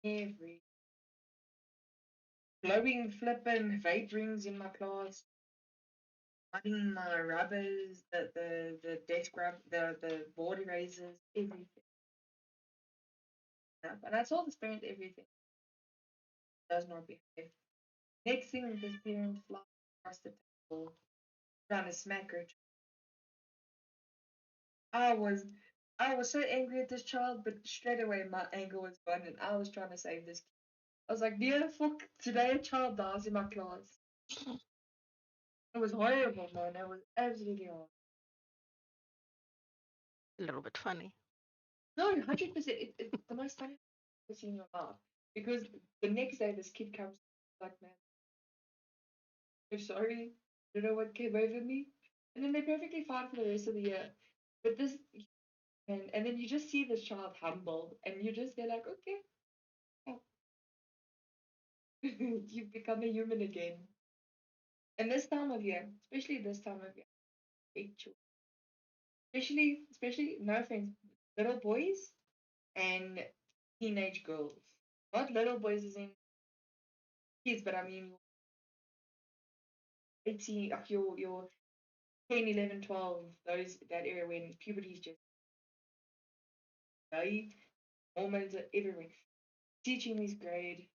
every blowing flippin' vape rings in my class, cutting my rubbers, the desk rub, the board erasers, everything. Yeah, and I told this parent everything does not behave. Next thing, this parent flies across the table, trying to smack her. I was I was so angry at this child, but straight away my anger was gone, and I was trying to save this kid. I was like, yeah, fuck, today a child dies in my class. It was horrible, man. It was absolutely horrible. A little bit funny. No, 100%. It's the most funny thing I've ever seen in your life. Because the next day, this kid comes like, man, I'm sorry. I don't know what came over me. And then they're perfectly fine for the rest of the year. But this, and then you just see this child humbled, and you just they're like, okay, oh, you've become a human again. And this time of year, especially this time of year, big children, especially no offense, little boys and teenage girls. Not little boys as in kids, but I mean 18, like your 10, 11, 12, those that area when puberty is just right, hormones are everywhere. Teaching these grade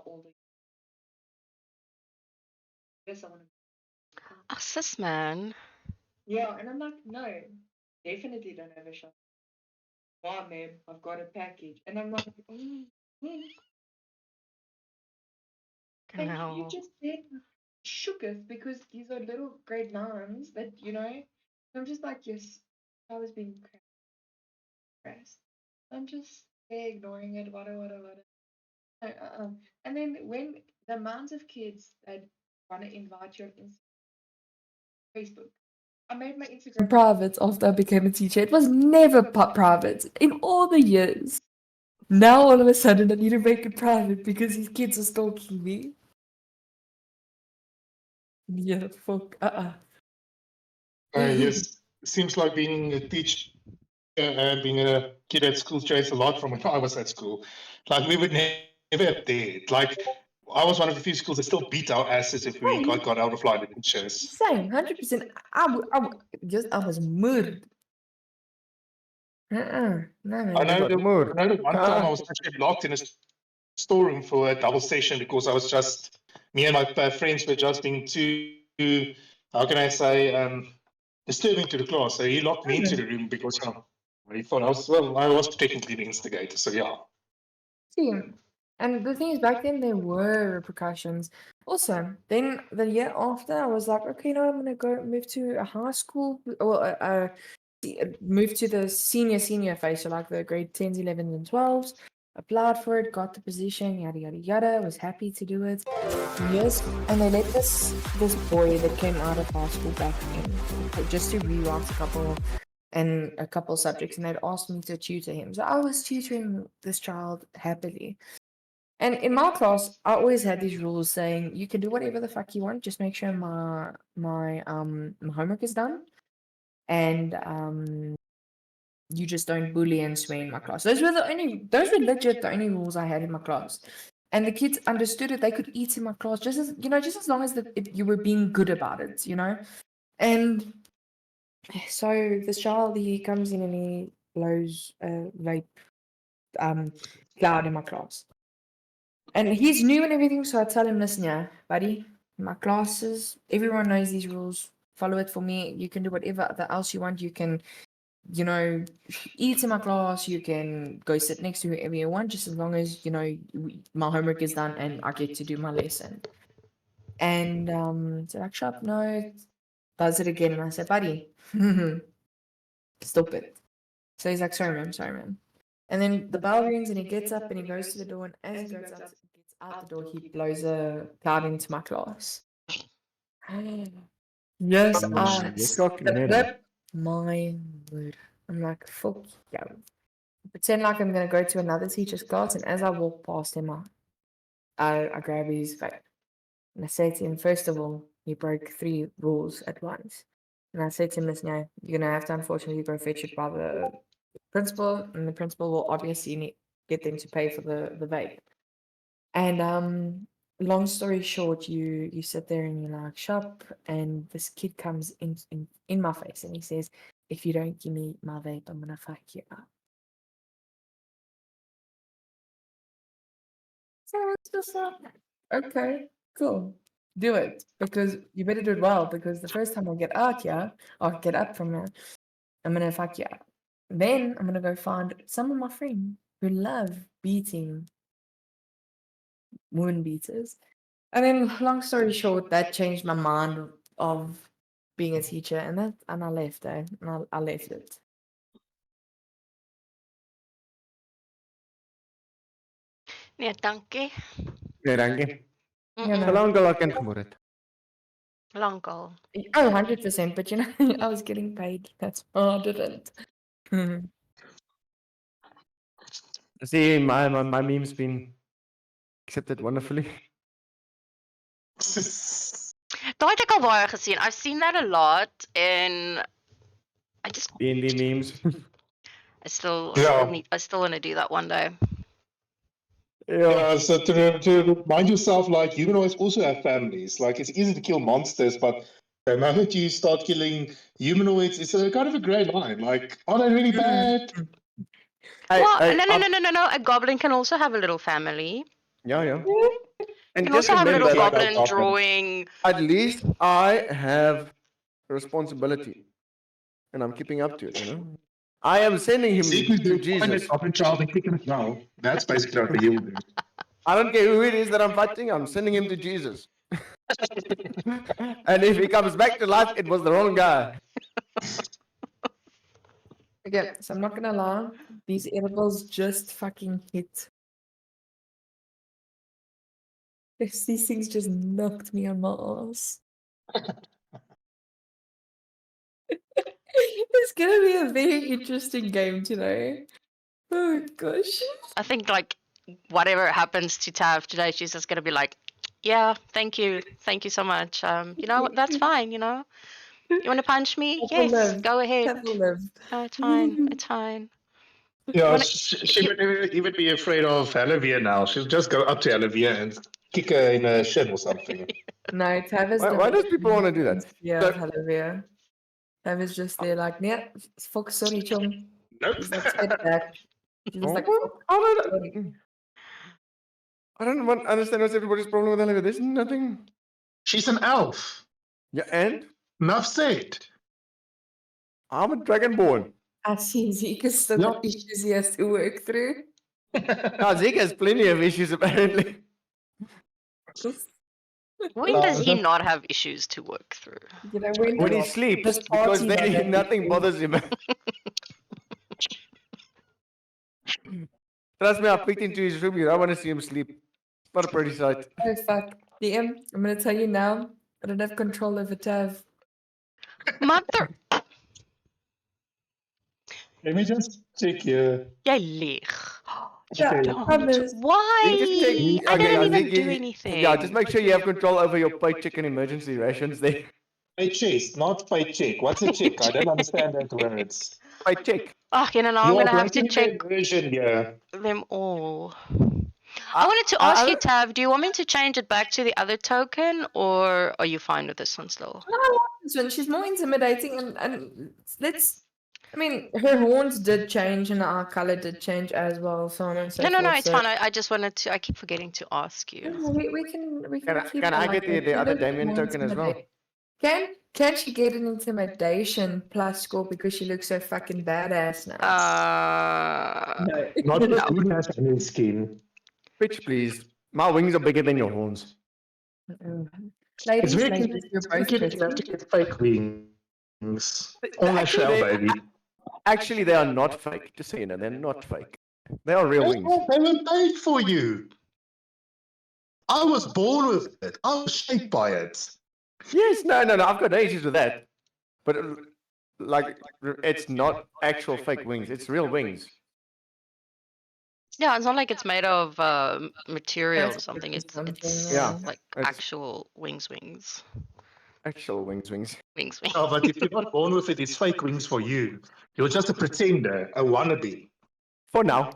all the yes, I want to. Oh, sis, man. Yeah, and I'm like, no, definitely don't have a shot. Why, ma'am? I've got a package, and I'm like, and you Wow. just then shooketh because these are little grade nines that I'm just like, yes, I was being crass. I'm just there ignoring it, wada. And then when the amount of kids that want to invite you on Facebook, I made my Instagram Private after I became a teacher. It was never private in all the years. Now all of a sudden I need to make it private because these kids are stalking me. Yeah, fuck. Yes, seems like being a teacher and being a kid at school changed a lot from when I was at school. Like we would never have dared. Like I was one of the few schools that still beat our asses if we got Same, out of line with teachers. same, 100%. I was murdered. No, I man. know But more. I know the one time I Ah, was actually locked in a storeroom for a double session because I was just me and my friends were just being too how can I say disturbing to the class. So he locked me into the room because he thought I was technically the instigator. So yeah. See, and the thing is, back then there were repercussions. Also, then the year after, I was like, okay, no, I'm gonna go move to a high school, or move to the senior phase, so like the grade 10s, 11s, and 12s. Applied for it, got the position, yada yada yada. Was happy to do it. Yes, and they let this boy that came out of high school back in just to rewrite a couple subjects, and they'd asked me to tutor him. So I was tutoring this child happily. And in my class, I always had these rules saying you can do whatever the fuck you want, just make sure my homework is done, and you just don't bully and swear in my class. Those were legit the only rules I had in my class. And the kids understood it. They could eat in my class just as long as you were being good about it. And so this child, he comes in and he blows a vape um cloud in my class. And he's new and everything, so I tell him, listen, yeah, buddy, my classes, everyone knows these rules. Follow it for me. You can do whatever else you want. You can, you know, eat in my class. You can go sit next to whoever you want, just as long as, my homework is done and I get to do my lesson. And so like, shut up, no, does it again. And I said, buddy, stop it. So he's like, sorry, ma'am, sorry, ma'am. And then the bell rings and he gets up and he goes to the door. And as he gets out the door, he blows a cloud into my class. Yes, I jy skak nie net dan. slip my word. I'm like, fuck yeah. Pretend like I'm gonna go to another teacher's class, and as I walk past him, I grab his vape. And I say to him, first of all, you broke 3 rules at once. And I said to him, listen, you're gonna have to unfortunately go fetch it by the principal, and the principal will obviously get them to pay for the vape. And long story short, you sit there and you like shop, and this kid comes in my face and he says, "If you don't give me my vape, I'm gonna fuck you up." So it's just like, okay, cool, do it, because you better do it well, because the first time I get out here, or get up from here, I'm gonna fuck you up. Then I'm gonna go find some of my friends who love beating women beaters. And then, long story short, that changed my mind of being a teacher, and I left, and I left it. Nee, dankie. Nee, dankie. You know. Zolang al ek kind gemoor het. Lankal. Oh, 100%, but you know, I was getting paid. That's why I didn't. See, my meme's been accepted wonderfully. Daai het ek al baie gesien. I've seen that a lot and I just D&D memes. I still want to do that one day. Yeah. So to remind yourself, like humanoids also have families. Like it's easy to kill monsters, but the moment you start killing humanoids, it's a kind of a grey line. Like, are they really bad? No. A goblin can also have a little family. Yeah. You And can just also have a little remember, goblin drawing. at least I have responsibility. And I'm keeping up to it, you know? I am sending him to Jesus. Goblin child and kicking it now. That's basically what you do. I don't care who it is that I'm fighting, I'm sending him to Jesus. And if he comes back to life, it was the wrong guy. Okay, so I'm not gonna lie, these edibles just fucking hit. These things just knocked me on my ass. It's gonna be a very interesting game today. Oh gosh. I think like whatever happens to Tav today, she's just gonna be like, yeah, thank you so much. You know what? That's fine. You know, you want to punch me? Tav will Yes, live. go ahead. Tav will live. No, it's fine. It's fine. Yeah, Wanna- she would never even be afraid of Halavia now. She'll just go up to Halavia and kick her in a shin or something. No, Tav is Why does people wanna do that? Yeah, Look. Halavia. Tav is just there like, yeah, fuck, sorry, chum. Nope. He's like, step back. She was like, Oh, I don't understand what's everybody's problem with Olivia. There's nothing. She's an elf. Yeah, and Enough said. I'm a dragonborn. I see Zeka's still got issues he has to work through. Now, Zeke has plenty of issues apparently. When does he not have issues to work through? You know, When he sleeps, Just because party then like that. nothing bothers him. Trust me, I peeked into his room. You don't want to see him sleep. Not a pretty sight. Oh fuck. DM, I'm gonna tell you now, I don't have control over Tav. Mother, Let me just check here. jy lieg. Yeah, Okay. I promise. Why? You just take- I okay, didn't even think do you- anything. Yeah, just make sure you have control over your paycheck and emergency rations there. Paycheck, not paycheck. What's a check? I don't understand that words. Paycheck. Oh, you know, now I'm You are gonna have to breaking check the version here. them all. I wanted to ask you, Tav, do you want me to change it back to the other token, or are you fine with this one still? No, I like this one. She's more intimidating, and let's. I mean, her horns did change, and our color did change as well. So on and so No, forth, it's so- fine. I just wanted to. I keep forgetting to ask Yeah, you. we can. keep Can it I like get the that. other She looks Damien more token as well? intimidating. Can she get an intimidation plus score because she looks so fucking badass now? No. Not as good as any skin. Bitch, please. My wings are bigger than your horns. Ladies, It's very ladies, you're both You have to pretty. get fake wings. On that shell, Actually, baby. Actually, they are not fake. Just so you know, they're not fake. They are real wings. They were made for you. I was born with it. I was shaped by it. Yes, no, I've got no issues with that. But like, it's not actual fake wings. It's real wings. Yeah, it's not like it's made of material or That's something. just It's something, Yeah. like It's- actual wings. Actual wings. Wings. Oh, but if you're not born with it, it's fake wings for you. You're just a pretender, a wannabe. For now.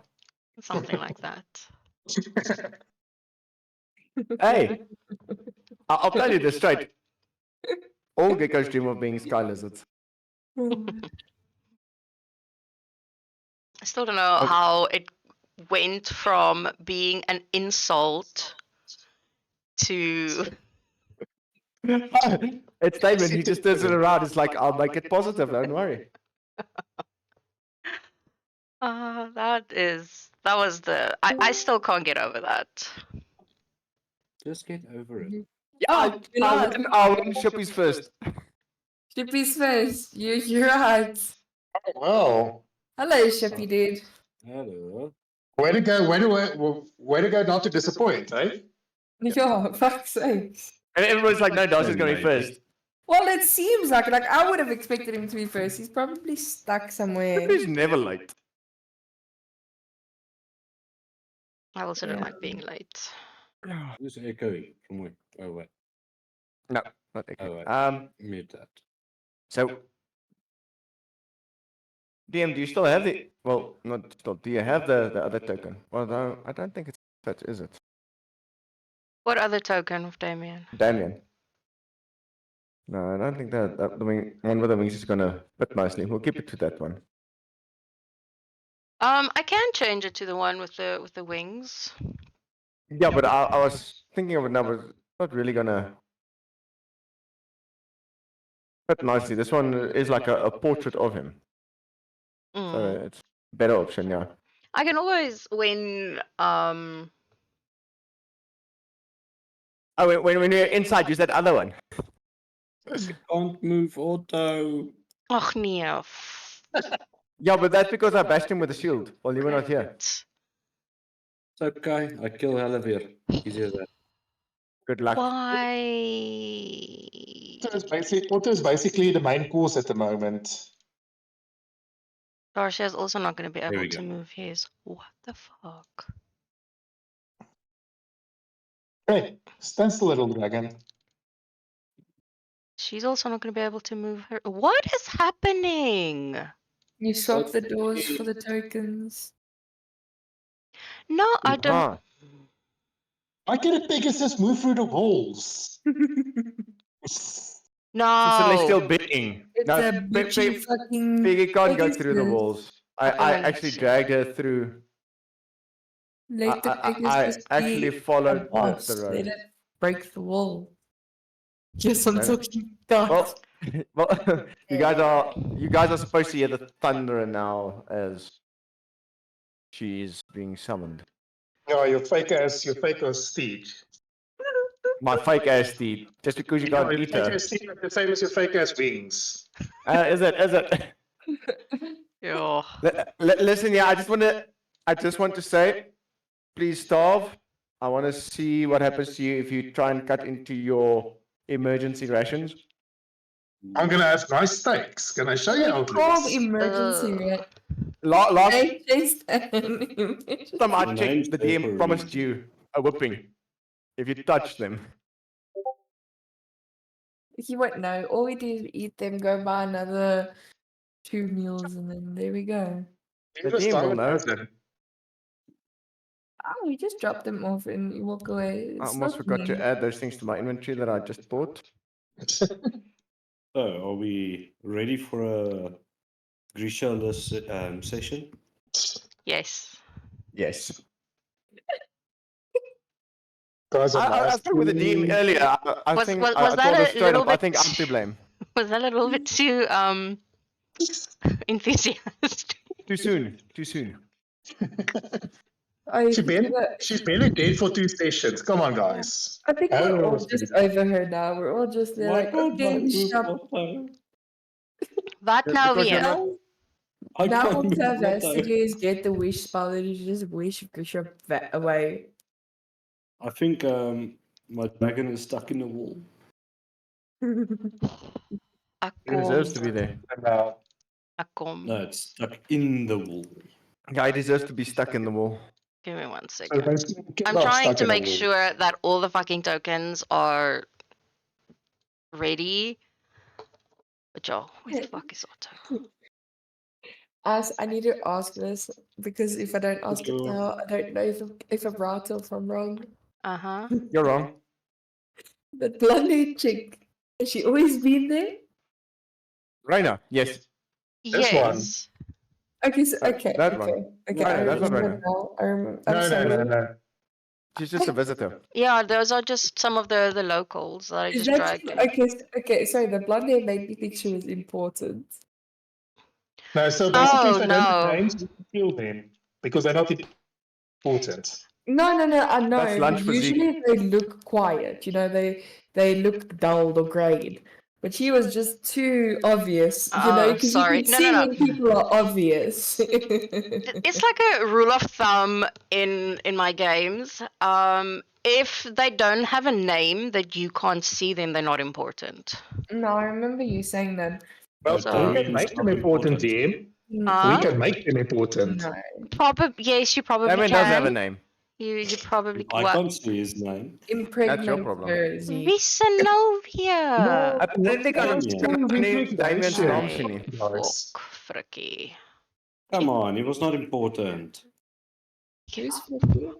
Something like that. Hey, I'll tell you this straight. All geckos dream of being sky lizards. I still don't know Okay. how it went from being an insult to It's Damon. He just turns it around. It's like, I'll make it positive. Don't worry. that was the I still can't get over that. Just get over it. Yeah, you're not. I'll win Shippy's first. Shippy's face. You're right. Wow. Hello, Shippy dude. Hello. Way to go, way to go not to disappoint, eh? Yeah, fuck's sakes. And everyone's like, no, Darcy's going to be first. Well, it seems like I would have expected him to be first. He's probably stuck somewhere. Shippy's never late. I also don't Yeah. like being late. Who's echoing from where? Oh, wait. No, not Oh, okay. wait. Mute that. So, DM, do you still have the? Well, not still. Do you have the other token? Well, no, I don't think it's that, is it? What other token of Damien? Damien. No, I don't think that the one with the wings is gonna fit nicely. We'll keep it to that one. I can change it to the one with the wings. Yeah, but I was thinking of it now, but it's not really gonna fit nicely. This one is like a portrait of him, so Mm. it's a better option. Yeah. I can always when Oh, when you're inside, use that other one. Can't move auto. Och nee. Yeah, but that's because I bashed him with a shield while you were not here. It's okay. I kill Halavir. Easier that. Good luck. Why? Otto is basically the main course at the moment. Darcy is also not going to be we able go. to move his. What the fuck? Hey, stand still, little dragon. She's also not going to be able to move her. What is happening? You swap the doors for the tokens. No, I don't. Ah, I get a Pegasus move through the walls. No. it's celestial being. It's No, a bitchy fucking. Piggy can't go through the Pegasus. walls. I actually dragged her through. Let the I Pegasus actually be followed a boss. the Let road. it break the wall. Yes, I'm No. talking God. Well, you guys are supposed to hear the thunder now as she's being summoned. No, your fake ass Steve. My fake ass Steve, just because you Yeah, can't your eat fake her. ass Steve is the same as your fake ass wings. Is it? Yo. Listen, yeah, I just want to say, please starve. I want to see what happens to you if you try and cut into your emergency rations. I'm gonna have nice steaks. Can I show you how It's it called looks? emergency, right? Last Just time I The name's checked, the there DM for a promised reason. you a whipping if you touch them. You won't know. All we do is eat them, go buy another 2 meals, and then there we go. The DM will know. Oh, we just drop them off and you walk away. I It's almost not forgot to me. add those things to my inventory that I just bought. So, are we ready for a Grisha-less session? Yes. Yes. Guys, I spoke with the DM earlier. I Was- think was I that told her a straight little up, I bit- think I'm to blame. Was that a little bit too enthusiastic? Too soon. Too soon. I She's barely dead for 2 sessions. Come on, guys. I think we're all just over her now. We're all just there like, okay, stop. Wat Yeah, nou because you're weer? not- Now all Tav has to do is get the wish spell that you just wish Grisha away. I think my dragon is stuck in the wall. Ek He deserves kom. to be there. Ek kom. No, it's stuck in the wall. Yeah, he deserves to be stuck in the wall. Give me 1 So second. basically, I'm not trying stuck to in a make wall. sure that all the fucking tokens are ready. But yo, where the fuck is Otto? I need to ask this because if I don't ask it Sure. now, I don't know if I'm right or if I'm wrong. Uh huh. You're wrong. That blonde chick, has she always been there? Raina, yes. This one. Yes. Okay, so, That- okay, that one. okay. Right, I that's not remember right. now. I remember. I'm No, sorry. no. She's just a visitor. Yeah, those are just some of the locals that I Is just that dragged in. okay? Okay, sorry. The blonde hair made me think she was important. No, so basically, Oh, if they don't have no. names, you can kill them because they're not important. No, I know. That's lunch But physique. usually they look quiet. You know, they look dulled or grayed. But she was just too obvious. You know, Oh, because you sorry. can No, see no, no. when people are obvious. It's like a rule of thumb in my games. If they don't have a name that you can't see, then they're not important. No, I remember you saying that. Well, So- we Damien can is make them not important, important. DM. We Huh? can make them important. No. Yes, you probably Damien can. does have a name. You probably I what? can't see his name. Impregnate problem. Jersey. Visanovia. Apparently kan ons Damien. Damien's Shit. naam sien nie. Nice. Fuck, frikkie. Come on, he was not important. Who's 50?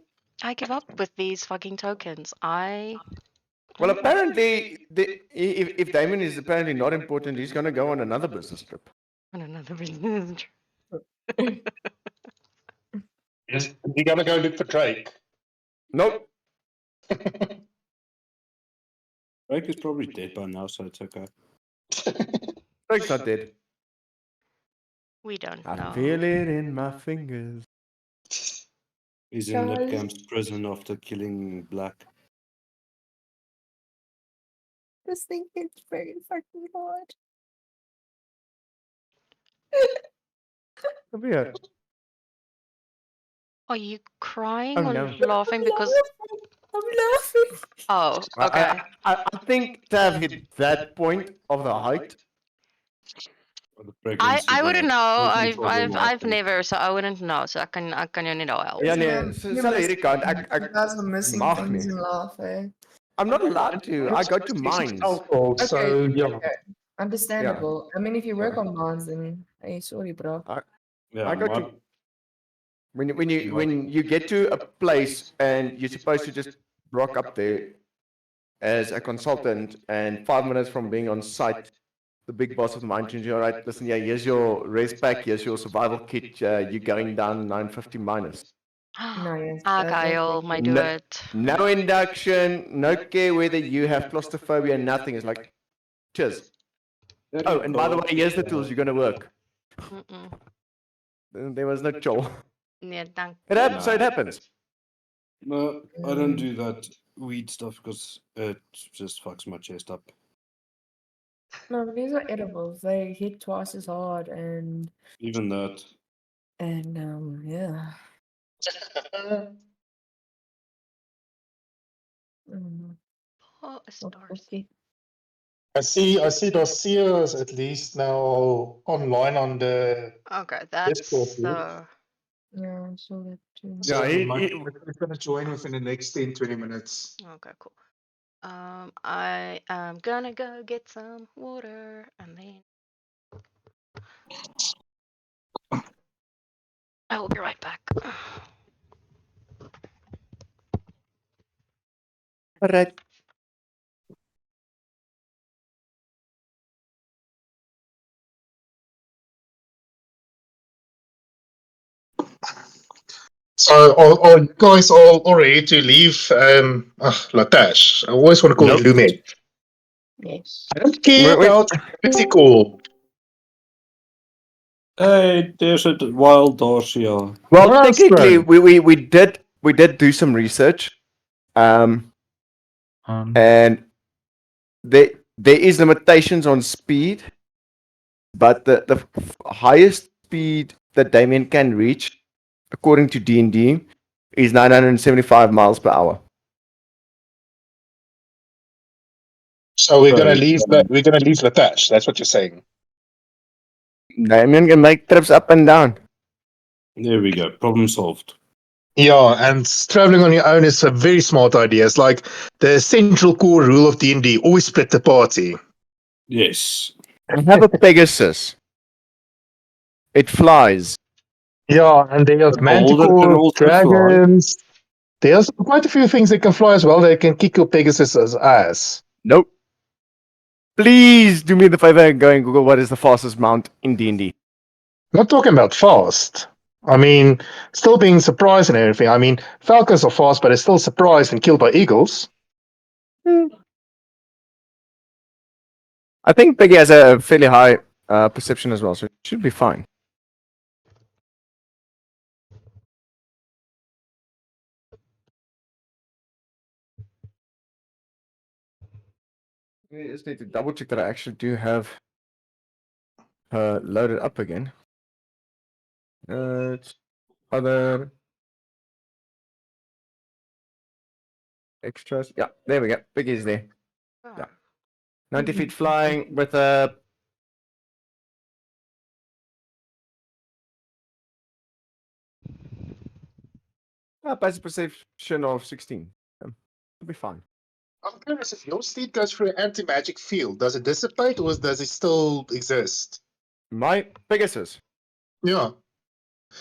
I give up with these fucking tokens. Well, apparently, if Damien is apparently not important, he's going to go on another business trip. On another business. Yes, you gotta go look for Drake. Nope. Drake is probably dead by now, so it's okay. Drake's not dead. We don't I know. feel it in my fingers. He's in Guys. Nipcamp's prison after killing Black. This thing is very fucking hard. Come here. Are you crying Oh, or no. laughing because? I'm laughing. Oh, okay. I think to have hit that point of the height, The pregnancy I wouldn't there. know. Something I've problematic. never, so I wouldn't know. So I can only know help. ja You nee, know, so you sal must- hierdie kant You guys are missing mag things nie. and laughing. I'm not allowed to. I go to mines. Alcohol, so yeah. okay. Understandable. I mean, if you work on mines, then hey, sorry, bro. Yeah, I go my- to when you get to a place and you're supposed to just rock up there as a consultant, and 5 minutes from being on site, the big boss of the mine tells you, all right, listen, yeah, here's your rest pack, here's your survival kit, you're going down 950 minus. No, yes. Kyle, my No. dude. No induction, no care whether you have claustrophobia, nothing. It's like, cheers. Oh, and by the way, here's the tools you're going to work. Mm-mm. There was no chill. Yeah, thank It happens, so it happens. No, I don't do that weed stuff because it just fucks my chest up. No, but these are edibles. They hit twice as hard, and Even that. yeah. Mm, Oh, oh, stars. okay. I see Dossiers at least now online on the Okay, Discord that's group. Yeah, I saw that too. So Yeah, we're gonna join within the next 10-20 minutes. okay, cool. I am gonna go get some water and then I will be right back. Alright. So are you guys all ready to leave Latash? I always want to call Nope. it Lumet. Yes. I don't care Wait. about physical. Hey, there's a wild Dorsia. Well, Yes, technically, bro. we did do some research, and there is limitations on speed, but the highest speed that Damien can reach, according to D&D, is 975 miles per hour. So we're gonna Sorry. leave. We're gonna leave Latash. That's what you're saying. Damien can make trips up and down. There we go. Problem solved. Yeah, and traveling on your own is a very smart idea. It's like the central core rule of D&D: always split the party. Yes. I have a Pegasus. It flies. Yeah, and there's The boulder can manticore, also fly. dragons. There's quite a few things that can fly as well. They can kick your Pegasus's ass. Nope. Please do me the favor and go and Google what is the fastest mount in D&D. Not talking about fast. I mean, still being surprised and everything. I mean, falcons are fast, but they're still surprised and killed by eagles. I think Peggy has a fairly high perception as well, so it should be fine. I just need to double check that I actually do have her loaded up again. It's other extras. Yeah, there we go. Peggy's there. Yeah. 90 feet flying with a passive perception of 16. It'll be fine. I'm curious, if your steed goes through an anti-magic field, does it dissipate or does it still exist? My Pegasus. Yeah.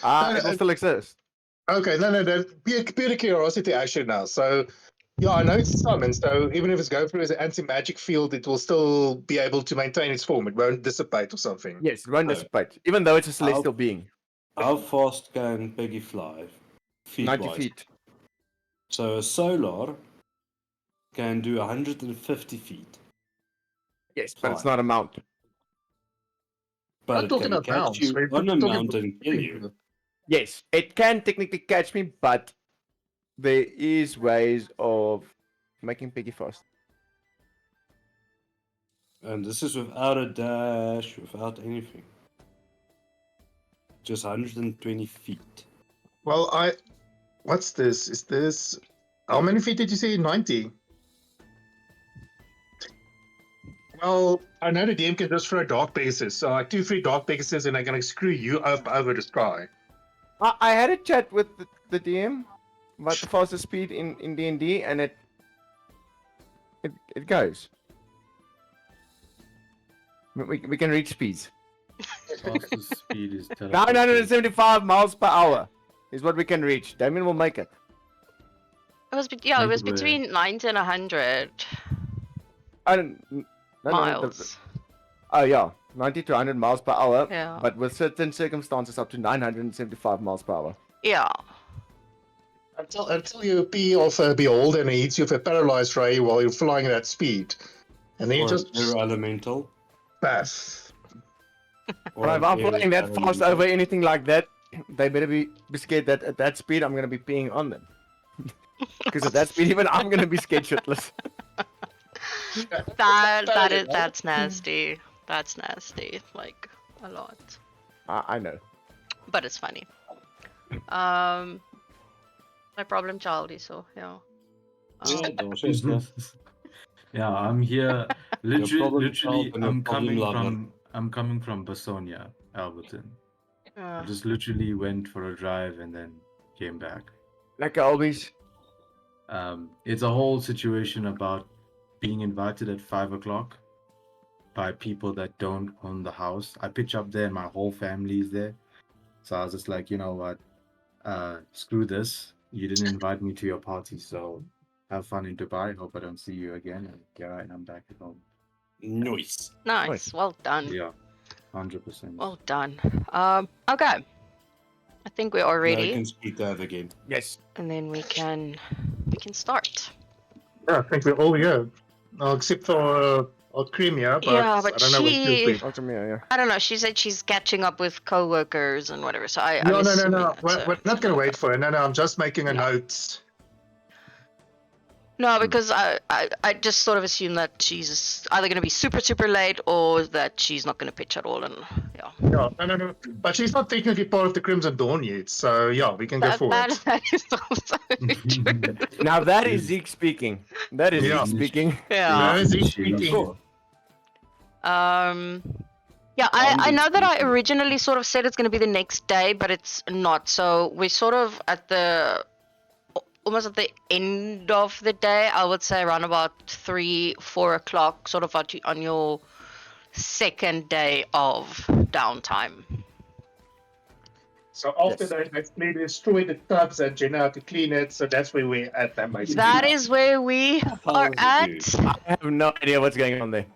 No, It will still exist. Okay, no. Pure curiosity actually now. So, yeah, I know it's summoned, so even if it's going through as an anti-magic field, it will still be able to maintain its form. It won't dissipate or something. Yes, it won't dissipate, even though it's a celestial being. How fast can Peggy fly? 90 Feet-wise. feet. So a solar can do 150 feet. Yes, but it's Fine. not a mount. But I'm it talking can about catch mounts. you We're on a talking mountain and kill you. about- Yes, it can technically catch me, but there is ways of making Peggy fast. And this is without a dash, without anything. Just 120 feet. Well, what's this? Is this, how many feet did you say? 90? Well, I know the DM can just throw Dark Pegasus, so like 2-3 Dark Pegasus and they're gonna screw you up over the sky. I had a chat with the DM about the fastest speed in D&D, and it goes. We can reach speeds. Fastest speed is 975 miles per hour is what we can reach. Damien will make it. It was it was Anyway. between 90 and 100 I don't. No, miles. Oh yeah, 90 to 100 miles per hour. Yeah. But with certain circumstances, up to 975 miles per hour. Yeah. Until you be also beholden and it hits you with a paralyzed ray while you're flying at that speed. And then you Or just air elemental. pass. Or But if I'm an air flying that fast elemental. over anything like that, they better be scared that at that speed I'm gonna be peeing on them. Because at that speed, even I'm gonna be scared shitless. That's nasty. That's nasty. Like a lot. I know. But it's funny. My problem childy, so yeah. Yeah, those is stuff. Yeah, I'm here. problem Literally, child and your I'm problem lover. coming from Basonia, Alberton. I Uh, just literally went for a drive and then came back. Like always. It's a whole situation about being invited at 5 o'clock by people that don't own the house. I pitch up there and my whole family is there. So I was just like, you know what? Screw this. You didn't invite me to your party, so have fun in Dubai. Hope I don't see you again. And yeah, and I'm back at home. Nice. nice. Nice. Well done. Yeah, 100%. Well done. Okay. I think we're all Now you ready, can speak that again. Yes. and then we can start. Yeah, I think we're all go. Except for Crimea, but, Yeah, but I don't know what she- she's doing. After me, yeah. I don't know. She said she's catching up with co-workers and whatever. So I'm No. assuming that's We're not going to wait for her. No, I'm just making a Yeah. note. No, because I just sort of assume that she's either going to be super late or that she's not going to pitch at all. And yeah, Yeah, no. But she's not technically part of the Crimson Dawn yet, so yeah, we can go forward. that is also true. Now that is Zeke speaking. That is Yeah. Zeke speaking. Yeah. No, is he She- speaking? Sure. Yeah, I know that I originally sort of said it's going to be the next day, but it's not. So we're sort of almost at the end of the day. I would say around about 3-4 o'clock, sort of on your second day of downtime. So after Yes. they basically destroyed the tubs and Jenna had to clean it, so that's where we're at that basically. That now. is where we are at. I have no idea what's going on there.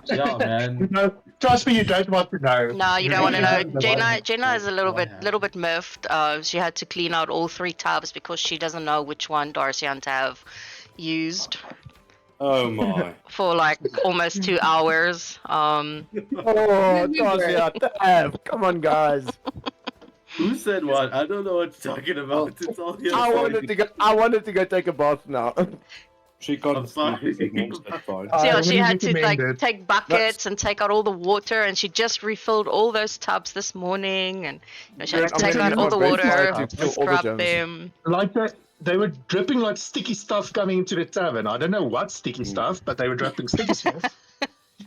Yeah, man. No, trust me, you don't want to know. No, you don't want to know. Yeah, Jaina is a little what bit miffed. She had to clean out all 3 tubs because she doesn't know which one Darcy and Tav used Oh my. for like almost 2 hours. Oh, Darcy, Tav, come on, guys. Who said what? I don't know what you're talking about. It's all here. I wanted to go take a bath now. She can't I'm sorry. sleep with monks, that's fine. So yeah, I she wouldn't had to like recommend it. take buckets and take out all the water, and she just refilled all those tubs this morning, and you know, she had to I'm take gonna out use all the my water, brain to kill all the scrub germs. them. Like that, they were dripping like sticky stuff coming into the tavern. I don't know what sticky stuff, but they were dripping sticky stuff.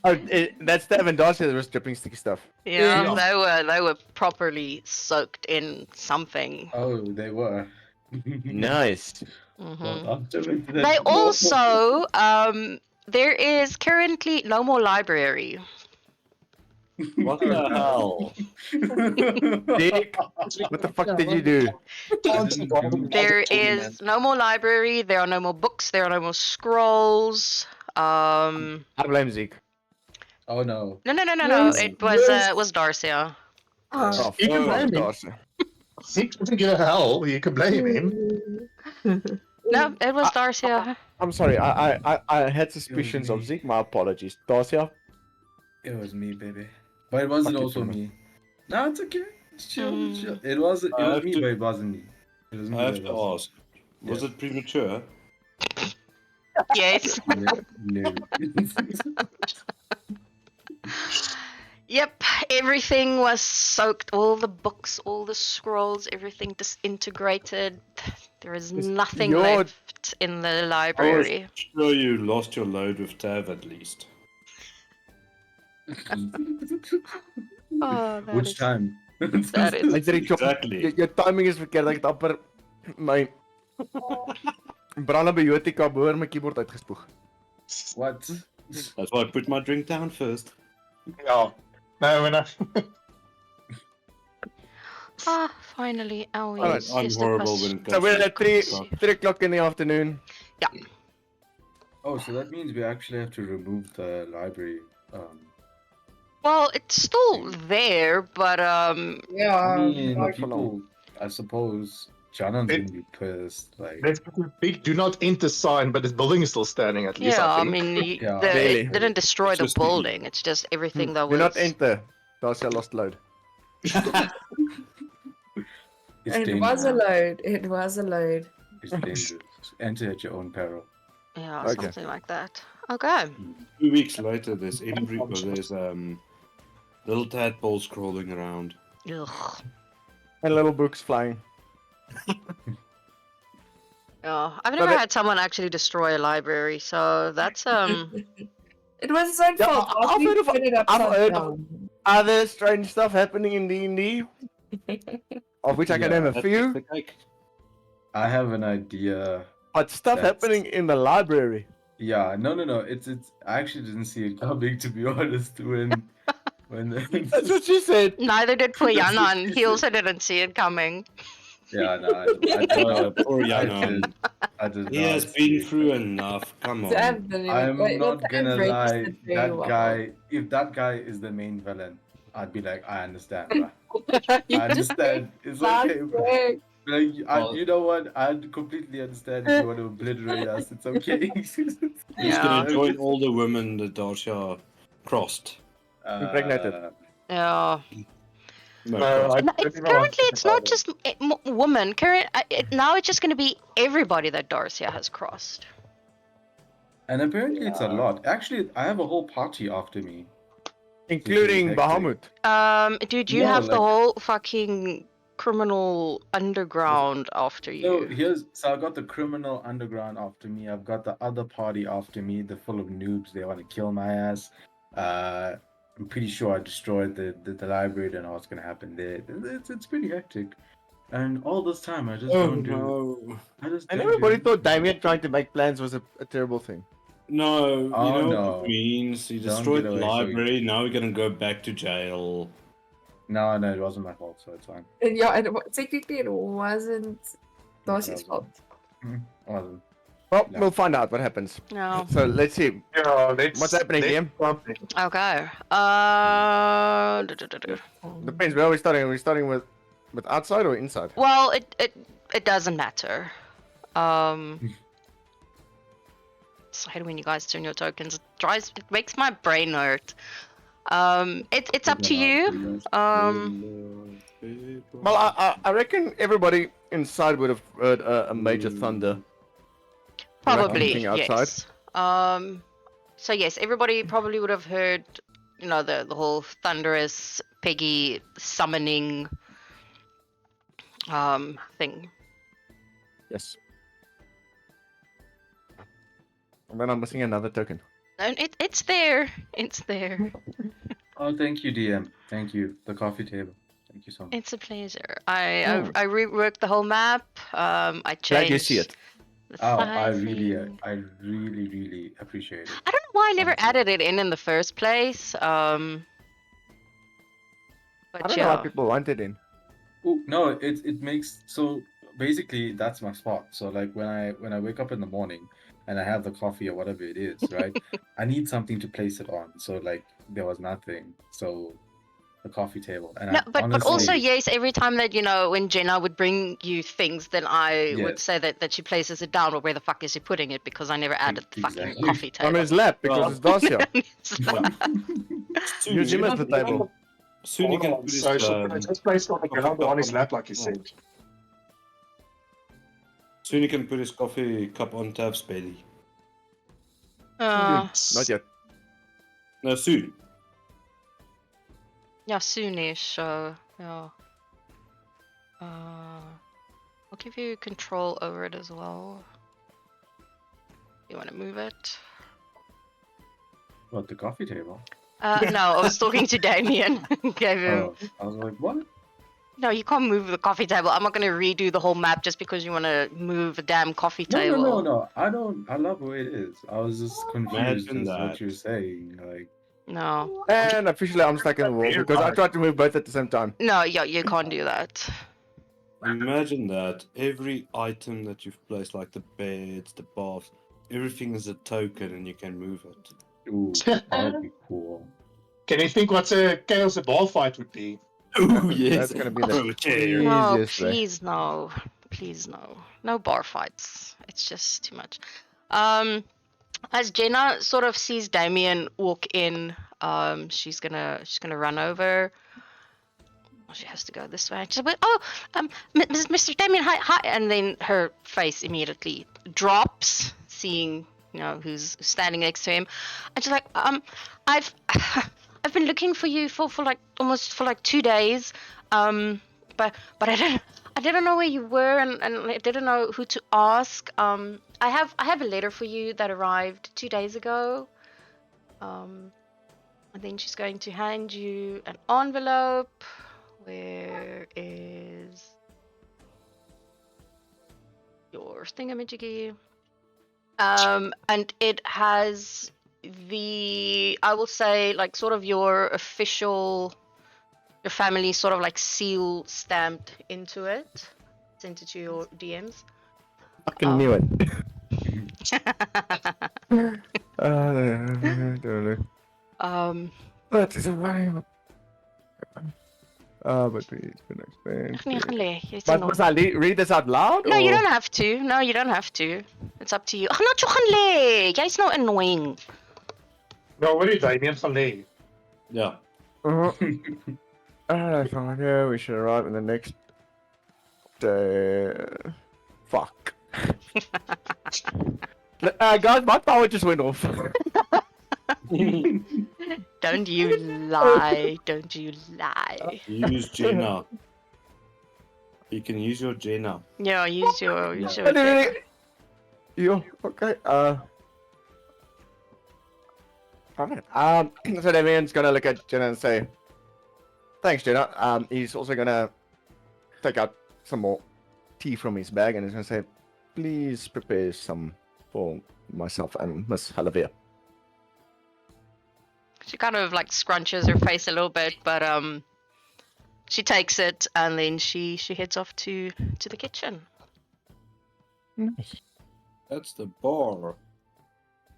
Oh, that's Tav and Darcy that was dripping sticky stuff. Yeah, Yeah. they were properly soaked in something. Oh, they were. Nice. Mhm. Well, after that- They also there is currently no more library. What the hell? Dick, what the fuck did you do? There is no more library. There are no more books. There are no more scrolls. I blame Zeke. Oh no. No. Yes, It was Darcia. Oh, You can fuck blame me. Darcy. Zeke doesn't give a hell. You can blame him. No, it was Darcia. I'm sorry, I had suspicions of Zeke. My apologies. Darcy, It was me, baby. But it wasn't Fuck you, also Timon. me. No, it's okay. It's chill, it's Mm. chill. It was I have me, to- but it wasn't me. It was me, I have but it to wasn't ask, was it premature? Yes. me. No. Yep. Everything was soaked. All the books, all the scrolls, everything disintegrated. There is nothing your- left in the library. Sure, you lost your load with Tav at least. Oh, that Which is- time? That is. I did Exactly. Your timing is verkeerd. Ek het amper my brande biotika boor my keyboard uitgespoeg. What? That's why I put my drink down first. Yeah. No, when I Ah, finally, Owie Alright, is I'm the horrible bus- when it comes So we're to at 3 stuff. o'clock in the afternoon. Oh, so that means we actually have to remove the library. Well, it's still there, but I Yeah. mean, not for people, I suppose, Janon's It- gonna be pissed. Like, there's a big do not enter sign, but this building is still standing at least. yeah, I I think. mean, Yeah. Really? it didn't destroy the Just the- building. It's just everything that Do was. not enter. Darcy, I lost load. it's It dangerous. was a load. It was a load. It's dangerous. Enter at your own peril. Yeah, Okay. something like that. Okay. 2 weeks later, there's little tadpoles crawling around. Ugh. And little books flying. Yeah, I've never that- had someone actually destroy a library, so that's It was his own Yeah, fault. I've After he heard of- put it I've upside heard of- down. Other strange stuff happening in D&D, of which I can Yeah, name a That's few, the cake. I have an idea. but stuff That's- happening in the library. Yeah, no. It's. I actually didn't see it coming, to be honest. When That's what she said. neither did Puyanan. He also didn't see it coming. Yeah, no. I Oh, poor I Yanon. did. I did. He not has see been it through coming. enough. Come on. Sam didn't even- I'm wait, not Sam gonna registered lie. very That well. guy, if that guy is the main villain, I'd be like, I understand, bro. You I just understand. It's said okay, bro. that. Like, Well- you know what? I completely understand if you want to obliterate us. It's okay. He's Yeah. gonna join all the women that Darsha crossed. Impregnated. Yeah. No, No, crossed. No, it's currently it's not just women. Now it's just going to be everybody that Darcia has crossed. And apparently it's a lot. Actually, I have a whole party after me. Including Hectic. Bahamut. Dude, you No, have the like- whole fucking criminal underground after So you. so I got the criminal underground after me. I've got the other party after me. They're full of noobs. They want to kill my ass. I'm pretty sure I destroyed the library. Don't know what's gonna happen there. It's pretty hectic. And all this time, I just Oh don't do. no. I just And don't everybody do- thought Damien trying to make plans was a terrible thing. No, you Oh, know no. what it means. He Don't destroyed get the away so library. Now we're gonna go back to jail. No, it wasn't my fault, so it's fine. And yeah, technically it wasn't Darcy's it fault. It wasn't. Well, No. we'll find out what happens. No. So let's see. Yeah, let's. What's happening, let's Liam? something. Okay. Depends. Where are we starting? Are we starting with outside or inside? Well, it doesn't matter. So I hate when you guys turn your tokens. It makes my brain hurt. It's up to you. Well, I reckon everybody inside would have heard a major thunder. Probably anything outside? yes. So yes, everybody probably would have heard, you know, the whole thunderous Peggy summoning thing. Yes. And then I'm missing another token. And it's there. It's there. Oh, thank you, DM. Thank you. The coffee table. Thank you so much. It's a pleasure. I reworked the whole map. I changed. Glad you see it. the Oh, I sizing. really appreciate it. I don't know why I never honestly. added it in the first place. But I don't know yeah. why people want it in. Ooh, no, it makes so basically that's my spot. So like when I wake up in the morning and I have the coffee or whatever it is, right? I need something to place it on. So like there was nothing. So the coffee table. And No, I but also honestly- yes, every time that when Jenna would bring you things, then I would Yes. say that she places it down, or where the fuck is she putting it? Because I never added the fucking Exactly. coffee On table. his lap because Well- it's Dacia. Soon Use him as the table. Soon you can put his, So just place on the ground on his lap, like you said. soon you can put his coffee cup on Tav's belly. Not yet. No, soon. Yeah, soonish. So yeah. I'll give you control over it as well. You want to move it? What, the coffee table? No, I was talking to Damien. Gave him. Oh, I was like, what? No, you can't move the coffee table. I'm not gonna redo the whole map just because you want to move a damn coffee No, table. no. I don't. I love the way it is. I was just confused Imagine as what that. you were saying. Like, No, And officially I'm stuck in the wall because I tried to move both at the same time. no, you can't do that. Imagine that every item that you've placed, like the beds, the baths, everything is a token and you can move it. ooh, that would be cool. Can you think what a chaos a ball fight would be? Oh yes, That's gonna be the chair. No, easiest way. please no, please no, no bar fights. It's just too much. As Jenna sort of sees Damien walk in, she's gonna run over. Oh, she has to go this way. She's like, "Oh, Mr. Damien, hi!" And then her face immediately drops, seeing who's standing next to him, and she's like, I've been looking for you for like almost 2 days, but I didn't know where you were, and I didn't know who to ask. I have a letter for you that arrived 2 days ago. And then she's going to hand you an envelope. Where is your thingamajiggy? And it has I will say, like, sort of your family sort of like seal stamped into it. Sent it to your DMs. Fucking knew it. Don't know. But it's a very. But it's been expensive. But must I read this out loud? No, you or- don't have to. No, you don't have to. It's up to you. Ag not so kanli. Jy's nou annoying. No, what is Damien van Lee? Yeah. Uh-huh. Yeah, we should arrive in the next day. Fuck. Guys, my power just went off. Don't you lie. Don't you lie. Use Jenna. You can use your Jenna. Yeah, use your Yo, okay. Alright. So Damien's gonna look at Jenna and say, "Thanks, Jenna." He's also gonna take out some more tea from his bag and he's gonna say, "Please prepare some for myself and Miss Halavia." She kind of like scrunches her face a little bit, but she takes it and then she heads off to the kitchen. That's the bar.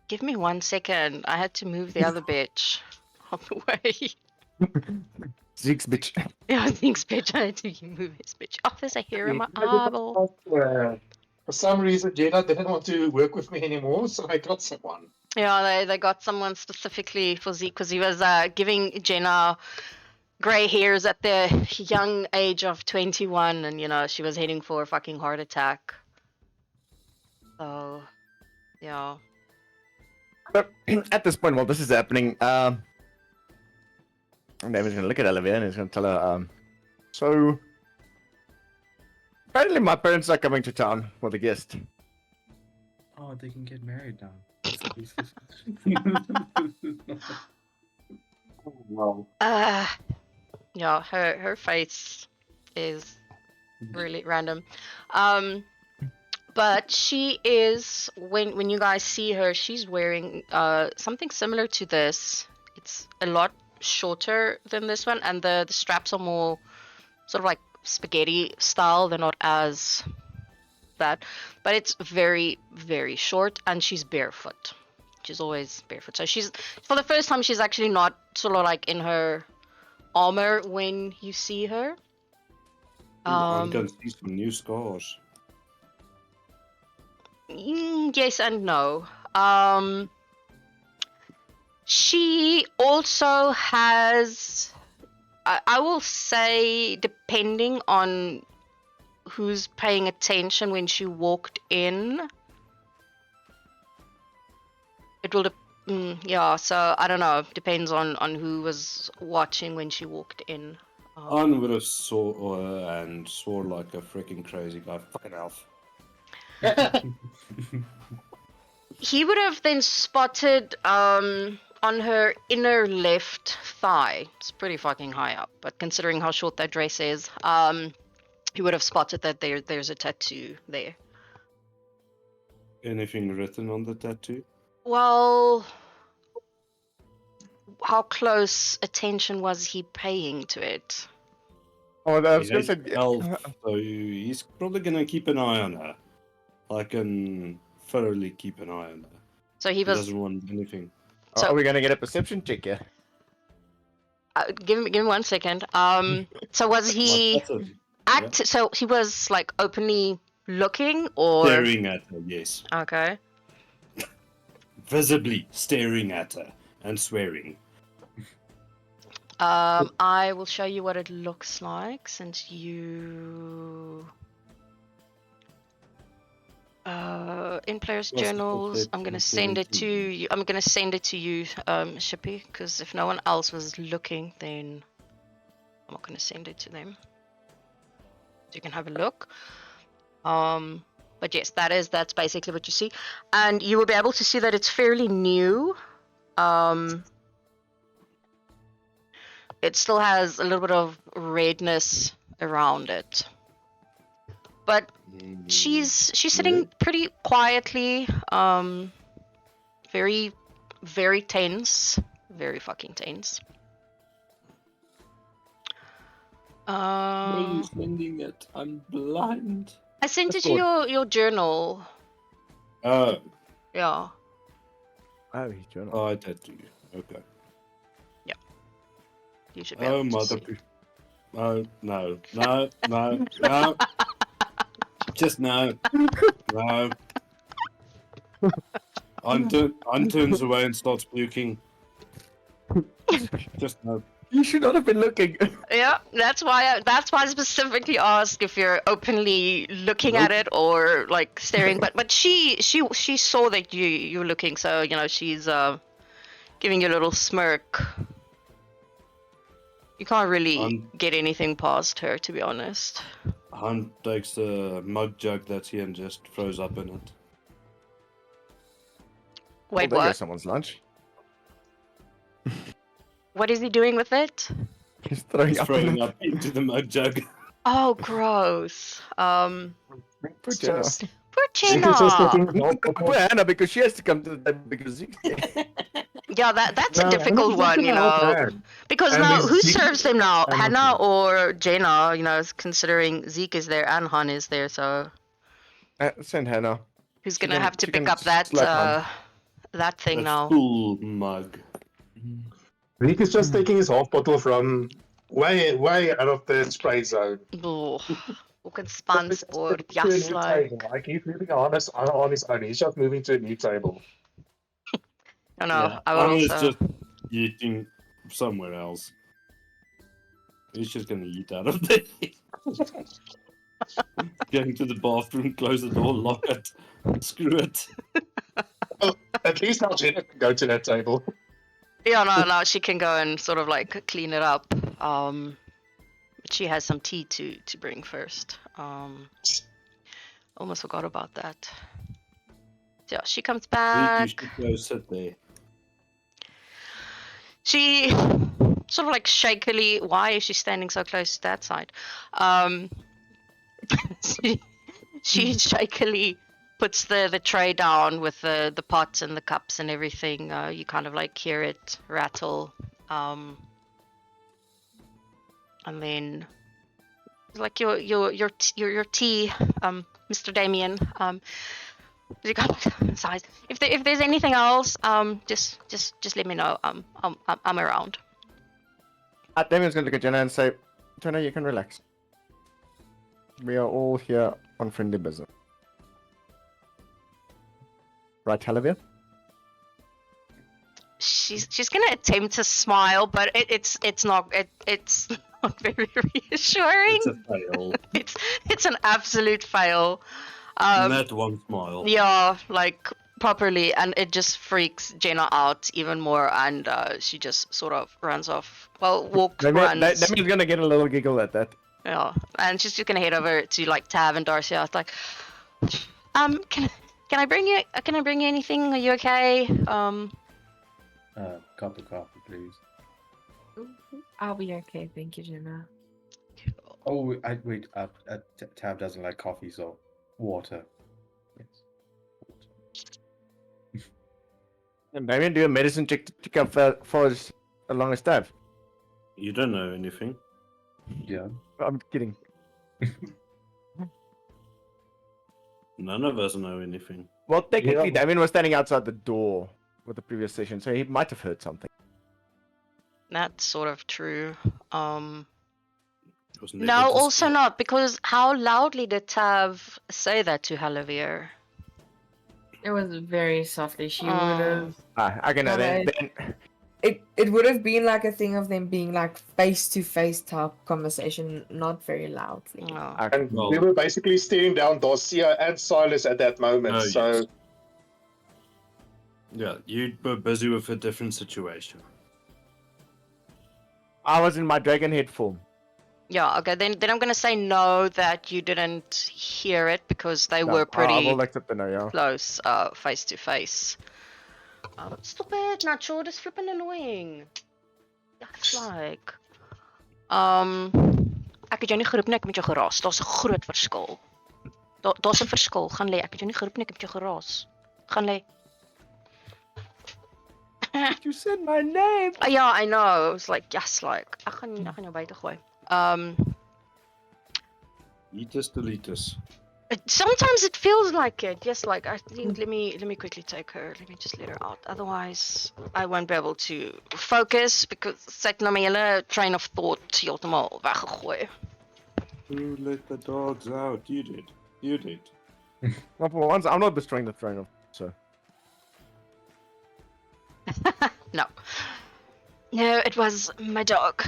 Give me 1 second. I had to move the other bitch out the way. Zeke's bitch. Yeah, thanks, bitch. I had to move his bitch. Oh, there's a hair in my eyeball. For some reason, Jenna didn't want to work with me anymore, so I got someone. Yeah, they got someone specifically for Zeke because he was giving Jenna grey hairs at the young age of 21, and you know she was heading for a fucking heart attack. So, yeah. But at this point, while this is happening, David's gonna look at Olivia and he's gonna tell her, so apparently my parents are coming to town with a guest. Oh, they can get married now. That's the basis. Wow. Yeah, her face is really random. But she is when you guys see her, she's wearing something similar to this. It's a lot shorter than this one, and the straps are more sort of like spaghetti style. They're not as that, but it's very, very short, and she's barefoot. She's always barefoot. So she's, for the first time, she's actually not sort of like in her armor when you see her. I'm gonna see some new scars. Yes and no. She also has, I will say, depending on who's paying attention when she walked in, it will, yeah, so I don't know, depends on who was watching when she walked in. I would have saw her and swore like a freaking crazy guy. Fucking elf. He would have then spotted on her inner left thigh. It's pretty fucking high up, but considering how short that dress is, he would have spotted that there's a tattoo there. Anything written on the tattoo? Well, how close attention was he paying to it? Oh, I was He's gonna say, an elf, so he's probably gonna keep an eye on her. I can thoroughly keep an eye on her. So he He was. doesn't want anything. So- are we gonna get a perception check here? Give me 1 second. So was he Like, that's a- So he was like openly looking, or staring at her, yes. okay? Visibly staring at her and swearing. I will show you what it looks like since you. In players' What's the journals, I'm gonna send it to perception? you. I'm gonna send it to you, Shippy, because if no one else was looking, then I'm not gonna send it to them. So you can have a look. But yes, that's basically what you see, and you will be able to see that it's fairly new. It still has a little bit of redness around it, but she's sitting pretty quietly, very, very tense, very fucking tense. Why are you sending it? I'm blind. I sent it That's to your journal. Oh, Yeah. Oh, he's journal. oh, I did to you. Okay. You should be Oh, able to mother. see. Oh, no. No, no, no. Just no. No. Ant turns away and starts puking. Just no. You should not have been looking. Yeah, that's why I specifically asked if you're openly looking at Nope. it or like staring. But she saw that you were looking, so you know she's giving you a little smirk. You can't really get anything past her, to be honest. Hunt takes the mug jug that's here and just throws up in it. Wait, There goes what? someone's lunch. What is he doing with it? He's throwing He's up. in throwing it. up into the mug jug. Oh, gross. Poor Jenna. Just- Poor It's just Jenna. looking- Poor Hannah, because she has to come to the table because Zeke's there. Yeah, that's a No, difficult it's not one, you gonna help know. her. Because And now, there's who Zeke serves them now? and Hannah Hannah. or Jenna? You know, considering Zeke is there and Han is there, so Send Hannah. who's She gonna have to she pick can up that slap on. that thing A now? full mug. Zeke is just taking his half bottle of rum way out of the spray zone. Ooh, ook in He's spansport, moving to a new like. table. Like he's moving on his own. He's just moving to a new table. I know, Yeah, I would Anna is also. just eating somewhere else. He's just gonna eat out of there. Going to the bathroom, close the door, lock it, screw it. At least now Jenna can go to that table. Yeah, no, she can go and sort of like clean it up. She has some tea to bring first. Almost forgot about that. Yeah, she comes Zeke, you back. should go sit there. She sort of like shakily. Why is she standing so close to that side? She shakily puts the tray down with the pots and the cups and everything. You kind of like hear it rattle. And then like your tea, Mr. Damien. You got size. If there's anything else, just let me know. I'm around. Damien's going to look at Jenna and say, Jenna, you can relax. We are all here on friendly business. Right, Talavia? She's gonna attempt to smile, but it's not it's not very reassuring. It's a fail. It's an absolute fail. That one smile. Yeah, like properly, and it just freaks Jenna out even more, and she just sort of runs off. Well, runs. Damien's going to get a little giggle at that. Yeah, and she's just gonna head over to like Tav and Darcy. I was like, can I bring you anything? Are you okay? Cup of coffee, please. I'll be okay, thank you, Jenna. Oh, wait. Tab doesn't like coffee, so water. Yes. And Damien, do a medicine check to pick up for as long as Tav. You don't know anything. Yeah. I'm kidding. None of us know anything. Well, technically, Yeah. Damien was standing outside the door with the previous session, so he might have heard something. That's sort of true. It was never No, just- also not, because how loudly did Tav say that to Halavier? It was very softly. She would Oh. have. I can know. Then It would have been like a thing of them being like face to face type conversation, not very loudly. No. And Well- we were basically staring down Darcia and Silas at that moment. Oh, so yes. Yeah, you were busy with a different situation. I was in my dragon head form. Yeah, okay, then I'm gonna say no, that you didn't hear it, because they No, were I pretty will accept the no, yeah. close, face to face. Stop it, Nacho, that's flipping annoying. That's like... Ek het jou nie geroep nie, ek het met jou geraas. Daar's 'n groot verskil. Daar's 'n verskil. Gaan lê. Ek het jou nie geroep nie, ek het met jou geraas. Gaan lê. You said my name. Yeah, I know. It's like, yes, like, ek gaan jou buite gooi. Eatus deletus. Sometimes it feels like it. Just like, I think, let me quickly take her. Let me just let her out. Otherwise, I won't be able to focus, because ek nou my hele train of thought heeltemal weggegooi. Who let the dogs out? You did. You did. Well, for once, I'm not destroying the throne of so. No. No, it was my dog.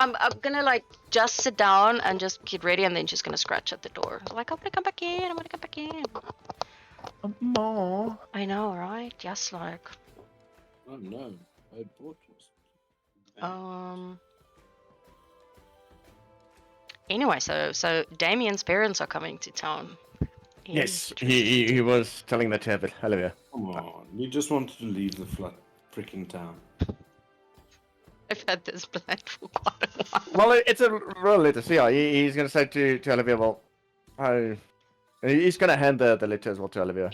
I'm gonna like just sit down and just get ready, and then she's gonna scratch at the door. Like, I'm gonna come back in. I'm gonna come back in. Aw. I know, right? Yes, like. Oh no, I bought this. Anyway, so Damien's parents are coming to town. Yes, he was telling that to have it. Hallelujah. Come on, you just wanted to leave the freaking town. I've had this plan for quite a while. Well, it's a real letter. So yeah, he's going to say to Olivia, well, he's going to hand the letter as well to Olivia.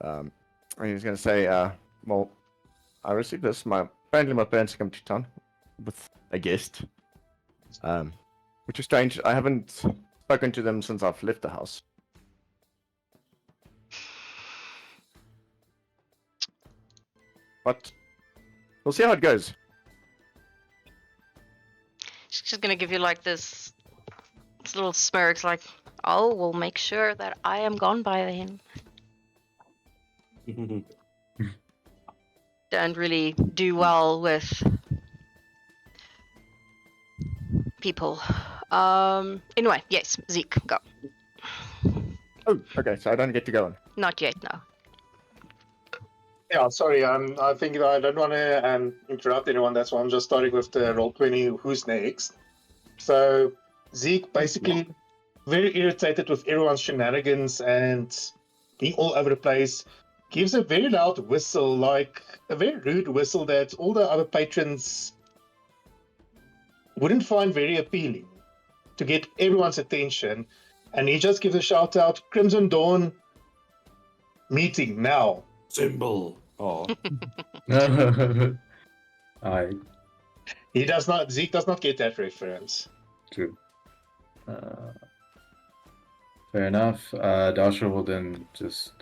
And he's going to say, Well, I received this. Apparently my parents come to town with a guest. Which is strange. I haven't spoken to them since I've left the house. But we'll see how it goes. She's just gonna give you like this little smirk, like, oh, we'll make sure that I am gone by then. Don't really do well with people. Anyway, yes, Zeke, go. Oh, okay. So I don't get to go on. Not yet, no. Yeah, sorry. I think I don't want to interrupt anyone. That's why I'm just starting with the Roll20. Who's next? So Zeke basically very irritated with everyone's shenanigans and being all over the place. Gives a very loud whistle, like a very rude whistle that all the other patrons wouldn't find very appealing, to get everyone's attention. And he just gives a shout out, Crimson Dawn meeting now. Symbol. Oh. I Zeke does not get that reference. true. Fair enough. Dasha will then just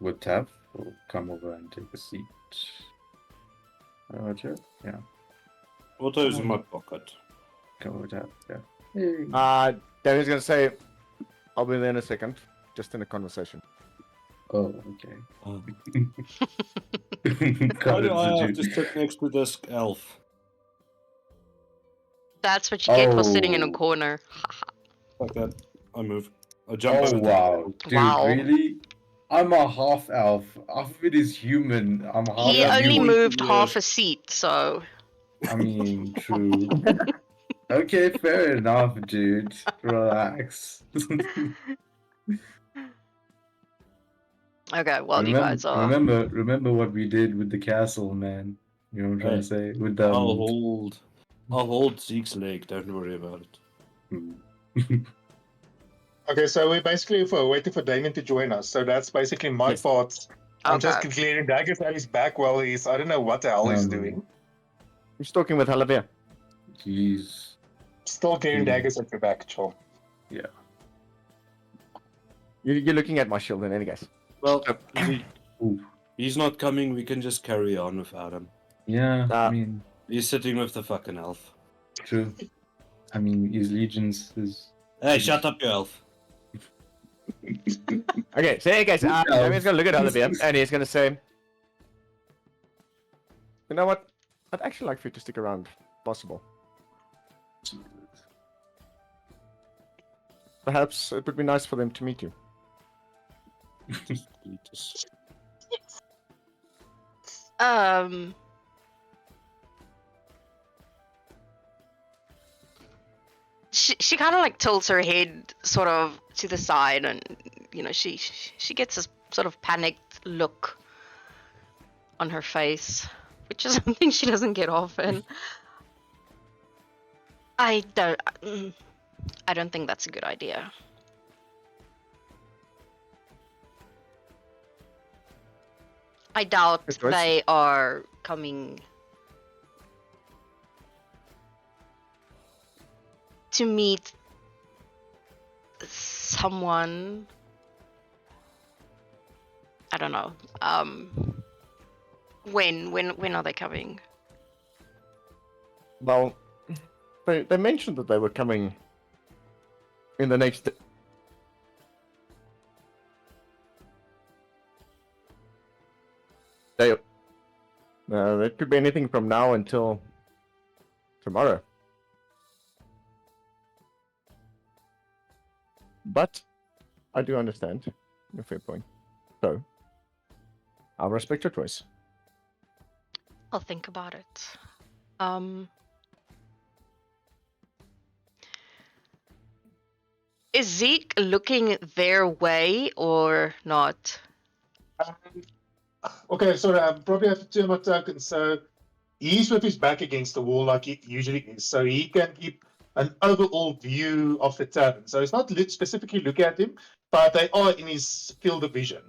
with Tav will come over and take a seat. Roger. Yeah. Otto's in my pocket. Come over, Tav. Yeah. Daniel's gonna say, "I'll be there in a second, just in a conversation." Oh, okay. Oh. Got Why it, do I have did to you- sit next to this elf? That's what you get for sitting in a Oh. corner. Like that. I move. I jump Oh over the- wow, dude! Wow. Really? I'm a half elf. Half of it is human. I'm half. He yeah, only you- moved yeah. half a seat, so I mean, true. Okay, fair enough, dude. Relax. okay. Well, you guys are. remember what we did with the castle, man. You know what I'm trying to say? With the I'll hold Zeke's leg. Don't worry about it. Okay, so we're basically waiting for Damien to join us. So that's basically my Yes. part. I'm just Okay. clearing daggers at his back while I don't know what the hell he's doing. He's talking with Halavia. Jeez. Still clearing Hmm. daggers at your back, Chol. You're looking at my shield in any case. Well, Ooh. he's not coming. We can just carry on without him. Yeah, I Uh, mean, He's sitting with the fucking elf. true. I mean, his legions is. Hey, shut up, you elf. Okay, so in any case, Damien's gonna look at Halavia and he's gonna say, "You know what? I'd actually like for you to stick around, if possible. Perhaps it would be nice for them to meet you." Um. She kind of like tilts her head sort of to the side, and she gets this sort of panicked look on her face, which is something she doesn't get often. I don't think that's a good idea. I doubt Good choice. they are coming to meet someone. I don't know. When are they coming? Well, they mentioned that they were coming in the next. Day. It could be anything from now until tomorrow. But I do understand your fair point. So I'll respect your choice. I'll think about it. Is Zeke looking their way or not? Okay, sorry, I probably have to turn my token. So he's with his back against the wall like he usually is. So he can keep an overall view of the tavern. So it's not specifically looking at him, but they are in his field of vision.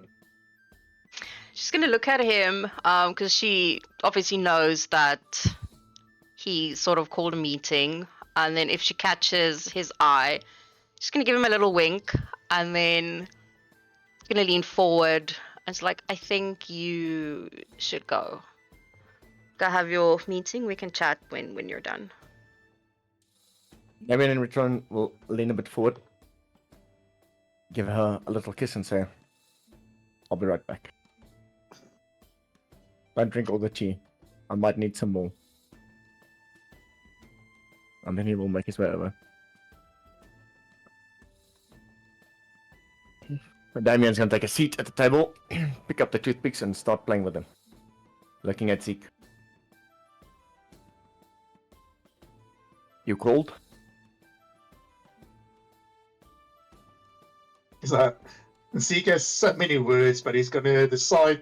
she's gonna look at him, because she obviously knows that he sort of called a meeting, and then if she catches his eye, she's gonna give him a little wink, and then gonna lean forward and it's like, I think you should go. Go have your meeting. We can chat when you're done. Damien in return will lean a bit forward, give her a little kiss and say, I'll be right back. Don't drink all the tea. I might need some more. And then he will make his way over. Damien's gonna take a seat at the table, pick up the toothpicks and start playing with them. Looking at Zeke. You called? So, Zeke has so many words, but he's going to decide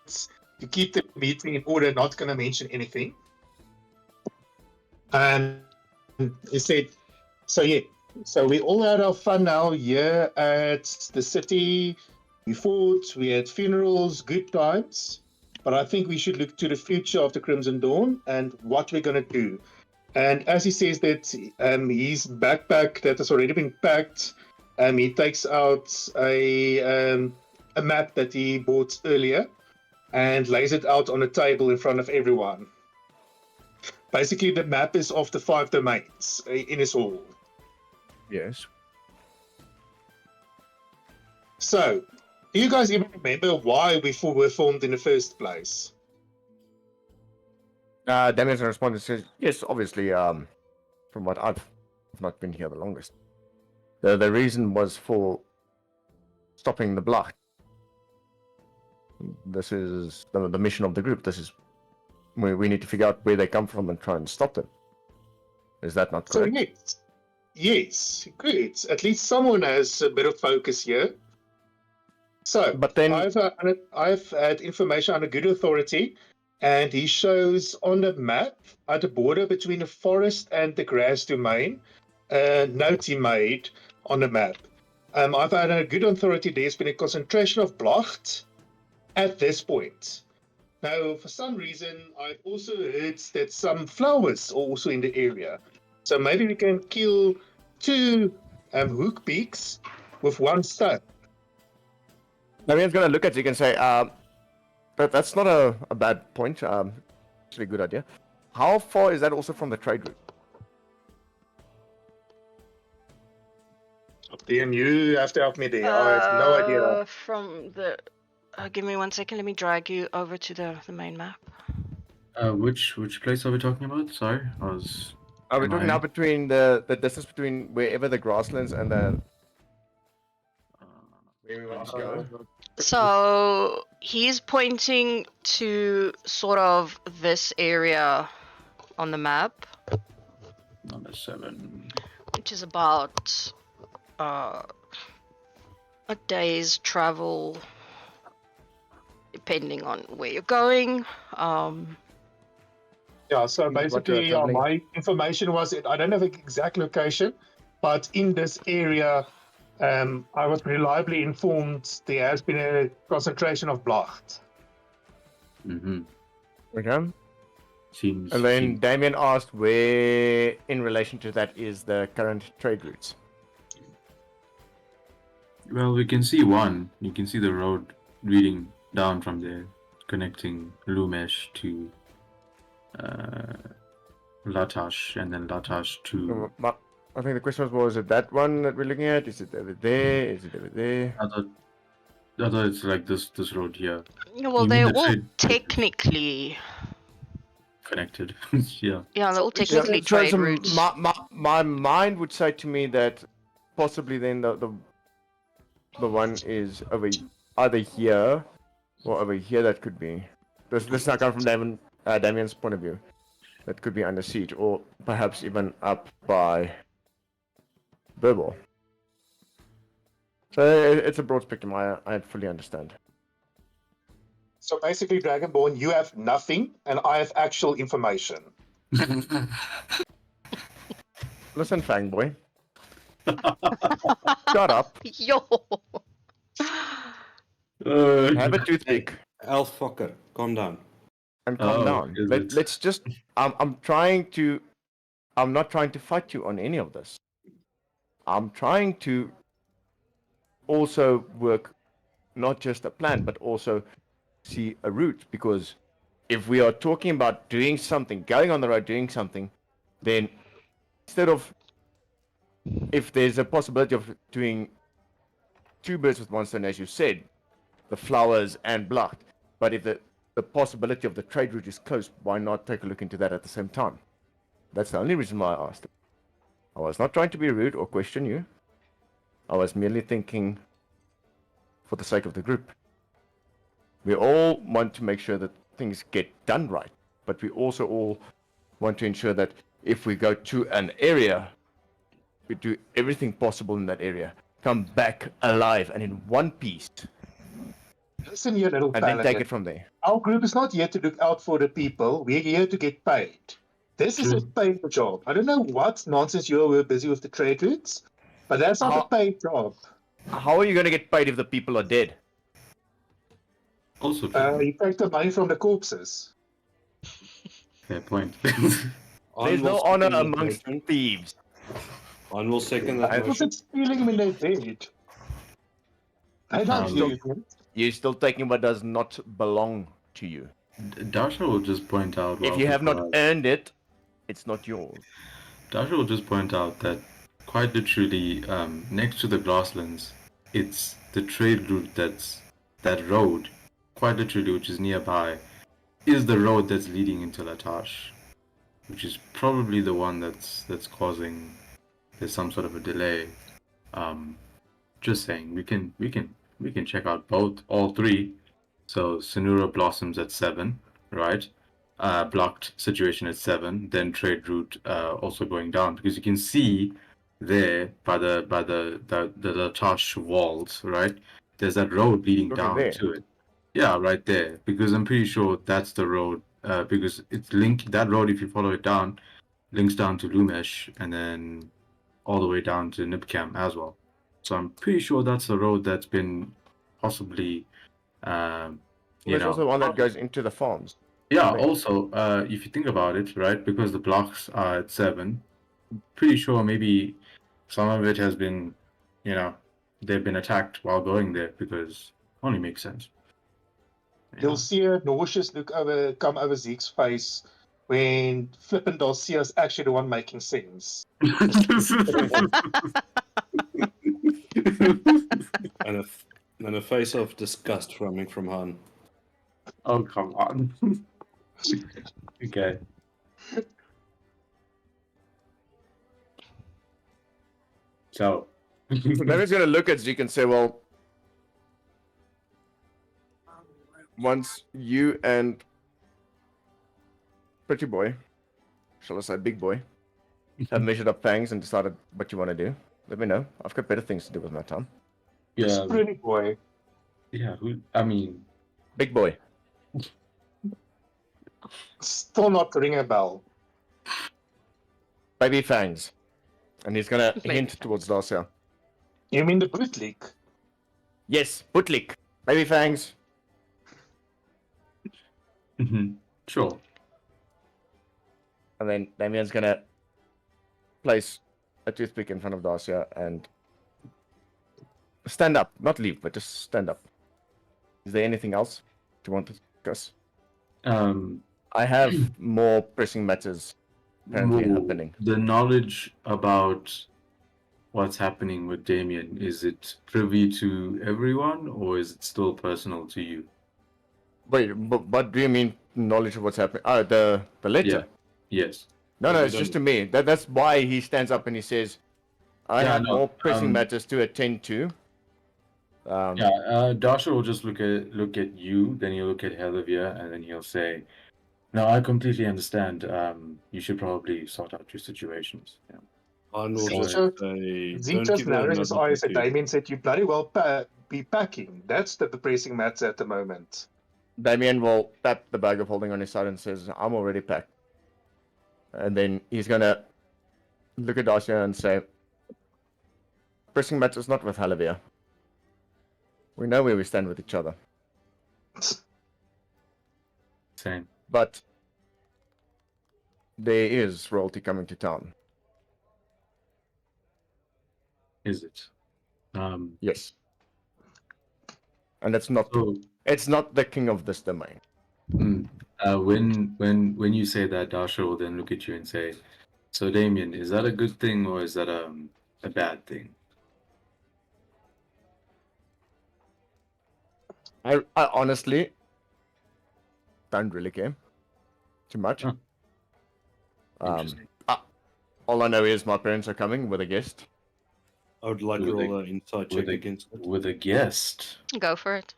to keep the meeting in order, not going to mention anything. And he said, so yeah, so we all had our fun now here at the city. We fought, we had funerals, good times. But I think we should look to the future of the Crimson Dawn and what we're going to do. And as he says that his backpack that has already been packed, he takes out a map that he bought earlier and lays it out on a table in front of everyone. Basically, the map is of the 5 domains in his hall. Yes. So, do you guys even remember why we were formed in the first place? Damien's response and says, yes, obviously, from what I've not been here the longest. The reason was for stopping the block. This is the mission of the group. This is we need to figure out where they come from and try and stop them. Is that not correct? So yes, good. At least someone has a bit of focus here. So, But then, I've had information under good authority, and he shows on the map at the border between the forest and the grass domain, a note he made on the map. I've had a good authority. There's been a concentration of Blacht at this point. Now, for some reason, I've also heard that some flowers are also in the area. So maybe we can kill 2 hook beaks with 1 stone. Damien's going to look at Zeke and say, that's not a bad point. Actually a good idea. How far is that also from the trade route? Damn, you have to help me there. I have no idea. From the. Give me 1 second. Let me drag you over to the main map. Which place are we talking about? Sorry, I was. We're talking now between the distance between wherever the grasslands and the. Where we want to go. So he's pointing to sort of this area on the map, Number 7. which is about a day's travel, depending on where you're going. Yeah, so What basically, you're traveling. my information was, I don't have an exact location, but in this area, I was reliably informed there has been a concentration of Blacht. Mm-hmm. Okay. Seems. And then Damien asked where, in relation to that, is the current trade routes. Well, we can see one. You can see the road leading down from there, connecting Lumesh to Latash, and then Latash to. I think the question was it that one that we're looking at? Is it over there? Is it over there? I thought it's like this road here, Yeah, well, You they're mean the all trade- technically, connected. Yeah. yeah, they're all Yeah, technically so trade routes. my mind would say to me that possibly then the one is over either here or over here. That could be. This is not coming from Damien's point of view. That could be under siege, or perhaps even up by Burbal. So it's a broad spectrum. I fully understand. So basically, Dragonborn, you have nothing, and I have actual information. Listen, Fangboy. Shut up. Yo. Have a toothpick. Elf fucker, calm down. And calm Oh, down. is it? Let's just. I'm trying to. I'm not trying to fight you on any of this. I'm trying to also work not just a plan, but also see a route. Because if we are talking about doing something, going on the road, doing something, then instead of, if there's a possibility of doing two birds with one stone, as you said, the flowers and blood, but if the possibility of the trade route is closed, why not take a look into that at the same time? That's the only reason why I asked. I was not trying to be rude or question you. I was merely thinking for the sake of the group. We all want to make sure that things get done right, but we also all want to ensure that if we go to an area, we do everything possible in that area, come back alive and in one piece, Listen here, little and then take paladin. it from there. Our group is not here to look out for the people. We're here to get paid. This is a True. paid job. I don't know what nonsense you were busy with the trade routes, but that's not a paid job. How are you going to get paid if the people are dead? Also, true. You take the money from the corpses. Fair point. There's no honor amongst thieves. I will second that What's motion. it stealing when they're dead? They don't Um, do it. You're still taking what does not belong to you. Dasha will just point out. If you have not earned it, it's not yours. Dasha will just point out that quite literally, next to the grasslands, it's the trade route that road, quite literally, which is nearby, is the road that's leading into Latash, which is probably the one that's causing there's some sort of a delay. Just saying, we can check out all three. So Sonura blossoms at 7, right? Blocked situation at 7, then trade route also going down, because you can see there by the Latash walls, right? There's that road leading Looking down there. to it. Yeah, right there. Because I'm pretty sure that's the road. Because it's linked. That road, if you follow it down, links down to Lumesh and then all the way down to Nipcam as well. So I'm pretty sure that's the road that's been possibly, There's also one that goes into the farms. yeah. Right. Also, if you think about it, right, because the blocks are at 7, pretty sure maybe some of it has been, they've been attacked while going there, because only makes sense. You'll see a nauseous look come over Zeke's face when Flippin' Dulcia is actually the one making sense. And a face of disgust coming from Han. Oh, come on. Okay. So, Levin's going to look at Zeke and say, well, once you and Pretty Boy, shall I say Big Boy, have measured up fangs and decided what you want to do, let me know. I've got better things to do with my time. yeah, Pretty boy. yeah. I mean, Big Boy. Still not ringing a bell. Baby fangs. And he's going to Baby hint fangs. towards Darcia. You mean the boot leak? Yes, Bootlick. Baby fangs. sure. And then Damien's going to place a toothpick in front of Darcia and stand up. Not leave, but just stand up. Is there anything else you want to discuss? I have more pressing matters apparently More, happening. the knowledge about what's happening with Damien, is it privy to everyone, or is it still personal to you? Wait, but what do you mean knowledge of what's happening? Oh, the letter. Yeah. Yes. No, We it's just to don't- me. That's why he stands up and he says, I Yeah, have no, more pressing um, matters to attend to. Yeah. Dasha will just look at you, then he'll look at Helivia, and then he'll say, "No, I completely understand. You should probably sort out your situations." Yeah. Han will Zeke just just- say, Zeke don't just give her narrows his another eyes at tattoo. Damien said, you bloody well be packing. That's the pressing matter at the moment. Damien will tap the bag of holding on his side and says, I'm already packed. And then he's going to look at Dacia and say, pressing matters not with Halivia. We know where we stand with each other. Same. But there is royalty coming to town. Is it? Yes. And it's not So, the king of this domain. when you say that, Dasha will then look at you and say, "So, Damien, is that a good thing or is that a bad thing?" I honestly don't really care too much. Huh. Interesting. All I know is my parents are coming with a guest. I would like to With a- roll an insight with check a- against it. With a guest. Go for it.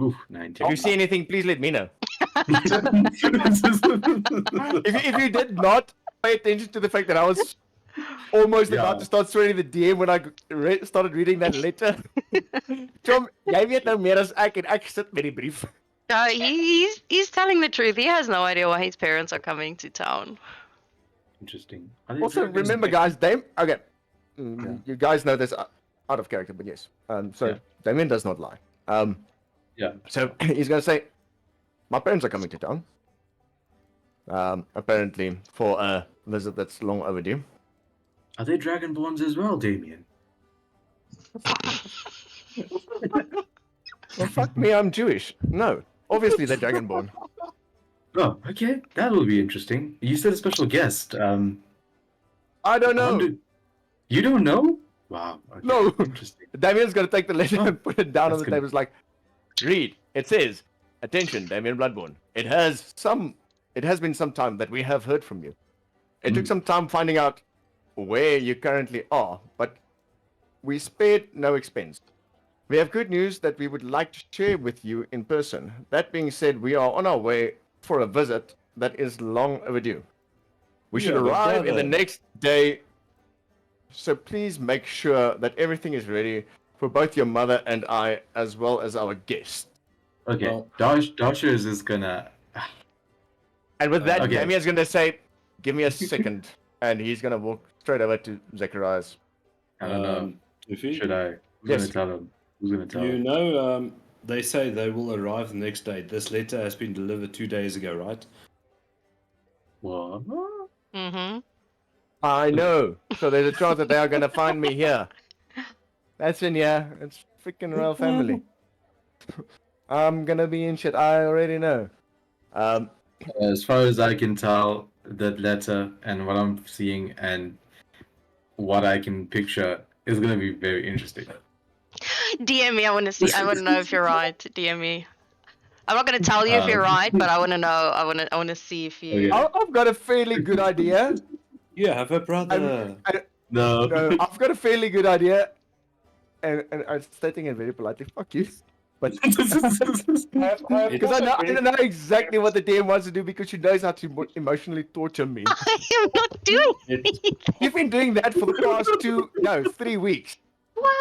Oof, If 19. you see anything, please let me know. If you did not pay attention to the fact that I was almost about Yeah. to start swearing the DM when I started reading that letter. Tom, jy weet nou meer as ek en ek sit met die brief. He's telling the truth. He has no idea why his parents are coming to town. Interesting. Are they Also, dragons remember, back- guys, okay, Yeah. you guys know this out of character, but yes. So Yeah. Damien does not lie. Yeah. So he's gonna say, my parents are coming to town. Apparently for a visit that's long overdue. Are they dragonborns as well, Damien? Well, fuck me, I'm Jewish. No, obviously they're dragonborn. Oh, okay. That'll be interesting. You said a special guest. I don't know. You don't know? Wow. Okay. No. Interesting. Damien's gonna take the letter and put it down on That's the good. table. It's like, read. It says, "Attention, Damien Bloodborne. It has been some time that we have heard from you. It took some time finding out where you currently are, but we spared no expense. We have good news that we would like to share with you in person. That being said, we are on our way for a visit that is long overdue. We should Yeah, but arrive in the brother- next day, so please make sure that everything is ready for both your mother and I, as well as our guest." Okay. Well- Dasha is just gonna. And with that, Okay. Damien's going to say, "Give me a second," and he's going to walk straight over to Zacharias. I don't know. Tuffy, Should I? Who's Yes. gonna tell him? Who's gonna tell you him? know, they say they will arrive the next day. This letter has been delivered 2 days ago, right? What? Mm-hmm. I know. So there's a chance that they are going to find me here. That's in here. It's freaking royal family. I'm going to be in shit. I already know. As far as I can tell, that letter and what I'm seeing and what I can picture is gonna be very interesting. DM me. I want to see. I want to know if you're right. DM me. I'm not gonna tell you if you're right, but I want to know. I want to see if you. Okay. I've got a fairly good idea. You have a brother. No. No, I've got a fairly good idea. And I'm stating it very politely. Fuck you. But because I know exactly what the DM wants to do because she knows how to emotionally torture me. I am not doing anything. You've been doing that for the past 3 weeks.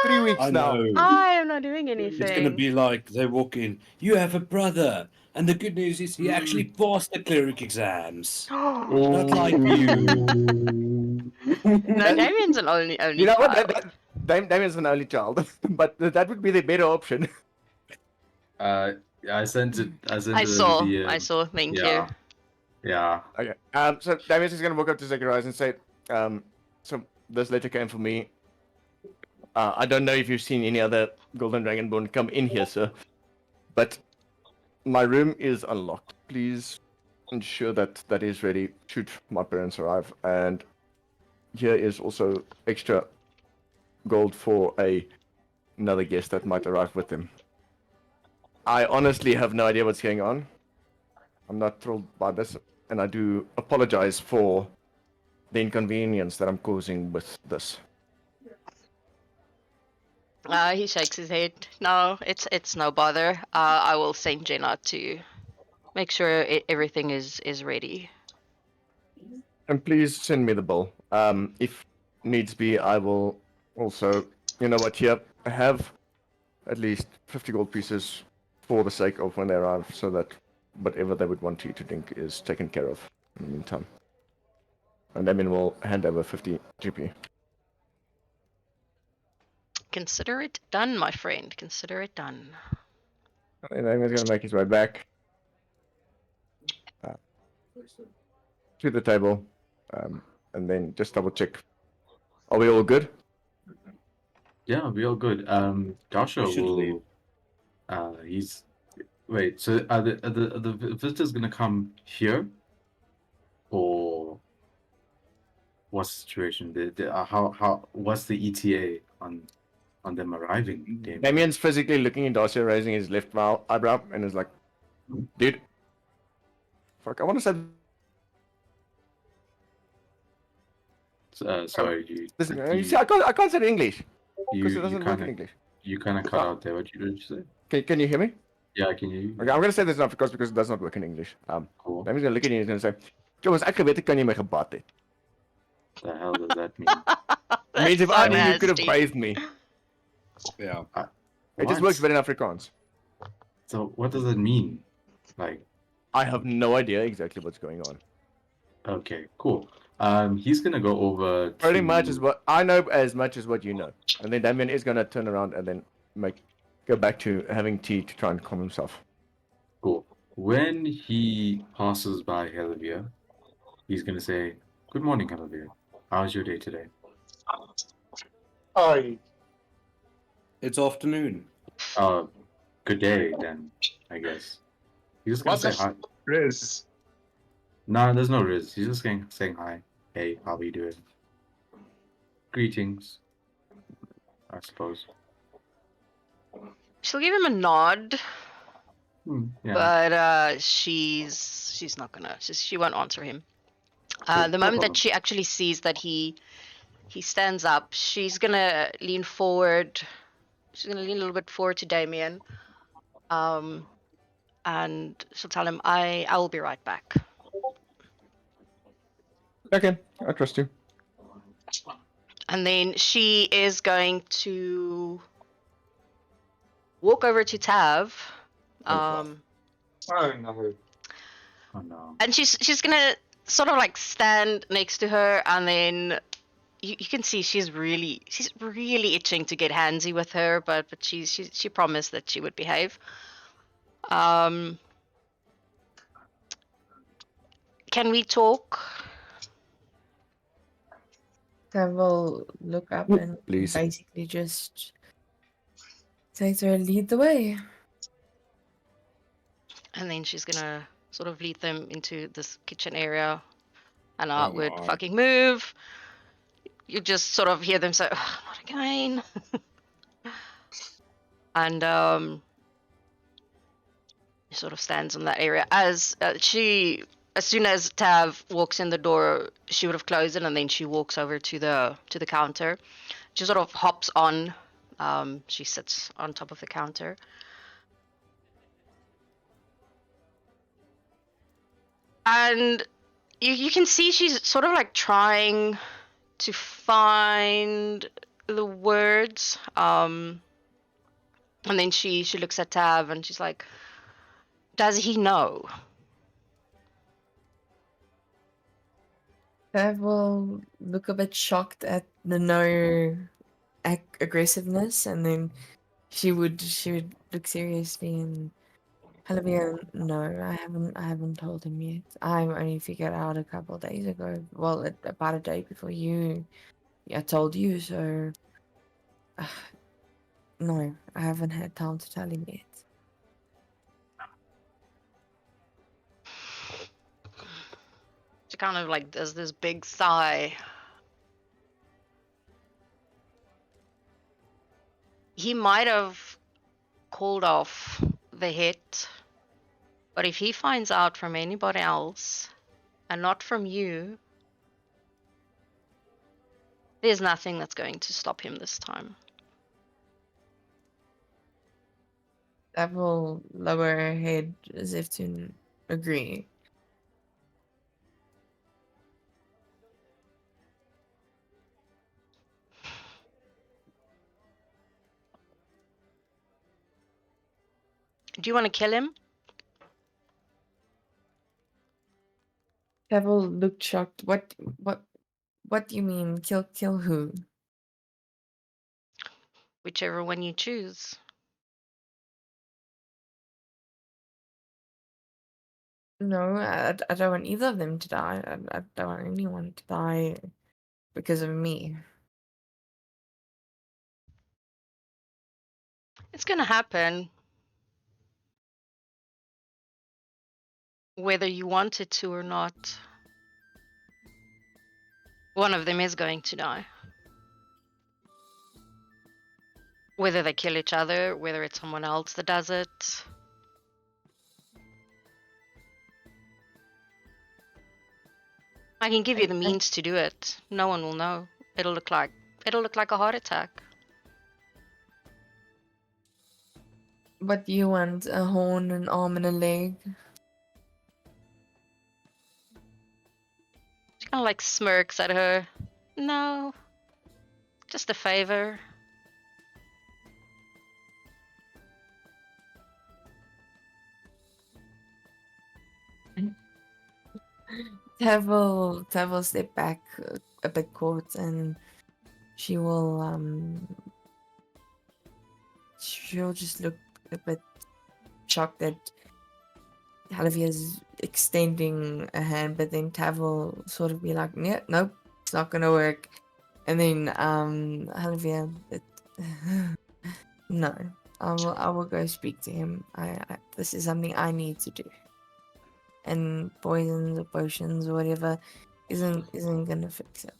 3 weeks I now. know. I am not doing anything. It's gonna be like they walk in. You have a brother, and the good news is he actually passed the cleric exams. Not like you. No, Damien's an only. You know what? child. Damien's an only child, but that would be the better option. I sent it. I sent I it saw. in the, I saw. Thank yeah. Yeah. Okay. So Damien's is gonna walk up to Zacharias and say, "So this letter came for me. I don't know if you've seen any other Golden Dragonborn come in here, sir, but my room is unlocked. Please ensure that that is ready should my parents arrive. And here is also extra gold for another guest that might arrive with them. I honestly have no idea what's going on. I'm not thrilled by this, and I do apologize for the inconvenience that I'm causing with this." He shakes his head. No, it's no bother. I will send Jenna to make sure everything is ready. And please send me the bill. If needs be, I will also, you know what, here, I have at least 50 gold pieces for the sake of when they arrive, so that whatever they would want to eat or drink is taken care of in the meantime. And Damien will hand over 50 GP. Consider it done, my friend. Consider it done. And then he's gonna make his way back to the table, and then just double check. Are we all good? Yeah, we all good. Joshua We should leave. will. He's. Wait. So are the visitors gonna come here, or what's the situation? How what's the ETA on them arriving? Damien? Damien's physically looking at Darcy, raising his left eyebrow, and is like, "Dude, fuck, I want to say Sorry, you. this. You see, I can't say it in English because it you doesn't work kind in of English. cut out there. What did you say? Can you hear me? Yeah, I can hear you. Okay, I'm gonna say this now because it does not work in English. Cool. Damien's gonna look at you and he's gonna say, "Jongens, ek geweet ek kan jy my gebad het." The hell does that mean? It means if so I knew you could have nasty. bathed me. Yeah. It just works What? better in Afrikaans. So what does that mean? Like, I have no idea exactly what's going on. okay, cool. He's gonna go over. Pretty much to- is what I know as much as what you know. And then Damien is gonna turn around and then go back to having tea to try and calm himself. Cool. When he passes by Helivia, he's gonna say, "Good morning, Helivia. How's your day today?" Hi. It's afternoon. Good day then, I guess. He's just gonna What say the hi. Riz. No, there's no Riz. He's just saying hi. Hey, how are you doing? Greetings, I suppose. She'll give him a nod, Yeah. but she's not gonna. She won't answer him. Cool, The no moment that problem. she actually sees that he stands up, she's gonna lean forward. She's gonna lean a little bit forward to Damien, and she'll tell him, "I will be right back." Okay, I trust you. And then she is going to walk over to Tav, fuck. Oh no. Oh no. and she's gonna sort of like stand next to her, and then you can see she's really itching to get handsy with her, but she promised that she would behave. Can we talk? I will look up Yep, and please. basically just say to her, lead the way. And then she's gonna sort of lead them into this kitchen area, and Oh would my. fucking move. You just sort of hear them say, "Ugh, not again." And he sort of stands in that area as as soon as Tav walks in the door, she would have closed it, and then she walks over to the counter. She sort of hops on. She sits on top of the counter. And you can see she's sort of like trying to find the words. And then she looks at Tav and she's like, "Does he know?" I will look a bit shocked at the no aggressiveness, and then she would look seriously and Olivia, no, I haven't told him yet. I only figured out a couple of days ago. Well, about a day before I told you, so no, I haven't had time to tell him yet. She kind of like does this big sigh. He might have called off the hit, but if he finds out from anybody else and not from you, there's nothing that's going to stop him this time. I will lower her head as if to agree. Do you want to kill him? Devil looked shocked. What do you mean? Kill who? whichever one you choose. No, I don't want either of them to die. I don't want anyone to die because of me. It's gonna happen whether you want it to or not. One of them is going to die. Whether they kill each other, whether it's someone else that does it. I can give you the means to do it. No one will know. It'll look like a heart attack. What do you want? A horn, an arm, and a leg? She kind of like smirks at her. No, just a favor. Tav will step back a bit caught, and she'll just look a bit shocked that Halivia's extending a hand, but then Tav will sort of be like, yeah, nope, it's not gonna work. And then Halivia, no, I will go speak to him. This is something I need to do. And poisons or potions or whatever isn't gonna fix it.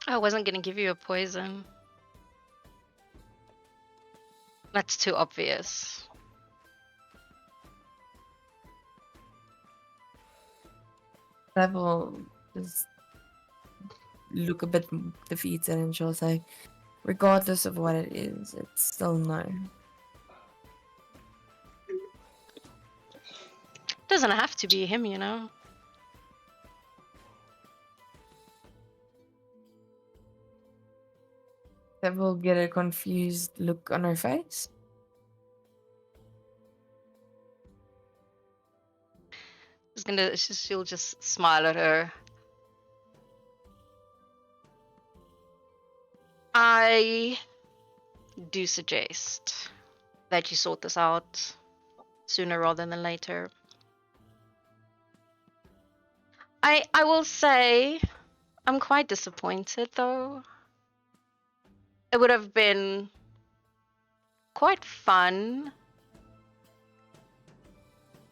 I wasn't gonna give you a poison. That's too obvious. Tav will just look a bit defeated, and she'll say, regardless of what it is, it's still no. Doesn't have to be him, you know. Tav will get a confused look on her face. She'll just smile at her. I do suggest that you sort this out sooner rather than later. I will say I'm quite disappointed though. It would have been quite fun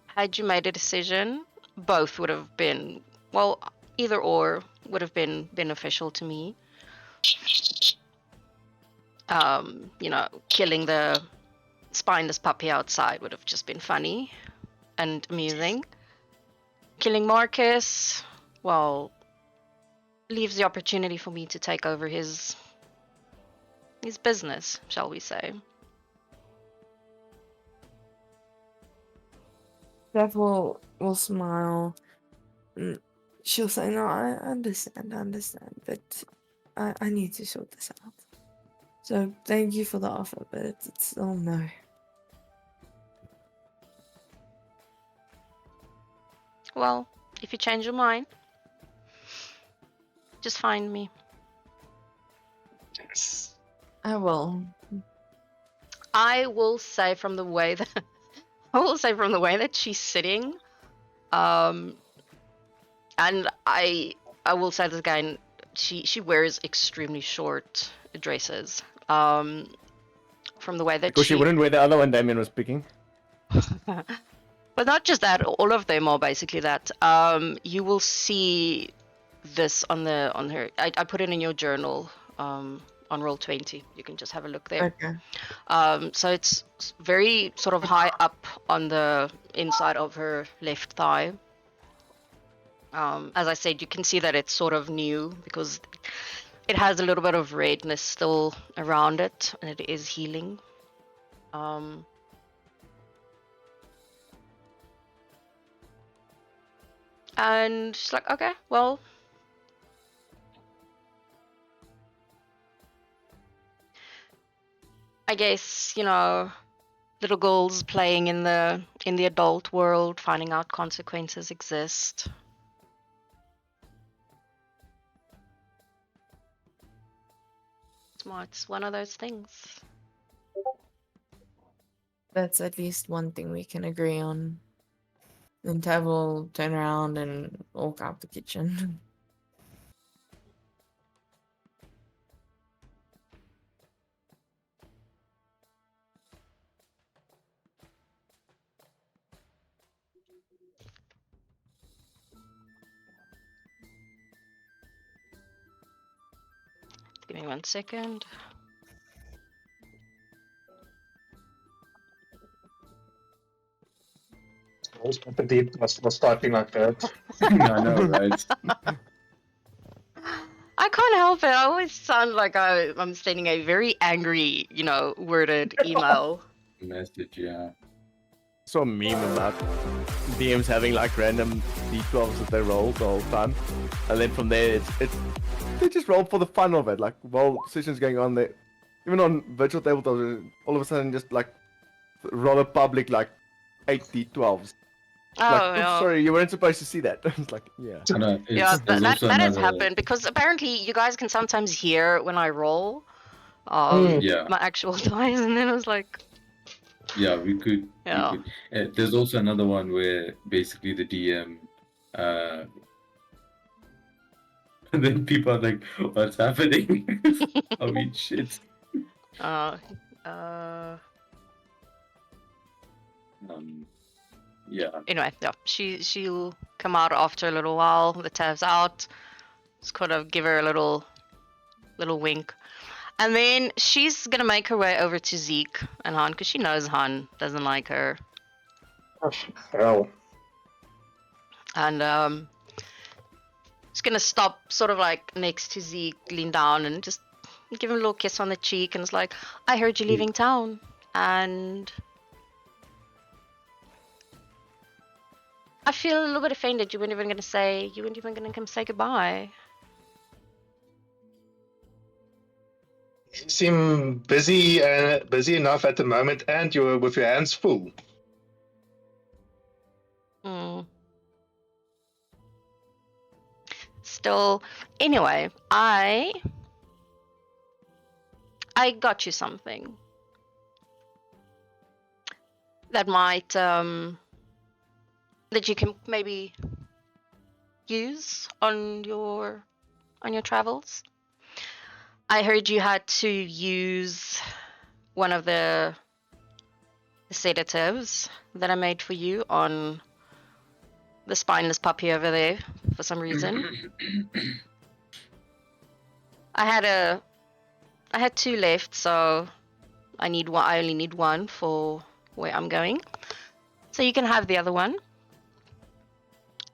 had you made a decision. Both would have been, well, either or would have been beneficial to me. You know, killing the spineless puppy outside would have just been funny and amusing. Killing Marcus, well, leaves the opportunity for me to take over his business, shall we say. Tav will smile. She'll say, no, I understand, but I need to sort this out. So thank you for the offer, but it's still no. Well, if you change your mind, just find me. Yes. I will. I will say from the way that she's sitting, and I will say this again, she wears extremely short dresses. From the way that Because she wouldn't wear the other one Damien was picking. But not just that, all of them are basically that. You will see this on her. I put it in your journal on Roll20. You can just have a look there. Okay. So it's very sort of high up on the inside of her left thigh. As I said, you can see that it's sort of new because it has a little bit of redness still around it, and it is healing. And she's like, okay, well, I guess, you know, little girls playing in the adult world, finding out consequences exist. smart. It's one of those things. That's at least one thing we can agree on. Then Tav will turn around and walk out the kitchen. Give me 1 second. Indeed, was typing like that. I know, right? I can't help it. I always sound like I'm sending a very angry, worded email. Message, yeah. Saw a meme about DMs having like random d12s that they roll the whole time, and then from there it's they just roll for the fun of it. Like while sessions going on, they even on virtual tabletop, all of a sudden just like roll a public like 8 d12s. Oh, Like, oops, no. sorry, you weren't supposed to see that. It's like, yeah. I know, Yeah, there's that also has another- happened because apparently you guys can sometimes hear when I roll Yeah. my actual dice, and then I was like, Yeah, we could. Yeah. We could. There's also another one where basically the DM, and then people are like, "What's happening?" I mean, shit. uh, Yeah. anyway, yeah, she'll come out after a little while. The Tav's out. Just kind of give her a little wink, and then she's gonna make her way over to Zeke and Han because she knows Han doesn't like her, Hell. and she's gonna stop sort of like next to Zeke, lean down, and just give him a little kiss on the cheek, and it's like, I heard you leaving town, and I feel a little bit offended. You weren't even gonna come say goodbye. You seem busy enough at the moment, and you're with your hands full. Hmm. Still, anyway, I got you something that might that you can maybe use on your travels. I heard you had to use one of the sedatives that I made for you on the spineless puppy over there for some reason. I had 2 left, so I only need 1 for where I'm going. So you can have the other one.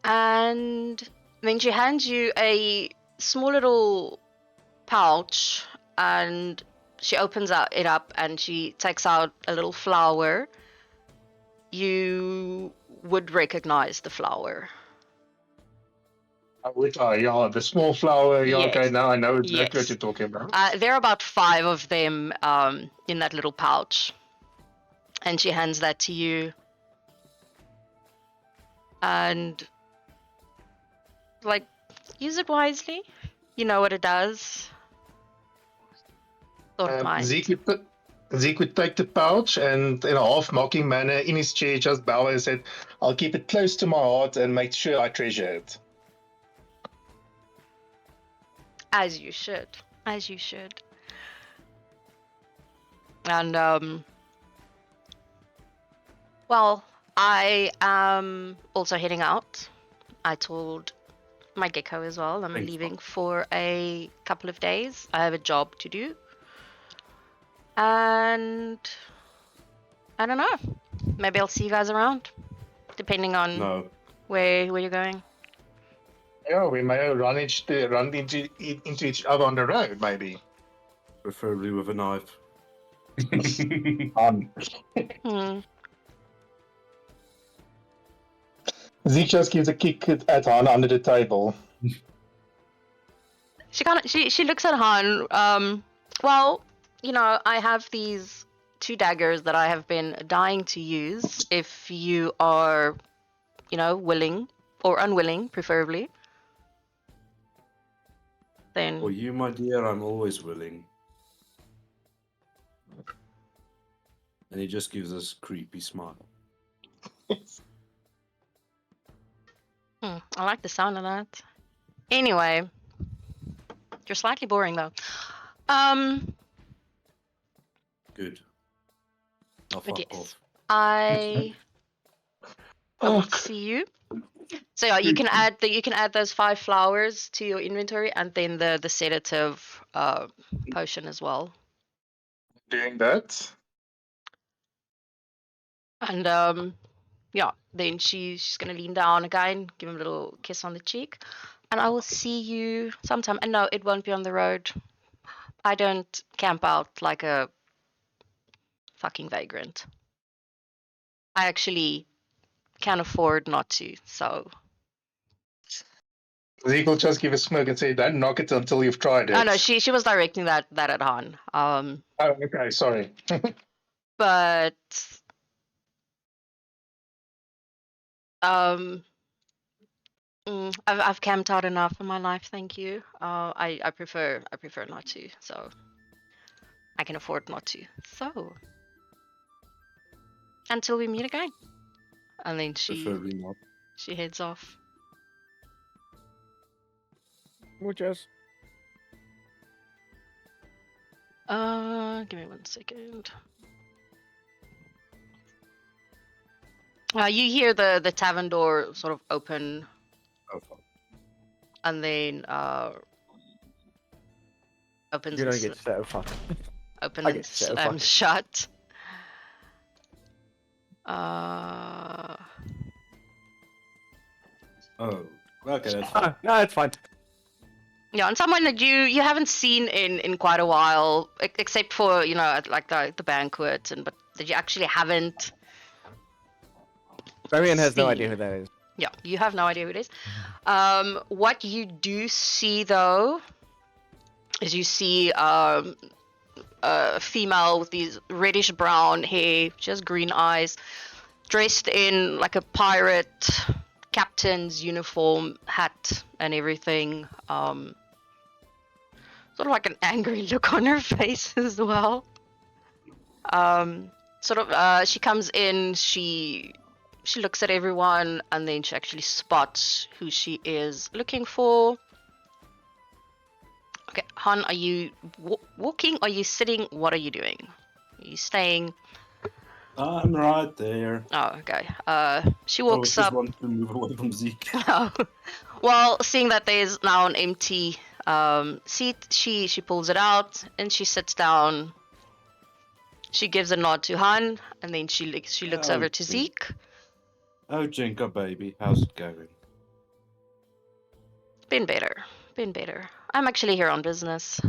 And then she hands you a small little pouch, and she opens it up and she takes out a little flower. You would recognize the flower. Yeah, the small flower. Yeah, Yes. okay, now I know exactly Yes. what you're talking about. There are about 5 of them in that little pouch. And she hands that to you. And, like, use it wisely. You know what it does. Thought it might. Zeke would take the pouch and, in a half mocking manner, in his chair, just bow and said, "I'll keep it close to my heart and make sure I treasure it." As you should. As you should. And, well, I am also heading out. I told my gecko as well. I'm Thanks, leaving Mom. for a couple of days. I have a job to do. And I don't know. Maybe I'll see you guys around, depending on No. where you're going. Yeah, we may run into each other on the road, maybe. Preferably with a knife. Hmm. Zeke just gives a kick at Han under the table. She looks at Han. Well, I have these 2 daggers that I have been dying to use. If you are, willing or unwilling, preferably, then For you, my dear, I'm always willing. And he just gives us a creepy smile. I like the sound of that. Anyway, you're slightly boring though. Good. I'll But fuck yes, off. I will Oh, see you. So yeah, you can add those 5 flowers to your inventory, and then the sedative potion as well. doing that. And yeah, then she's gonna lean down again, give him a little kiss on the cheek, and I will see you sometime. And no, it won't be on the road. I don't camp out like a fucking vagrant. I actually can afford not to, so. Zeke will just give a smirk and say, "Don't knock it until you've tried it." Oh no, she was directing that at Han. Oh, okay, sorry. But I've camped out enough in my life, thank you. I prefer not to, so I can afford not to. So until we meet again, and then Preferably not. she heads off. Muchas. Give me 1 second. You hear the tavern door sort of open, Oh, fuck. and then opens You and don't get so fucked. open I and get so slams fucked. shut. Oh, okay, that's fine. Ah, no, it's fine. Yeah, and someone that you haven't seen in quite a while, except for at, like the banquet, but that you actually haven't. Marion has no seen. idea who that is. Yeah, you have no idea who it is. What you do see though is you see a female with these reddish brown hair, she has green eyes, dressed in like a pirate captain's uniform, hat and everything. Sort of like an angry look on her face as well. She comes in, she looks at everyone, and then she actually spots who she is looking for. Okay, Han, are you walking? Are you sitting? What are you doing? Are you staying? I'm right there. Oh, okay. She I walks just up. want to move away from Zeke. Well, seeing that there's now an empty seat, she pulls it out and she sits down. She gives a nod to Han, and then she looks over to sweet. Zeke. Oh, Jinka, baby, how's it going? Been better. I'm actually here on business.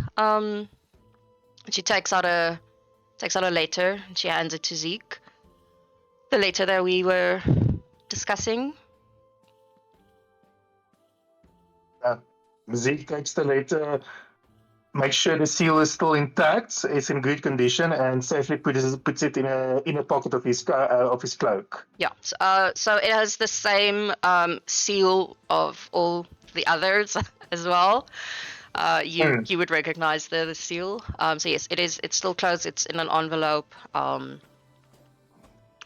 She takes out a letter and she hands it to Zeke. The letter that we were discussing. Zeke takes the letter, makes sure the seal is still intact, it's in good condition, and safely puts it in a pocket of his cloak. Yeah. So it has the same seal of all the others as well. You would recognize the seal. So yes, it's still closed. It's in an envelope.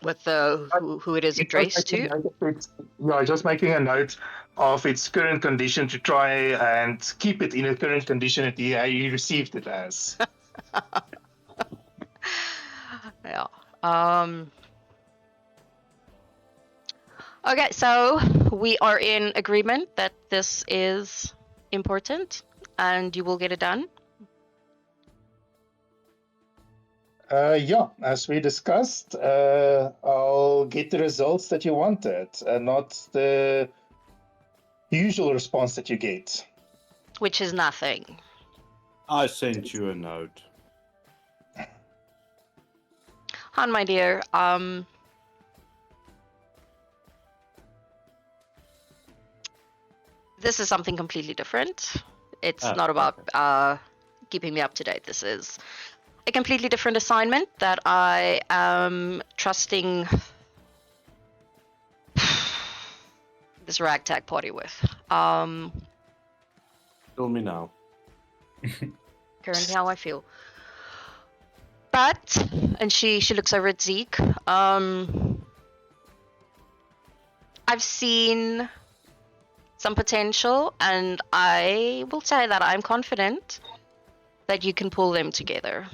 With who it is addressed to. Just making a note of its current condition to try and keep it in a current condition that he received it as. Yeah. Okay, so we are in agreement that this is important, and you will get it done. As we discussed, I'll get the results that you wanted, and not the usual response that you get. Which is nothing. I sent you a note. Han, my dear, this is something completely different. It's not about keeping me up to date. This is a completely different assignment that I am trusting this ragtag party with. Tell me now. Currently how I feel. But, and she looks over at Zeke. I've seen some potential, and I will say that I'm confident that you can pull them together.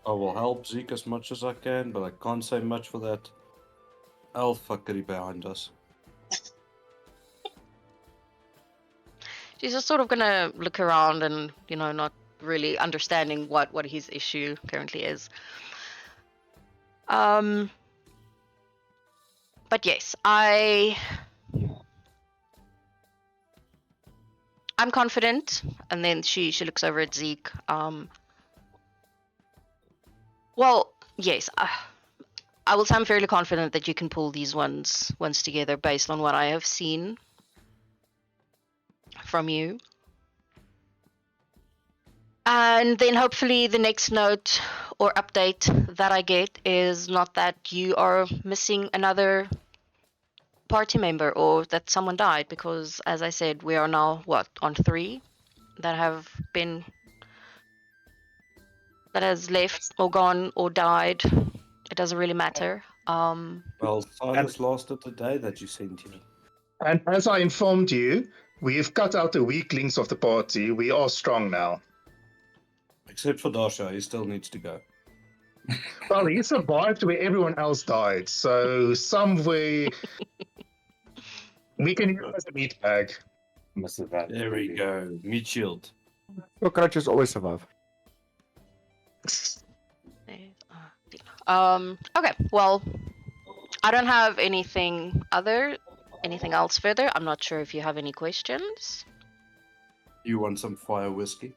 I will help Zeke as much as I can, but I can't say much for that elf fuckery behind us. She's just sort of gonna look around and, not really understanding what his issue currently is. But yes, I'm confident. And then she looks over at Zeke. Well, yes, I will say I'm fairly confident that you can pull these ones together based on what I have seen from you. And then hopefully the next note or update that I get is not that you are missing another party member or that someone died, because as I said, we are now on 3 that has left or gone or died. It doesn't really matter. Well, Silas lasted the day that you sent him. And as I informed you, we've cut out the weaklings of the party. We are strong now. Except for Dasha, he still needs to go. Well, he survived where everyone else died, so some way we can use as a meat bag. There we go. Meat shield. Cockroaches always survive. Okay, well, I don't have anything else further. I'm not sure if you have any questions. You want some fire whiskey?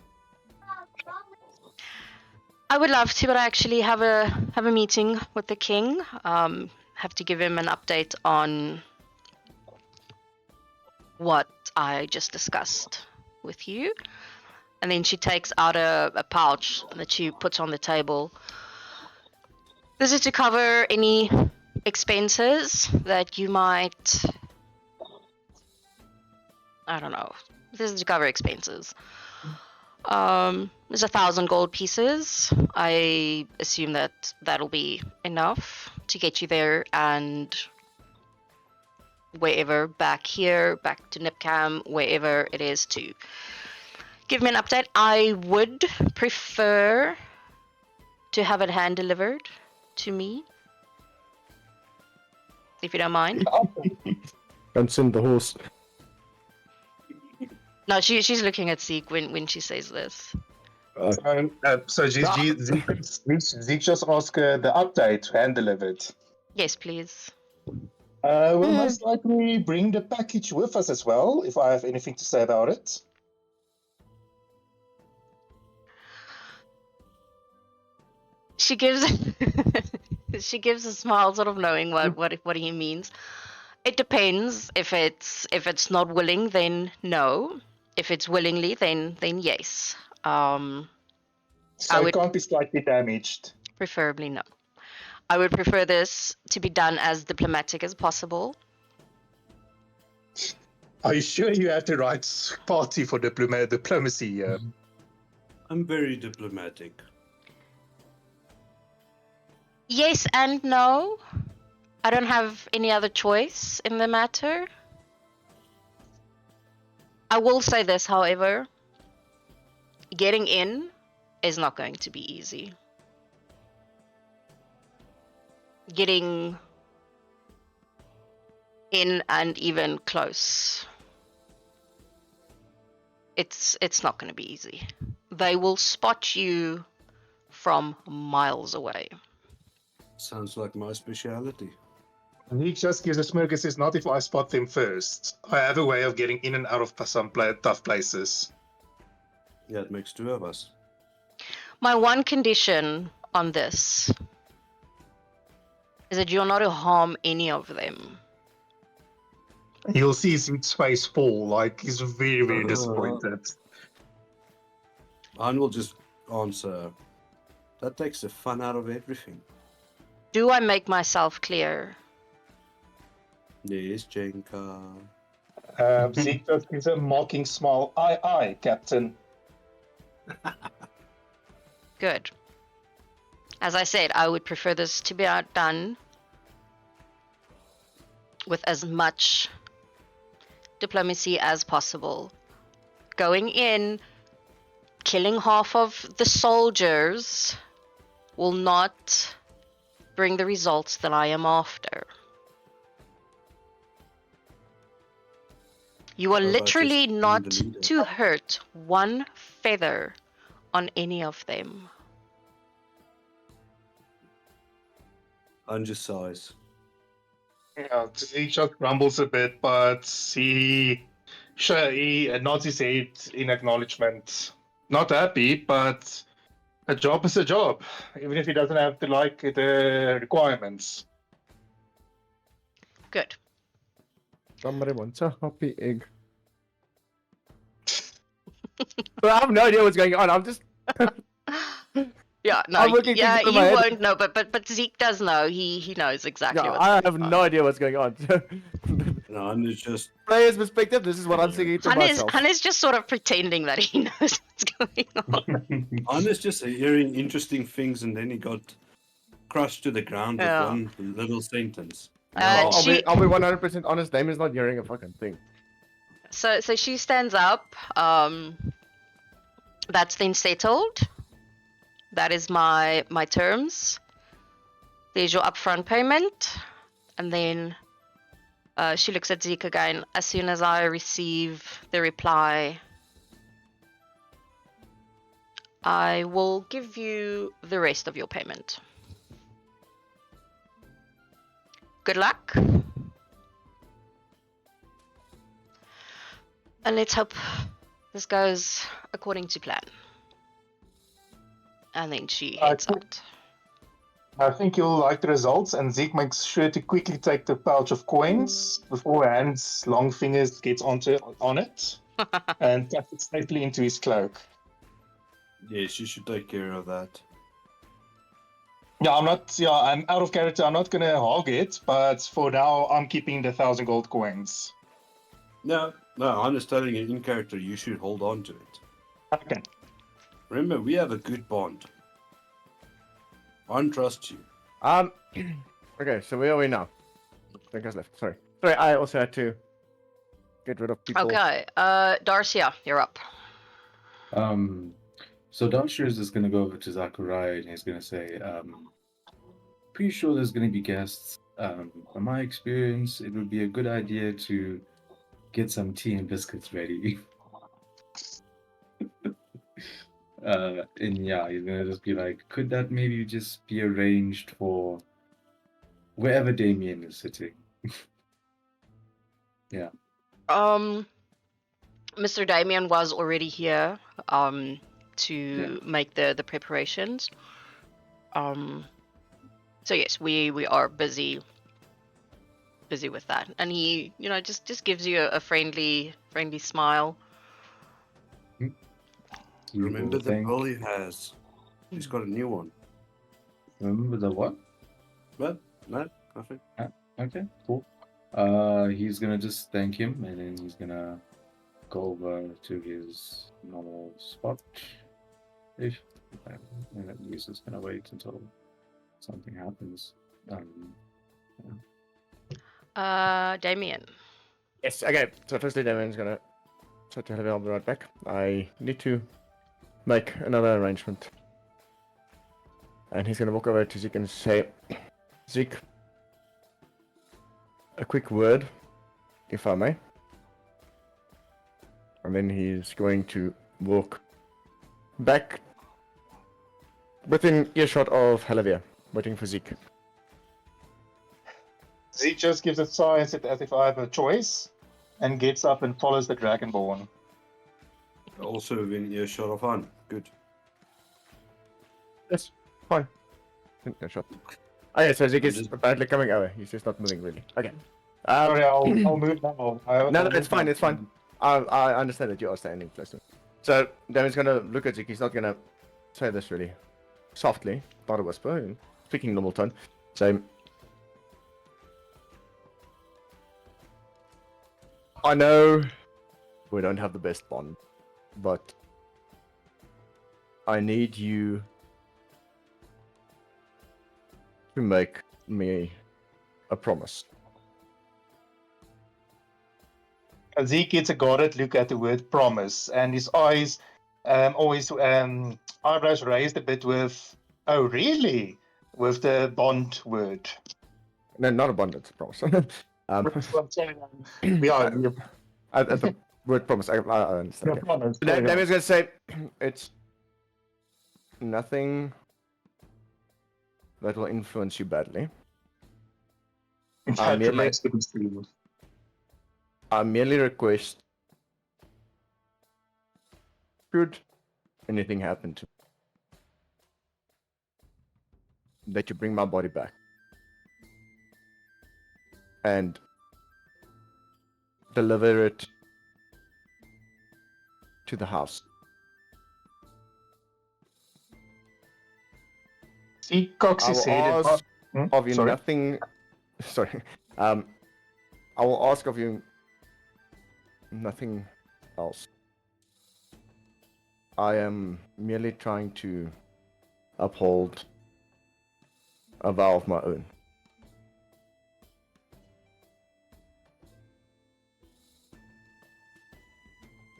I would love to, but I actually have a meeting with the king. Have to give him an update on what I just discussed with you. And then she takes out a pouch that she puts on the table. This is to cover any expenses that you might... I don't know. This is to cover expenses. There's 1,000 gold pieces. I assume that'll be enough to get you there and wherever, back here, back to Nipcam, wherever it is, to give me an update. I would prefer to have it hand delivered to me, if you don't mind. Don't send the horse. No, she's looking at Zeke when she says this. So Zeke just asked the update hand delivered. Yes, please. We'll most likely bring the package with us as well, if I have anything to say about it. She gives she gives a smile, sort of knowing what he means. It depends. If it's not willing, then no. If it's willingly, then yes. So I it can't be slightly damaged. Preferably no. I would prefer this to be done as diplomatic as possible. Are you sure you have the right party for diplomacy here? I'm very diplomatic. Yes and no. I don't have any other choice in the matter. I will say this, however. Getting in is not going to be easy. Getting in and even close. It's not going to be easy. They will spot you from miles away. Sounds like my speciality. He just gives a smirk and says, not if I spot them first. I have a way of getting in and out of some tough places. Yeah, it makes 2 of us. My one condition on this is that you're not to harm any of them. You'll see Zeke's face fall, like he's very, very disappointed. Anne will just answer, that takes the fun out of everything. Do I make myself clear? Yes, Jenka. Zeke just gives a mocking smile. Aye, aye, Captain. Good. As I said, I would prefer this to be outdone with as much diplomacy as possible. Going in, killing half of the soldiers will not bring the results that I am after. You are What about just literally being not the leader? to hurt one feather on any of them. Undersize. Yeah, he just grumbles a bit, but he nods his head in acknowledgement. Not happy, but a job is a job, even if he doesn't have to like the requirements. Good. Somebody wants a happy egg. But I have no idea what's going on. I'm just. Yeah, no, I'm working yeah, things through you my head. won't know, but Zeke does know. He knows exactly Yeah, what's I going have on. no idea what's going on. No, I'm just Player's perspective, this is what I'm thinking to myself. Han is just sort of pretending that he knows what's going on. Honest just hearing interesting things, and then he got crushed to the ground Yeah. with one little sentence. I'll She be 100% honest. Damien's not hearing a fucking thing. so she stands up. That's then settled. That is my terms. There's your upfront payment, and then she looks at Zeke again. As soon as I receive the reply, I will give you the rest of your payment. Good luck. And let's hope this goes according to plan. And then she heads out. I think you'll like the results, and Zeke makes sure to quickly take the pouch of coins beforehand. Long fingers gets on it and tucks it safely into his cloak. Yes, you should take care of that. Yeah, I'm out of character. I'm not gonna hog it, but for now, I'm keeping the 1,000 gold coins. No, I'm just telling you in character, you should hold on to it. Okay. Remember, we have a good bond. I trust you. Okay, so where are we now? I think I was left. Sorry, I also had to get rid of people. Okay, Darcia, you're up. So Downstairs is gonna go over to Zachariah and he's gonna say, pretty sure there's gonna be guests. From my experience, it would be a good idea to get some tea and biscuits ready. And yeah, he's gonna just be like, could that maybe just be arranged for wherever Damien is sitting? Yeah. Mr. Damien was already here to make the preparations. So yes, we are busy with that, and he just gives you a friendly smile. Remember the Thank- goal he has. He's got a new one. Remember the what? But no, nothing. Okay, cool. He's gonna just thank him, and then he's gonna go over to his normal spot. And he's just gonna wait until something happens. Damien. Yes, okay. So firstly, Damien's gonna try to have it. I'll be right back. I need to make another arrangement. And he's gonna walk over to Zeke and say, Zeke, a quick word, if I may. And then he's going to walk back within earshot of Halavia, waiting for Zeke. Zeke just gives a sigh and says, as if I have a choice, and gets up and follows the Dragonborn. Also within earshot of Han. Good. Yes, fine. Earshot. Oh yeah, so Zeke is Just- apparently coming over. He's just not moving really. Okay. Sorry, I'll move now. No, it's fine, it's fine. I understand that you are standing close to him. So Damien's gonna look at Zeke. He's not gonna say this really softly, not a whisper, and speaking normal tone. So I know we don't have the best bond, but I need you to make me a promise. Zeke gets a guarded look at the word promise, and his eyes always eyebrows raised a bit with, oh really? With the bond word. No, not a bond, it's a promise. Yeah, At the word promise, I understand. Okay. promise. Damien's gonna say it's nothing that will influence you badly. That merely- remains to be seen. I merely request, should anything happen to me, that you bring my body back and deliver it to the house. See, I Coxie will said ask it. of you Sorry. nothing. Sorry. I will ask of you nothing else. I am merely trying to uphold a vow of my own.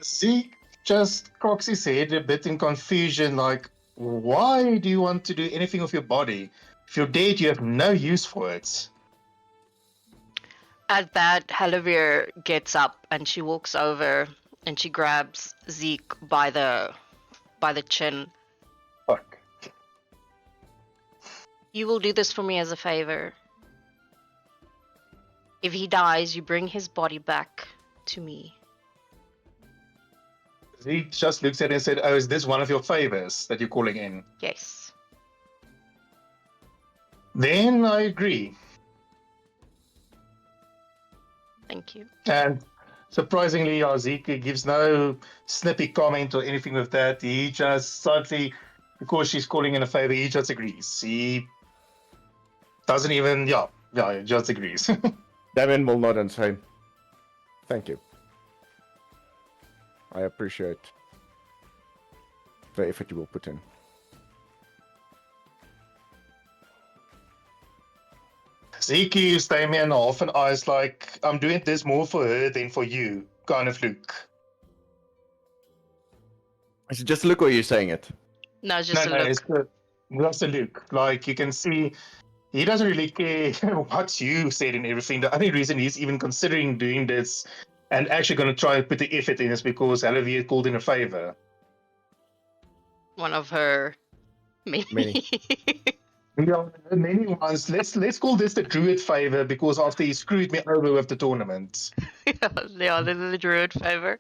Zeke just, Coxie said, a bit in confusion, like, why do you want to do anything with your body? If you're dead, you have no use for it. At that, Halivir gets up and she walks over and she grabs Zeke by the chin. Fuck. You will do this for me as a favor. If he dies, you bring his body back to me. Zeke just looks at it and said, oh, is this one of your favors that you're calling in? Yes. Then I agree. Thank you. And surprisingly, Zeke gives no snippy comment or anything with that. He just slightly, because she's calling in a favor, he just agrees. He doesn't even, he just agrees. Damien will nod and say, thank you. I appreciate the effort you will put in. Zeke gives Damien half an eyes like, I'm doing this more for her than for you, kind of look. Is it just a look or are you saying it? No, it's just No, a look. it's just a look. Like, you can see, he doesn't really care what you said and everything. The only reason he's even considering doing this and actually going to try and put the effort in is because Halivir called in a favor. One of her many. Many. Yeah, many ones. Let's call this the Druid favor because after he screwed me over with the tournament. yeah, this is a druid favor.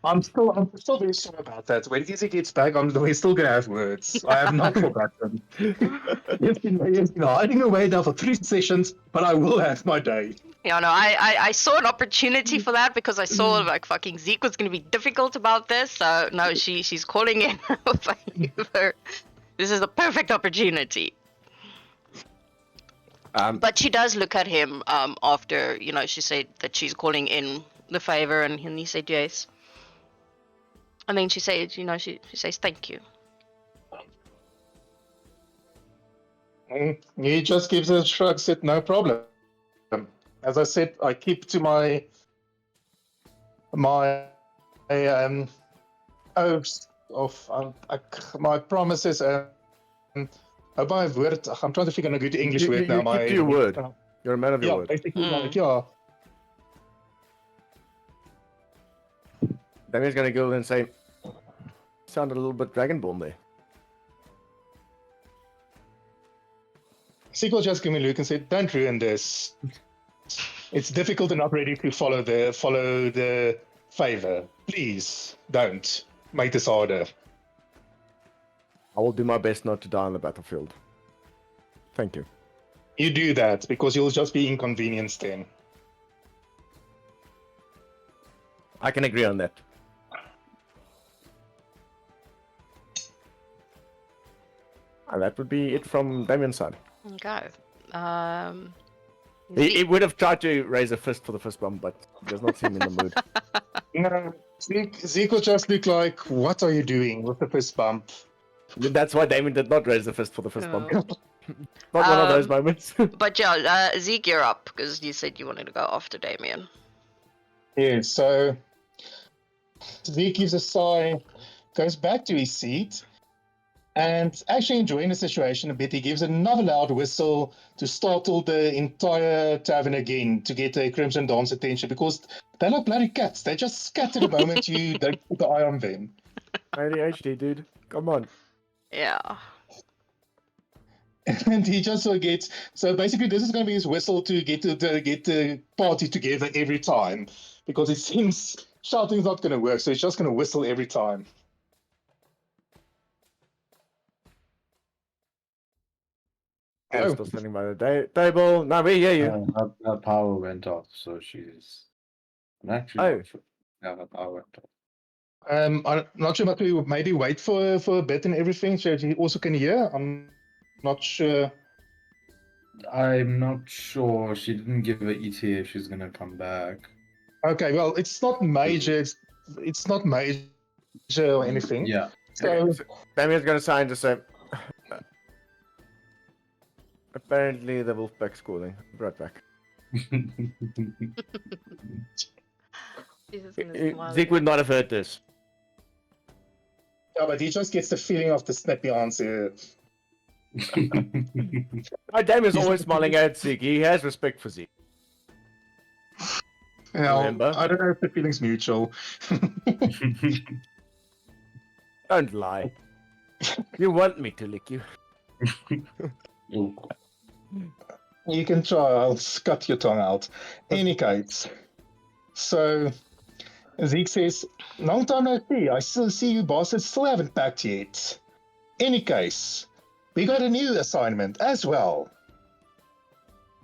I'm still very sorry about that. When Izzy gets back, we're still gonna have words. I have not forgotten. He's been hiding away now for 3 sessions, but I will have my day. Yeah, no, I saw an opportunity for that because I saw like fucking Zeke was gonna be difficult about this. So no, she's calling in a favor. This is the perfect opportunity. But she does look at him after, she said that she's calling in the favor and he said yes. And then she said, she says thank you. He just gives a shrug, said no problem. As I said, I keep to my oaths of my promises and my word. I'm trying to figure out a good English word now. You keep to your word. You're a man of your word. Basically, Mm. Damien's gonna go and say, sounded a little bit Dragonborn there. Sequel just gave me a look and said, "Don't ruin this. It's difficult enough already to follow the favor. Please don't make this harder." I will do my best not to die on the battlefield. Thank you. You do that because you'll just be inconvenienced then. I can agree on that. And that would be it from Damien's side. Okay. He would have tried to raise a fist for the fist bump, but he does not seem in the mood. No, Zeke will just look like, "What are you doing with the fist bump?" That's why Damien did not raise the fist for the fist bump. Oh. Not one of those Um, moments. But yeah, Zeke, you're up because you said you wanted to go after Damien. Yeah, so Zeke gives a sigh, goes back to his seat, and actually enjoying the situation a bit, he gives another loud whistle to startle the entire tavern again to get a Crimson Dawn's attention because they're like bloody cats. They just scatter the moment you don't put the eye on them. ADHD, dude. Come on. Yeah. And he just forgets. So basically, this is going to be his whistle to get the party together every time, because it seems shouting's not going to work. So he's just going to whistle every time. I'm still standing by the table. No, we hear you. Her power went off, so she's. I'm actually Oh. not sure. Yeah, her power went off. I'm not sure, but we would maybe wait for a bit and everything, so he also can hear. I'm not sure. I'm not sure. She didn't give an ETA if she's gonna come back. Okay, well, it's not major. It's not major or anything. Yeah. So Damien's gonna sign to say. Apparently, the Wolfpack's calling. Right back. He's just gonna smile Zeke again. would not have heard this. yeah, but he just gets the feeling of the snappy answer. Damien's always smiling at Zeke. He has respect for Zeke. Well, Remember? I don't know if the feeling's mutual. Don't lie. You want me to lick you? Ooh. You can try. I'll cut your tongue out. Any case, so Zeke says, "Long time no see. I still see you bosses still haven't packed yet. Any case, we got a new assignment as well.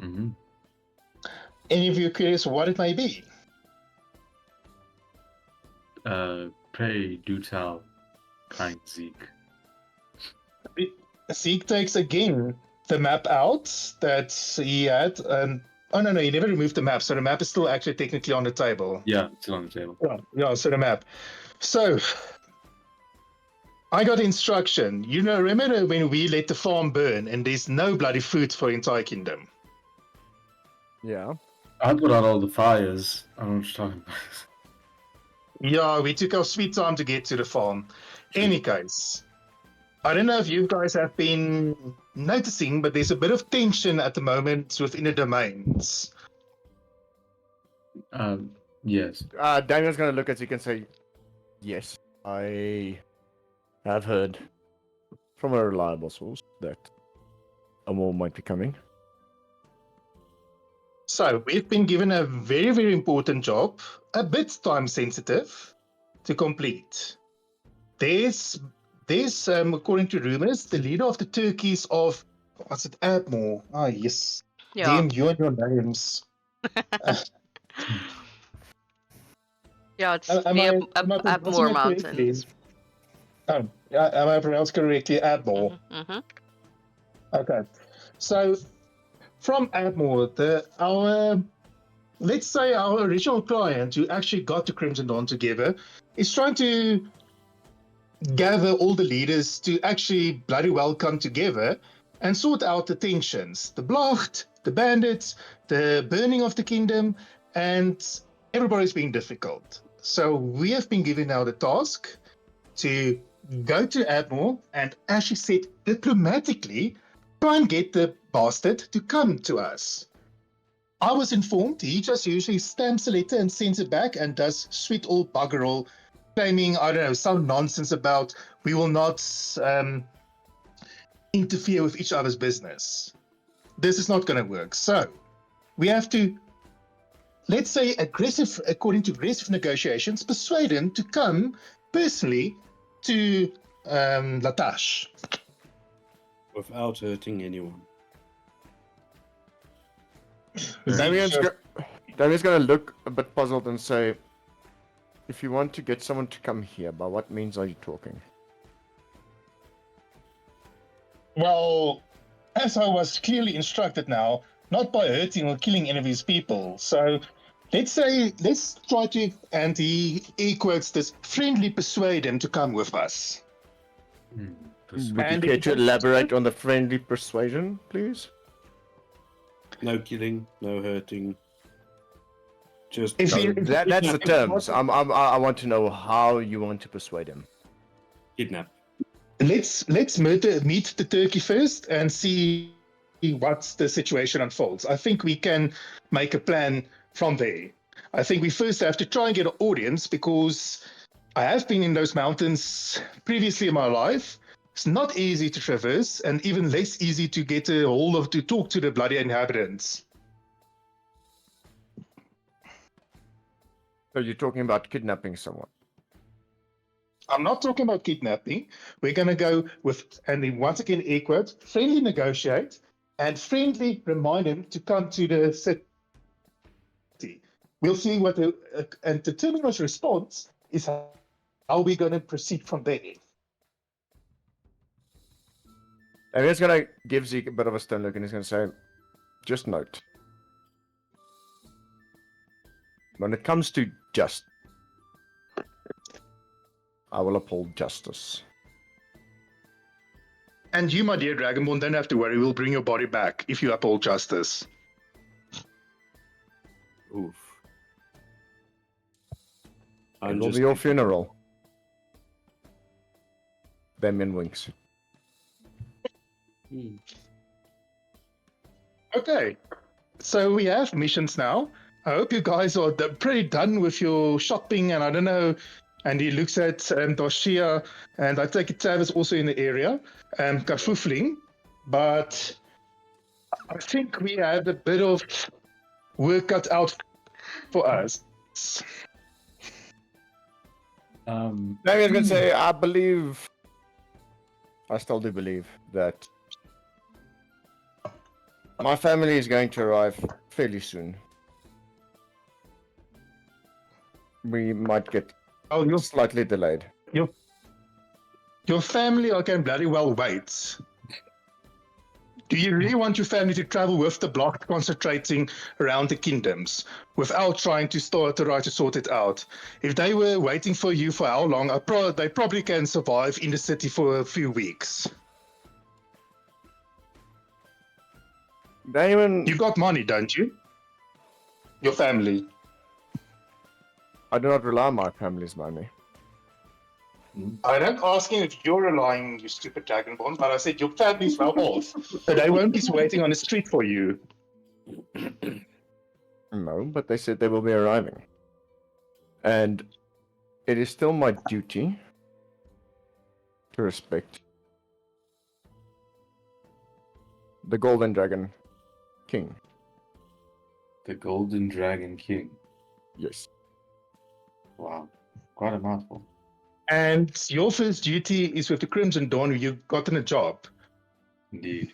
Mhm. Any of you curious what it may be?" Pray do tell, kind Zeke. Zeke takes again the map out that he had. Oh no, he never removed the map, so the map is still actually technically on the table. Yeah, it's still on the table. Yeah, so the map. So I got instruction. Remember when we let the farm burn and there's no bloody food for the entire kingdom? Yeah. I put out all the fires. I don't know what you're talking about. Yeah, we took our sweet time to get to the farm. Any case, I don't know if you guys have been noticing, but there's a bit of tension at the moment within the domains. Yes. Damien's gonna look at Zeke and say, "Yes, I have heard from a reliable source that a war might be coming." So we've been given a very, very important job, a bit time sensitive, to complete. There's according to rumors, the leader of the Turkeys of, what's it, Admore? Ah, yes. Yeah. Damn you and your names. Yeah, it's Am near I pronouncing Abmore it correctly? Mountains. Oh, am I pronounced correctly? Admore. Mm-hmm. Okay. So from Admore, let's say our original client who actually got the Crimson Dawn together is trying to gather all the leaders to actually bloody well come together and sort out the tensions. The Blacht, the bandits, the burning of the kingdom, and everybody's being difficult. So we have been given now the task to go to Admore and, as she said, diplomatically try and get the bastard to come to us. I was informed he just usually stamps a letter and sends it back and does sweet old bugger all, claiming, I don't know, some nonsense about we will not interfere with each other's business. This is not going to work. So we have to, let's say, according to aggressive negotiations, persuade him to come personally to Latash. Without hurting anyone. Damien's gonna look a bit puzzled and say, "If you want to get someone to come here, by what means are you talking?" Well, as I was clearly instructed now, not by hurting or killing any of his people. So let's try to, and he quotes this, friendly persuade him to come with us. persuasion. Would you And care if to you don't- elaborate on the friendly persuasion, please? No killing, no hurting. Just If No, you- that's the terms. I want to know how you want to persuade him. kidnap. let's meet the turkey first and see what the situation unfolds. I think we can make a plan from there. I think we first have to try and get an audience because I have been in those mountains previously in my life. It's not easy to traverse and even less easy to get a hold of to talk to the bloody inhabitants. So you're talking about kidnapping someone. I'm not talking about kidnapping. We're going to go with, and then once again, air quotes, friendly negotiate and friendly remind him to come to the city. We'll see what and determine his response is how we're going to proceed from there. And he's gonna give Zeke a bit of a stern look and he's gonna say, just note. When it comes to just, I will uphold justice. And you, my dear Dragonborn, don't have to worry. We'll bring your body back if you uphold justice. Oof. It I'm will just be your funeral. Damien winks. Hmm. Okay, so we have missions now. I hope you guys are pretty done with your shopping, and I don't know. And he looks at Doshia, and I take it Tav is also in the area, Kafufling. But I think we have a bit of work cut out for us. Damien's gonna say, I still do believe that my family is going to arrive fairly soon. We might get Oh, slightly delayed. your family can bloody well wait. Do you really want your family to travel with the block concentrating around the kingdoms without trying to try to sort it out? If they were waiting for you for how long, they probably can survive in the city for a few weeks. Damien, You got money, don't you? Your family. I do not rely on my family's money. I'm not asking if you're relying, you stupid Dragonborn, but I said your family's well off. So they won't be waiting on the street for you. No, but they said they will be arriving. And it is still my duty to respect the Golden Dragon King. The Golden Dragon King. Yes. Wow. Quite a mouthful. And your first duty is with the Crimson Dawn, you've gotten a job. Indeed.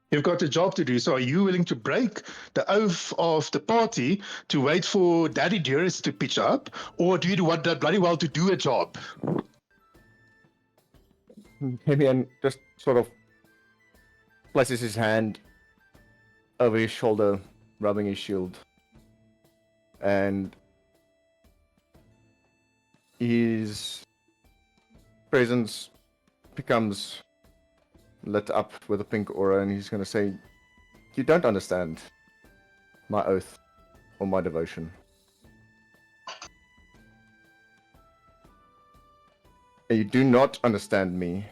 You've got a job to do. So are you willing to break the oath of the party to wait for Daddy Dearest to pitch up? Or do you want that bloody well to do a job? Damien just sort of places his hand over his shoulder, rubbing his shield. And his presence becomes lit up with a pink aura, and he's going to say, you don't understand my oath or my devotion. You do not understand me.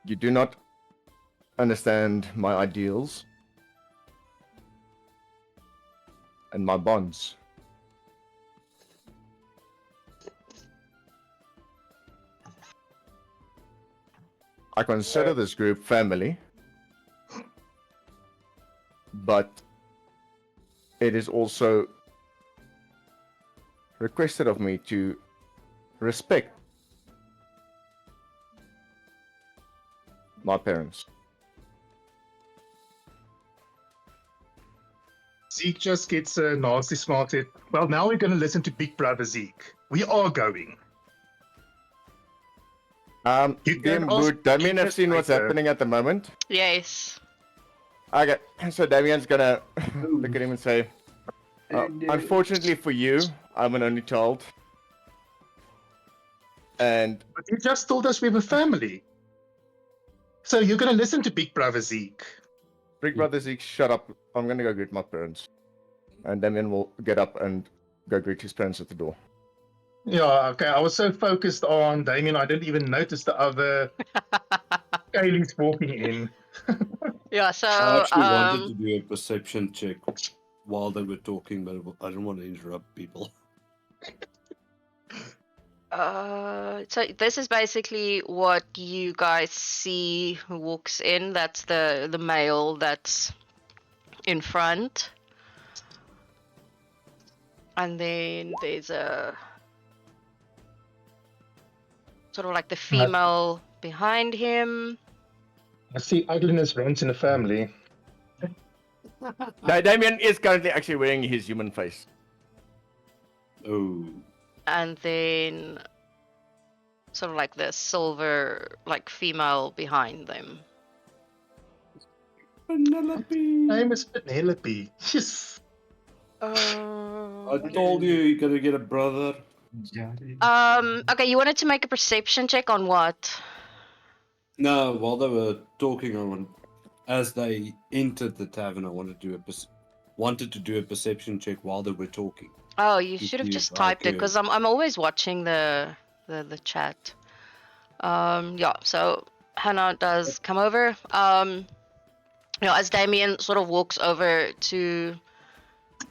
You do not understand my ideals and my bonds. I consider this group family, but it is also requested of me to respect my parents. Zeke just gets a nasty smarted. Well, now we're going to listen to Big Brother Zeke. We are going. You can ask Would Damien have seen what's later. happening at the moment? Yes. Okay, so Damien's gonna look at him and say, unfortunately for you, I'm an only child. And But you just told us we have a family. So you're going to listen to Big Brother Zeke. Big Brother Zeke, shut up. I'm gonna go greet my parents. And Damien will get up and go greet his parents at the door. Yeah, okay. I was so focused on Damien, I didn't even notice the other Kaylee's walking in. Yeah, so I actually wanted to do a perception check while they were talking, but I don't want to interrupt people. so this is basically what you guys see who walks in. That's the male that's in front. And then there's a sort of like the female behind him. I see ugliness runs in the family. Damien is currently actually wearing his human face. Oh, And then sort of like the silver like female behind them. Penelope! Name is Penelope. Yes. I told you you're gonna get a brother. Okay, you wanted to make a perception check on what? No, while they were talking, as they entered the tavern, I wanted to do a perception check while they were talking. Oh, you To should have see just if I typed it because I'm always watching the chat. Yeah, so Hannah does come over. As Damien sort of walks over to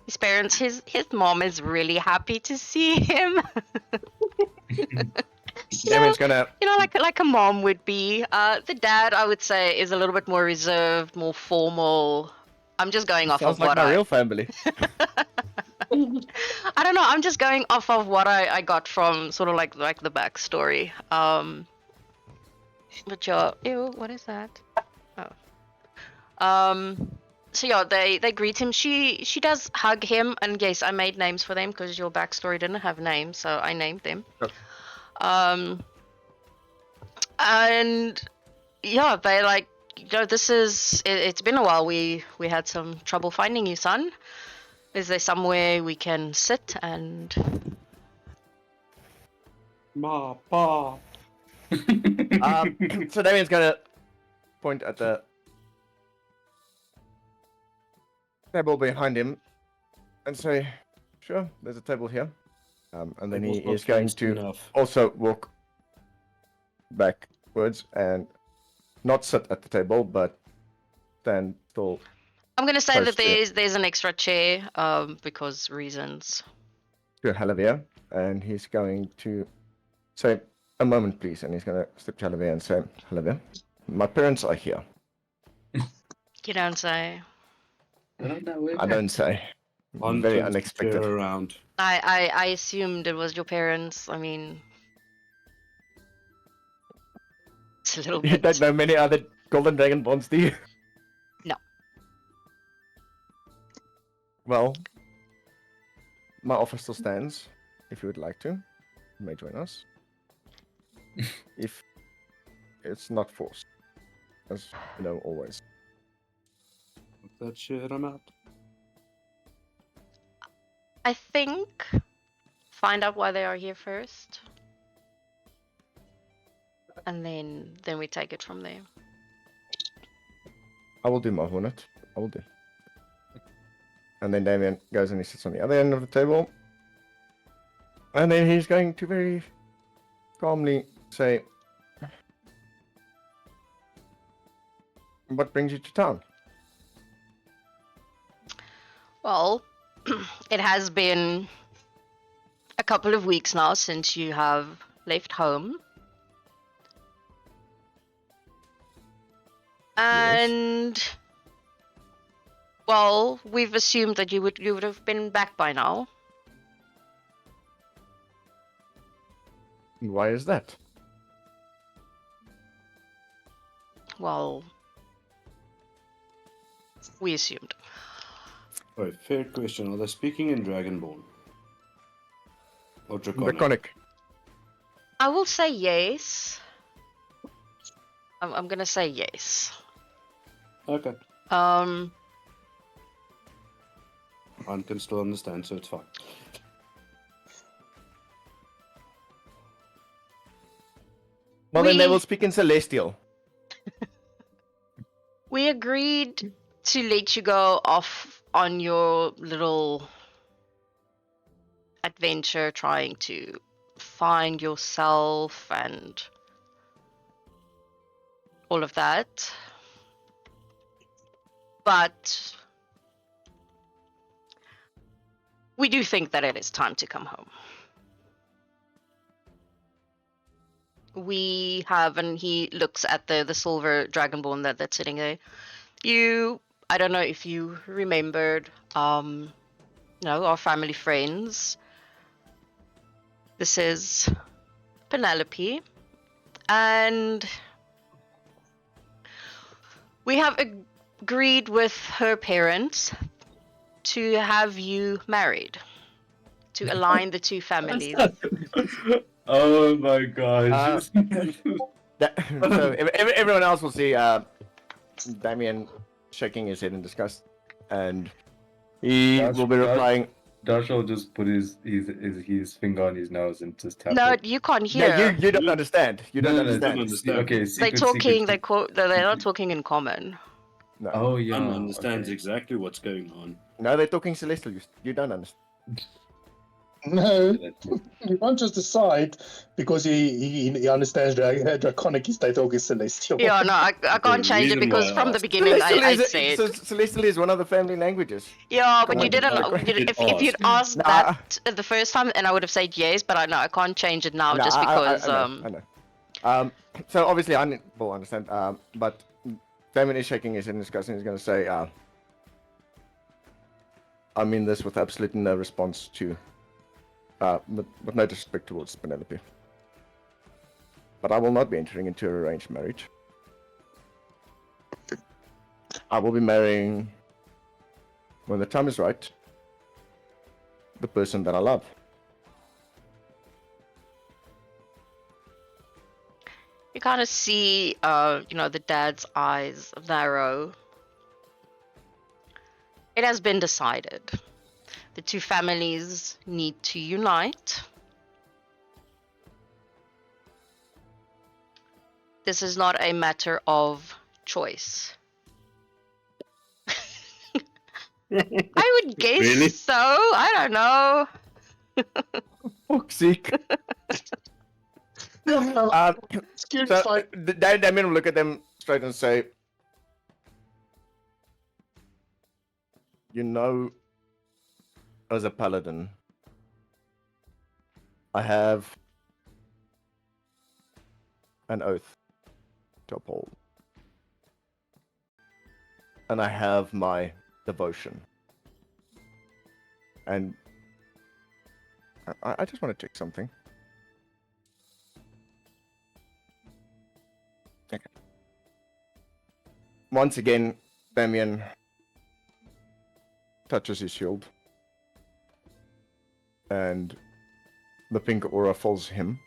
his parents, his mom is really happy to see him. Damien's gonna. Like a mom would be. The dad, I would say, is a little bit more reserved, more formal. I'm just going off Sounds of like what my I. real family. I don't know. I'm just going off of what I got from sort of like the backstory. But yeah, ew, what is that? Oh. So yeah, they greet him. She does hug him, and yes, I made names for them because your backstory didn't have names, so I named them. Oh. And yeah, they like, this is it's been a while. We had some trouble finding you, son. Is there somewhere we can sit and? Ma, pa. So Damien's gonna point at the table behind him and say, "Sure, there's a table here." And then he is going to also walk backwards and not sit at the table, but stand still. I'm gonna say that Close to- there's an extra chair, because reasons. To Halavia, and he's going to say, "A moment, please." And he's going to step to Halavia and say, "Halavia, my parents are here." You don't say. I don't say. Very unexpected. Around. I assumed it was your parents. I mean, it's a little You bit. don't know many other Golden Dragon bonds, do you? No. Well, my offer still stands. If you would like to, you may join us. If it's not forced, as you know, always. That shit, I'm out. I think find out why they are here first, and then we take it from there. I will do my hornet. I will do. And then Damien goes and he sits on the other end of the table. And then he's going to very calmly say, "What brings you to town?" Well, it has been a couple of weeks now since you have left home. And well, we've assumed that you would have been back by now. Why is that? Well, we assumed. Oh, fair question. Are they speaking in Dragonborn? Or Draconic? Draconic. I will say yes. I'm gonna say yes. Okay. Um, I can still understand, so it's fine. Well, then they We- will speak in Celestial. We agreed to let you go off on your little adventure trying to find yourself and all of that. But we do think that it is time to come home. We have, and he looks at the silver dragonborn that's sitting there. I don't know if you remembered, our family friends. This is Penelope, and we have agreed with her parents to have you married, to align the two families. Oh my gosh. So everyone else will see Damien shaking his head in disgust, and he will be replying. Josh will just put his finger on his nose and just tap No, it. you can't Yeah, hear. you don't understand. You don't No, understand. understand. Okay, They're secret, talking. secret. They're not talking in common. No, Oh yeah. One understands okay. exactly what's going on. no, they're talking Celestial. You don't understand. No, Yeah, that's- you can't just decide because he understands Draconic is they talk is celestial. Yeah, no, I The can't change it reason because why I from the asked- beginning I said. Celestial is one of the family languages. Yeah, but Come you on, didn't. Draconic. If you'd Ask. asked Nah. that the first time, and I would have said yes, but I can't change it now No, just because. I know. So obviously I will understand. But Damien is shaking his head in disgust, and he's going to say, I mean this with absolutely no response to, with no disrespect towards Penelope. But I will not be entering into an arranged marriage. I will be marrying, when the time is right, the person that I love. You kind of see, the dad's eyes narrow. It has been decided. The two families need to unite. This is not a matter of choice. I would guess Really? so. I don't know. Fuck's sake. Scared So fight. Damien will look at them straight and say, as a paladin, I have an oath to uphold. And I have my devotion. And I just want to check something. Okay. Once again, Damien touches his shield. And the pink aura follows him.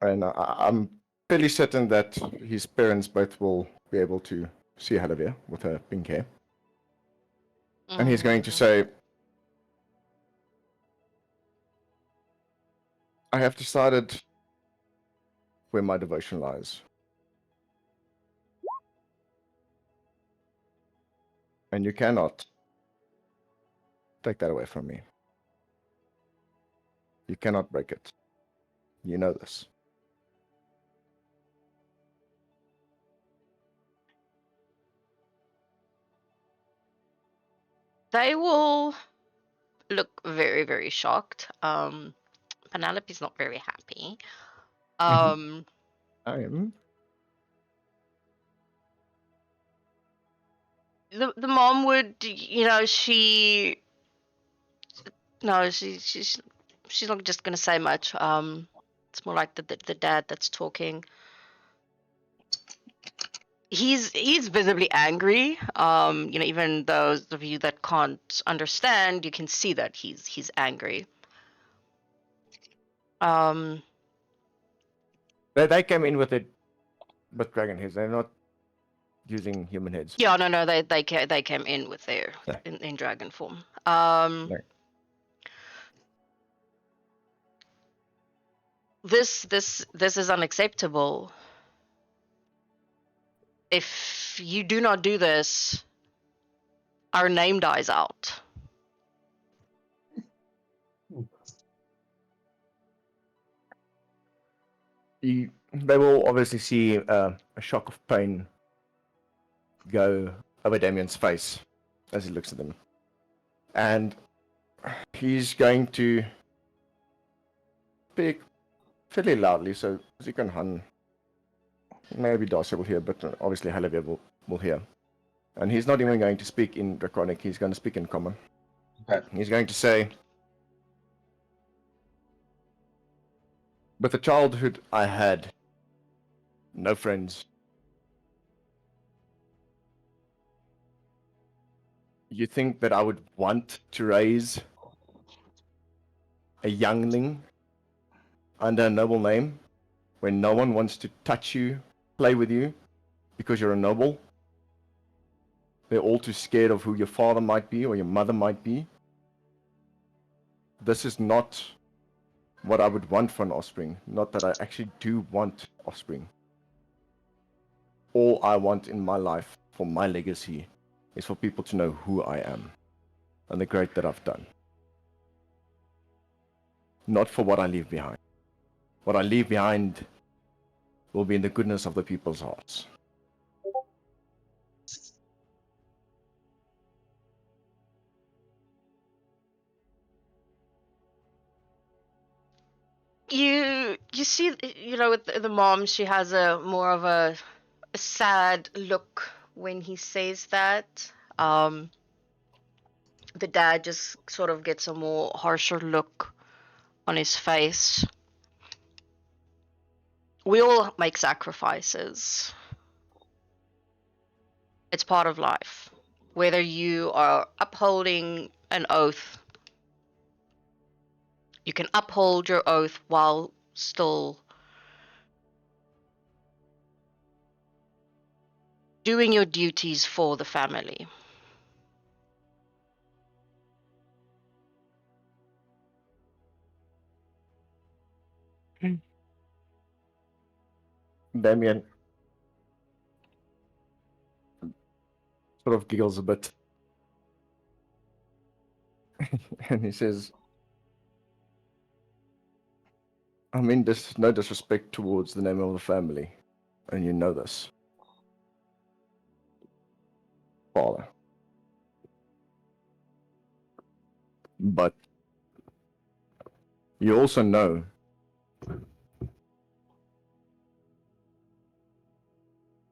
And I'm fairly certain that his parents both will be able to see Halavia with her pink hair. And he's going to say, I have decided where my devotion lies. And you cannot take that away from me. You cannot break it. You know this. They will look very, very shocked. Penelope's not very happy. I am. The mom would, she's not just gonna say much. It's more like the dad that's talking. He's visibly angry. Even those of you that can't understand, you can see that he's angry. They came in with dragon heads. They're not using human heads. Yeah, no, they came in with their Yeah. in dragon form. Right. this is unacceptable. If you do not do this, our name dies out. They will obviously see a shock of pain go over Damien's face as he looks at them. And he's going to speak fairly loudly so Zeke and Han, maybe Darcy will hear, but obviously Halevia will hear. And he's not even going to speak in Draconic, he's going to speak in Common. Okay. He's going to say, with the childhood I had, no friends, you think that I would want to raise a youngling under a noble name when no one wants to touch you, play with you, because you're a noble? They're all too scared of who your father might be or your mother might be. This is not what I would want for an offspring. Not that I actually do want offspring. All I want in my life for my legacy is for people to know who I am and the great that I've done. Not for what I leave behind. What I leave behind will be in the goodness of the people's hearts. You see, with the mom, she has a more of a sad look when he says that. The dad just sort of gets a more harsher look on his face. We all make sacrifices. It's part of life. Whether you are upholding an oath, you can uphold your oath while still doing your duties for the family. Damien sort of giggles a bit. And he says, I mean, there's no disrespect towards the name of the family, and you know this, father. But you also know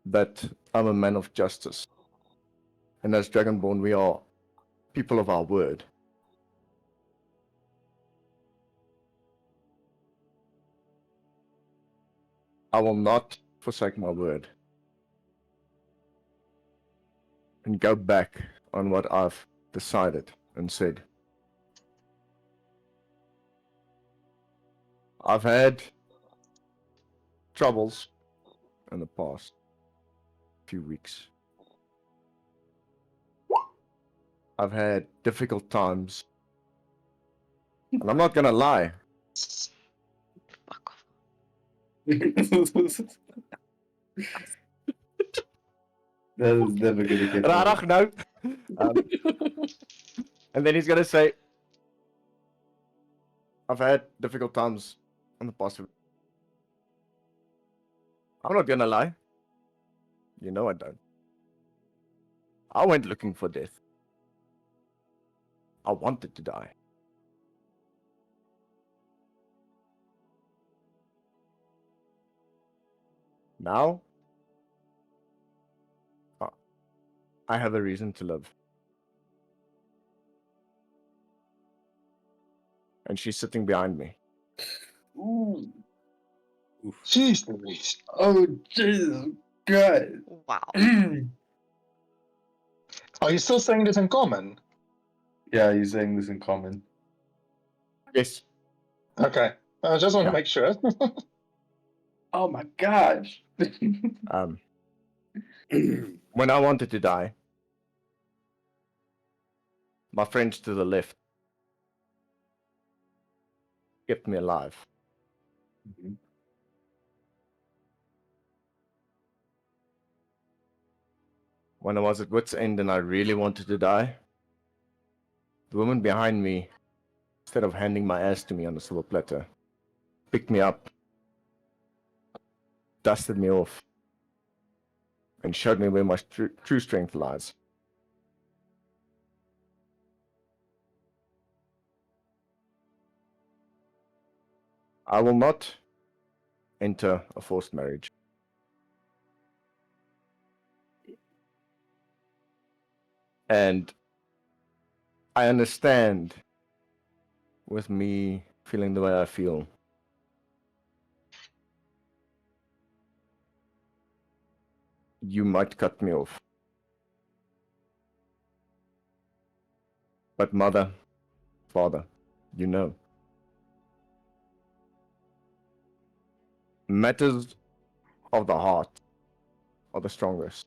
that I'm a man of justice. And as Dragonborn, we are people of our word. I will not forsake my word and go back on what I've decided and said. I've had troubles in the past few weeks. I've had difficult times. And I'm not gonna lie. Fuck off. That is never gonna get Rarach, old. no. And then he's gonna say, I've had difficult times in the past. I'm not gonna lie. You know I don't. I went looking for death. I wanted to die. Now, I have a reason to live. And she's sitting behind me. Ooh. Jeez Louise. Oh, Jesus God. Wow. Are you still saying this in common? Yeah, you're saying this in common. Yes. Okay. I just want to Yeah. make sure. Oh my gosh. When I wanted to die, my friends to the left kept me alive. Mhm. When I was at wit's end and I really wanted to die, the woman behind me, instead of handing my ass to me on a silver platter, picked me up, dusted me off, and showed me where my true strength lies. I will not enter a forced marriage. And I understand with me feeling the way I feel. You might cut me off. But mother, father, you know. Matters of the heart are the strongest.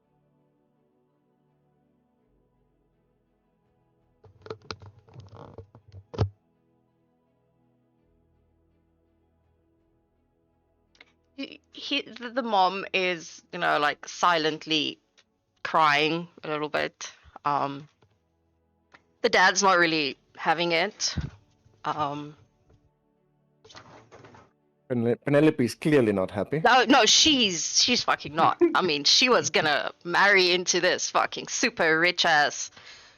The mom is, like silently crying a little bit. The dad's not really having it. Um, Penelope is clearly not happy. no, she's fucking not. I mean, she was gonna marry into this fucking super rich ass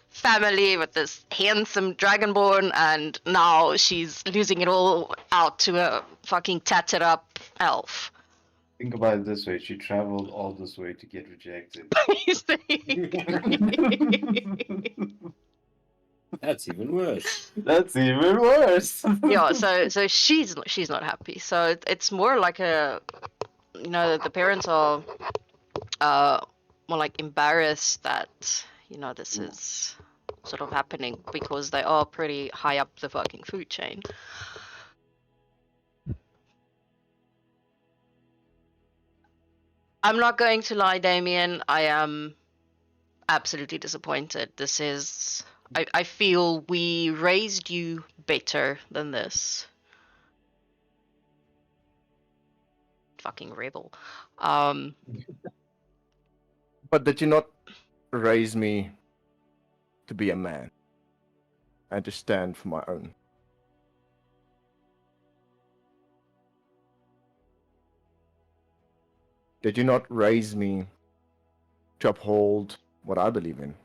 family with this handsome dragonborn, and now she's losing it all out to a fucking tatted up elf. Think about it this way: she traveled all this way to get rejected. That's even worse. That's even worse. Yeah, so she's not happy. So it's more like the parents are more like embarrassed that this is sort of happening because they are pretty high up the fucking food chain. I'm not going to lie, Damien. I am absolutely disappointed. I feel we raised you better than this. Fucking rebel. But did you not raise me to be a man and to stand for my own? Did you not raise me to uphold what I believe in?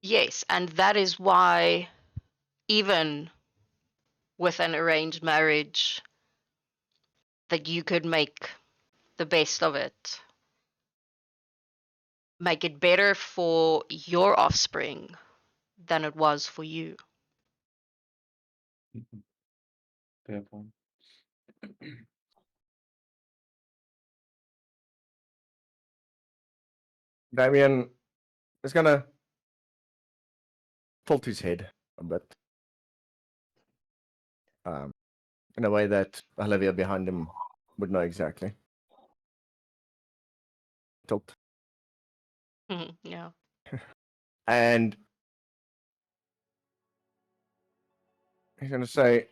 Yes, and that is why even with an arranged marriage that you could make the best of it. Make it better for your offspring than it was for you. Fair point. Damien is gonna tilt his head a bit. In a way that Olivia behind him would know exactly. Tilt. Yeah. And he's gonna say,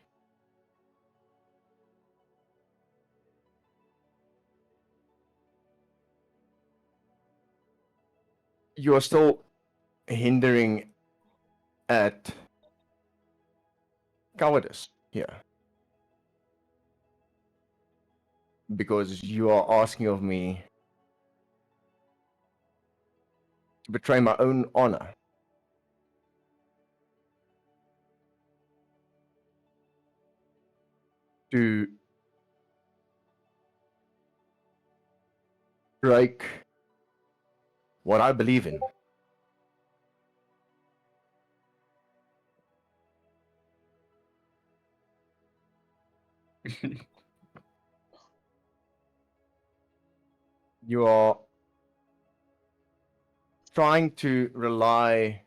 you are still hindering at cowardice here. Because you are asking of me to betray my own honor. To break what I believe in. You are trying to rely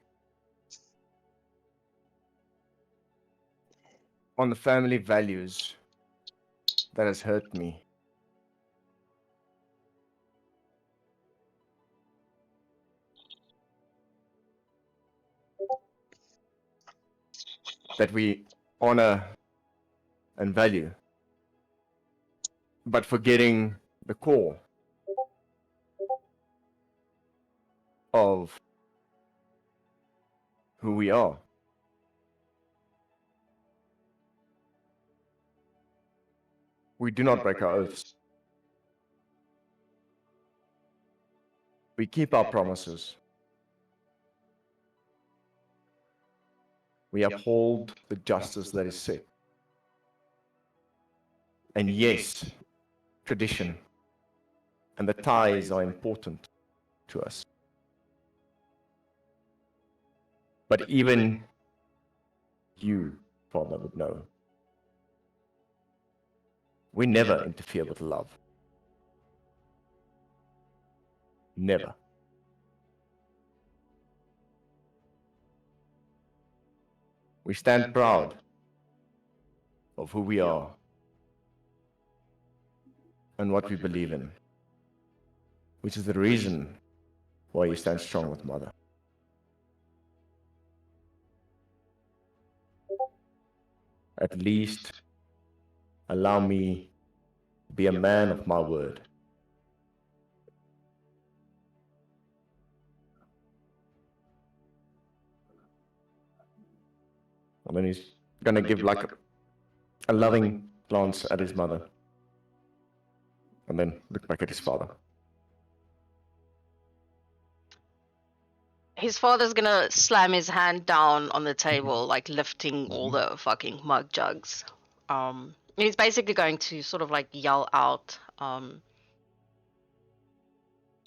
on the family values that has hurt me. that we honor and value, but forgetting the core of who we are. We do not break our oaths. We keep our promises. We uphold the justice that is set. And yes, tradition and the ties are important to us. But even you, Father, would know. We never interfere with love. Never. We stand proud of who we are and what we believe in, which is the reason why you stand strong with Mother. At least allow me to be a man of my word. And then he's going to give like a loving glance at his mother. And then look back at his father. His father's gonna slam his hand down on the table, like lifting all the fucking mug jugs. He's basically going to sort of like yell out,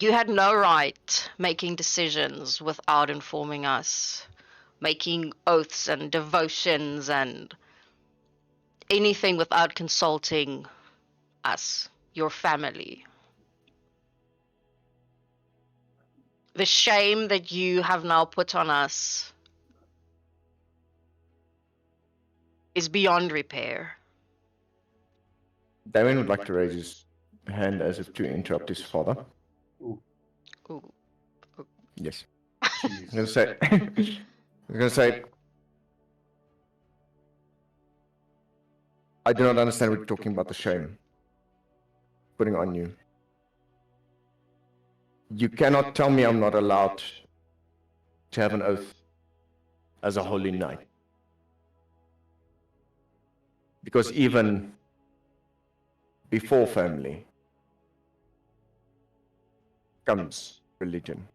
you had no right making decisions without informing us, making oaths and devotions and anything without consulting us, your family. The shame that you have now put on us is beyond repair. Damien would like to raise his hand as if to interrupt his father. Ooh. Yes. I'm going to say, I do not understand what you're talking about, the shame putting on you. You cannot tell me I'm not allowed to have an oath as a holy knight. Because even before family comes religion.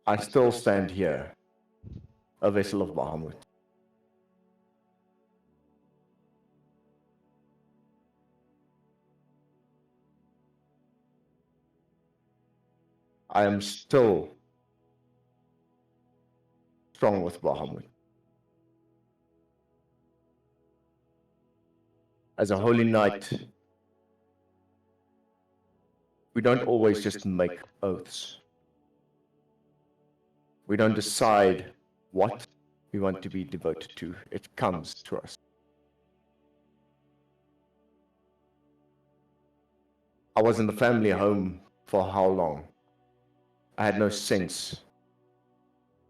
I still stand here, a vessel of Bahamut. I am still strong with Bahamut. As a holy knight, we don't always just make oaths. We don't decide what we want to be devoted to. It comes to us. I was in the family home for how long? I had no sense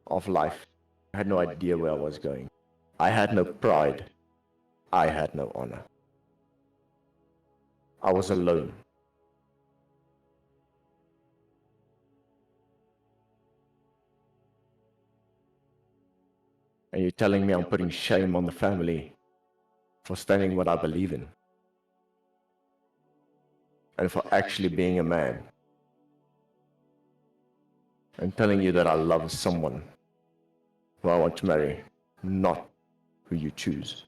of life. I had no idea where I was going. I had no pride. I had no honor. I was alone. And you're telling me I'm putting shame on the family for standing what I believe in. And for actually being a man. And telling you that I love someone who I want to marry, not who you choose.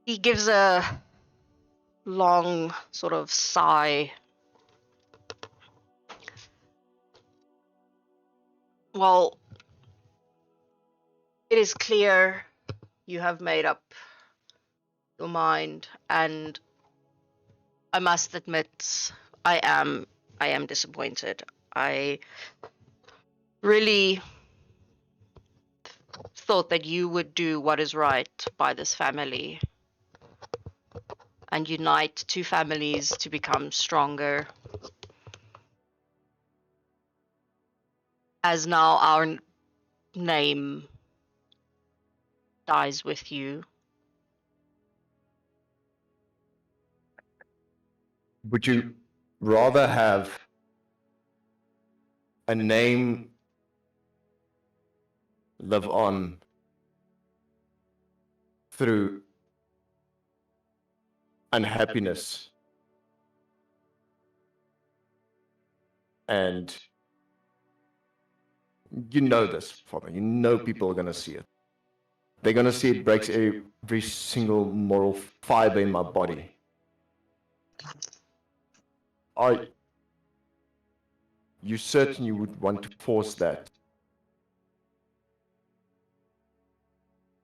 He gives a long sort of sigh. Well, it is clear you have made up your mind, and I must admit I am disappointed. I really thought that you would do what is right by this family and unite two families to become stronger. As now our name dies with you. Would you rather have a name live on through unhappiness and you know this, Father, you know people are going to see it. They're going to see it breaks every single moral fiber in my body. Are you certain you would want to force that?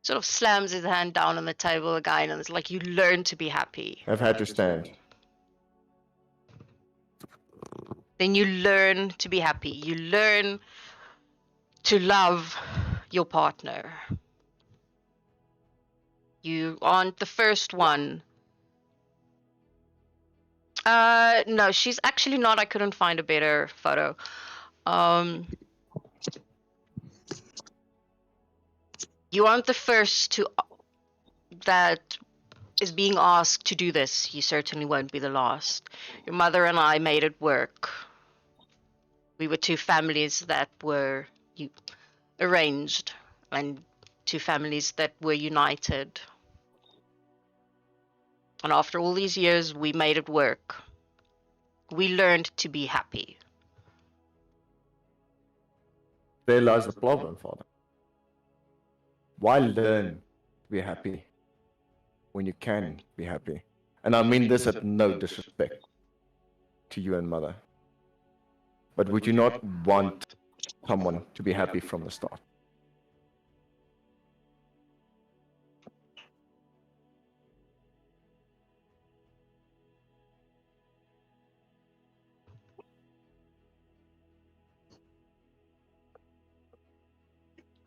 Sort of slams his hand down on the table again, and it's like, you learn to be happy. I've had to stand. Then you learn to be happy. You learn to love your partner. You aren't the first one. No, she's actually not. I couldn't find a better photo. You aren't the first that is being asked to do this. You certainly won't be the last. Your mother and I made it work. We were two families that were arranged and two families that were united. And after all these years, we made it work. We learned to be happy. There lies the problem, Father. Why learn to be happy when you can be happy? And I mean this at no disrespect to you and Mother. But would you not want someone to be happy from the start?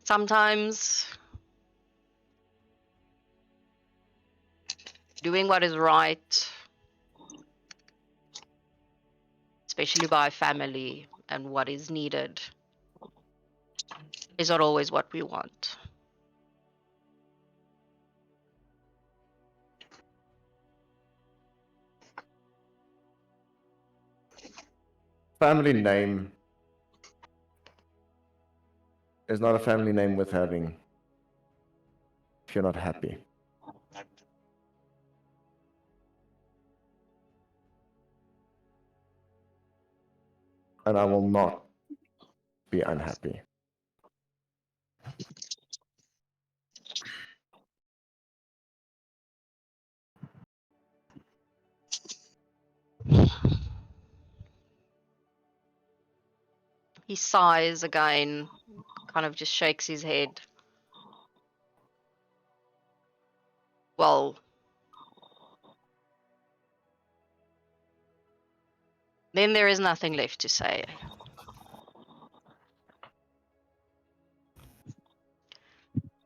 Sometimes doing what is right, especially by family and what is needed, is not always what we want. Family name is not a family name worth having if you're not happy. And I will not be unhappy. He sighs again, kind of just shakes his head. Well, then there is nothing left to say.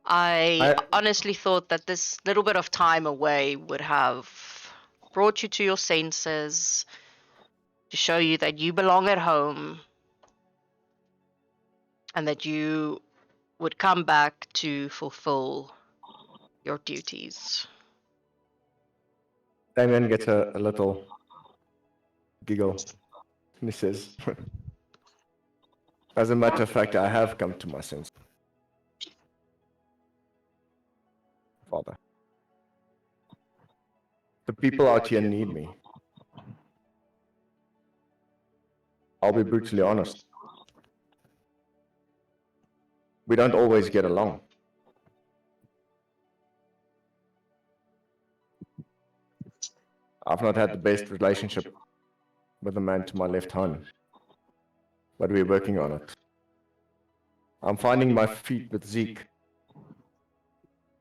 I honestly thought that this little bit of time away would have brought you to your senses, to show you that you belong at home, and that you would come back to fulfill your duties. Damien gets a little giggle. And he says, as a matter of fact, I have come to my senses, Father. The people out here need me. I'll be brutally honest. We don't always get along. I've not had the best relationship with the man to my left hand, but we're working on it. I'm finding my feet with Zeke.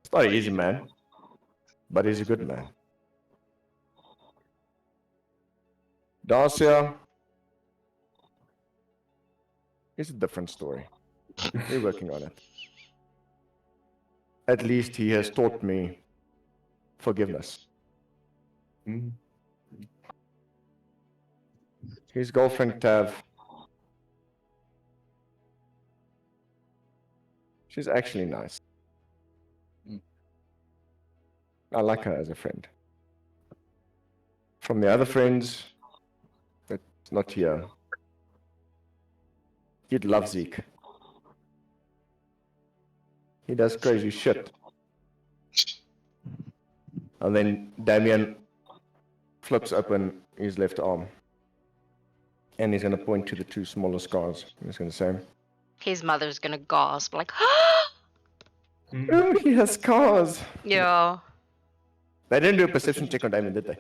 It's not an easy man, but he's a good man. Darcia, It's a different story. We're working on it. At least he has taught me forgiveness. Mm. His girlfriend Tav, she's actually nice. I like her as a friend. From the other friends, that's not here. You'd love Zeke. He does crazy shit. And then Damien flips open his left arm. And he's going to point to the two smaller scars. He's going to say, His mother's gonna gasp like, oh, he has scars. yeah. They didn't do a perception check on Damien, did they?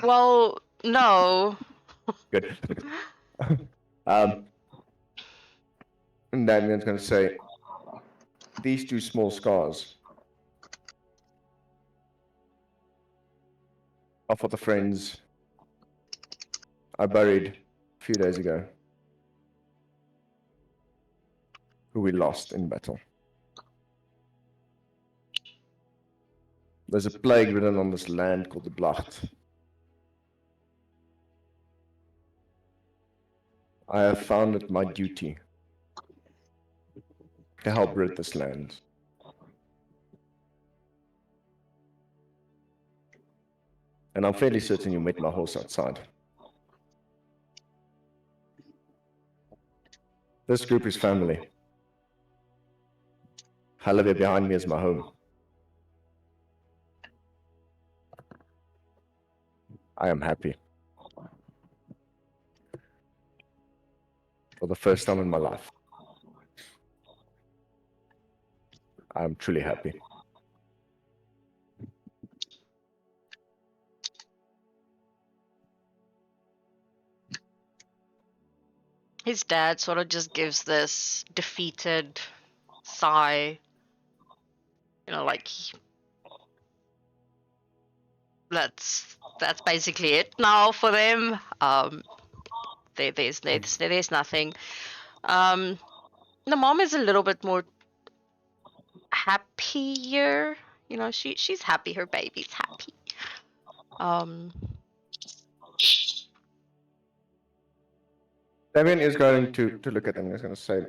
Well, no. Good. And Damien's going to say, these two small scars are for the friends I buried a few days ago, who we lost in battle. There's a plague ridden on this land called the Blacht. I have found it my duty to help rid this land. And I'm fairly certain you met my horse outside. This group is family. Halavia behind me is my home. I am happy. For the first time in my life. I am truly happy. His dad sort of just gives this defeated sigh. You know, like that's basically it now for them. There's nothing. The mom is a little bit more happier. You know, she's happy. Her baby's happy. Damien is going to look at them and he's going to say,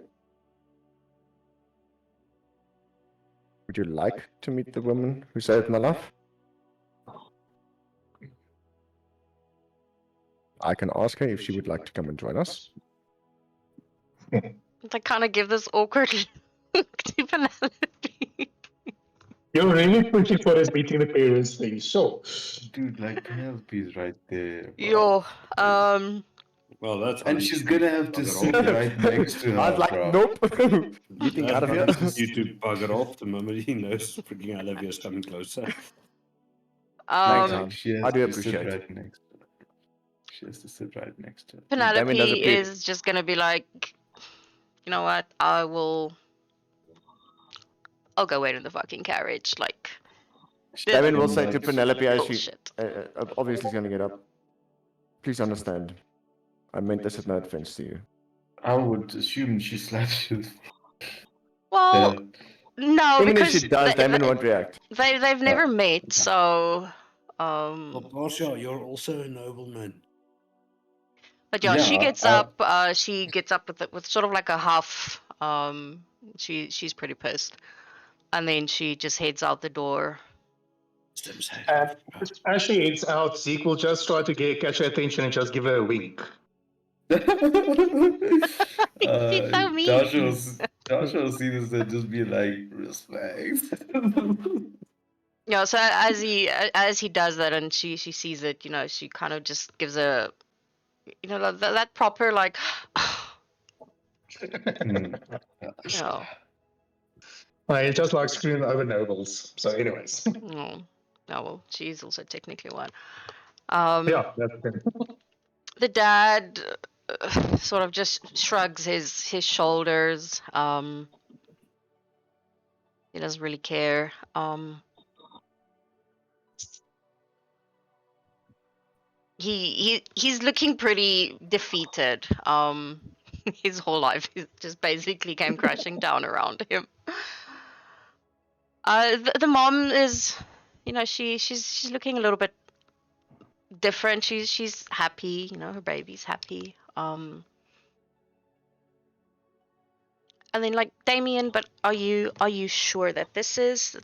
would you like to meet the woman who saved my life? I can ask her if she would like to come and join us. They kind of give this awkward look to Penelope. You're really pushing for us meeting the parents thing. So, Dude, like Penelope's right there. bro. Yo, Well, that's And she's gonna have to sit right next to her. I was like, bro. nope. You think out of here? That's you to bugger off the moment he knows freaking Olivia's coming closer. Thanks, She has I do to sit appreciate it. right next to her. She has to sit right next to her. Damien does a Penelope big- is just gonna be like, you know what? I'll go wait in the fucking carriage. Like, Damien will say to Like, Penelope as she bullshit. obviously is going to get up. Please understand. I meant this at no offense to you. I would assume she slaps you. Well, no, Even if because she does, Damien won't react. they've never met, so Well, Portia, you're also a nobleman. but yeah, she Yeah, gets up. She gets up with sort of like a huff. She's pretty pissed, and then she just heads out the door. as she heads out, Zeke will just try to catch her attention and just give her a wink. He's so mean. Joshua will see this and just be like, respect. Yeah, so as he does that, and she sees it, you know, she kind of just gives a, you know, that proper like, Hmm. you know, I just like screwing over nobles. So, anyways, no, well, she's also technically one. yeah, that's it. The dad sort of just shrugs his shoulders. He doesn't really care. He's looking pretty defeated. his whole life just basically came crashing down around him. The mom is, she's looking a little bit different. She's happy, her baby's happy. And then like Damien, but are you sure that this is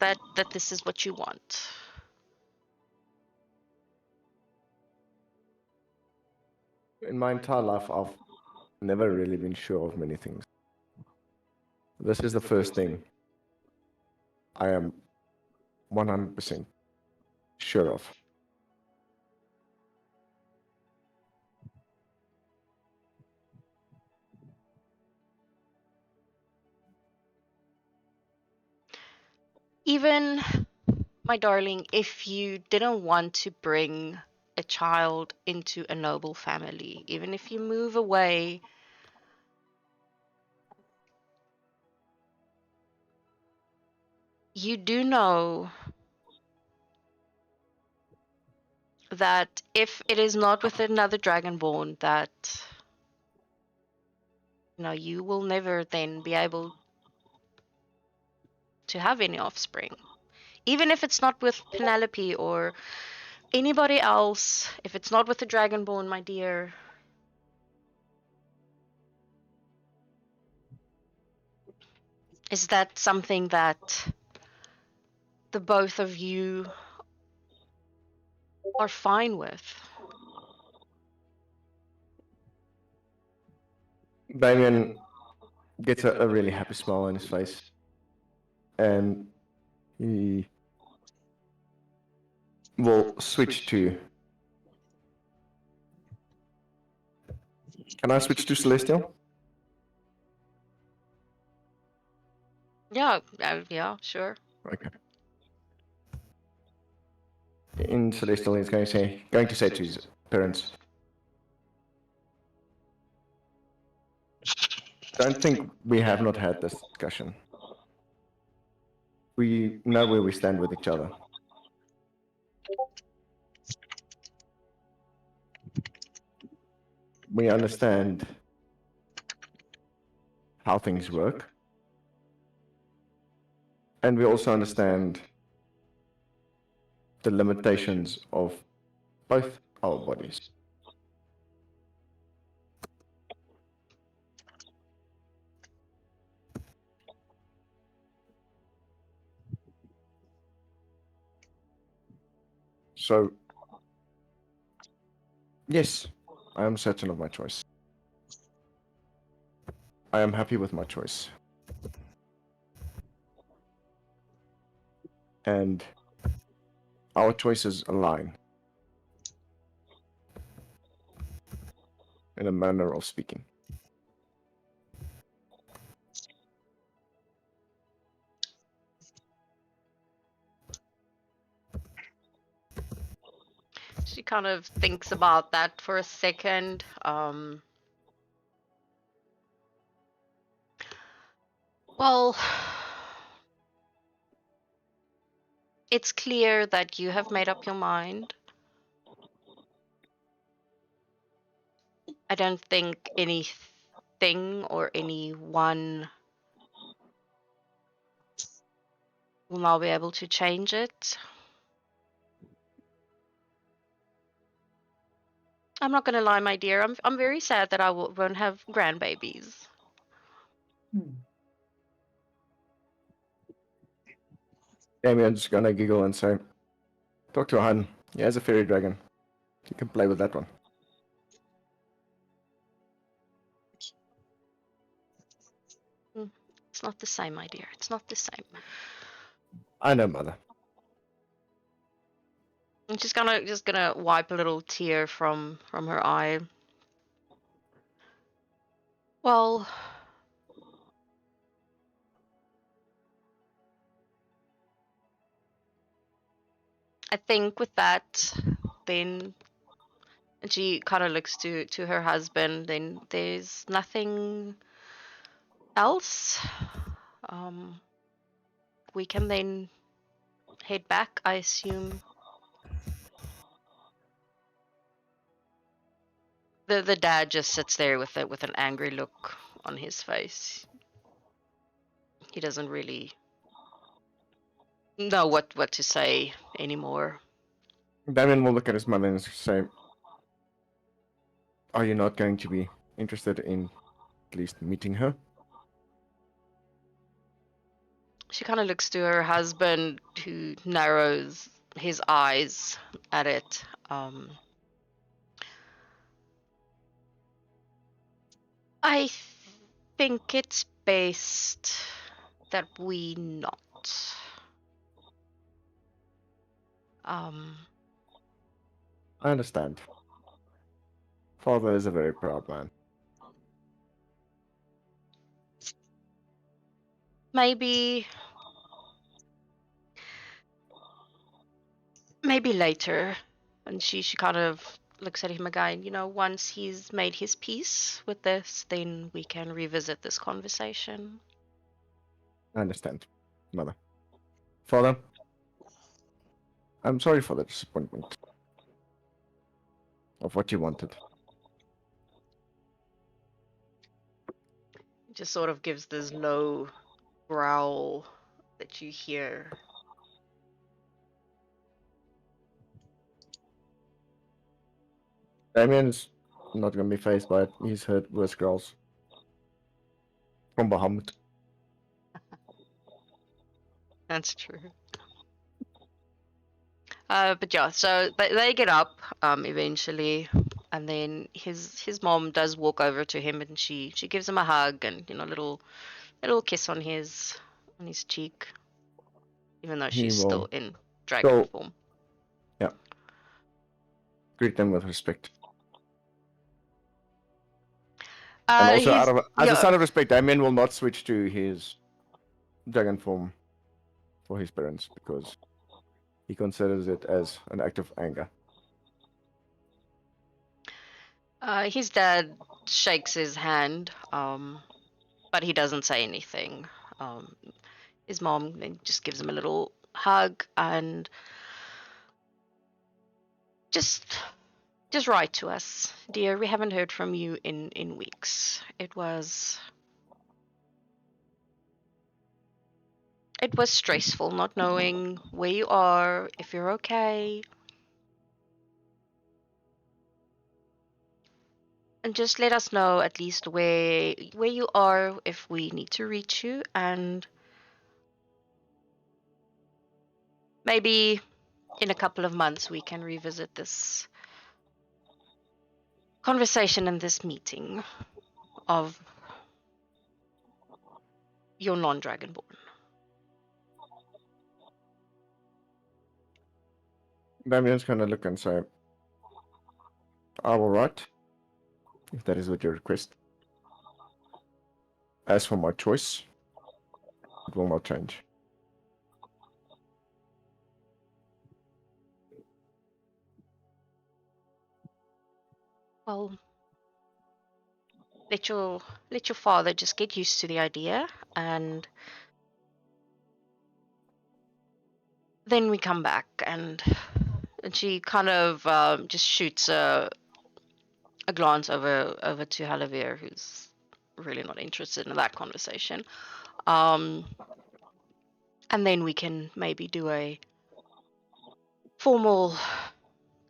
what you want? In my entire life, I've never really been sure of many things. This is the first thing I am 100% sure of. Even, my darling, if you didn't want to bring a child into a noble family, even if you move away, you do know that if it is not with another dragonborn, that you will never then be able to have any offspring. Even if it's not with Penelope or anybody else, if it's not with the dragonborn, my dear, is that something that the both of you are fine with? Damien gets a really happy smile on his face. And he will switch to. Can I switch to Celestial? Yeah, yeah, sure. Okay. In Celestial, he's going to say to his parents, don't think we have not had this discussion. We know where we stand with each other. We understand how things work. And we also understand the limitations of both our bodies. So, yes, I am certain of my choice. I am happy with my choice. And our choices align, in a manner of speaking. She kind of thinks about that for a second. Well, it's clear that you have made up your mind. I don't think anything or anyone will now be able to change it. I'm not gonna lie, my dear. I'm very sad that I won't have grandbabies. Damien's gonna giggle and say, talk to Han. He has a fairy dragon. You can play with that one. It's not the same, my dear. It's not the same. I know, mother. And she's just gonna wipe a little tear from her eye. Well, I think with that, then, and she kind of looks to her husband. Then there's nothing else. We can then head back, I assume. The dad just sits there with an angry look on his face. He doesn't really know what to say anymore. Damien will look at his mother and say, "Are you not going to be interested in at least meeting her?" She kind of looks to her husband, who narrows his eyes at it. I think it's best that we not. Um, I understand. Father is a very proud man. maybe later. And she kind of looks at him again. Once he's made his peace with this, then we can revisit this conversation. I understand, mother. Father, I'm sorry for the disappointment of what you wanted. Just sort of gives this low growl that you hear. Damien's not going to be faced by it. He's heard worse growls from Bahamut. That's true. But yeah, so they get up eventually, and then his mom does walk over to him, and she gives him a hug and little kiss on his cheek, even though He she's still will in dragon go- form. Greet them with respect. And also, he's- as a yeah, sign of respect, Damien will not switch to his dragon form for his parents because he considers it as an act of anger. his dad shakes his hand, but he doesn't say anything. His mom then just gives him a little hug and just write to us, dear. We haven't heard from you in weeks. It was stressful not knowing where you are, if you're okay. And just let us know at least where you are if we need to reach you, and maybe in a couple of months we can revisit this conversation and this meeting of your non-dragonborn. Damien's going to look and say, I will write, if that is what you request. As for my choice, it will not change. Well, let your father just get used to the idea, and then we come back. And she kind of just shoots a glance over to Halavir, who's really not interested in that conversation. And then we can maybe do a formal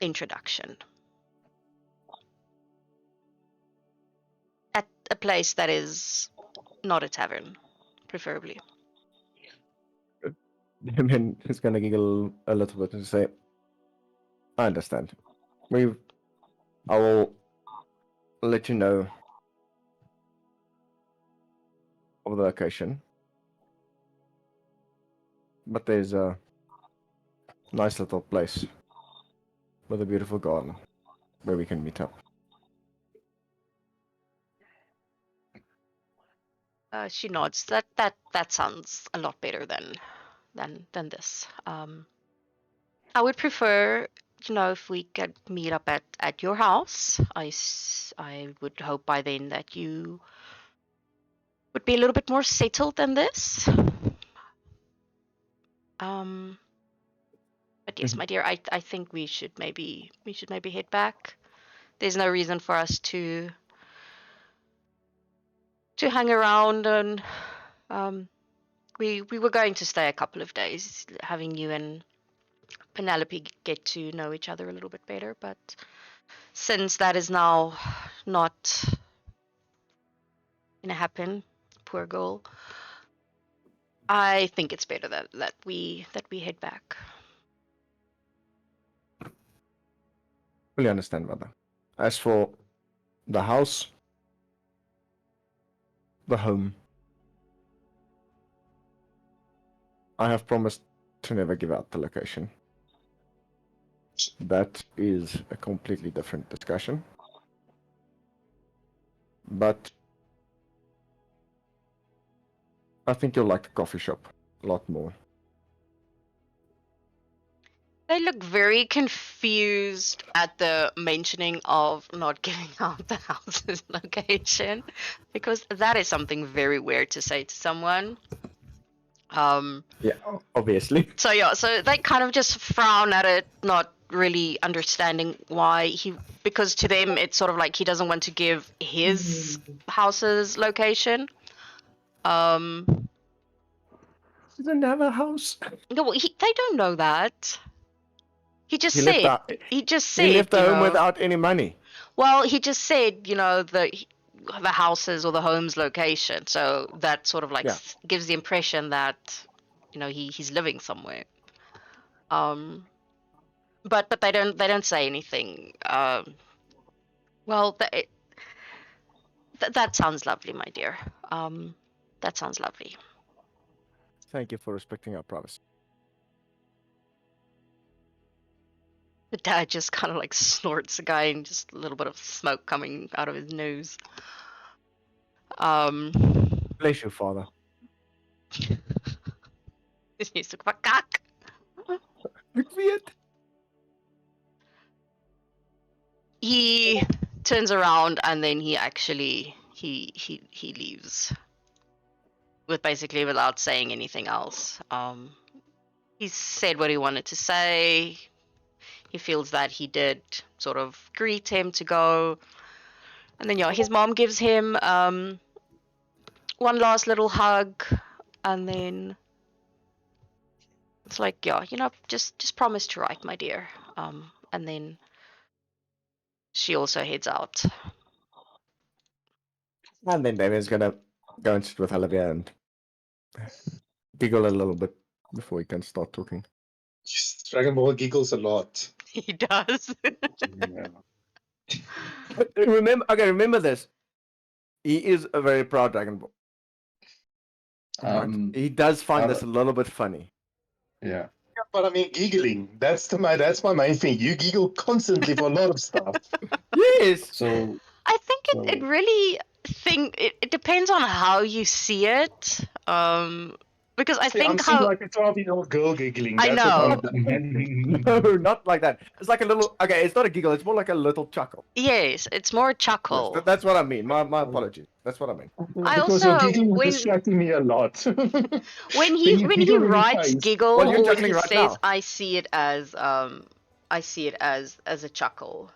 introduction at a place that is not a tavern, preferably. Damien is going to giggle a little bit and say, I understand. I will let you know of the location. But there's a nice little place with a beautiful garden where we can meet up. She nods. That sounds a lot better than this. I would prefer, if we could meet up at your house. I would hope by then that you would be a little bit more settled than this. But yes, my dear, I think we should maybe head back. there's no reason for us to hang around, and we were going to stay a couple of days, having you and Penelope get to know each other a little bit better, but since that is now not gonna happen, poor girl, I think it's better that we head back. Fully understand, mother. As for the house, the home, I have promised to never give out the location. That is a completely different discussion. But I think you'll like the coffee shop a lot more. They look very confused at the mentioning of not giving out the house's location, because that is something very weird to say to someone. Yeah, obviously. So yeah, so they kind of just frown at it, not really understanding why because to them it's sort of like he doesn't want to give his house's location. Doesn't have a house. No, well, they don't know that. He just He said. left the, He just said. he left the you home know, without any money. Well, he just said, the houses or the home's location. So that sort of like Yeah. gives the impression that, he's living somewhere. But they don't say anything. Well, that sounds lovely, my dear. That sounds lovely. Thank you for respecting our privacy. The dad just kind of like snorts a guy and just a little bit of smoke coming out of his nose. Bless you, father. He's like, "Fuck." Look weird. He turns around and then he actually he leaves basically without saying anything else. He said what he wanted to say. He feels that he did sort of greet him to go, and then his mom gives him one last little hug, and then it's like, just promise to write, my dear. And then she also heads out. And then Damien's gonna go and sit with Olivia and giggle a little bit before he can start talking. Yes, Dragon Ball giggles a lot. He does. Remember this. He is a very proud Dragon Ball. Right? He does find this a little bit funny. Yeah. But I mean, giggling. That's my main thing. You giggle constantly for a lot of stuff. Yes. So I think it really it depends on how you see it. Because I think I'm seeing like a 12-year-old girl giggling. I That's know. what I'm No, not like that. It's like a little. Okay, it's not a giggle. It's more like a little chuckle. yes, it's more Yes, chuckle. that's what I mean. My apologies. That's what I mean. I because also, your giggling is when- distracting me a lot. When he you when he giggle in your writes face. giggle, Well, you're or when chuckling he right says, now. I see it as a chuckle.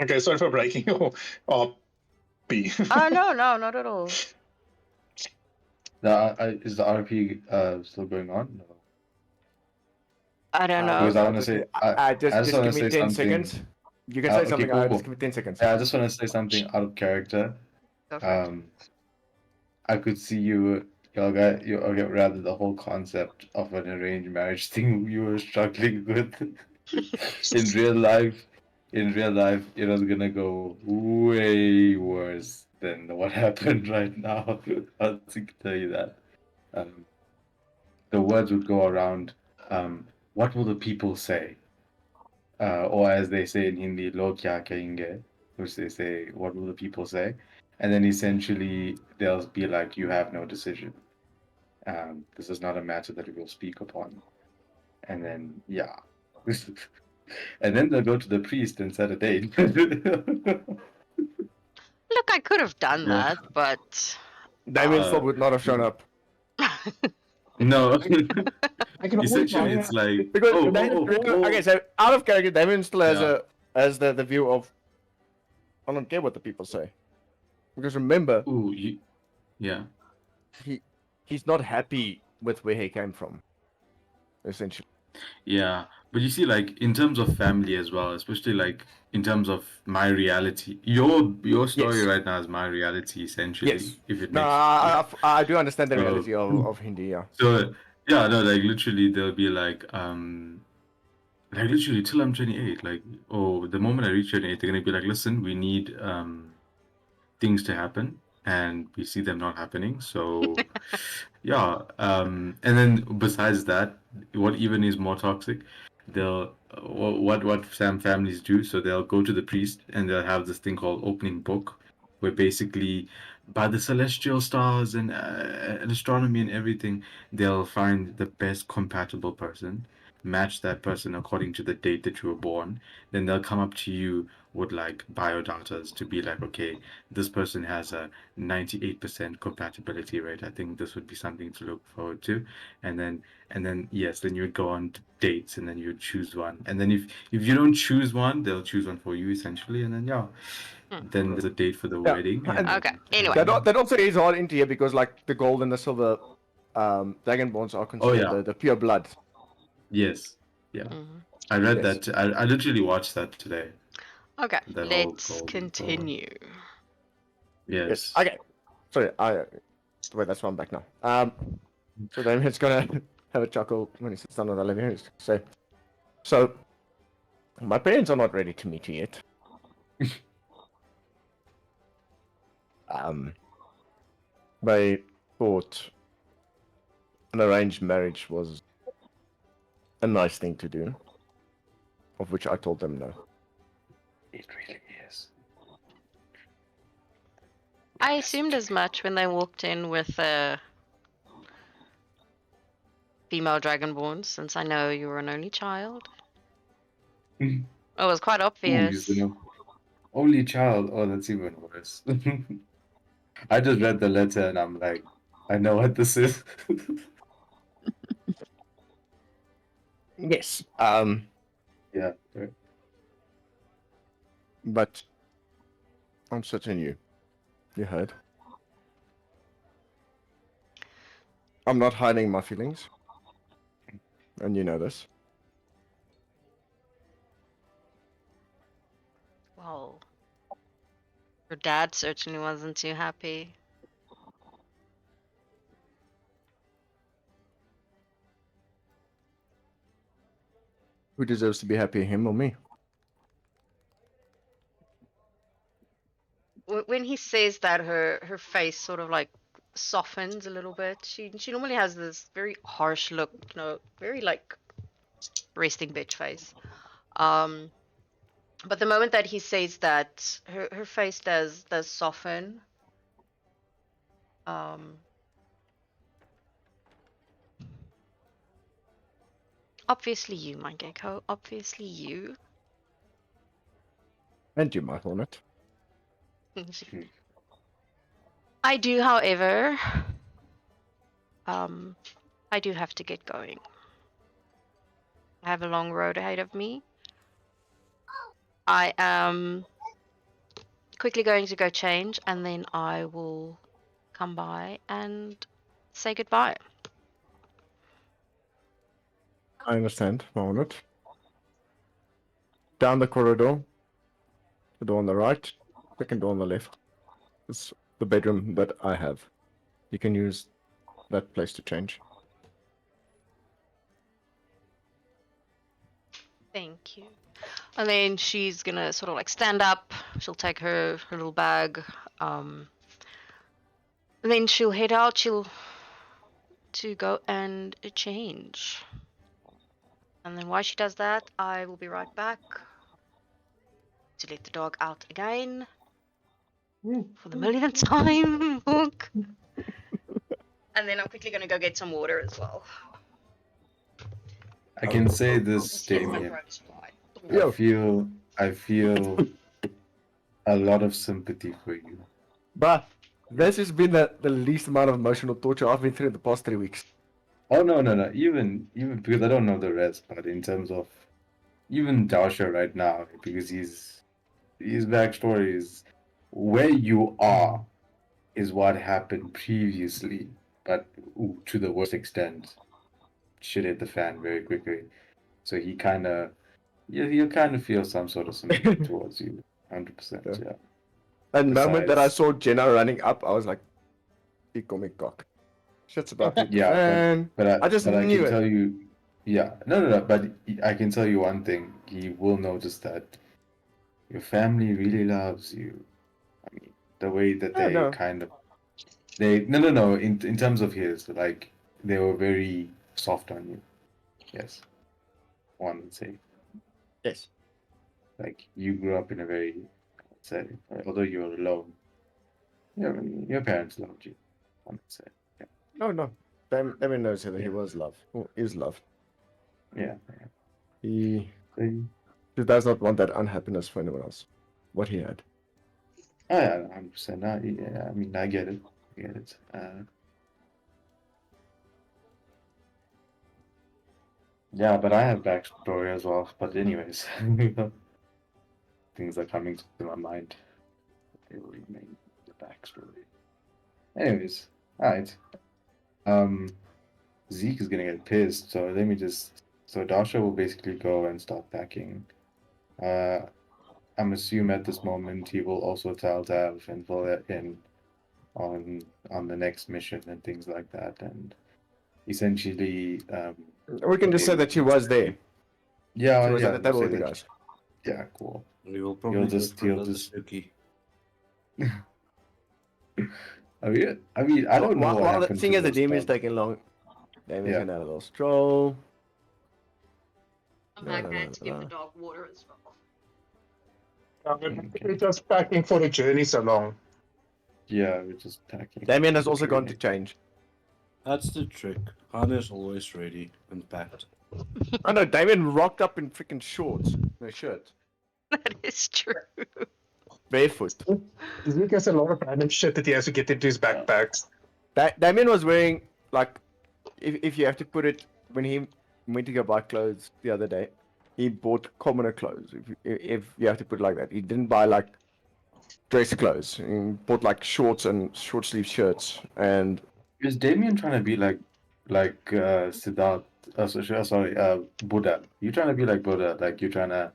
Okay, sorry for breaking your RP. Oh no, not at all. is the RP still going on? No. I don't know. Because I wanna say- I just just give wanna me say 10 something. seconds. You can Okay, say something. cool. Just give me 10 seconds. Yeah, I just want to say something out of character. Go for it. I could see you, rather the whole concept of an arranged marriage thing you were struggling with. In real life, it was gonna go way worse than what happened right now. I'll tell you that. The words would go around, what will the people say? Or as they say in Hindi, log kya kahenge, which they say, what will the people say? And then essentially they'll be like, you have no decision. This is not a matter that we will speak upon. And then, yeah. And then they'll go to the priest and set a date. Look, I could have done Yeah. that, but Damien still would not have shown up. No. I can always Essentially, buy it's like Because oh, Damien, oh, oh, okay, so out of character, Damien still has Yeah. the view of I don't care what the people say. Because remember, Ooh, yeah. he's not happy with where he came from. Essentially. Yeah, but you see, like in terms of family as well, especially like in terms of my reality, your story Yes. right now is my reality essentially. Yes. If it No, makes I do understand the So- reality of Hindi, yeah. so yeah, no, like literally they'll be like literally till I'm 28, like oh, the moment I reach 28, they're gonna be like, listen, we need things to happen, and we see them not happening. So yeah, and then besides that, what even is more toxic, they'll what some families do, so they'll go to the priest and they'll have this thing called opening book, where basically by the celestial stars and astronomy and everything, they'll find the best compatible person, match that person according to the date that you were born. Then they'll come up to you with like biodatas to be like, okay, this person has a 98% compatibility rate. I think this would be something to look forward to. And then yes, then you would go on to dates, and then you would choose one. And then if you don't choose one, they'll choose one for you essentially. And then yeah, then there's a date for the Yeah, wedding. and- Okay, anyway. That also is hard into here because like the gold and the silver dragonborns are considered yeah. the pure blood. Yes, yeah. Mhm. I read Yes. that. I literally watched that today. Okay, That whole let's golden continue. Yes. Okay. Sorry, wait, that's why I'm back now. So Damien's gonna have a chuckle when he sits down on the living room. He's gonna say, so my parents are not ready to meet you yet. They thought an arranged marriage was a nice thing to do, of which I told them no. It really is. I assumed as much when they walked in with female dragonborns, since I know you were an only child. Mhm. It was quite Ooh, obvious. only child. Oh, that's even worse. I just read the letter and I'm like, I know what this is. Yes. Yeah. Right. But I'm certain you heard. I'm not hiding my feelings. And you know this. Well, your dad certainly wasn't too happy. Who deserves to be happy, him or me? When he says that, her face sort of like softens a little bit. She normally has this very harsh look, very like resting bitch face. But the moment that he says that, her face does soften. Obviously you, my gecko. Obviously you. And you, my hornet. I do, however, I do have to get going. I have a long road ahead of me. I am quickly going to go change, and then I will come by and say goodbye. I understand, my hornet. Down the corridor. The door on the right. Second door on the left. It's the bedroom that I have. You can use that place to change. Thank you. And then she's gonna sort of like stand up. She'll take her little bag. And then she'll head out. She'll to go and change. And then while she does that, I will be right back to let the dog out again for the millionth time. Look. And then I'm quickly gonna go get some water as well. I can say this, Just yes, my Damien. throat is dry. I feel a lot of sympathy for you. But this has been the least amount of emotional torture I've been through in the past 3 weeks. Oh no. Even because I don't know the rest, but in terms of even Dasha right now, because his backstory is where you are is what happened previously, but to the worst extent, shit hit the fan very quickly. So he kind of, you kind of feel some sort of sympathy towards you, 100%. Yeah. And the moment that I Besides- saw Jenna running up, I was like, "He comic cock. Shit's about to hit the Yeah, fan." but I just but I knew can it. tell you, yeah, no. But I can tell you one thing: he will notice that your family really loves you. I mean, the way that Yeah, they no. kind of they no. In terms of his, like they were very soft on you. Yes, one would say. Yes. Like you grew up in a very, let's say, although you were alone, your parents loved you. One would say. No. Damien knows that he was love. Or is love. Yeah. He So, does not want that unhappiness for anyone else. What he had. oh yeah, 100%. Yeah, I mean, I get it. Yeah, but I have backstory as well. But anyways, things are coming to my mind. They will remain the backstory. Anyways, alright. Zeke is gonna get pissed, so let me just. So Dasha will basically go and start packing. I'm assuming at this moment he will also tell Tav and fill that in on the next mission and things like that, and essentially, We can just say that she was there. yeah, She was yeah, at the table say with the that- guys. Yeah, cool. We will probably go just- for he'll another just- Suki. I mean, I don't know what While the happened thing to is the those demon is thugs. taking long. Damien's Yeah. gonna have a little stroll. I'm No, back. no, I no, had to give no. the dog water as well. We're just packing for the journey so long. Yeah, we're just packing. Damien has also gone to change. That's the trick. Hannah's always ready and packed. I know, Damien rocked up in freaking shorts. No shirt. That is true. Barefoot. Zeke has a lot of random shit that he has to get into his backpacks. Damien was wearing, like, if you have to put it, when he went to go buy clothes the other day, he bought commoner clothes, if you have to put it like that. He didn't buy, like, dress clothes. He bought, like, shorts and short sleeve shirts. And Is Damien trying to be like Siddharth? Sorry, Buddha. You trying to be like Buddha? Like you're trying to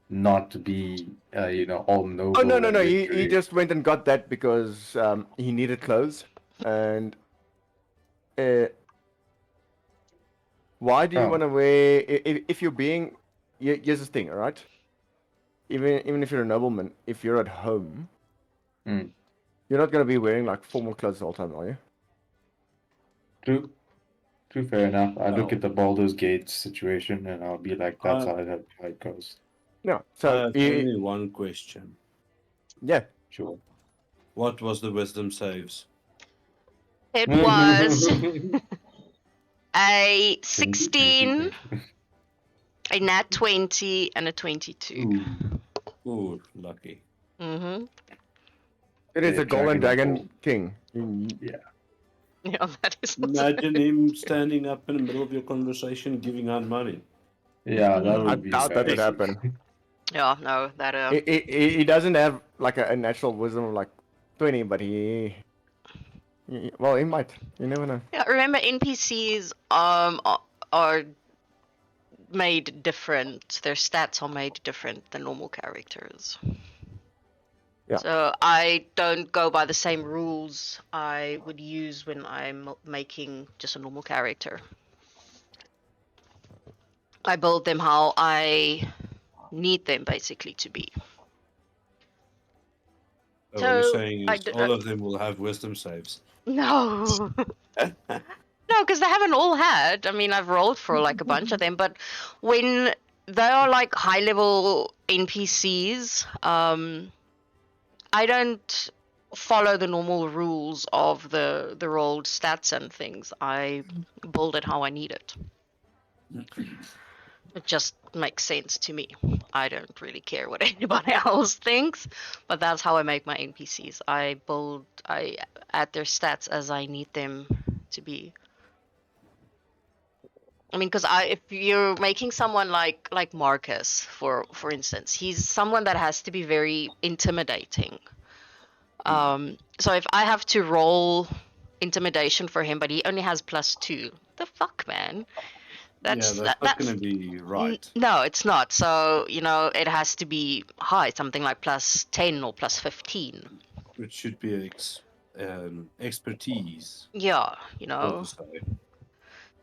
not be, all noble. oh, no. and He victory? just went and got that because he needed clothes. And why do you Oh. want to wear, if you're being, here's the thing, all right? Even if you're a nobleman, if you're at home, Mm. you're not going to be wearing like formal clothes the whole time, are you? True. Fair enough. I look Oh. at the Baldur's Gate situation and I'll be like, that's how it goes. No. I So, have only one question. yeah. Sure. What was the wisdom saves? It was a 16, a nat 20, and a 22. Ooh, lucky. Mm-hmm. It is Yeah, a golden Dragon dragon king. Yeah, that is. Imagine him standing up in the middle of your conversation giving out money. Yeah, that I would be doubt that would embarrassing. happen. Yeah, no, that He doesn't have like a natural wisdom of like 20, but well, he might. You never know. Yeah, remember NPCs are made different. Their stats are made different than normal characters. Yeah. So I don't go by the same rules I would use when I'm making just a normal character. I build them how I need them basically to be. So what you're So, saying I is d- all of them will have wisdom saves. No. No, because they haven't all had. I mean, I've rolled for like a bunch of them, but when they are like high level NPCs, I don't follow the normal rules of the rolled stats and things. I build it how I need it. It just makes sense to me. I don't really care what anybody else thinks, but that's how I make my NPCs. I add their stats as I need them to be. I mean, because if you're making someone like Marcus, for instance, he's someone that has to be very intimidating. So if I have to roll intimidation for him, but he only has +2, the fuck, man? That's not That's going to be right. no, it's not. So it has to be high, something like +10 or +15. It should be expertise. Yeah, So to say.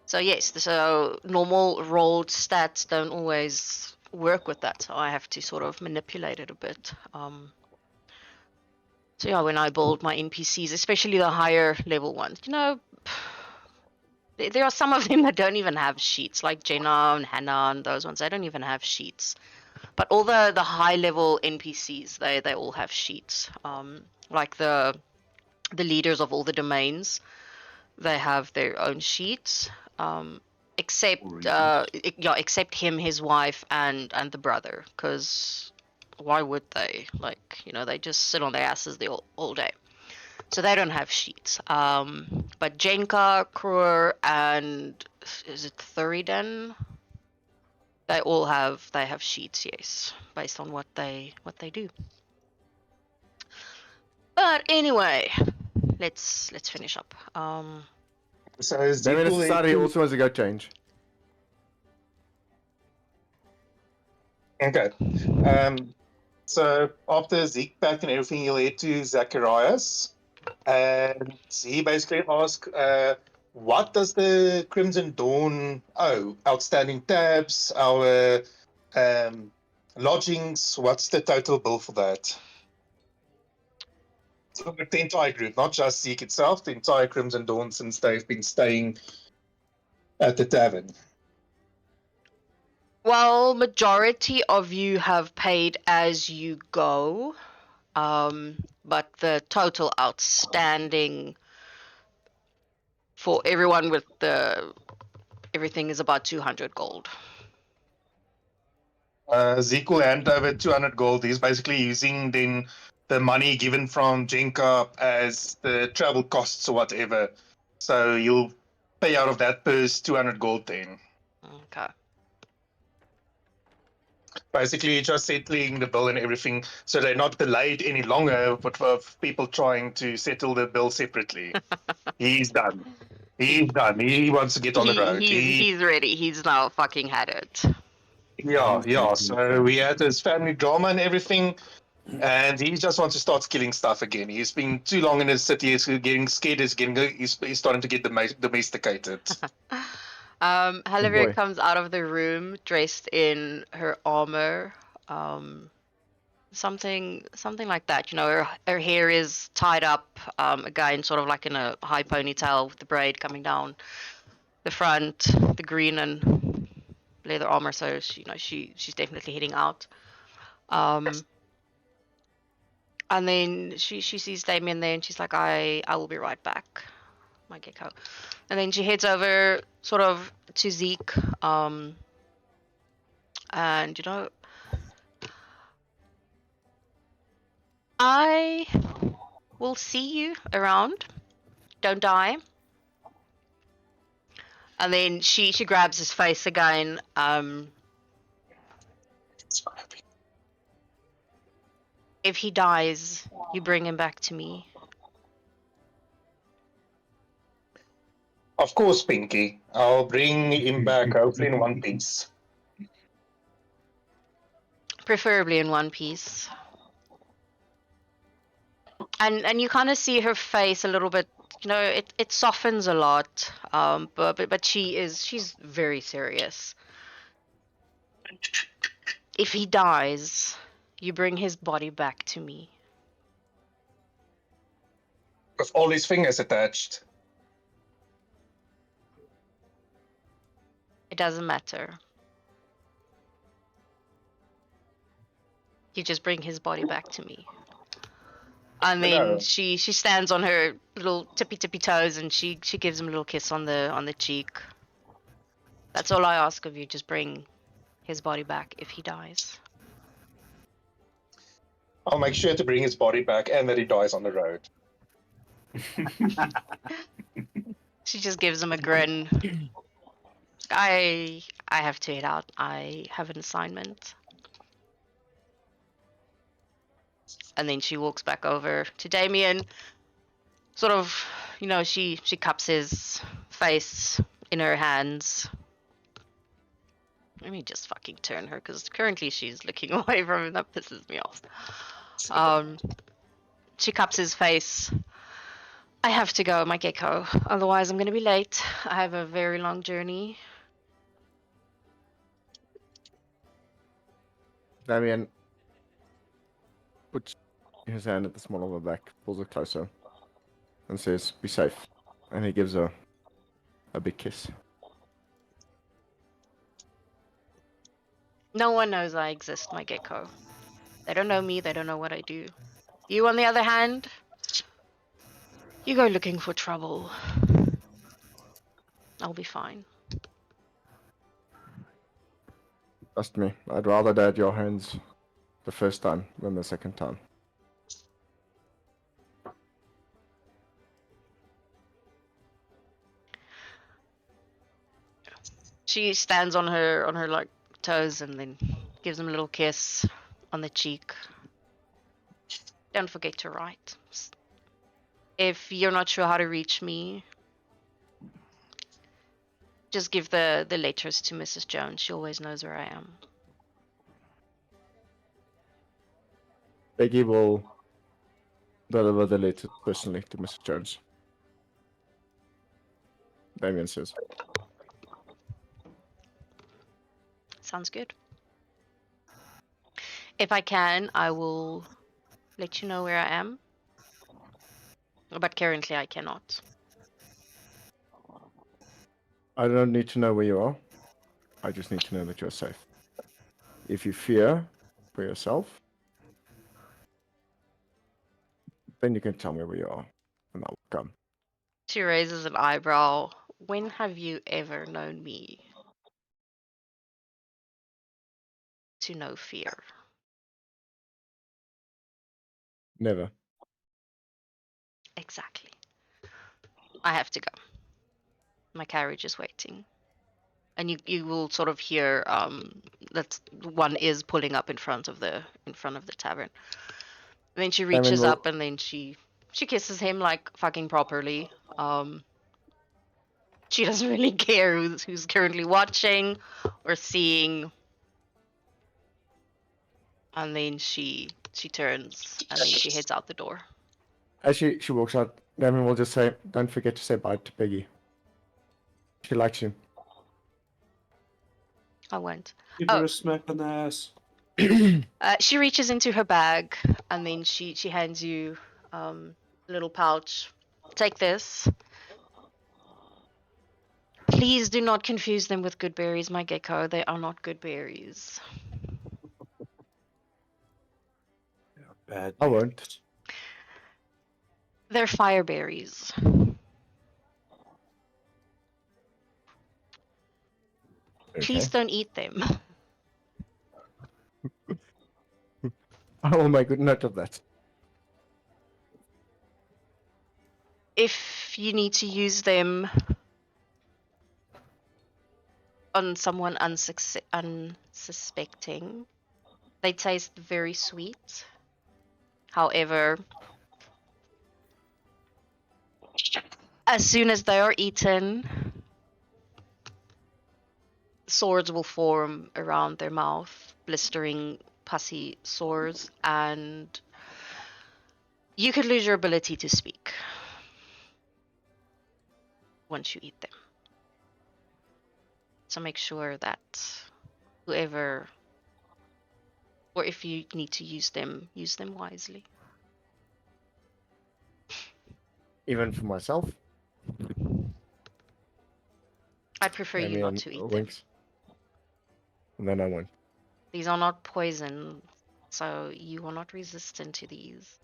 So yes, so normal rolled stats don't always work with that. So I have to sort of manipulate it a bit. So yeah, when I build my NPCs, especially the higher level ones, there are some of them that don't even have sheets, like Jenna and Hannah and those ones. They don't even have sheets. But all the high level NPCs, they all have sheets. Like the leaders of all the domains, they have their own sheets. Except except him, his wife, and the brother, because why would they? Like, they just sit on their asses all day. So they don't have sheets. But Jenka, Kruer, and is it Thuridan? They all have sheets, yes, based on what they do. But anyway, let's finish up. So Damien Zekel Society also wants to go change. Okay. So after Zeke back and everything, he'll head to Zacharias, and he basically asks, "What does the Crimson Dawn owe? Outstanding tabs, our lodgings? What's the total bill for that?" So the entire group, not just Zeke itself, the entire Crimson Dawn, since they've been staying at the tavern. Well, majority of you have paid as you go, but the total outstanding for everyone with everything is about 200 gold. Zeke will hand over 200 gold. He's basically using then the money given from Jenka as the travel costs or whatever. So you'll pay out of that purse 200 gold then. Okay. Basically, just settling the bill and everything, so they're not delayed any longer, but for people trying to settle the bill separately. He's done. He's done. He wants to get on the road. He's ready. He's now fucking had it. Yeah. So we had his family drama and everything, and he just wants to start killing stuff again. He's been too long in the city. He's getting scared. He's starting to get domesticated. Halavir boy. comes out of the room dressed in her armor, something like that. Her hair is tied up, again, sort of like in a high ponytail with the braid coming down the front, the green and leather armor. So she's definitely heading out. And then she sees Damien there, and she's like, I will be right back, my gecko. And then she heads over sort of to Zeke, and I will see you around. Don't die. And then she grabs his face again. If he dies, you bring him back to me. Of course, Pinky. I'll bring him back, hopefully in one piece. Preferably in one piece. And you kind of see her face a little bit, it softens a lot, but she's very serious. If he dies, you bring his body back to me. With all his fingers attached. It doesn't matter. You just bring his body back to me. And then she stands on her little tippy toes, and she gives him a little kiss on the cheek. That's all I ask of you. Just bring his body back if he dies. I'll make sure to bring his body back and that he dies on the road. She just gives him a grin. I have to head out. I have an assignment. And then she walks back over to Damien. Sort of, she cups his face in her hands. Let me just fucking turn her, because currently she's looking away from him. That pisses me off. She cups his face. I have to go, my gecko. Otherwise, I'm going to be late. I have a very long journey. Damien puts his hand at the small of her back, pulls her closer, and says, "Be safe." And he gives her a big kiss. No one knows I exist, my gecko. They don't know me, they don't know what I do. You, on the other hand, you go looking for trouble. I'll be fine. Trust me, I'd rather die at your hands the first time than the second time. She stands on her like toes and then gives him a little kiss on the cheek. Don't forget to write. If you're not sure how to reach me, just give the letters to Mrs. Jones. She always knows where I am. Peggy will deliver the letter personally to Mrs. Jones. Damien says. Sounds good. If I can, I will let you know where I am. But currently I cannot. I don't need to know where you are. I just need to know that you're safe. If you fear for yourself, then you can tell me where you are, and I'll come. She raises an eyebrow. When have you ever known me to know fear? Never. Exactly. I have to go. My carriage is waiting. And you will sort of hear that one is pulling up in front of the tavern. And then she reaches will- up and then she kisses him like fucking properly. She doesn't really care who's currently watching or seeing. And then she turns and then she heads out the door. As she walks out, Damien will just say, "Don't forget to say bye to Peggy. She likes you." I won't. Give her a smack on the ass. She reaches into her bag and then she hands you a little pouch. Take this. Please do not confuse them with good berries, my gecko. They are not good berries. Bad. I won't. They're fire berries. Please don't eat them. I will make good note of that. If you need to use them on someone unsuspecting, they taste very sweet. However, as soon as they are eaten, sores will form around their mouth, blistering, pussy sores, and you could lose your ability to speak once you eat them. So make sure that whoever, or if you need to use them wisely. Even for myself. I'd prefer you not to eat them. winks. And then I won't. These are not poison, so you are not resistant to these.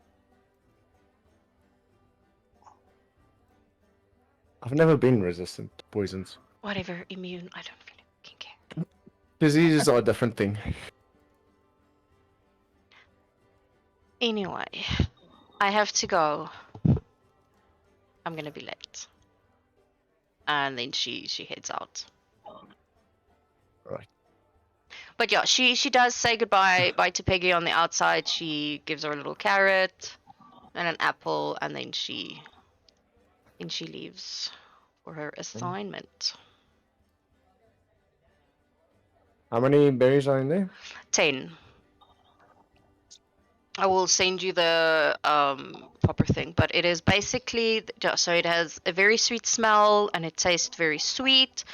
I've never been resistant to poisons. Whatever, immune, I don't really fucking care. Diseases are a different thing. Anyway, I have to go. I'm gonna be late. And then she heads out. But yeah, she does say goodbye to Peggy on the outside. She gives her a little carrot and an apple, and then she leaves for her assignment. How many berries are in there? 10. I will send you the proper thing, but it is basically so it has a very sweet smell and it tastes very sweet.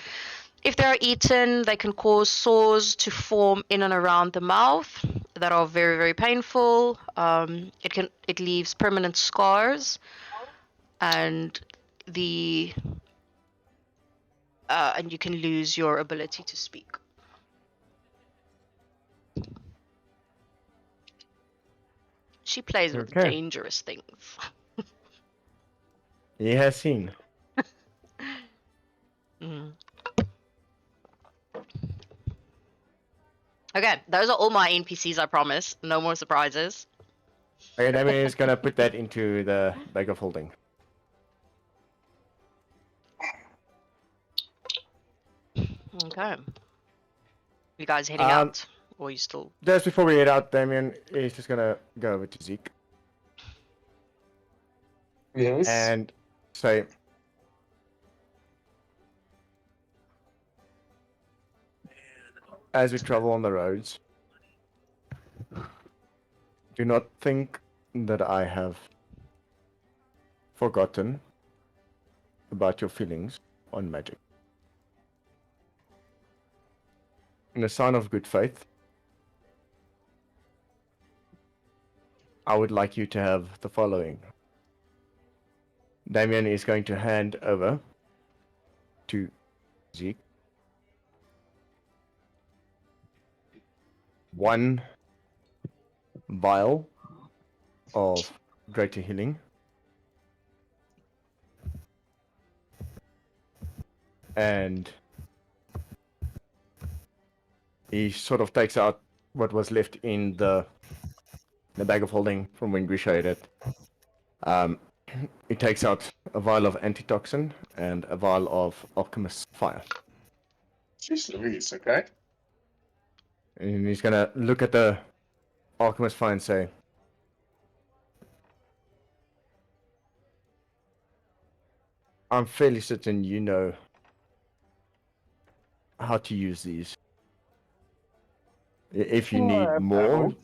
If they are eaten, they can cause sores to form in and around the mouth that are very, very painful. It leaves permanent scars, and and you can lose your ability to speak. She plays with Okay. dangerous things. He has seen. Mm. Okay, those are all my NPCs, I promise. No more surprises. Okay, Damien is gonna put that into the bag of holding. Okay. You guys heading Um, out? Or you still... Just before we head out, Damien is just gonna go over to Zeke Yes. and say, as we travel on the roads, do not think that I have forgotten about your feelings on magic. In a sign of good faith, I would like you to have the following. Damien is going to hand over to Zeke 1 vial of greater healing and he sort of takes out what was left in the bag of holding from when we shared it. He takes out a vial of antitoxin and a vial of alchemist's fire. Jeez Louise, okay. And he's gonna look at the alchemist fire and say, I'm fairly certain you know how to use these. If you need more,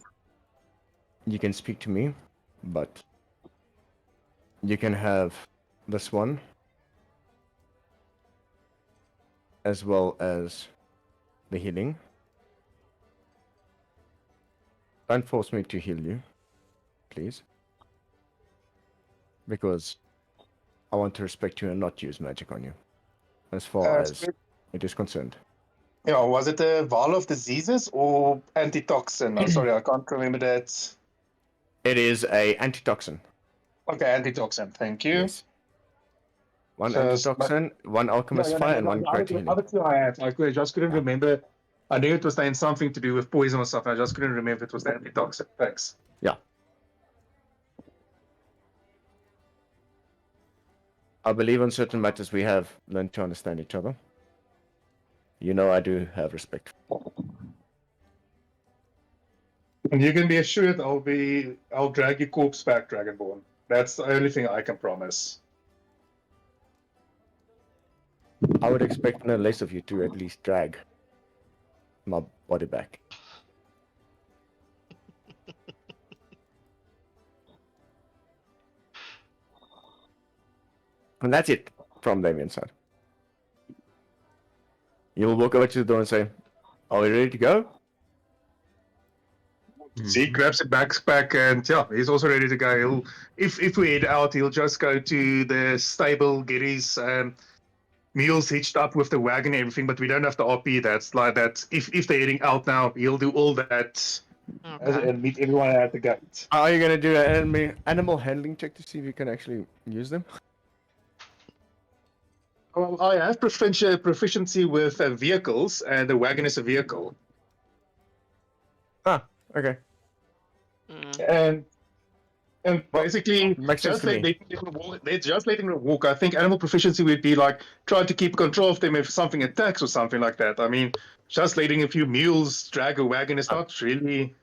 you can speak to me, but you can have this one as well as the healing. Don't force me to heal you, please. Because I want to respect you and not use magic on you, as far as it is concerned. Yeah, was it a vial of diseases or antitoxin? I'm sorry, I can't remember that. It is a antitoxin. Okay, antitoxin, thank you. Yes. One So, antitoxin, one alchemist fire, and one greater healing. other two I had. I just couldn't remember. I knew it was saying something to do with poison or something. I just couldn't remember it was the antitoxin. Thanks. Yeah. I believe on certain matters we have learned to understand each other. You know I do have respect. And you can be assured I'll drag your corpse back, Dragonborn. That's the only thing I can promise. I would expect no less of you to at least drag my body back. And that's it from Damien's side. You will walk over to the door and say, are we ready to go? Zeke grabs a backpack and yeah, he's also ready to go. He'll, if we head out, he'll just go to the stable, get his mules hitched up with the wagon and everything, but we don't have to RP that's like that. If they're heading out now, he'll do all that and meet everyone at the gate. Are you going to do an animal handling check to see if you can actually use them? Well, I have proficiency with vehicles, and the wagon is a vehicle. Ah, okay. And And basically, makes sense just to me. they're just letting them walk. I think animal proficiency would be like trying to keep control of them if something attacks or something like that. I mean, just letting a few mules drag a wagon is not really.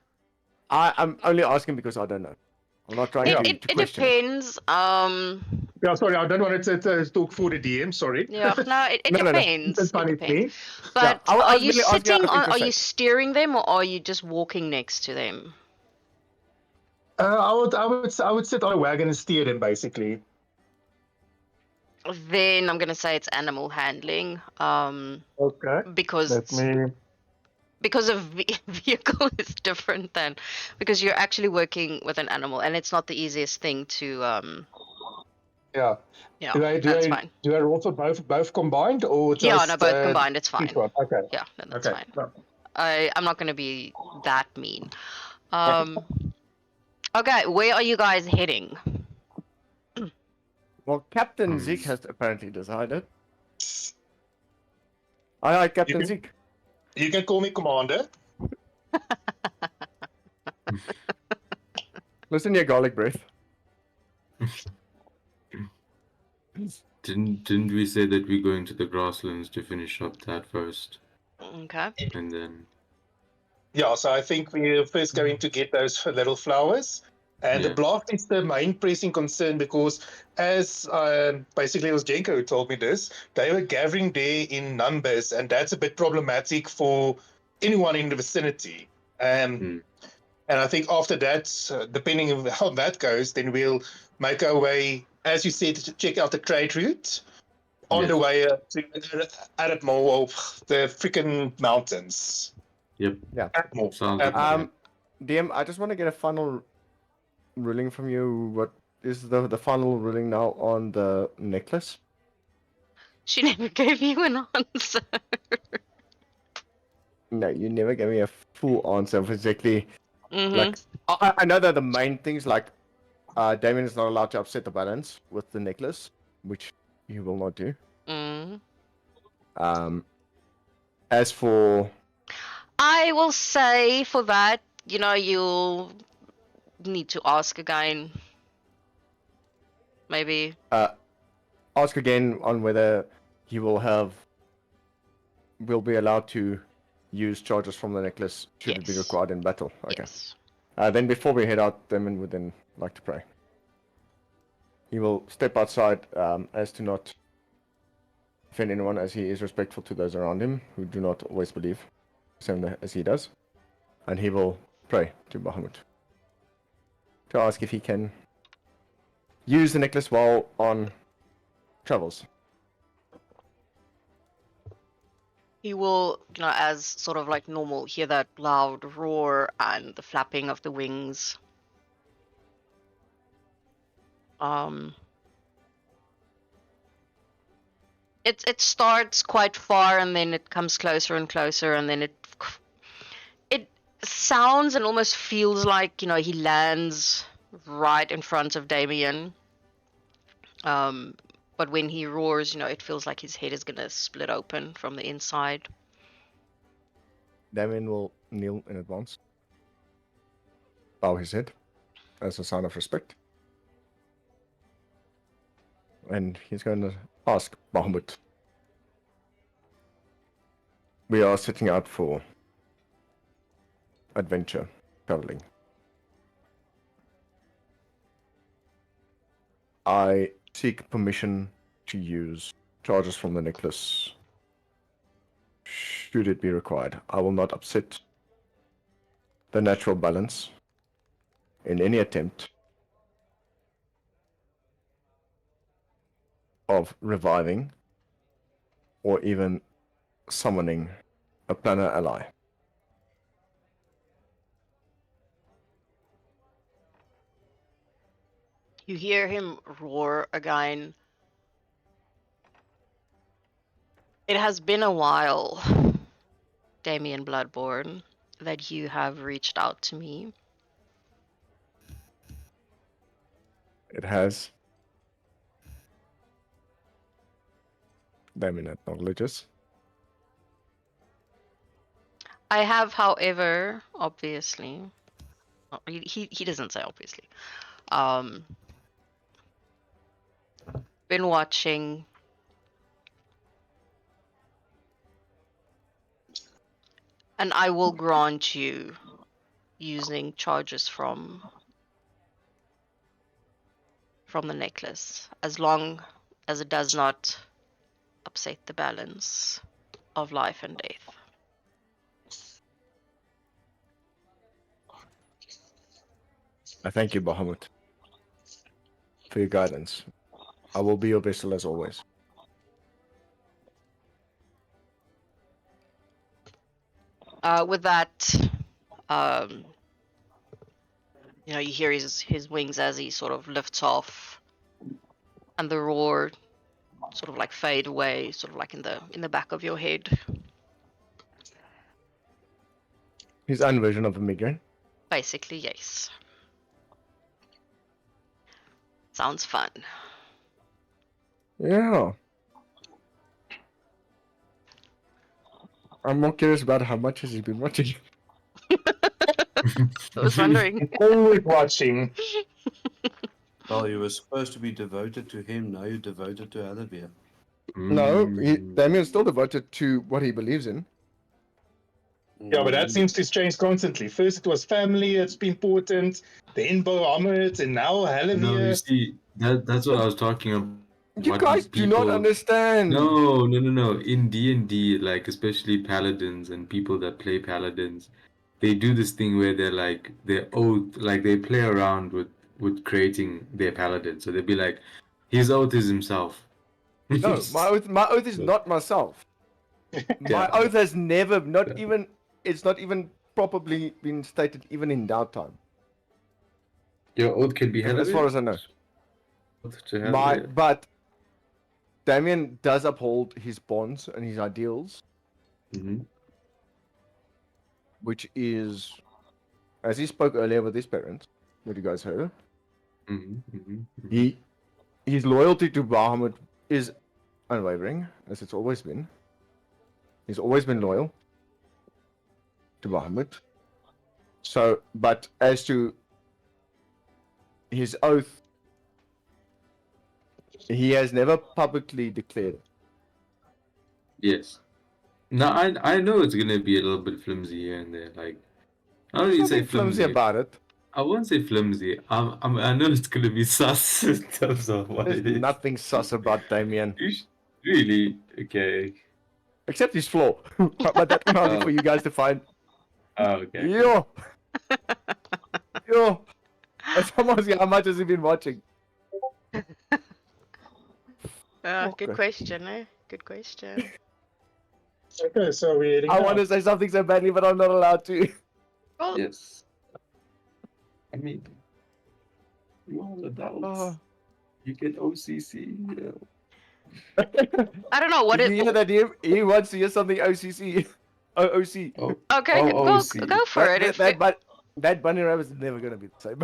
I'm only asking because I don't know. I'm not trying It, to, it, to it question it. depends. Yeah, sorry, I don't want to talk for the DM. Sorry. Yeah, no, it No. depends. That's It fine with depends. me. But I are was you merely asking sitting out of on? Are interest you sake. steering them, or are you just walking next to them? I would sit on a wagon and steer them basically. Then I'm gonna say it's animal handling. Okay. Because Let me. because a vehicle is different than because you're actually working with an animal, and it's not the easiest thing to Yeah. Yeah, Do that's I fine. do I roll for both combined or Yeah, just no, both combined, it's each fine. one? Okay. Yeah, no, that's Okay. fine. I'm not gonna be that mean. Okay, where are you guys heading? Well, Captain Zeke has apparently decided. Aye, Captain can- Zeke. You can call me Commander. Listen to your garlic breath. Didn't we say that we're going to the grasslands to finish up that first, Okay. and then Yeah, so I think we're first going to get those little flowers. And the Yeah. blast is the main pressing concern because, as basically it was Jenko who told me this, they were gathering there in numbers, and that's a bit problematic for anyone in the vicinity. And I think after that, depending on how that goes, then we'll make our way, as you said, to check out the trade route on the Yes. way to Adamore of the freaking mountains. Yep. Yeah. Adamore. Sounds like a Adamore. plan. DM, I just want to get a final ruling from you. What is the final ruling now on the necklace? She never gave you an answer. No, you never gave me a full answer of exactly. Mm-hmm. Like, I know that the main things like Damien is not allowed to upset the balance with the necklace, which he will not do. As for I will say for that, you'll need to ask again. Maybe. ask again on whether he will be allowed to use charges from the necklace should it be Yes. required in battle. Okay. Yes. Then before we head out, Damon would then like to pray. He will step outside as to not offend anyone, as he is respectful to those around him who do not always believe the same as he does. And he will pray to Bahamut to ask if he can use the necklace while on travels. He will, as sort of like normal, hear that loud roar and the flapping of the wings. It starts quite far and then it comes closer and closer and then it sounds and almost feels like he lands right in front of Damien. But when he roars, it feels like his head is gonna split open from the inside. Damien will kneel in advance, bow his head as a sign of respect, and he's going to ask Bahamut. We are setting out for adventure, traveling. I seek permission to use charges from the necklace should it be required. I will not upset the natural balance in any attempt of reviving or even summoning a planar ally. You hear him roar again. It has been a while, Damien Bloodborne, that you have reached out to me. It has. Damien acknowledges. I have, however, obviously, Oh, he doesn't say, obviously. Um, been watching. And I will grant you using charges from the necklace, as long as it does not upset the balance of life and death. I thank you, Bahamut, for your guidance. I will be your vessel as always. With that, you know, you hear his wings as he sort of lifts off, and the roar sort of like fade away, sort of like in the back of your head. His own version of a migraine. Basically, yes. Sounds fun. Yeah. I'm more curious about how much has he been watching. I was wondering. Always watching. Well, you were supposed to be devoted to him. Now you're devoted to Alavia. No, Mm. Damien's still devoted to what he believes in. Yeah, but that seems to change constantly. First it was family, it's been important, then Bahamut, and now No, you Halavia. see, that's what I was talking about. You what guys do not people- understand. No. In D&D, like especially paladins and people that play paladins, they do this thing where they're oath, like they play around with creating their paladin. So they'll be like, his oath is himself. No, my oath is not myself. My Yeah. oath has never, Yeah. it's not even properly been stated even in downtime. Your oath can be As far as I know. But Damien does uphold his bonds and his ideals, Hmm. which is, as he spoke earlier with his parents, what you guys heard, his loyalty to Bahamut is unwavering, as it's always been. He's always been loyal to Bahamut. So, but as to his oath, he has never publicly declared it. Yes. Now I know it's gonna be a little bit flimsy here and there. Like I don't There's even say nothing flimsy about it. I won't say flimsy. I know it's gonna be sus in terms of what There's it is. nothing sus about Damien, Really? Okay. except his flaw. But that can hardly Oh. for you guys to find. Oh, okay. Yo! Yo! That's almost how much has he been watching? Good Okay. question, eh? Good question. Okay, so we're heading I out. want to say something so badly, but I'm not allowed to. Well, Yes. I mean, you all adults. Oh. You get OCC. Yeah. I don't know what Did it. you hear that he wants to hear something OCC. OC. Oh, Okay, Oh, go OC. go for it. If it- That bunny rabbit is never going to be the same.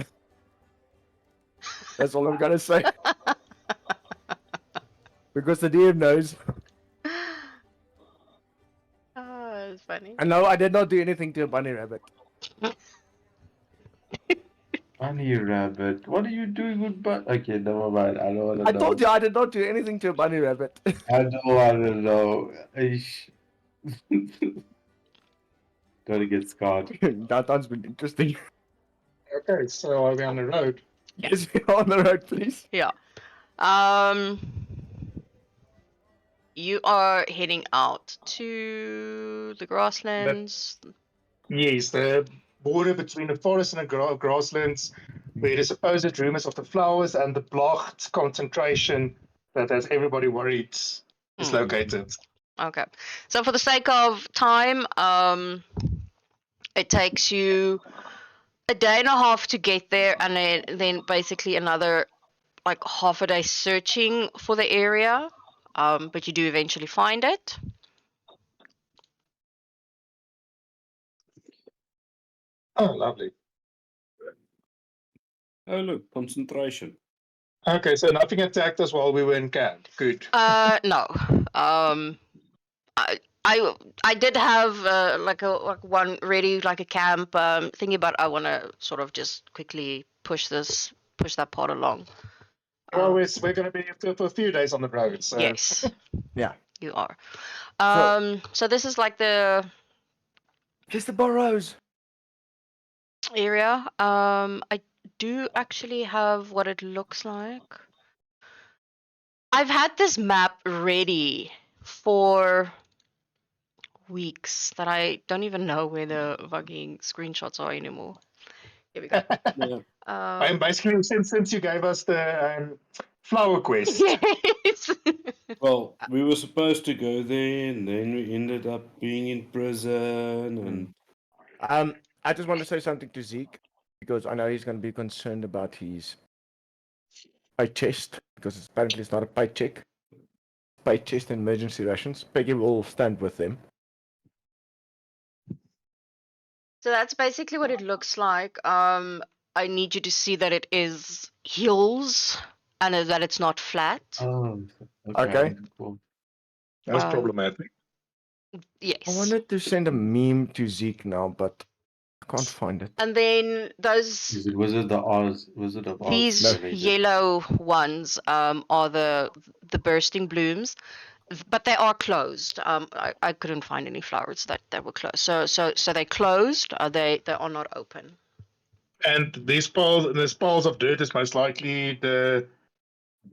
That's all I'm going to say. Because the DM knows. Oh, it's funny. And no, I did not do anything to a bunny rabbit. Bunny rabbit. What are you doing with Okay, never mind. I don't want to I know. told you I did not do anything to a bunny rabbit. I don't want to know. Aish. Gonna get scarred. Downtown's been interesting. Okay, so are we on the road? Yes, we're on the road, please. Yeah. You are heading out to the grasslands. Yes, the border between the forest and the grasslands, where the supposed rumors of the flowers and the blocked concentration that has everybody worried is Hmm. located. Okay. So for the sake of time, it takes you a day and a half to get there, and then basically another like half a day searching for the area. But you do eventually find it. Oh, lovely. Oh, look, concentration. Okay, so nothing attacked us while we were in camp. Good. No. I did have like one ready, like a camp thingy, but I want to sort of just quickly push that part along. Well, Um, we're going to be for a few days on the road. So yes. Yeah. You are. So- So this is like the Just the burrows. area. I do actually have what it looks like. I've had this map ready for weeks that I don't even know where the fucking screenshots are anymore. Here we go. Yeah. I'm basically since you gave us the flower quest. Yes. Well, we were supposed to go there, and then we ended up being in prison, and I just want to say something to Zeke because I know he's going to be concerned about his pay chest because apparently it's not a paycheck. Pay chest and emergency rations. Peggy will stand with them. So that's basically what it looks like. I need you to see that it is hills and that it's not flat. Oh, Okay. Cool. That's Um, problematic. Yes. I wanted to send a meme to Zeke now, but I can't find it. And then Is it Wizard of Oz these related? yellow ones are the bursting blooms, but they are closed. I couldn't find any flowers that were closed. So they closed. They are not open. And these piles of dirt is most likely the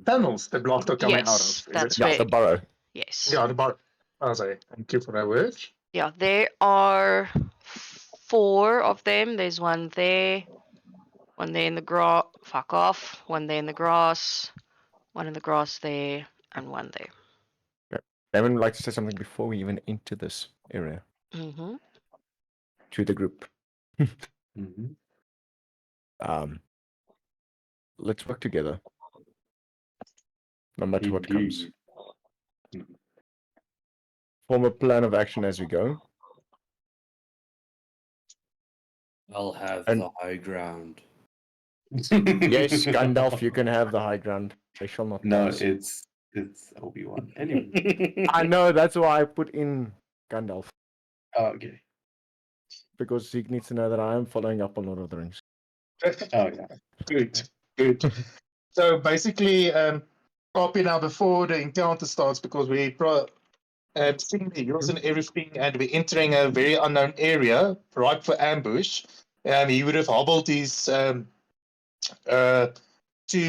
tunnels the blocks are coming out Yes, of. that's Yeah, where. the burrow. Yes. Yeah, the bar. I'll say thank you for that word. Yeah, there are 4 of them. There's one there in the grass. Fuck off. One there in the grass. One in the grass there, and one there. Evan would like to say something before we even enter this area Mm-hmm. to the group. Mhm. Let's work together. No matter what comes. Indeed. Form a plan of action as we go. I'll have And- the high ground. Yes, Gandalf, you can have the high ground. They shall not No, pass. it's Obi-Wan. Anyway. I know, that's why I put in Gandalf. Oh, okay. Because Zeke needs to know that I am following up on Lord of the Rings. Oh yeah. Good. So basically, copy now before the encounter starts because we seen the heroes and everything, and we're entering a very unknown area, ripe for ambush. He would have hobbled his 2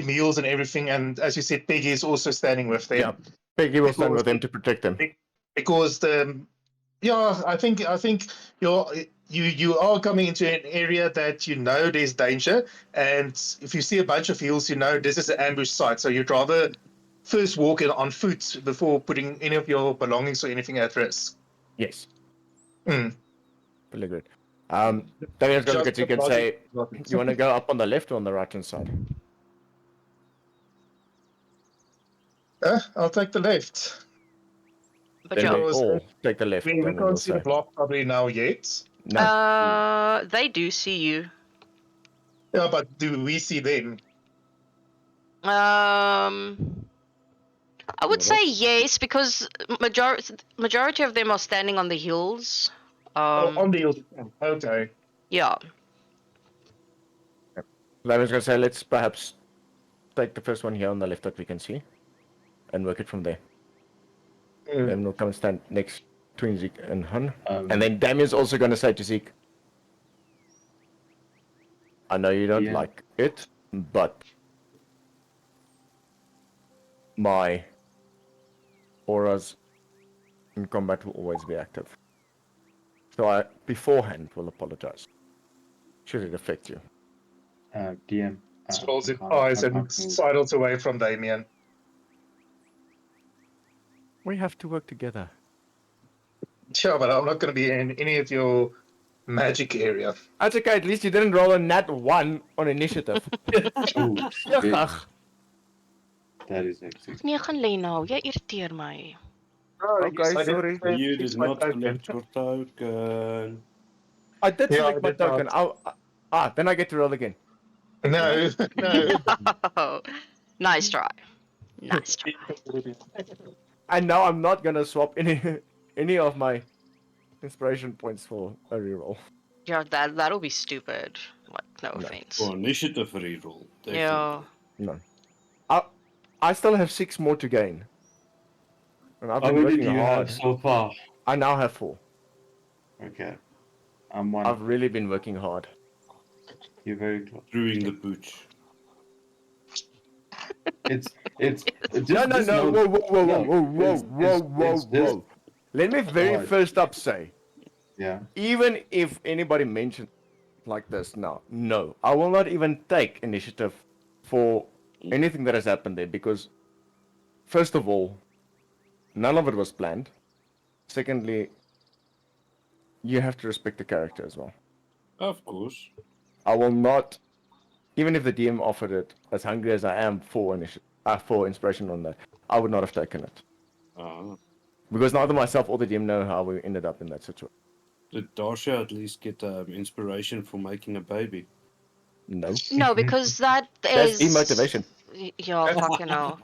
meals and everything, and as you said, Peggy is also standing with them. Yeah. Peggy will stand Because- with them to protect them. Because I think you are coming into an area that you know there's danger, and if you see a bunch of hills, you know this is an ambush site. So you'd rather first walk in on foot before putting any of your belongings or anything at risk. Yes. Mm. Really good. Daniel's gonna look at Just Zeke and say, logic. you want to go up on the left or on the right hand side? I'll take the left. But Then yeah, we Because all take the left. We Daniel will can't see the say. block probably now yet. No. they do see you. Yeah, but do we see them? I would Sort say yes because majority of them are standing on the hills. On the hill. Okay. Yeah. Daniel's gonna say, let's perhaps take the first one here on the left that we can see and work it from there. Mm. Then we'll come and stand next between Zeke and Hun. Um, And then Damien's also going to say to Zeke, I know you don't Yeah. like it, but my auras in combat will always be active. So I beforehand will apologize. Should it affect you? DM. Rolls I his can't- eyes I and can't move. sidles away from Damien. We have to work together. Sure, but I'm not going to be in any of your magic area. That's okay, at least you didn't roll a nat 1 on initiative. Ooh, Ugh. that is actually. Nee, gaan lê nou. Jy irriteer my. Okay, sorry. You did not select your token. I did Yeah, select I my did not. token. Then I get to roll again. No, no. Nice try. Nice try. And now I'm not gonna swap any any of my inspiration points for a reroll. Yeah, that'll be stupid. Like, no No. offense. For initiative reroll. Yeah. No. I still have 6 more to gain. And I've How been many working do you hard. have so far? I now have 4. Okay. I'm one. I've really been working hard. You're very close. Brewing the pooch. It's No, just no, just no. know- Whoa. just- Let me very Alright. first up say, Yeah. even if anybody mentions like this now, no, I will not even take initiative for anything that has happened there because, first of all, none of it was planned. Secondly, you have to respect the character as well. Of course. I will not, even if the DM offered it, as hungry as I am for for inspiration on that, I would not have taken it. Because neither myself or the DM know how we ended up in that situation. Did Darsha at least get inspiration for making a baby? No. No, because that That's is demotivation. Yeah, fucking hell.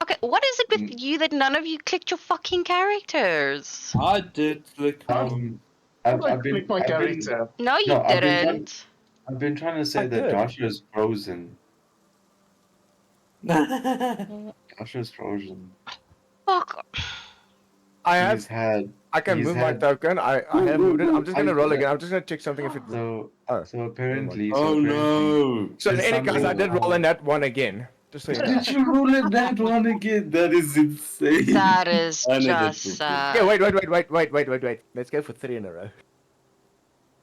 Okay, what is it with you that none of you clicked your fucking characters? I did click I've Like, been click my I've been- character. No, you No, I've been trying- didn't. I've been trying to say I that did. Joshua's frozen. Joshua's frozen. Fuck. I have. He's had I can he's move my had- token. I have moved it. I'm just gonna I- roll again. I'm just gonna check something if it. so Oh. so apparently. Oh no! So in there's any case, I something- did roll in that one again. Just so you know. Did you roll in that one again? That is insane. That is I know that just was Yeah, wait. Let's go for 3 in a row.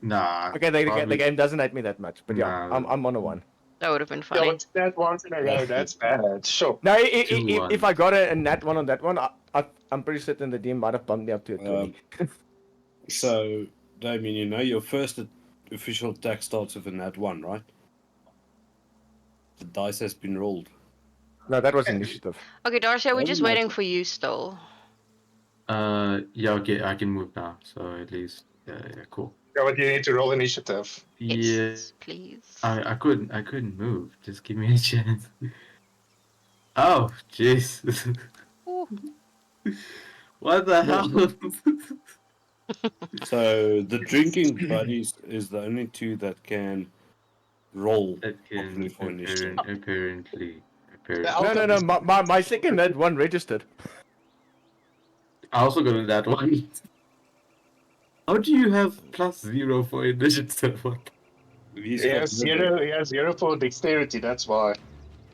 Nah. Okay, the probably- game doesn't hate me that much, but yeah, Nah. I'm on a 1. that would have been Yeah, funny. but that once in a row, that's bad. Sure. Now, 2-1. if I got a nat 1 on that one, I'm pretty certain the DM might have bumped me up to a 20. So, Damien, you know your first official attack starts with a nat 1, right? The dice has been rolled. No, that was initiative. Okay, Darcy, we're Doesn't just waiting matter. for you still. Yeah, okay, I can move now. So at least, yeah, cool. Yeah, but you need to roll initiative. Yeah, Yes, please. I couldn't move. Just give me a chance. Oh, jeez. Ooh. What the hell? So, the drinking buddies is the only two that can roll. That can Hopefully for initiative. apparently. No. My second nat 1 registered. I also got that one. How do you have +0 for initiative? What? He's He got has liver. 0. He has 0 for dexterity. That's why.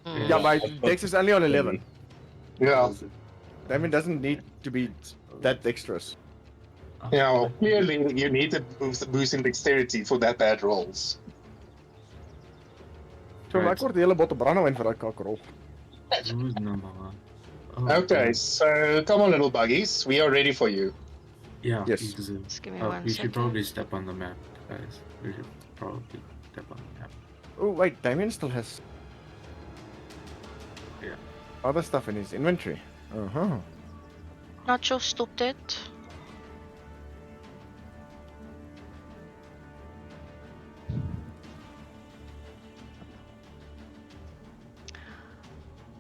Mm. Yeah, my dex is only on 11. Yeah. Damien doesn't need to be that dexterous. Yeah. Well, clearly, you need a boost in dexterity for that bad rolls. So Right. ek word die hele bottel brandewyn vir daai kakkerol. Who's number 1? Oh, Okay, so come on, little buggies. We are ready for you. Yeah. Yes. Just give me Oh, one we should second. probably step on the map, guys. We should probably step on the map. Oh wait, Damien still has Yeah. other stuff in his inventory. Uh-huh. Nacho stopped it.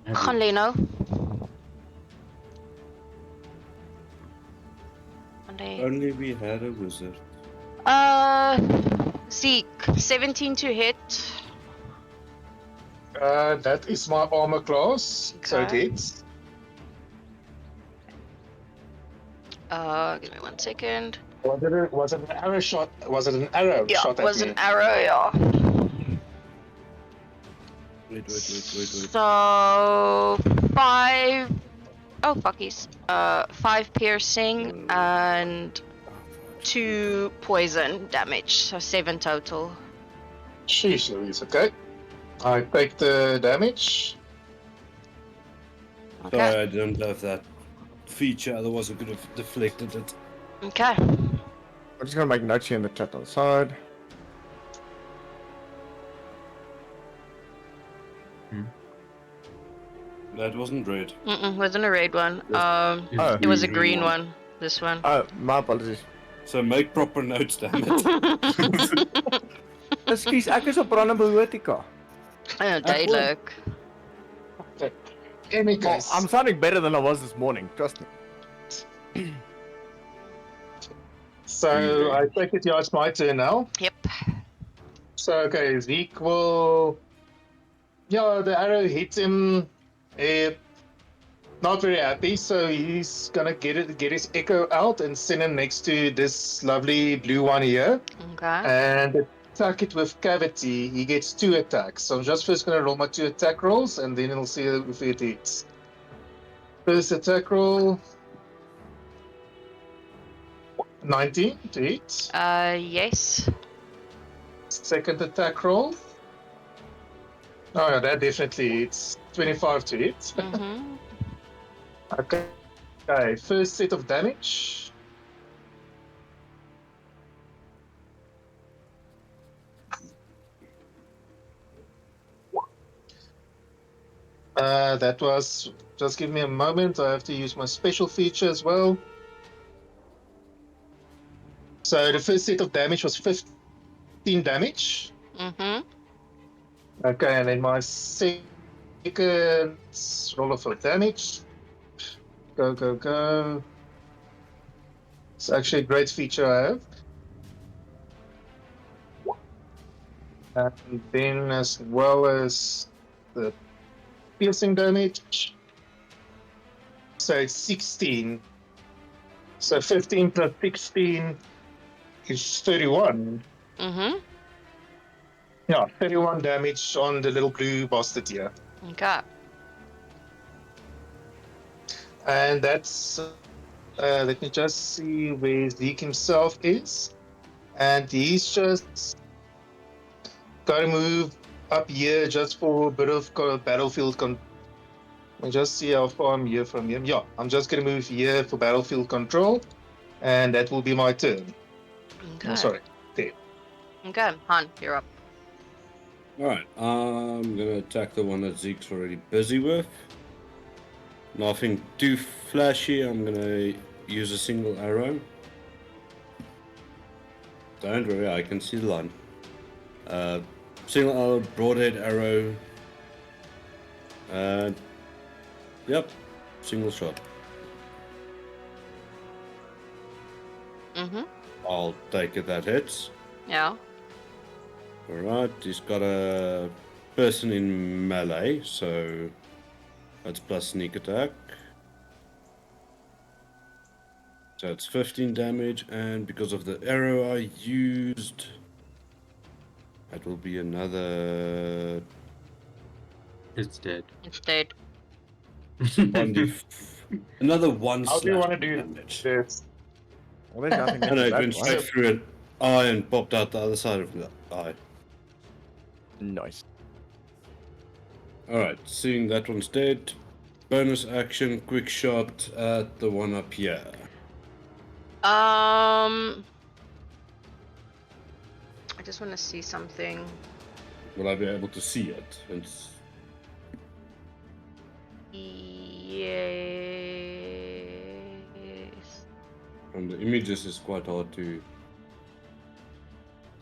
Gaan Leno. Only we had a wizard. Zeke, 17 to hit. That is my armor class, so it Okay. hits. Give me 1 second. Was it an arrow shot? Was it an arrow Yeah, shot it was at an me? arrow, yeah. Wait. So 5. Oh fuckies. 5 piercing and 2 poison damage, so 7 total. Sheesh, Louise. Okay. I take the damage. Okay. Sorry, I don't have that feature, otherwise I could have deflected it. Okay. I'm just gonna make notes here in the chat on the side. That wasn't red. Wasn't a red one. Oh. It was a green one. This one. Oh, my apologies. So make proper notes, damn it. Ekskuus, ek is op Brandebotica. Duidelik. Any Well, case. I'm sounding better than I was this morning, trust me. So I take it it's my turn now. Yep. So okay, Zeke will. Yeah, the arrow hits him. Not very happy, so he's gonna get his echo out and send him next to this lovely blue one here, Okay. and attack it with cavity. He gets 2 attacks. So I'm just first gonna roll my 2 attack rolls, and then we'll see if it hits. First attack roll, 19 to hit. Yes. Second attack roll. Oh, yeah, that definitely hits. 25 to hit. Mm-hmm. Okay. Okay, first set of damage. That was. Just give me a moment. I have to use my special feature as well. So the first set of damage was 15 damage. Mm-hmm. Okay, and then my second roll of damage. Go, go, go. It's actually a great feature I have. And then as well as the piercing damage. So it's 16. So 15 plus 16 is 31. Mm-hmm. Yeah, 31 damage on the little blue bastard here. Okay. And that's, let me just see where Zeke himself is. And he's just got to move up here just for a bit of battlefield and just see how far I'm here from him. Yeah, I'm just going to move here for battlefield control. And that will be my turn. Okay. Oh, sorry. There. Okay, Han, you're up. Alright, I'm gonna attack the one that Zeke's already busy with. Nothing too flashy, I'm gonna use a single arrow. Don't worry, I can see the line. Single arrow, broadhead arrow. Yep, single shot. Mm-hmm. I'll take it, that hits. Yeah. Alright, he's got a person in melee, so that's plus sneak attack. So it's 15 damage, and because of the arrow I used, that will be another It's dead. It's dead. 1d. Another 1 How do you want to slashing do damage. this? Well, there's nothing And to it that went one. straight through an eye and popped out the other side of the eye. Nice. Alright, seeing that one's dead. Bonus action, quick shot at the one up here. I just want to see something. Will I be able to see it? It's Yes. on the images is quite hard to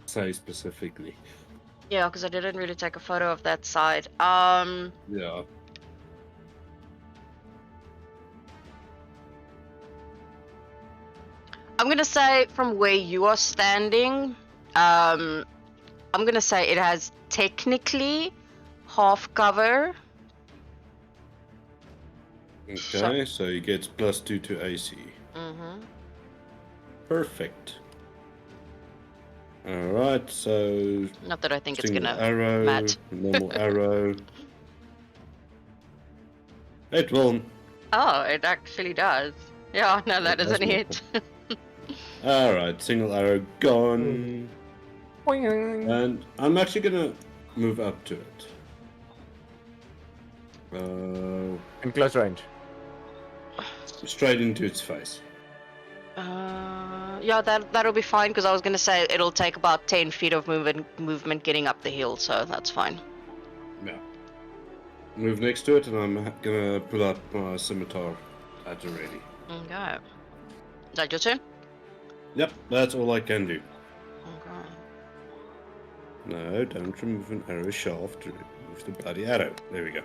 say specifically. Yeah, because I didn't really take a photo of that side. Yeah. I'm gonna say from where you are standing, I'm gonna say it has technically half cover. Okay, so he gets +2 to AC. Mm-hmm. Perfect. Alright, so Not that I think it's single gonna arrow, match. normal arrow. It will. Oh, it actually does. Yeah, no, that It does doesn't work. hit. Alright, single arrow gone. Boing. And I'm actually gonna move up to it. In close range. Straight into its face. Yeah, that'll be fine because I was gonna say it'll take about 10 feet of movement getting up the hill, so that's fine. Yeah. Move next to it, and I'm gonna pull out my scimitar at the ready. Okay. Is that your turn? Yep, that's all I can do. Okay. No, don't remove an arrow shaft. Remove the bloody arrow. There we go.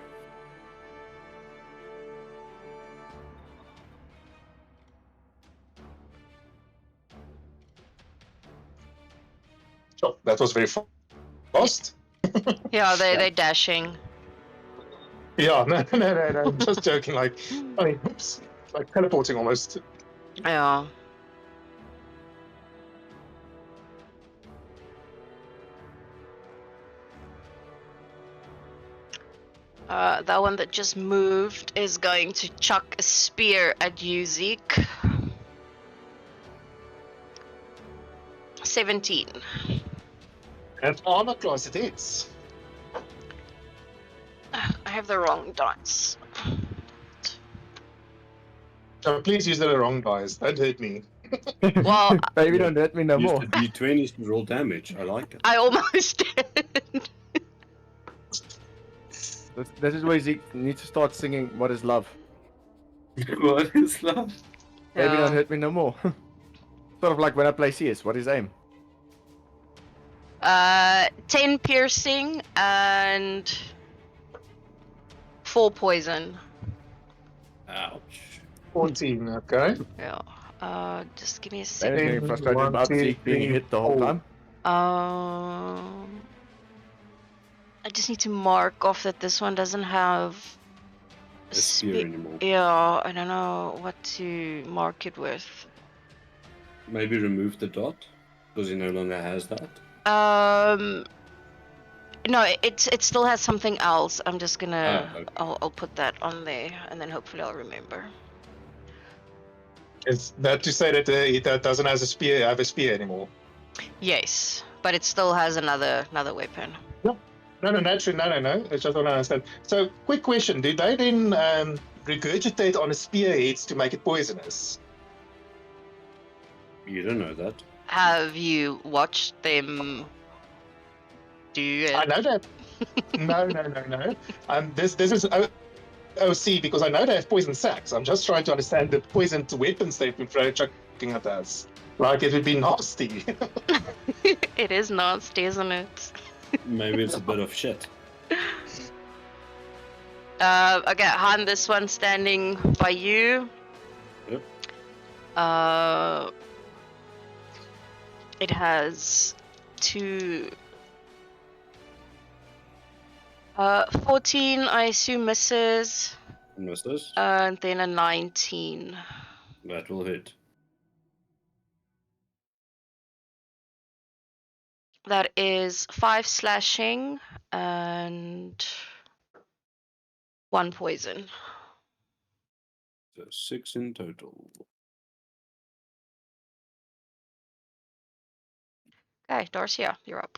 Well, that was very fast. Yeah, they're dashing. Yeah, no, I'm just joking. Like, I mean, oops, like teleporting almost. Yeah. That one that just moved is going to chuck a spear at you, Zeke. 17. And armor class it is. I have the wrong dice. So please use the wrong dice. Don't hurt me. Well, Baby, Yeah. don't hurt me no Use more. the d20s to roll damage. I like it. I almost did. This is where Zeke needs to start singing "What Is Love." What is love? Baby, don't Yeah. hurt me no more. Sort of like when I play CS. What is aim? 10 piercing and 4 poison. Ouch. 14, okay. Yeah. Just give me a Baby's second. getting frustrated One, about two, Zeke being three, hit the whole four. time. I just need to mark off that this one doesn't have A spear anymore. Yeah, I don't know what to mark it with. Maybe remove the dot because he no longer has that. No, it still has something else. I'm just gonna Ah, okay. I'll put that on there and then hopefully I'll remember. Is that to say that it doesn't have a spear anymore? Yes, but it still has another weapon. No. I just don't understand. So, quick question: do they then regurgitate on a spearheads to make it poisonous? You don't know that. Have you watched them do it? I know that. No. This is OC because I know they have poison sacks. I'm just trying to understand the poisoned weapons they've been chucking at us. Like it would be nasty. It is nasty, isn't it? Maybe it's a bit of shit. Okay, Han, this one standing by you. Yep. It has 14, I assume misses, Misses. and then a 19. That will hit. That is 5 slashing and 1 poison. So 6 in total. Okay, Darcia, you're up.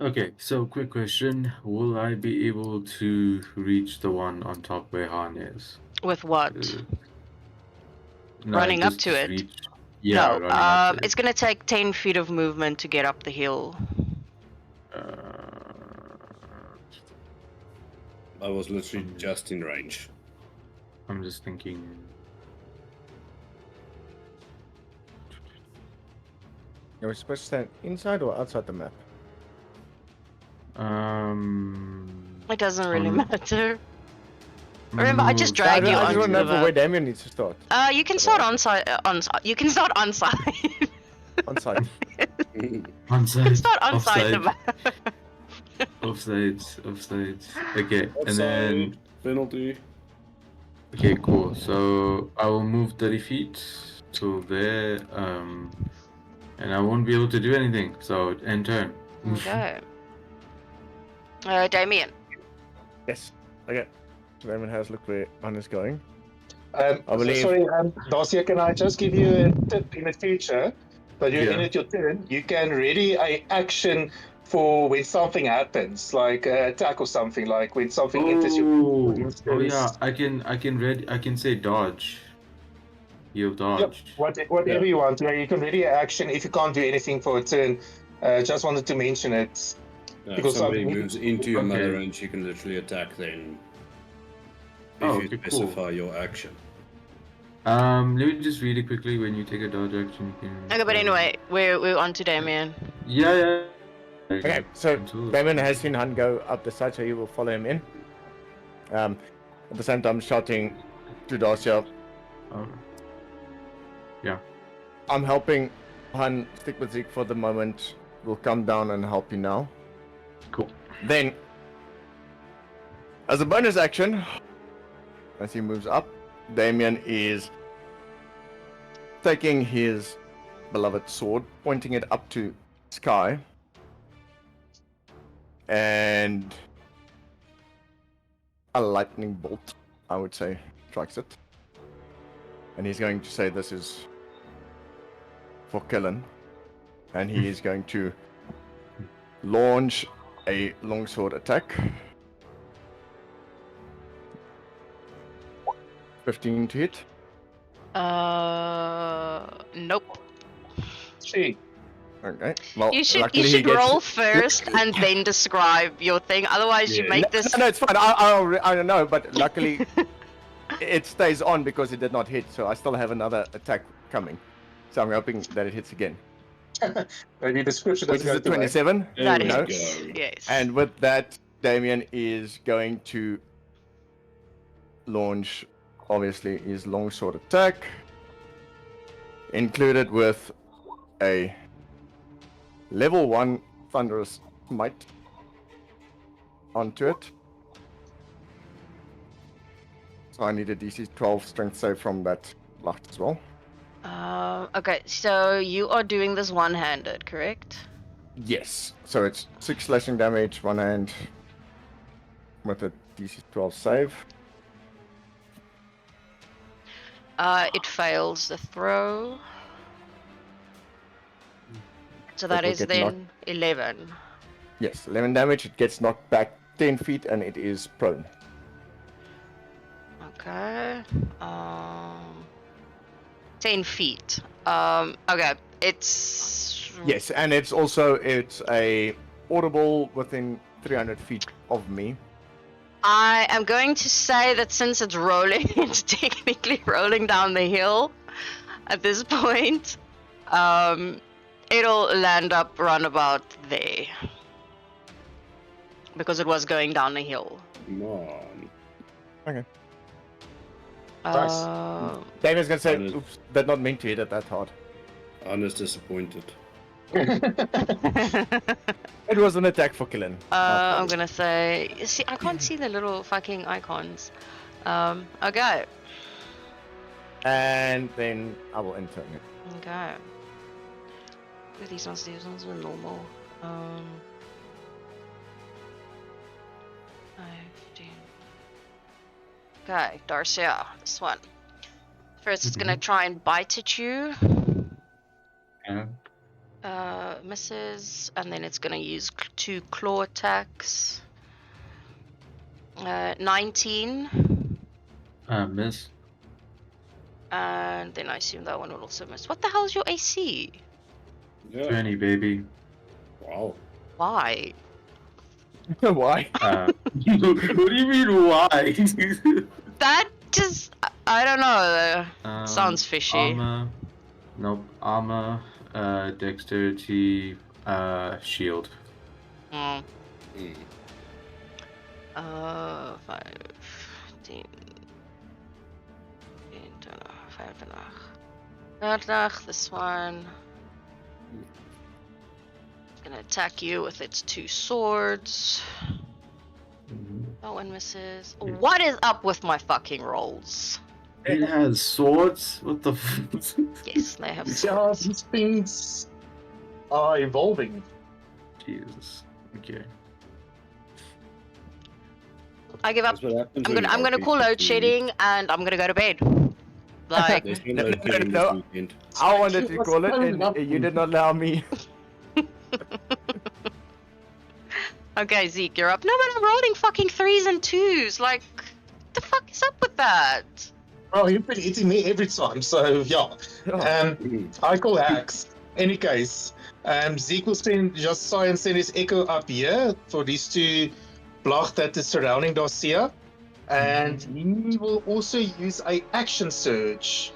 Okay, so quick question. Will I be able to reach the one on top where Han is? With what? No, Running up to it? Reach... Yeah, No, running up to it's gonna take 10 feet of movement to get up the hill. I was literally just in range. I'm just thinking. Are we supposed to stand inside or outside the map? It doesn't really Um, matter. Remember, I just no, dragged you I just onto want to the know for where map. Damien needs to start. You can start on site. You can start on site. On site. Onside, start on site the offside, map. offsides. Okay, and then Penalty. okay, cool. So I will move 30 feet to there, and I won't be able to do anything. So end turn. Okay. Damien. Yes. Okay. So Damien has looked where Han is going. I believe- Sorry, Darcia, can I just give you a tip in the future? But you're in Yeah. at your turn, you can ready a action for when something happens, like attack or something, like when something enters your. Oh, for oh instance. yeah, I can say dodge. He'll dodge. Whatever you want. Yeah, you can ready an action if you can't do anything for a turn. Just wanted to mention it. If Because somebody I'm- moves into your mother Okay. range, you can literally attack then. If Oh, you okay, cool. specify your action. Let me just read it quickly. When you take a dodge action, you can. Okay, but anyway, we're on to Damien. Yeah. Okay, so Absolutely. Damien has seen Han go up the side, so he will follow him in. At the same time, shouting to Darcia, Oh, I'm helping Han, stick with Zeke for the moment. We'll come down and help you now. Cool. Then, as a bonus action, as he moves up, Damien is taking his beloved sword, pointing it up to sky, and a lightning bolt, I would say, strikes it. And he's going to say this is for Killen. And he is going to launch a longsword attack. 15 to hit. Nope. Gee. Okay. Well, You should luckily he should gets- roll first and then describe your thing. Otherwise, you Yeah. make No, this. no, it's fine. I don't know, but luckily it stays on because it did not hit, so I still have another attack coming. So I'm hoping that it hits again. Maybe description Which doesn't is go a too well. 27. That There we is go. yes. And with that, Damien is going to launch, obviously, his longsword attack, included with a level 1 Thunderous Smite onto it. So I need a DC 12 strength save from that Lacht as well. Okay, so you are doing this one-handed, correct? Yes. So it's 6 slashing damage, one hand, with a DC 12 save. It fails the throw. So That that will is get then 11. Yes, 11 damage. It gets knocked back 10 feet and it is prone. Okay. 10 feet. Okay, it's Yes, and it's a audible within 300 feet of me. I am going to say that since it's rolling, it's technically rolling down the hill at this point. It'll land up round about there. Because it was going down the hill. Come on. Nice. Damien's gonna say, And it- oops, did not mean to hit it that hard. Anna's disappointed. It was an attack for killing. I'm gonna say, see, I can't see the little fucking icons. Okay. And then I will enter it. Okay. These ones are normal. 15. Okay, Darcia, this one. First, it's gonna try and bite at you. Yeah. Misses, and then it's gonna use 2 claw attacks. 19, Miss. and then I assume that one will also miss. What the hell is your AC? Yeah. 20, baby. Wow. Why? Why? What do you mean, why? That just, I don't know. Sounds fishy. Armor. Nope. Armor. Dexterity. Shield. Mm. Mm. 5, 10, 25. This one. It's gonna attack you with its 2 swords. That one misses. What is up with my fucking rolls? It has swords? What the f? Yes, they have Yeah, swords. these things are evolving. Jesus. Okay. I give up. That's what happens I'm when gonna you call RPG load shedding and I'm gonna go to bed. Like, There's no No, load no, shedding no. this weekend. I wanted to What's call it, going on? and you did not allow me. okay, Zeke, you're up. No, but I'm rolling fucking 3s and 2s. Like, what the fuck is up with that? Well, you've been hitting me every time, so yeah. I call hacks. Any case, Zeke will just try and send his echo up here for these 2 blocks that is surrounding Darcia. And he will also use a action surge.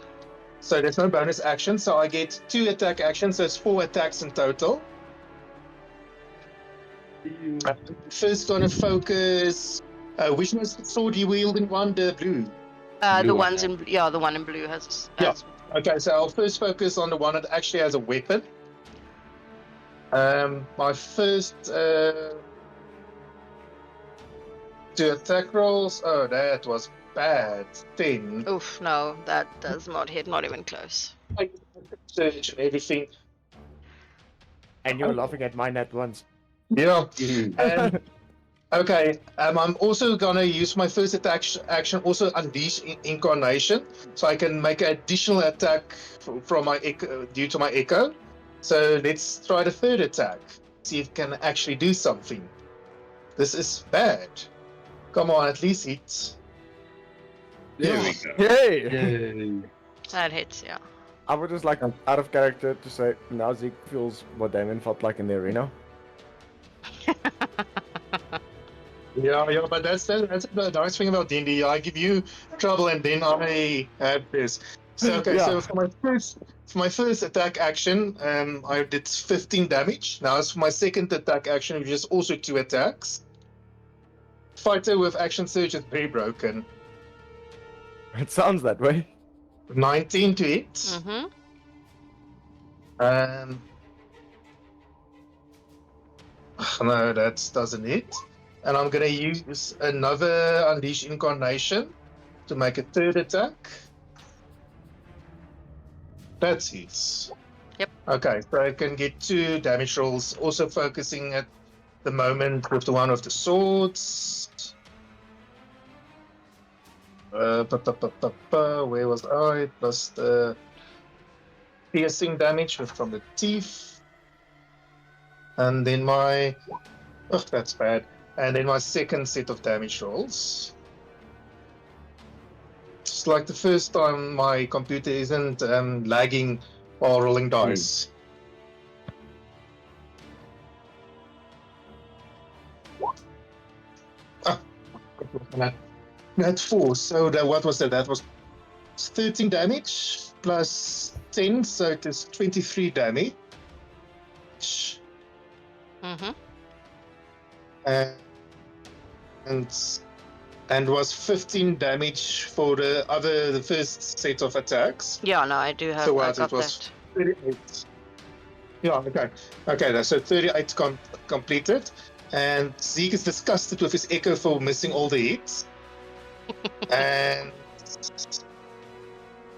So there's no bonus action, so I get 2 attack actions, so it's 4 attacks in total. First gonna focus, which sword you wielding one, the blue? The Blue ones one. in, the one in blue has Yeah. Okay, so I'll first focus on the one that actually has a weapon. My first two attack rolls. Oh, that was bad. 10. Oof, no, that does not hit, not even close. Search and everything. And you're laughing at my net ones. Yeah. Mhm. And okay, I'm also gonna use my first action, also unleash incarnation, so I can make an additional attack from my echo, due to my echo. So let's try the third attack. See if it can actually do something. This is bad. Come on, at least hit. There we Yes. go. Yay! Yay. That hits, yeah. I would just like, out of character, to say now Zeke feels what Damien felt like in the arena. Yeah, but that's the nice thing about D&D. I give you trouble and then I have this. So okay, Yeah. so for my first attack action, I did 15 damage. Now as for my second attack action, which is also 2 attacks. Fighter with action surge is very broken. It sounds that way. 19 to hit. Mm-hmm. No, that doesn't hit. And I'm gonna use another Unleash Incarnation to make a third attack. That's hits. Yep. Okay, so I can get 2 damage rolls, also focusing at the moment with the one of the swords. Where was I? Plus the piercing damage from the teeth. And then my... Oh, that's bad. And then my second set of damage rolls. It's like the first time my computer isn't lagging while rolling dice. That's 4. So what was that? That was 13 damage plus 10, so it is 23 damage. Mm-hmm. And was 15 damage for the first set of attacks. Yeah, no, I do have, So I what, got it was that. 38. Yeah, okay, so 38 completed. And Zeke is disgusted with his echo for missing all the hits. And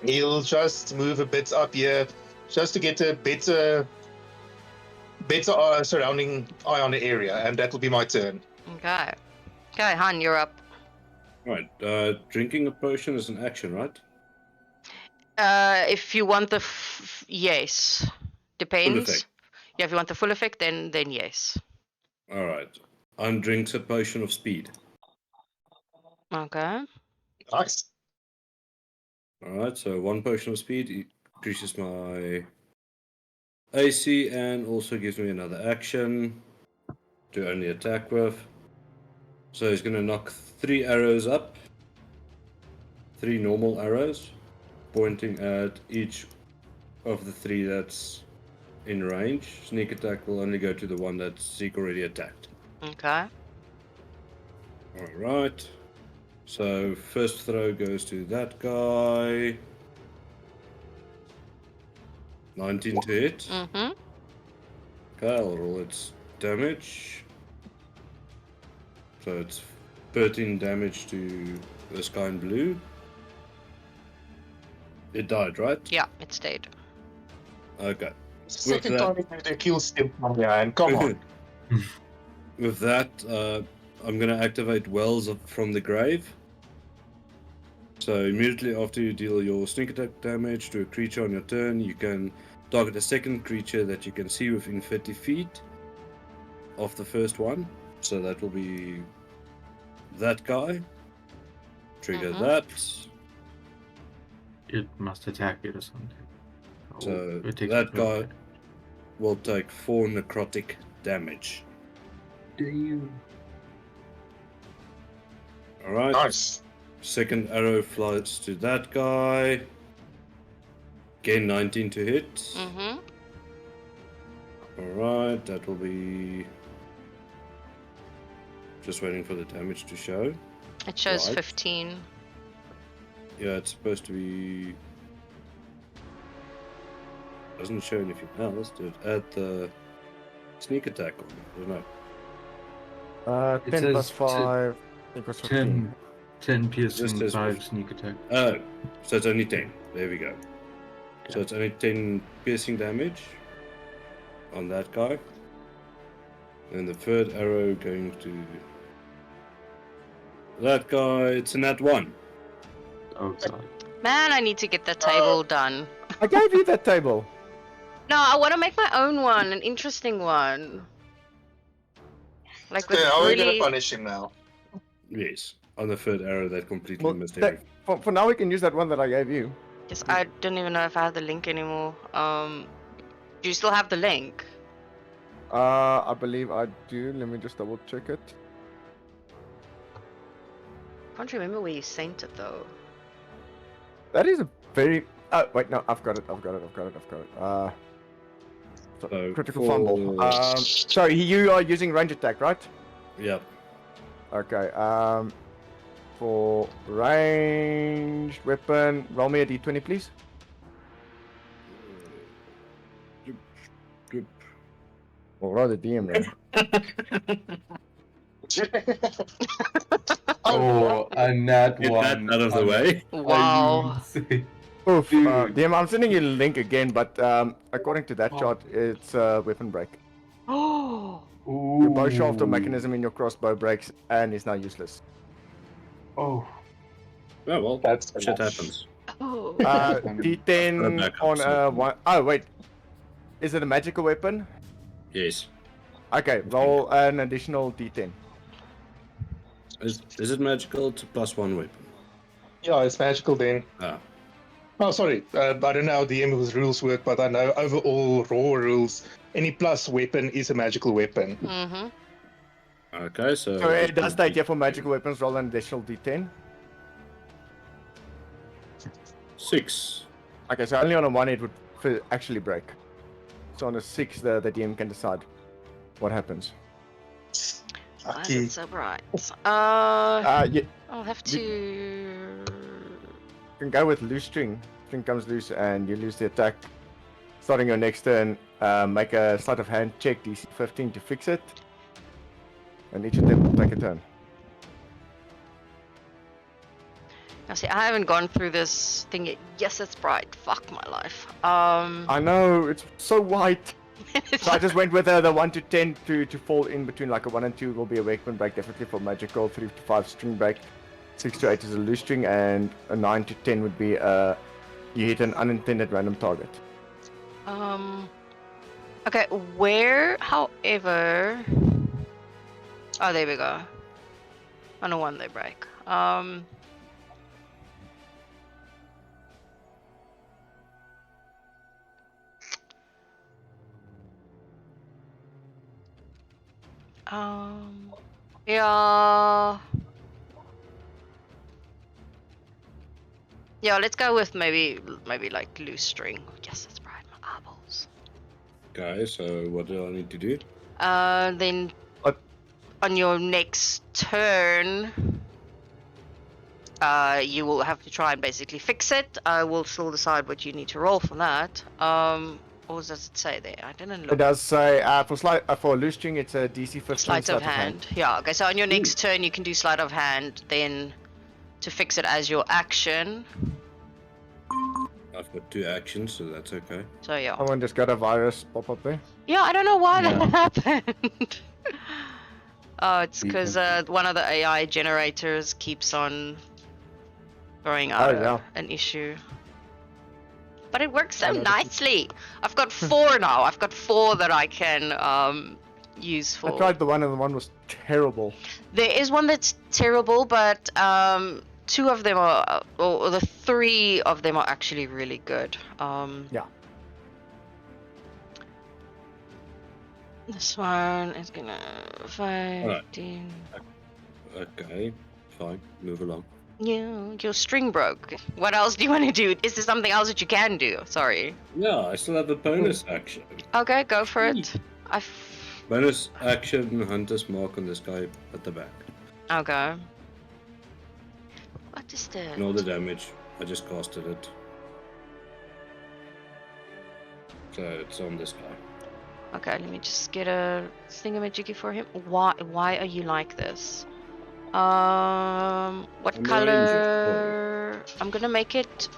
he'll just move a bit up here just to get a better surrounding eye on the area, and that will be my turn. Okay. Okay, Han, you're up. Right. Drinking a potion is an action, right? If you want the yes, depends. effect. Yeah, if you want the full effect, then yes. All right. Undrinks a potion of speed. Okay. Nice. All right. So 1 potion of speed increases my AC and also gives me another action to only attack with. So he's going to knock 3 arrows up. 3 normal arrows, pointing at each of the 3 that's in range. Sneak attack will only go to the one that Zeke already attacked. Okay. Alright. So first throw goes to that guy. 19 to hit. Mm-hmm. Okay, I'll roll its damage. So it's 13 damage to this guy in blue. It died, right? Yeah, it stayed. Okay. Second that- time you did a kill stim from behind. Come on. With that, I'm going to activate Wells from the Grave. So immediately after you deal your sneak attack damage to a creature on your turn, you can target a second creature that you can see within 30 feet of the first one. So that will be that guy. Trigger Mhm. that. It must attack it or something. So it takes that a guy turn. will take 4 necrotic damage. Damn. Alright. Nice. Second arrow flies to that guy. Again, 19 to hit. Mm-hmm. Alright, that will be... Just waiting for the damage to show. It shows Right. 15. Yeah, it's supposed to be doesn't show anything else. Did it add the sneak attack on? I don't know. 10 plus says 5 equals 15. 10 Just piercing, says 5 with- sneak attack. Oh, so it's only 10. There we go. So it's only 10 piercing damage on that guy. And the third arrow going to that guy. It's a nat 1. Oh god. Man, I need to get the table done. I gave you that table. No, I want to make my own one, an interesting one. Like with Okay, how are we really... gonna punish him now? Yes, on the third arrow that completely Well, missed that, everything. for now, we can use that one that I gave you. Yes, I don't even know if I have the link anymore. Do you still have the link? I believe I do. Let me just double check it. Can't remember where you sent it though. That is a very. Oh wait, no, I've got it. So Critical fumble. So you are using range attack, right? Yeah. Okay. For range weapon, roll me a d20, please. Or rather, DM then. Oh, a nat Get that 1. out of the way. Wow. Oof. Dude. DM, I'm sending you a link again, but according to that chart, it's weapon break. Oh. Your bow shaft or mechanism in your crossbow breaks and is now useless. Oh. Oh well, That's shit enough. happens. Oh. D10 Back up, on so- one. Oh wait, is it a magical weapon? Yes. Okay, roll an additional D10. Is it magical? It's a +1 weapon. Yeah, it's magical then. Ah. Oh, sorry. I don't know how DM's rules work, but I know overall raw rules, any plus weapon is a magical weapon. Mm-hmm. Okay, so. So it does state here for magical weapons, roll an additional D10. 6. Okay, so only on a 1 it would actually break. So on a 6, the DM can decide what happens. Why is Lucky. it so bright? You I'll have to... can go with loose string. String comes loose and you lose the attack. Starting your next turn, make a sleight of hand check, DC 15 to fix it. And each of them will take a turn. Now see, I haven't gone through this thing yet. Yes, it's bright. Fuck my life. I know, it's so white. So I just went with the 1 to 10 to fall in between, like a 1 and 2 will be a weapon break, definitely for magical. 3 to 5 string break. 6 to 8 is a loose string, and a 9 to 10 would be you hit an unintended random target. Okay, where, however... Oh, there we go. On a 1 they break. Yeah. Yeah, let's go with maybe like loose string. Yes, that's right, my eyeballs. Okay, so what do I need to do? Then What? on your next turn, you will have to try and basically fix it. I will still decide what you need to roll for that. What does it say there? I didn't It look. does say for loose string it's a DC 15 Sleight of hand. Yeah. Okay. So on your next turn, you can do sleight of hand. Then to fix it as your action. I've got 2 actions, so that's okay. So yeah. Someone just got a virus pop up there. Yeah, I don't know why Yeah. that happened. Oh, it's because Decent. one of the AI generators keeps on throwing out yeah. an issue. But it works so I know this is- nicely. I've got 4 now. I've got 4 that I can use for. I tried the one and the one was terrible. There is one that's terrible, but 2 of them are, or the 3 of them are actually really good. Yeah. This one is gonna 15. Okay, fine, move along. Yeah, your string broke. What else do you want to do? Is there something else that you can do? Sorry. Yeah, I still have a bonus action. Okay, go for it. Bonus action, Hunter's Mark on this guy at the back. Okay. What is Ignore that? the damage, I just casted it. So it's on this guy. Okay, let me just get a thingamajiggy for him. Why are you like this? What I'm a ranger, color? I'm gonna make it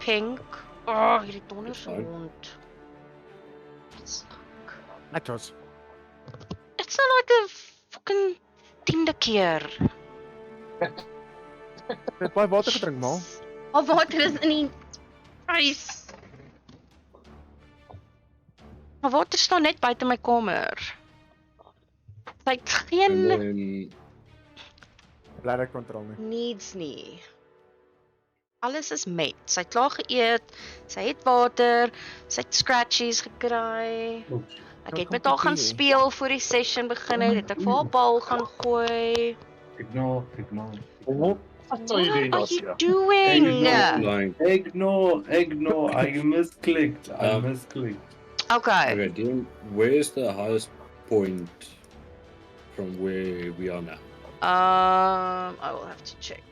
pink. Oh, hierdie That's donderse fine. hond. That was. It's not like a fucking 10de keer. Het baie water gedrink, ma. Al water is in die ys. Maar water staan net buite my kamer. Sy het And geen then Bladder control nie. needs nie. Alles is met. Sy het klaar geëet, sy het water, sy het scratchies gekry. Ek het met haar gaan speel voor die session begin het ek vir haar bal gaan gooi. Ignore. What are you doing, What are Oscar? you doing? lying. Ignore. I misclicked. Okay. Okay, Dean, where's the highest point from where we are now I will have to check.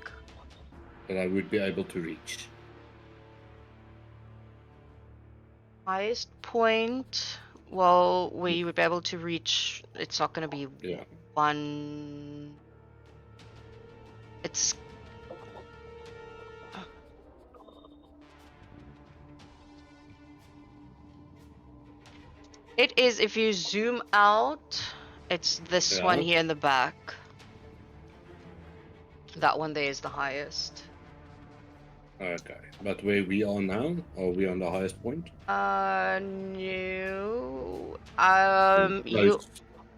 that I would be able to reach? Highest point, well, where you would be able to reach, it's not going to be Yeah. one. It's. It is, if you zoom out, it's this one Yeah. here in the back. That one there is the highest. Okay, but where we are now, are we on the highest point? No. You Close.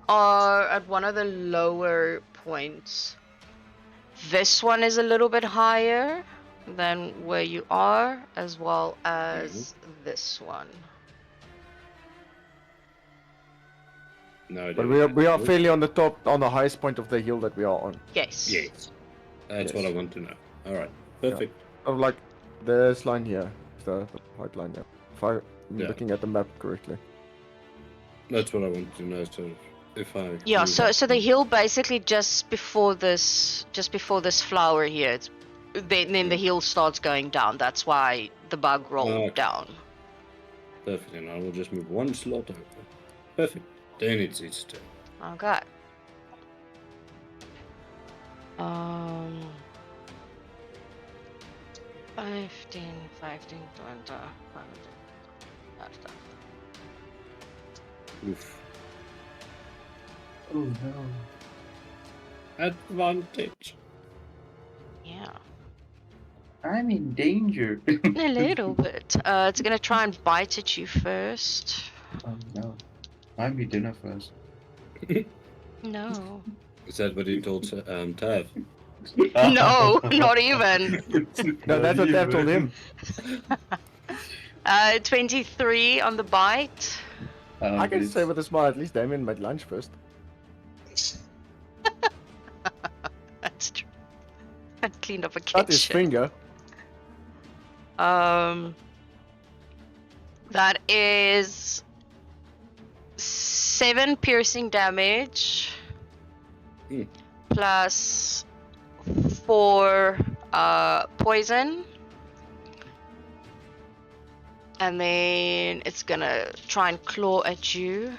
are at one of the lower points. This one is a little bit higher than where you are, as well as this one. No, But there we are go. fairly on the top, on the highest point of the hill that we are on. Yes. Yes. That's what Yes. I want to know. All right, perfect. Of like this line here, the white line here. If I'm Yeah. looking at the map correctly. That's what I want to know. So if I Yeah. move up- So the hill basically just before this flower here. It's then the hill starts going down. That's why the bug rolled Okay. down. Perfect, and I will just move one slot over. Perfect. Then it's its turn. Okay. 15, 20, 50. Oof. Oh no. Advantage. Yeah. I'm in danger. A little bit. It's gonna try and bite at you first. Oh no. Buy me dinner first. No. Is that what you told Tav? No, not even. No, that's what Tav told him. 23 on the bite. I can say with a smile, at least Damien made lunch first. That's true. I cleaned up a Not his kitchen. finger. That is 7 piercing damage Hmm. plus 4 poison, and then it's gonna try and claw at you.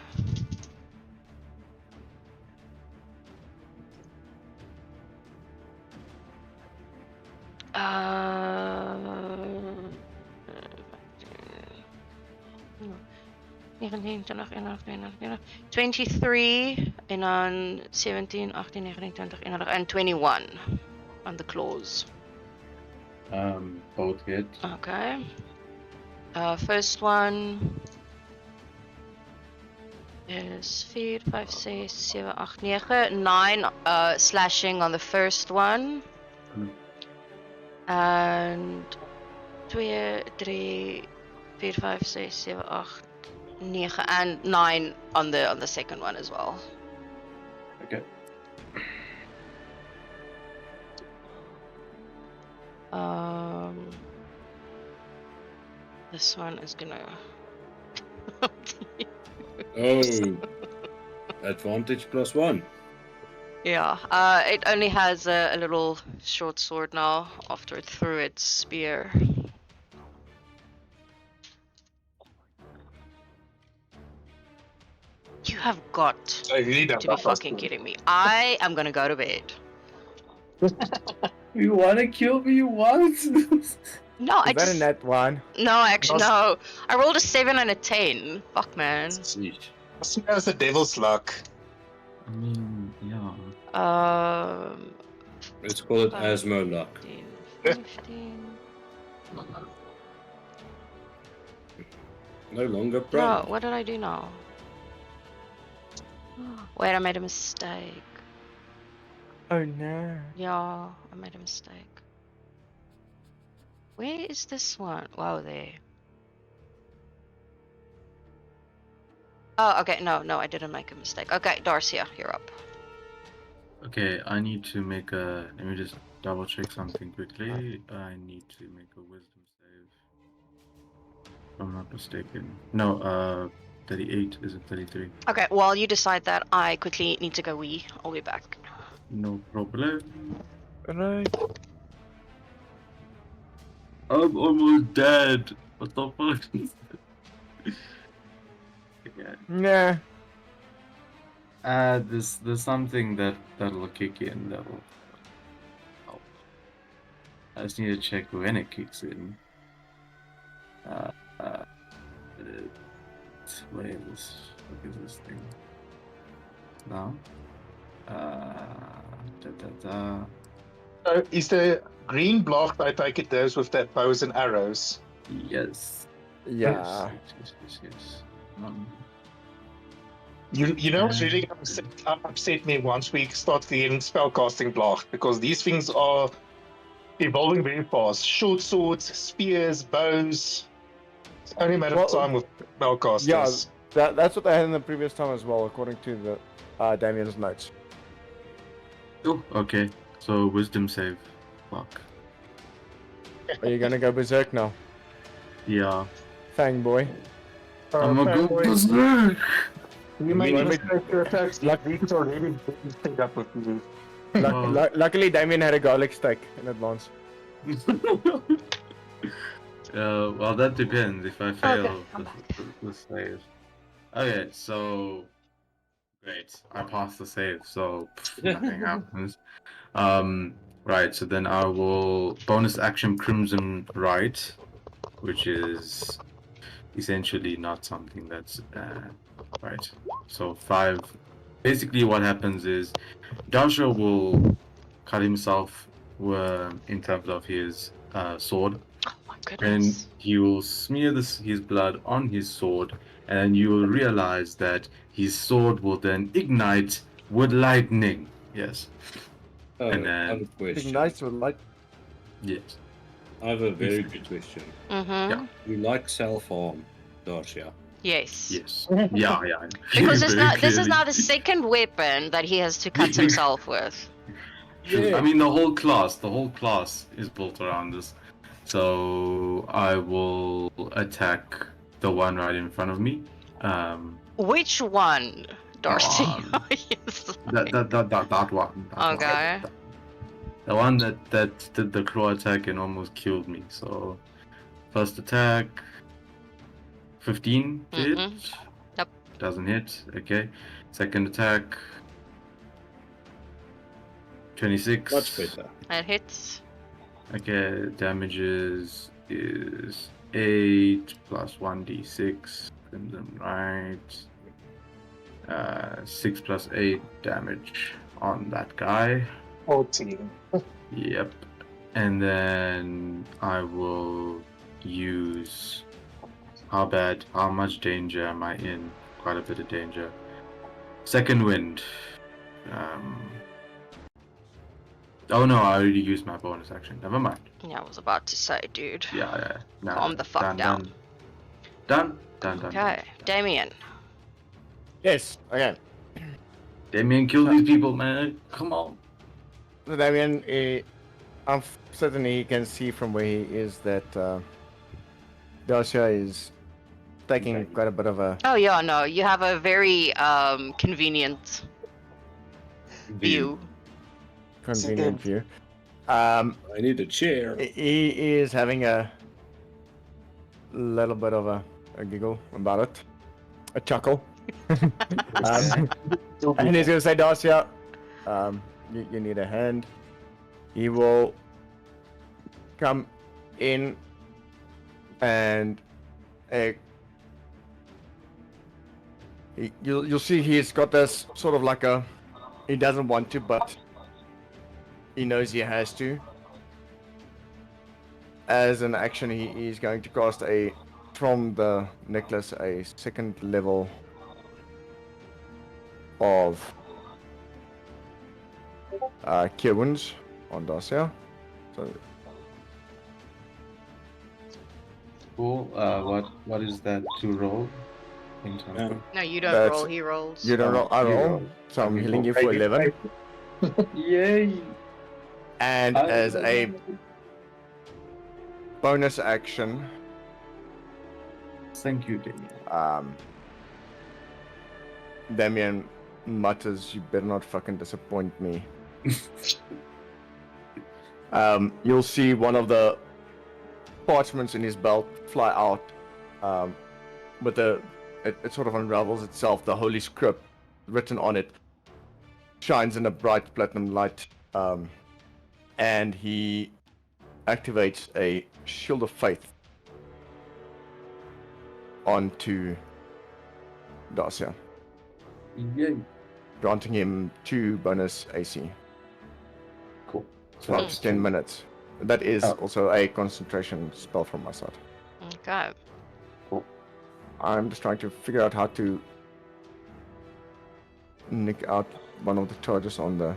Uh, 19, 20, 21, 22, 23 and on 17, 18, 19, 20, and 21 on the claws. Both hit. Okay. First one is 4, 5, 6, 7, 8, 9. 9 slashing on the first one. Hmm. And 2, 3, 4, 5, 6, 7, 8, 9 and 9 on the second one as well. Okay. This one is gonna. Oh, advantage +1. Yeah. It only has a little short sword now after it threw its spear. You have got I really don't to be like fucking Oscar. kidding me. I am gonna go to bed. You wanna kill me once? No, I Is that just a net one? no, actually no. I rolled a 7 and a 10. Fuck man. Sheesh. Oscar has the devil's luck. I mean, yeah. Let's call it Five, Asmo luck. 15. No longer No, proud. what did I do now? Wait, I made a mistake. Oh no. Yeah, I made a mistake. Where is this one? Wow, there. Oh, okay. No, I didn't make a mistake. Okay, Darcia, you're up. Okay, I need to make a. Let me just double check something quickly. I need to make a wisdom save. If I'm not mistaken. No, 38. Is it 33? Okay, while you decide that, I quickly need to go wee. I'll be back. No problem. Right. I'm almost dead. What the fuck? Yeah. Nah. There's something that'll kick in that'll help. I just need to check when it kicks in. Where is this? What is this thing? Now? Is the green block, I take it, those with that bows and arrows? Yes. Yeah. Yes. You know what's really gonna upset me once we start getting spellcasting block, because these things are evolving very fast. Short swords, spears, bows. It's only a matter of Well, time with spellcasters. That's what I had in the previous time as well, according to the Damien's notes. Oh, okay. So wisdom save. Fuck. Are you gonna go berserk now, Yeah. Fang boy? I'm gonna go fanboy, berserk. You make Well, mistake your attacks. These are really picked up with you. Oh. Luckily, Damien had a garlic steak in advance. Well, that depends. If I fail I'm the save. Okay, so great. I passed the save, so nothing happens. Right. So then I will bonus action Crimson Right, which is essentially not something that's right. So 5. Basically, what happens is Joshua will cut himself in terms of his sword. Oh my And goodness. he will smear his blood on his sword, and then you will realize that his sword will then ignite with lightning. Yes. Oh, And I then- have a question. Nice with light. Yes. I have a very good question. Mm-hmm. Yeah. You like self-harm, Darcia? Yes. Yes. Yeah. Because Very this is clearly. now the second weapon that he has to cut himself with. True. I mean, the whole class is built around this. So I will attack the one right in front of me. Which one, Darcy? That one. Okay. The one that did the claw attack and almost killed me. So first attack, 15 to hit. Yep. Doesn't hit. Okay. Second attack, 26. Much better. It hits. Okay, damages is 8 plus 1d6. Crimson Right. 6 plus 8 damage on that guy. 14. Yep. And then I will use. How much danger am I in? Quite a bit of danger. Second wind. Oh no, I already used my bonus action. Never mind. Yeah, I was about to say, dude. Yeah. No, Calm the fuck down. Done. Okay, Damien. Yes. Okay. Damien, kill these people, man. Come on. So Damien, I'm certain he can see from where he is that Dacia is taking quite a bit of a Oh yeah, no, you have a very convenient view. convenient view. I need a chair. He is having a little bit of a giggle about it, a chuckle. And he's gonna say, Darcia, you need a hand. He will come in and you'll see he's got this sort of like a, he doesn't want to, but he knows he has to. As an action, he's going to cast from the necklace a second level of Cure Wounds on Darcia. So Cool. What is that to roll? In terms of... No, you don't That's- roll. He rolls. you don't roll, I You roll. roll. So I'm Okay, healing cool. you for 11. Yay! And as a bonus action, Thank you, Damien. Damien mutters, "You better not fucking disappoint me." You'll see one of the parchments in his belt fly out, with it sort of unravels itself. The holy script written on it shines in a bright platinum light, and he activates a shield of faith onto Darcia, Yay! granting him 2 bonus AC Cool. for up to 10 minutes. That is Oh. also a concentration spell from my side. Okay. I'm just trying to figure out how to nick out one of the charges on the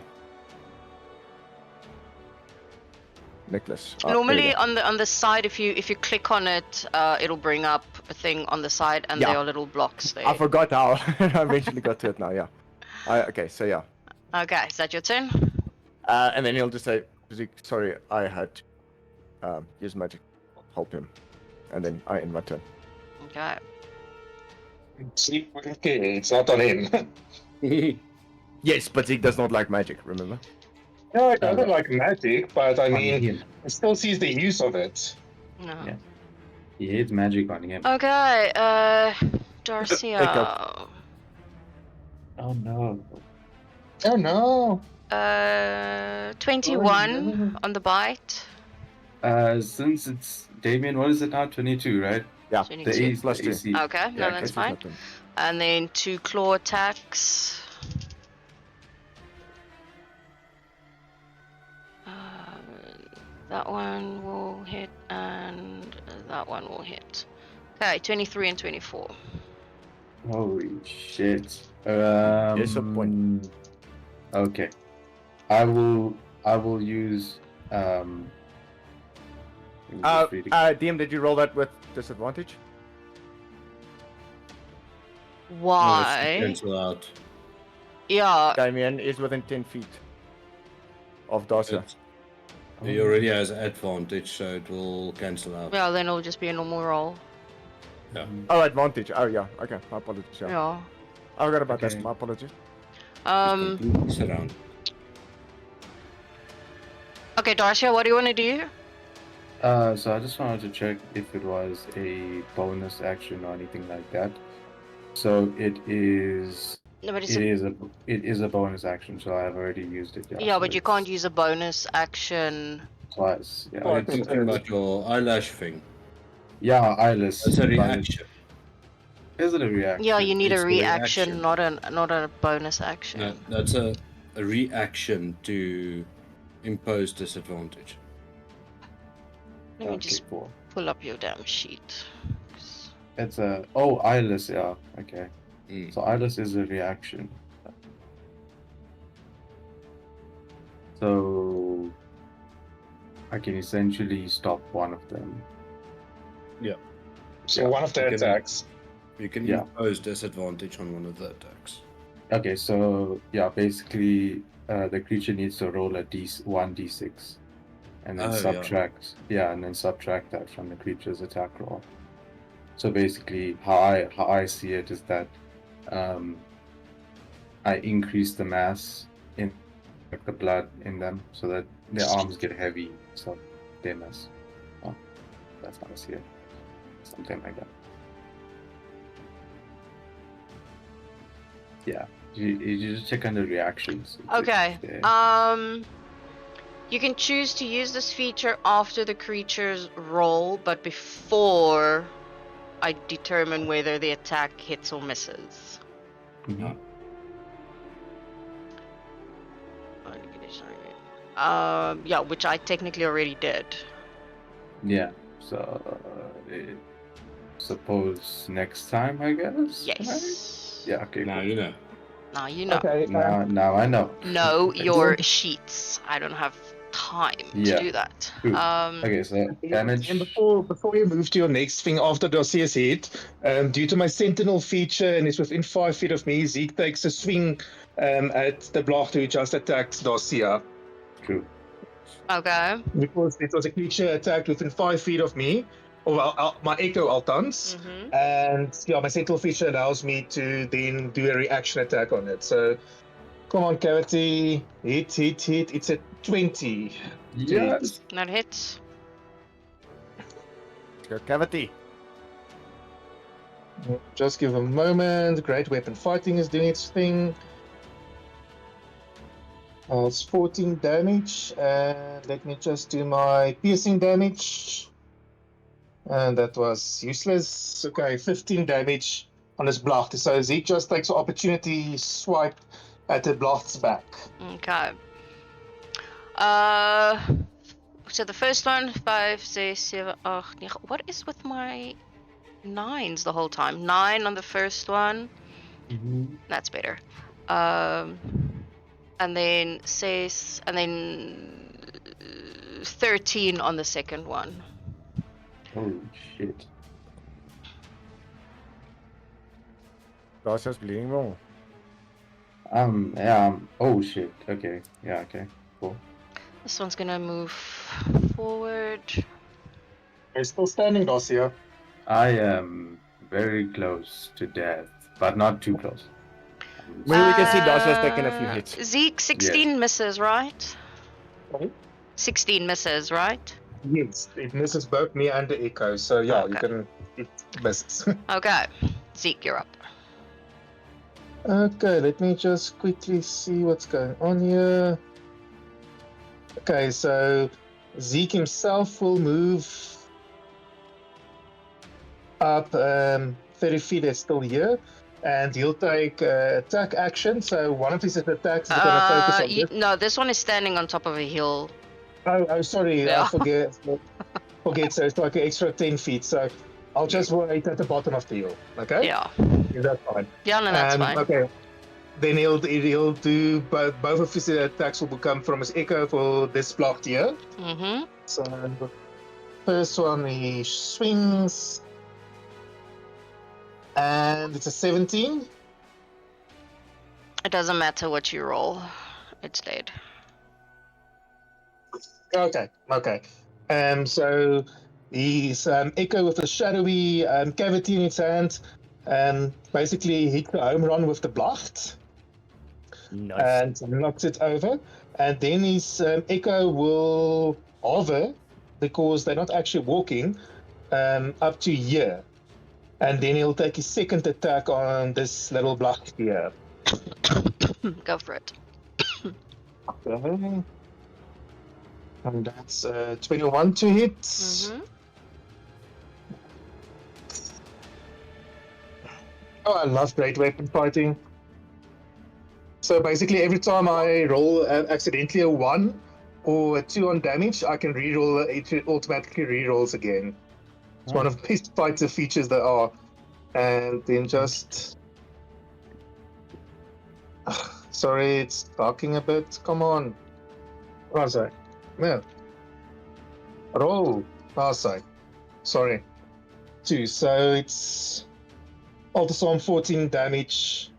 necklace. Ah, there we Normally go. on the side, if you click on it, it'll bring up a thing on the side, and Yeah. there are little blocks there. I forgot how. I eventually got to it now, yeah. Okay, so yeah. Okay, is that your turn? And then he'll just say, "Sorry, I had to use magic to help him." And then I end my turn. Okay. See, okay, it's not on him. Yes, but Zeke does not like magic, remember? No, it doesn't like magic, but I On mean, him. it still sees the use of it. No. Yeah. He hates magic on him. Okay. Darcia. Oh no. Oh no! 21 on the bite. Since it's Damien, what is it now? 22, right? Yeah, 22. The plus two. AC. Okay, no, Yeah, that's This is fine. nothing. And then 2 claw attacks. That one will hit, and that one will hit. Okay, 23 and 24. Holy shit. Disappointing. Okay. I will use let me just read it. DM, did you roll that with disadvantage? Why? Cancel out. Yeah, Damien is within 10 feet of Darcia. It's- He already has advantage, so it will cancel out. yeah, then it'll just be a normal roll. Oh, advantage. Oh, yeah. Okay, my apologies. Yeah. Yeah. I forgot about Okay. that. My apologies. Completely surrounded. Okay, Darcia, what do you want to do? So I just wanted to check if it was a bonus action or anything like that. So it is No, but it's it is a bonus action, so I have already used it. yeah, so but you it's can't use a bonus action. twice. Yeah, Oh, Are you talking about your eyelash thing? yeah, eyeless. That's a bonus- reaction. Is it a reaction? Yeah, you need It's a a reaction, reaction. not a bonus action. No, that's a reaction to impose disadvantage. Let me Okay, just cool. pull up your damn sheet. 'Cause- It's a eyeless. Yeah, okay. Mm. So eyeless is a reaction. So I can essentially stop one of them. So one of the Okay. attacks. You can Yeah. impose disadvantage on one of the attacks. Okay, so yeah, basically, the creature needs to roll a 1d6, and then Oh, yeah. subtract that from the creature's attack roll. So basically, how I see it is that I increase the mass in like the blood in them, so that their arms get heavy, so they miss. Oh, that's how I see it. Something like that. Yeah, you just check under reactions. Okay. Yeah. You can choose to use this feature after the creature's roll, but before I determine whether the attack hits or misses. Mhm. Yeah, which I technically already did. Yeah. So suppose next time, I guess. Right? Yes. Yeah. Okay. Now Cool. you know. Now you know. Okay. Now I know. Know your sheets. I don't have time to Yeah, do that. true. Okay, so damage. And before you move to your next thing after Dossier's hit, due to my Sentinel feature and it's within 5 feet of me, Zeke takes a swing at the block who just attacked Dossier. True. Okay. Because it was a creature attacked within 5 feet of me, or my Echo Altans, Mm-hmm. and yeah, my Sentinel feature allows me to then do a reaction attack on it. So, come on, Cavity, hit. It's a 20. Yes. That hits. Go cavity. Just give a moment. Great weapon fighting is doing its thing. It's 14 damage, and let me just do my piercing damage. And that was useless. Okay, 15 damage on his block. So Zeke just takes an opportunity swipe at the block's back. Okay. So the first one, 5, 6, 7, 8, 9. What is with my 9s the whole time? 9 on the first one. That's better. And then 6, and then 13 on the second one. Holy shit. Dossier's bleeding more. Yeah. Oh shit. Okay. Yeah. Okay. Cool. This one's gonna move forward. You're still standing, Dossier. I am very close to death, but not too close. Well, we can see Dossier's taking a few hits. Zeke, 16 misses, right? Sorry? 16 misses, right? Yes, it misses both me and the Echo. So yeah, you Okay. can. It misses. Okay. Zeke, you're up. Okay, let me just quickly see what's going on here. Okay, so Zeke himself will move up 30 feet. Is still here, and he'll take attack action. So one of his attacks is going to focus on this. No, this one is standing on top of a hill. Oh, sorry, Yeah. I forget. So it's like an extra 10 feet. So I'll just wait at the bottom of the hill. Okay. Yeah. Is that fine? Yeah, no, that's fine. Okay. Then he'll do both of his attacks will come from his Echo for this block here. Mm-hmm. So the first one he swings, and it's a 17. It doesn't matter what you roll. It's dead. Okay. So he's Echo with a shadowy cavity in its hand, basically hit the home run with the Blacht. Nice. And knocks it over. And then his Echo will hover, because they're not actually walking, up to here. And then he'll take his second attack on this little block here. Go for it. Okay. And that's 21 to hit. Mm-hmm. Oh, I love great weapon fighting. So basically, every time I roll accidentally a 1 or a 2 on damage, I can reroll it. It automatically rerolls again. It's one of the best fighter features there are. And then just... sorry, it's talking a bit. Come on. Oh, sorry. Yeah. Roll. Oh, sorry. 2. So it's... Ultrasound 14 damage.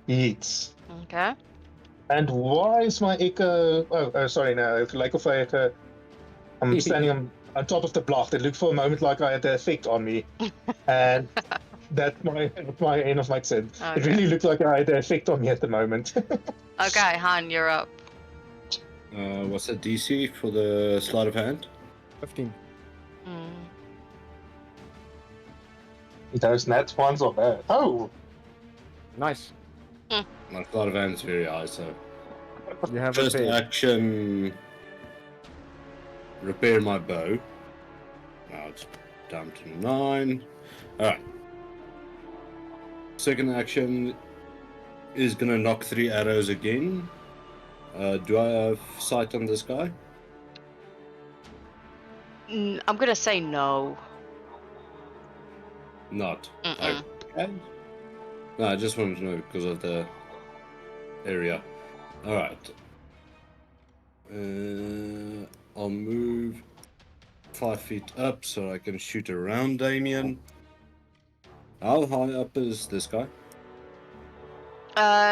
Hits. Okay. And why is my Echo... Oh, sorry, no. Like if I Echo... I'm standing on top of the block. It looked for a moment like I had the effect on me. And that's my end of my turn. Okay. It really looked like I had the effect on me at the moment. Okay, Han, you're up. What's the DC for the sleight of hand? 15. Mm. Those nat ones are bad. Oh! Nice. My sleight of hand is very high, so You have first a pair. action, repair my bow. Now it's down to 9. Alright. Second action is gonna knock 3 arrows again. Do I have sight on this guy? I'm gonna say no. Not. Mm-mm. Okay. No, I just wanted to know because of the area. Alright. I'll move 5 feet up so I can shoot around Damien. How high up is this guy?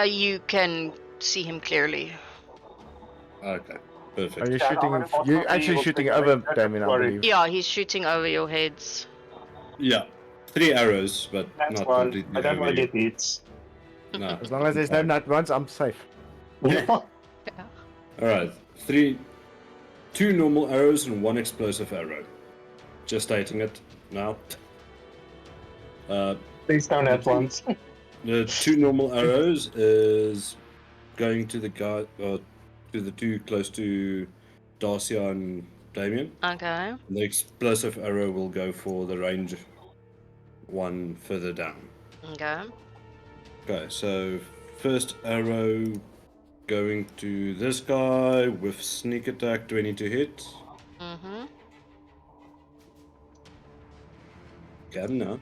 You can see him clearly. Okay, Are perfect. you shooting? You're actually shooting over Damien, I believe. Yeah, he's shooting over your heads. Yeah, 3 arrows, but That's not one. completely I don't want over to you. get hits. No. As long as there's no nut ones, I'm safe. Alright, 2 normal arrows and 1 explosive arrow. Just stating it now. Please don't have ones. The 2 normal arrows is going to the guy, to the 2 close to Darcia and Damien. Okay. The explosive arrow will go for the range one further down. Okay. Okay, so first arrow going to this guy with sneak attack 20 to hit. Mm-hmm. Got enough.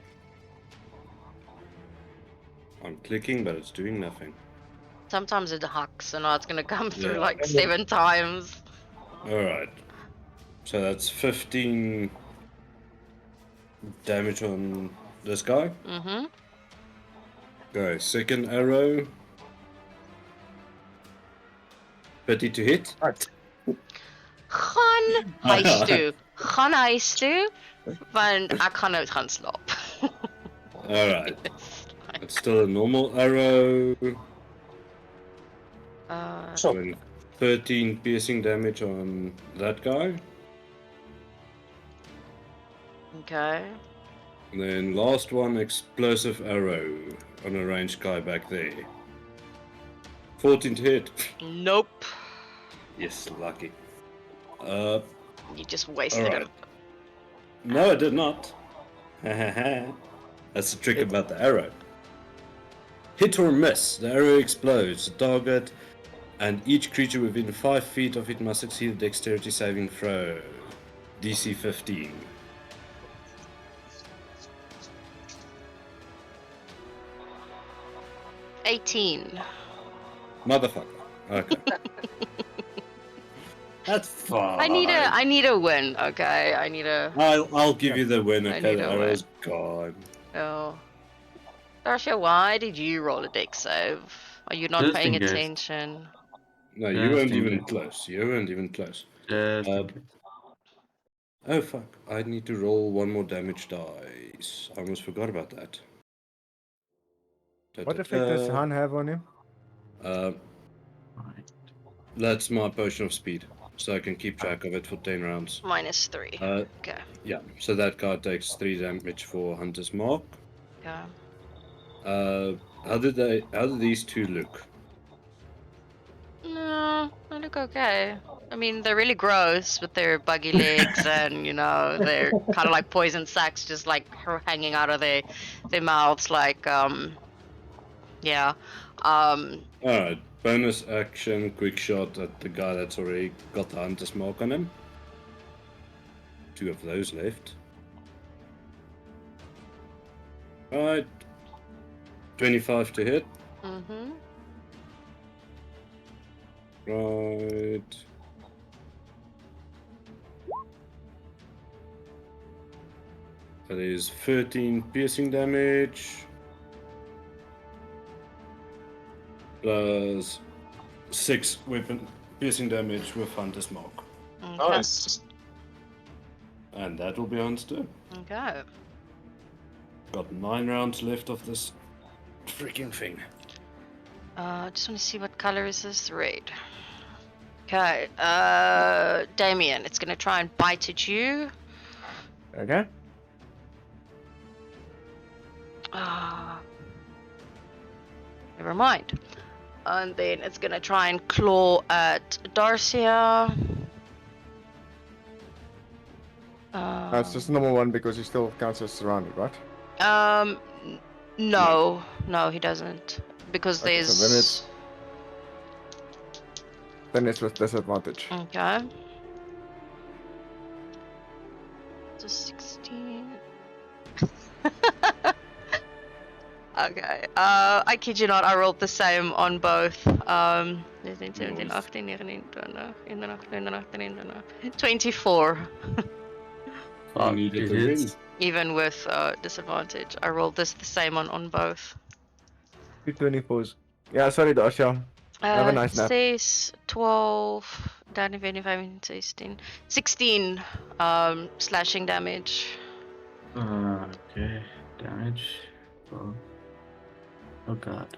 I'm clicking, but it's doing nothing. Sometimes it hucks, so now it's gonna come through Yeah. like 7 times. Alright. So that's 15 damage on this guy. Mm-hmm. Okay, second arrow. 30 to hit. Gaan huis toe. Gaan huis toe. Want ek gaan nou gaan slaap. Alright. It's still a normal arrow. Doing 13 piercing damage on that guy. Okay. And then last one, explosive arrow on a ranged guy back there. 14 to hit. Nope. Yes, lucky. You just wasted Alright. him. No, I did not. That's the trick about the arrow. Hit or miss, the arrow explodes. The target and each creature within 5 feet of it must succeed a dexterity saving throw. DC 15. $18. Motherfucker. Okay. That's fine. I need a win, okay? I need a I'll give you the win. I Okay, need the a arrow's gone. oh. Darcia, why did you roll a dex save? Are you not Just paying in case. attention? No, Yeah, you weren't thank even you. close. You weren't even close. Just Uh, Oh fuck, I need to roll 1 more damage dice. I almost forgot about that. What effect does Han have on him? That's my potion of speed, so I can keep track of it for 10 rounds. -3. Okay. Yeah, so that guy takes 3 damage for Hunter's Mark. Okay. How did these 2 look? No, they look okay. I mean, they're really gross with their buggy legs and, you know, they're kind of like poison sacks just like hanging out of their mouths like, yeah. Alright, bonus action, quick shot at the guy that's already got the Hunter's Mark on him. 2 of those left. Alright, 25 to hit. Mm-hmm. Right. That is 13 piercing damage. Plus 6 weapon piercing damage with Hunter's Mark. Okay. Nice. And that will be Hunt's turn. Okay. Got 9 rounds left of this freaking thing. Just want to see what color is this? Red. Okay. Damien, it's gonna try and bite at you. Okay. Never mind. And then it's gonna try and claw at Darcia. It's just number one because he still counts as surrounded, right? No, he doesn't. Because Okay, there's. so then it's with disadvantage. Okay. So 16. Okay. I kid you not, I rolled the same on both. 16, 17, 18, 19, 20, 24. I needed it the win. is. Even with disadvantage. I rolled this the same on both. 224s. Yeah, sorry, Darcia. Have a nice nap. Says 12, 13, 14, 15, 16. 16 slashing damage. Okay, damage. Oh god.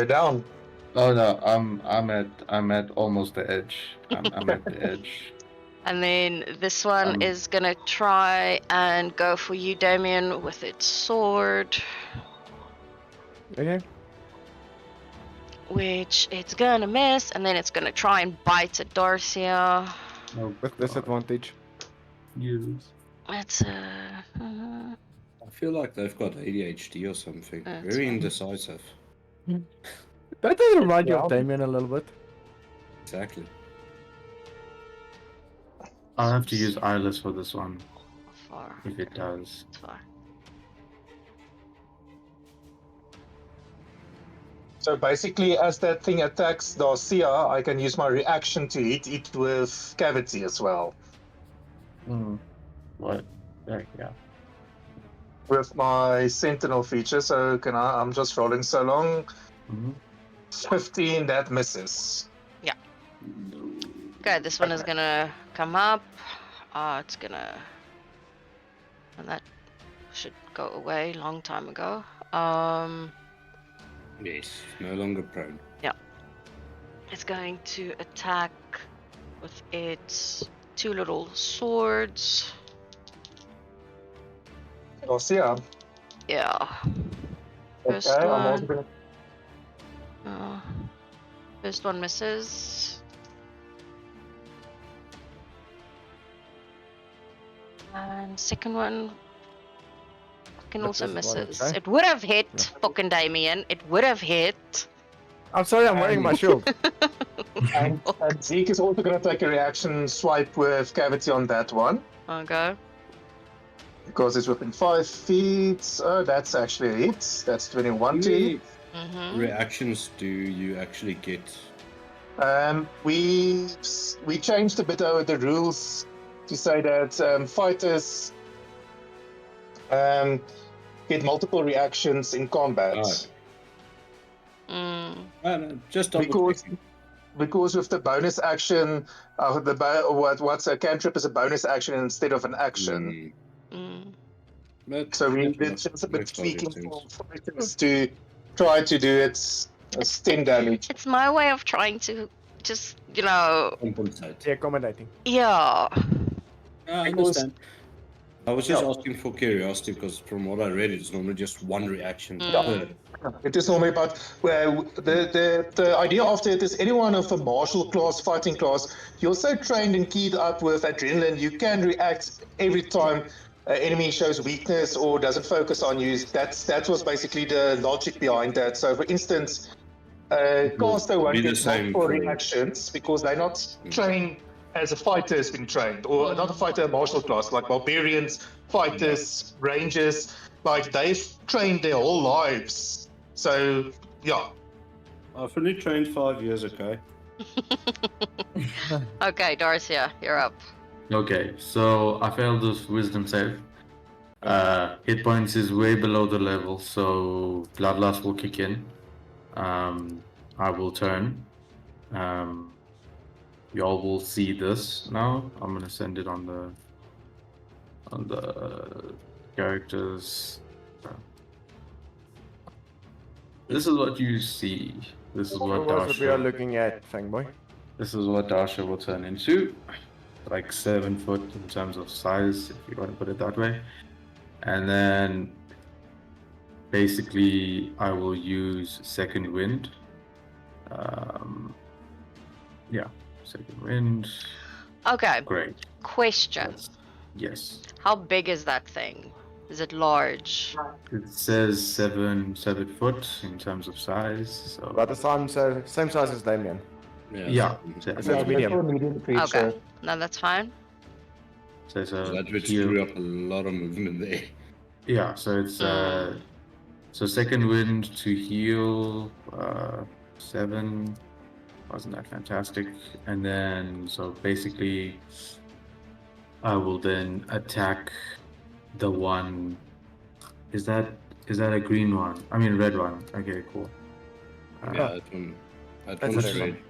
Down. Oh no, I'm at almost the edge. I'm at the edge. And then this one is gonna try and go for you, Damien, with its sword. Okay. Which it's gonna miss, and then it's gonna try and bite at Darcia. Oh, With disadvantage. use. That's I feel like they've got ADHD or something. That's Very fine. indecisive. That does remind you of Damien a little bit. Exactly. I'll have to use eyeless for this one far. if it does. It's far. So basically, as that thing attacks Darcia, I can use my reaction to hit it with Cavity as well. What? There, yeah. With my Sentinel feature, so can I'm just rolling so long. Mm-hmm. 15, that misses. Okay, this one is gonna come up. It's gonna. And that should go away long time ago. Yes, no longer prone. It's going to attack with its two little swords. Darcia. Yeah. First Okay, I'm one. also gonna. First one misses. And second one fucking also Disadvantage, misses. eh? It would have hit fucking Damien. It would have hit. I'm sorry, I'm wearing my shield. And Zeke is also going to take a reaction swipe with Cavity on that one. Okay. Because it's within 5 feet. Oh, that's actually a hit. That's 21 to hit. Mm-hmm. Reactions do you actually get? We changed a bit over the rules to say that fighters get multiple reactions in combat. No, just double Because checking. Because with the bonus action, what's a cantrip is a bonus action instead of an action. But So we that did just a bit makes tweaking logic for fighters to try to do it as 10 damage. It's my way of trying to just, you know, compensate. Yeah, accommodating. yeah. I understand. I was just asking for curiosity because from what I read, it's normally just one reaction. It is normally about the idea after it is anyone of a martial class, fighting class, you're so trained and keyed up with adrenaline, you can react every time an enemy shows weakness or doesn't focus on you. That was basically the logic behind that. So for instance, caster won't be the get same multiple for- reactions because they're not trained as a fighter has been trained, or not a fighter, a martial class, like barbarians, fighters, rangers, like they've trained their whole lives. So, yeah. I've only trained 5 years, okay? Okay, Darcia, you're up. Okay, so I failed this wisdom save. Hit points is way below the level, so Bloodlust will kick in. I will turn. Y'all will see this now. I'm gonna send it on the characters. This is what you see. This is what What we are Darsha. looking at, Fangboy. This is what Darsha will turn into. Like 7 foot in terms of size, if you want to put it that way. And then basically I will use second wind. Yeah, second wind. Okay, Great. question. Yes. How big is that thing? Is it large? It says 7 foot in terms of size. So About the same size as Damien. yeah, So so it's Yeah, medium. for a medium creature. Okay, no, that's fine. it's a That would heal. screw up a lot of movement there. Yeah, so it's Mm. so second wind to heal 7. Wasn't that fantastic? And then so basically I will then attack the one. Is that a green one? I mean red one. Okay, cool. Yeah, that one. That That's one's a red red. one.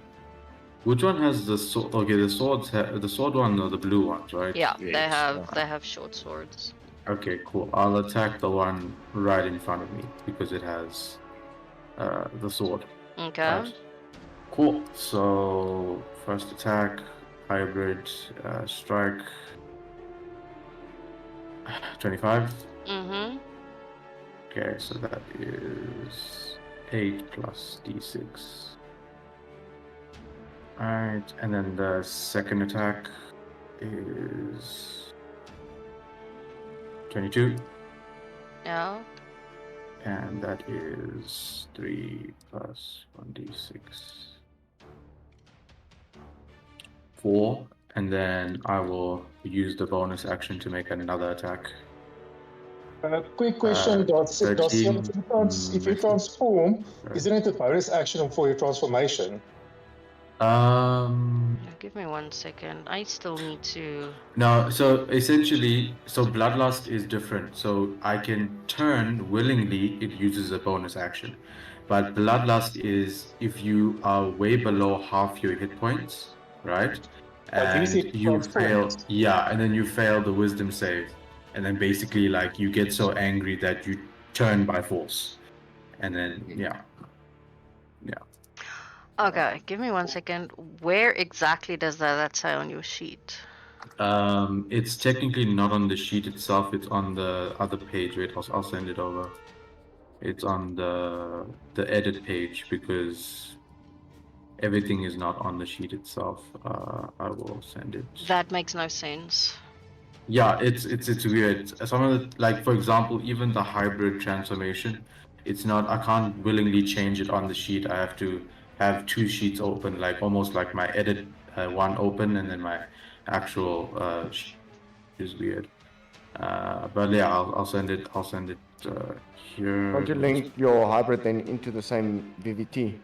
Which one has the sword? Okay, the swords. The sword one or the blue ones, right? Yeah, they Yes. have short swords. Okay, cool. I'll attack the one right in front of me because it has the sword. Okay. Right. Cool. So first attack, hybrid strike. 25. Mm-hmm. Okay, so that is 8 plus d6. Alright, and then the second attack is 22, Yeah. and that is 3 plus 1d6. 4, and then I will use the bonus action to make another attack. Quick question, does 13 if you transform, isn't it a bonus action for your transformation? Give me 1 second. I still need to. No, so essentially, so Bloodlust is different. So I can turn willingly, it uses a bonus action. But Bloodlust is if you are way below half your hit points, right? But And these it you fail, transforms. yeah, and then you fail the wisdom save. And then basically, like, you get so angry that you turn by force. And then, yeah. Okay, give me 1 second. Where exactly does that say on your sheet? It's technically not on the sheet itself. It's on the other page. Wait, I'll send it over. It's on the edit page because everything is not on the sheet itself. I will send it. That makes no sense. Yeah, it's weird. Some of the, like, for example, even the hybrid transformation, it's not. I can't willingly change it on the sheet. I have to have 2 sheets open, like almost like my edit one open and then my actual is weird. But yeah, I'll send it. I'll send it here. Can't you link your hybrid then into the same VVT?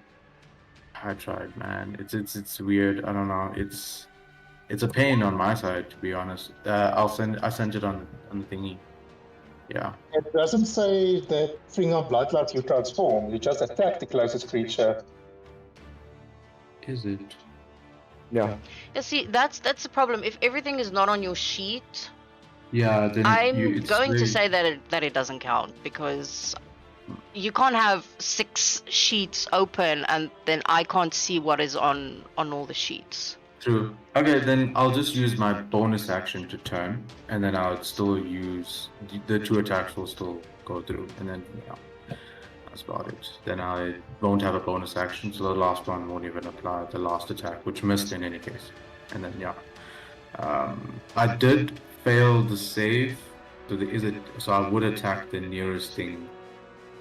I tried, man. It's weird. I don't know. It's a pain on my side, to be honest. I sent it on the thingy. Yeah. It doesn't say that freeing on Bloodlust you transform, you just attack the closest creature. Is it? Yeah. Yeah, see, that's the problem. If everything is not on your sheet, Yeah. Then I'm it's going to very- say that it doesn't count because you can't have 6 sheets open and then I can't see what is on all the sheets. True. Okay, then I'll just use my bonus action to turn, and then I'll still use the 2 attacks will still go through, and then yeah, that's about it. Then I won't have a bonus action, so the last one won't even apply. The last attack, which missed in any case, and then yeah, I did fail the save. So I would attack the nearest thing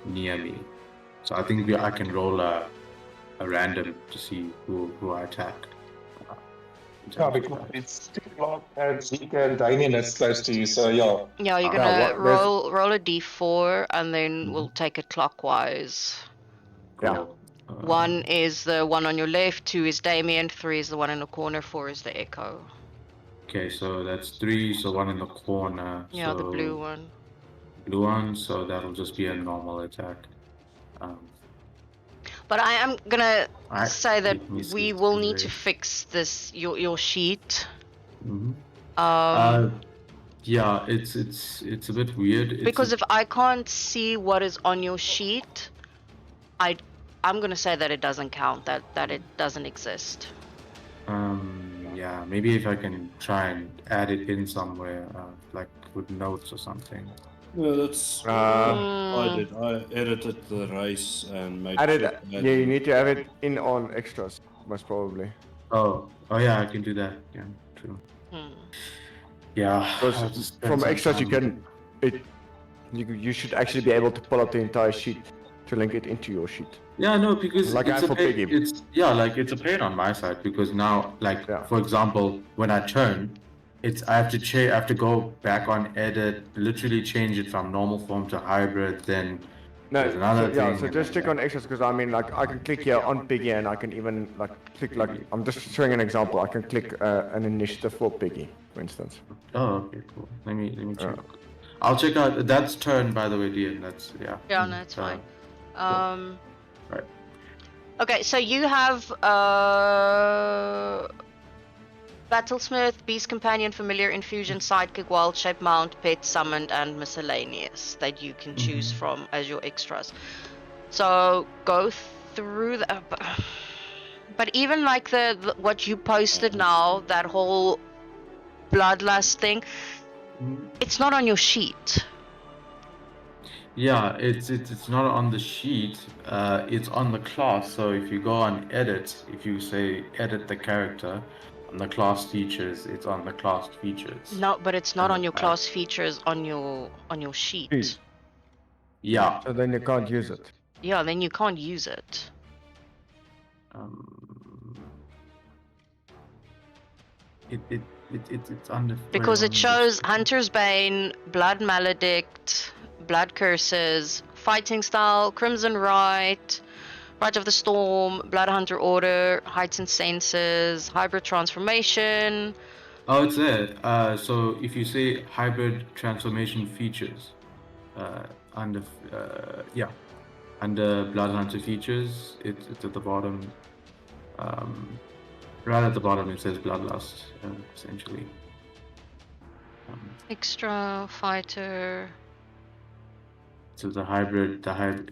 near me. So I think I can roll a random to see who I attacked. Yeah, because it's too long and Zeke and Damien is close to you, so yeah. Yeah, you're Yeah, gonna there's- roll a d4 and then we'll take it clockwise. Yeah. 1 is the one on your left, 2 is Damien, 3 is the one in the corner, 4 is the Echo. Okay, so that's 3, so 1 in the corner. Yeah, the so blue one. Blue one, so that'll just be a normal attack. But I am gonna Alright, say that let me see we if will it's need to there. fix this your sheet. Mhm. Um, Yeah, it's a bit weird. It's because a- if I can't see what is on your sheet, I'm gonna say that it doesn't count. That it doesn't exist. yeah, maybe if I can try and add it in somewhere, like with notes or something. Yeah, that's. I Mm, did. I edited the race and made. Added. sure Yeah, that- you need to have it in on extras, most probably. Oh yeah, I can do that. Yeah, true. hmm. Yeah. Because I'll just spend from some extras you time. can, you should actually be able to pull up the entire sheet to link it into your sheet. Yeah, no, because Like I it's have a for pain. Piggy. It's like it's a pain on my side because now, like Yeah. for example, when I turn, I have to I have to go back on edit, literally change it from normal form to hybrid. Then No, there's another so, yeah, thing. so and just then, click on extras because I mean, like, I can click here on Piggy and I can even like click like I'm just showing an example. I can click an initiative for Piggy, for instance. Oh, okay, cool. Let me check. I'll check out. That's turn, by the way, Dean. That's yeah. Yeah, no, it's fine. Right. Okay, so you have Battlesmith, Beast Companion, Familiar, Infusion, Sidekick, Wild Shape, Mount, Pet, Summoned, and Miscellaneous that you can choose from as your extras. So go through the. But even like the what you posted now, that whole Bloodlust thing, it's not on your sheet. Yeah, it's not on the sheet. It's on the class. So if you go on edit, if you say edit the character, on the class features, it's on the class features. No, but it's not And on your the- class features on your sheet. Jeez. Yeah. So then you can't use it. Yeah, then you can't use it. It's under Because wait, it on shows this- Hunter's Bane, Blood Maledict, Blood Curses, Fighting Style, Crimson Rite, Rite of the Storm, Blood Hunter Order, Heightened Senses, Hybrid Transformation. Oh, it's there. So if you say hybrid transformation features, under under Blood Hunter features, it's at the bottom. Right at the bottom, it says Bloodlust, essentially. Extra Fighter. So the hybrid.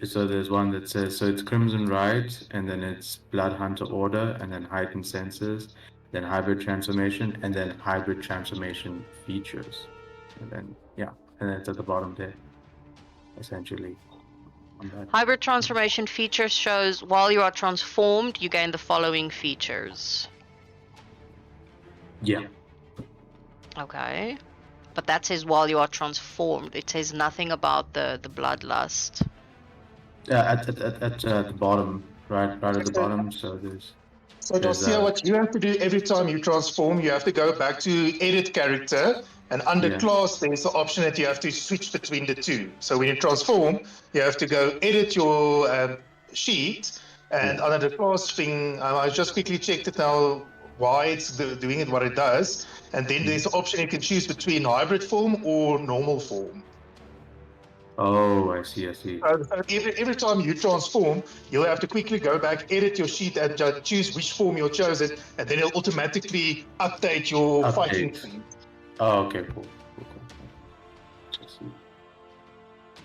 So there's one that says, so it's Crimson Rite, and then it's Blood Hunter Order, and then Heightened Senses, then Hybrid Transformation, and then Hybrid Transformation Features. And then, yeah, and then it's at the bottom there, essentially. On that. Hybrid Transformation features shows while you are transformed, you gain the following features. Yeah. Okay. But that says while you are transformed. It says nothing about the Bloodlust. At the bottom, right at the bottom. So there's. So Garcia, what you have to do every time you transform, you have to go back to edit character, and under Yeah. class, there's the option that you have to switch between the two. So when you transform, you have to go edit your sheet, and under the class thing, I just quickly checked it now, why it's doing it what it does, and then there's the option you can choose between hybrid form or normal form. Oh, I see. Every time you transform, you'll have to quickly go back, edit your sheet, and just choose which form you'll chosen, and then it'll automatically update your fighting Update. thing. Oh, okay, cool. I see.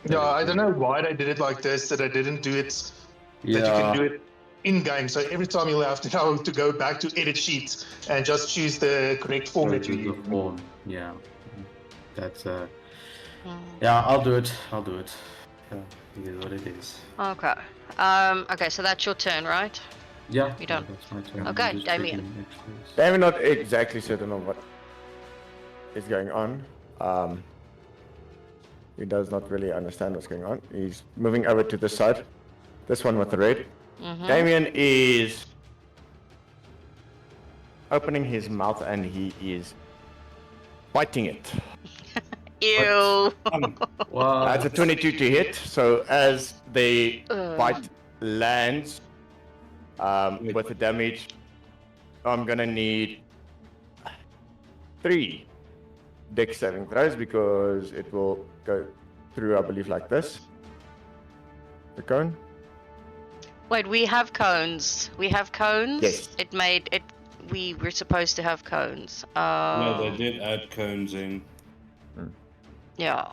Yeah, I don't know why they did it like this, that I didn't do it, that you Yeah. can do it in-game. So every time you'll have to go back to edit sheets and just choose the correct form that you The use. form, yeah. That's Hmm. yeah, I'll do it. Yeah, it is what it is. Okay. Okay, so that's your turn, right? Yeah. You done? That's my turn. Okay, I'm just Damien. checking extras. I'm not exactly certain on what is going on. He does not really understand what's going on. He's moving over to this side. This one with the red. Mm-hmm. Damien is opening his mouth and he is biting it. Ew. Wow. That's a 22 to hit. So as the bite lands with the damage, I'm gonna need 3 dex saving throws because it will go through, I believe, like this. The cone. Wait, we have cones. We have cones. Yes. It made it. We were supposed to have cones. No, they did add cones in. Yeah.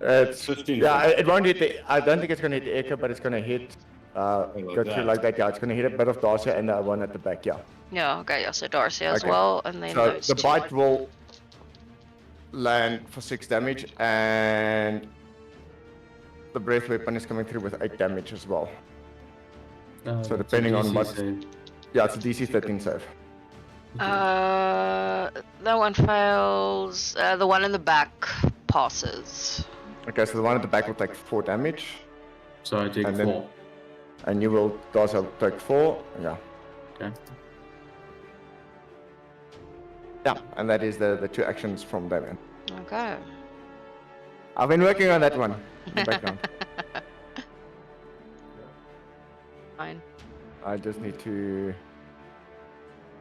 It's 15. yeah. It won't hit the. I don't think it's gonna hit the echo, but it's gonna hit. Go through that. like that. Yeah, it's gonna hit a bit of Darcy and the one at the back. Yeah. Yeah. Okay. Yeah. So Darcy as Okay. well, and then So those the two. bite will land for 6 damage, and the breath weapon is coming through with 8 damage as well. So That's a depending on DC what, save. yeah, it's a DC 13 save. That one fails. The one in the back passes. Okay, so the one at the back will take 4 damage, So I take and then- 4. and you will also take 4. Yeah, Okay. yeah, and that is the 2 actions from Damien. Okay. I've been working on that one in the background. Fine. I just need to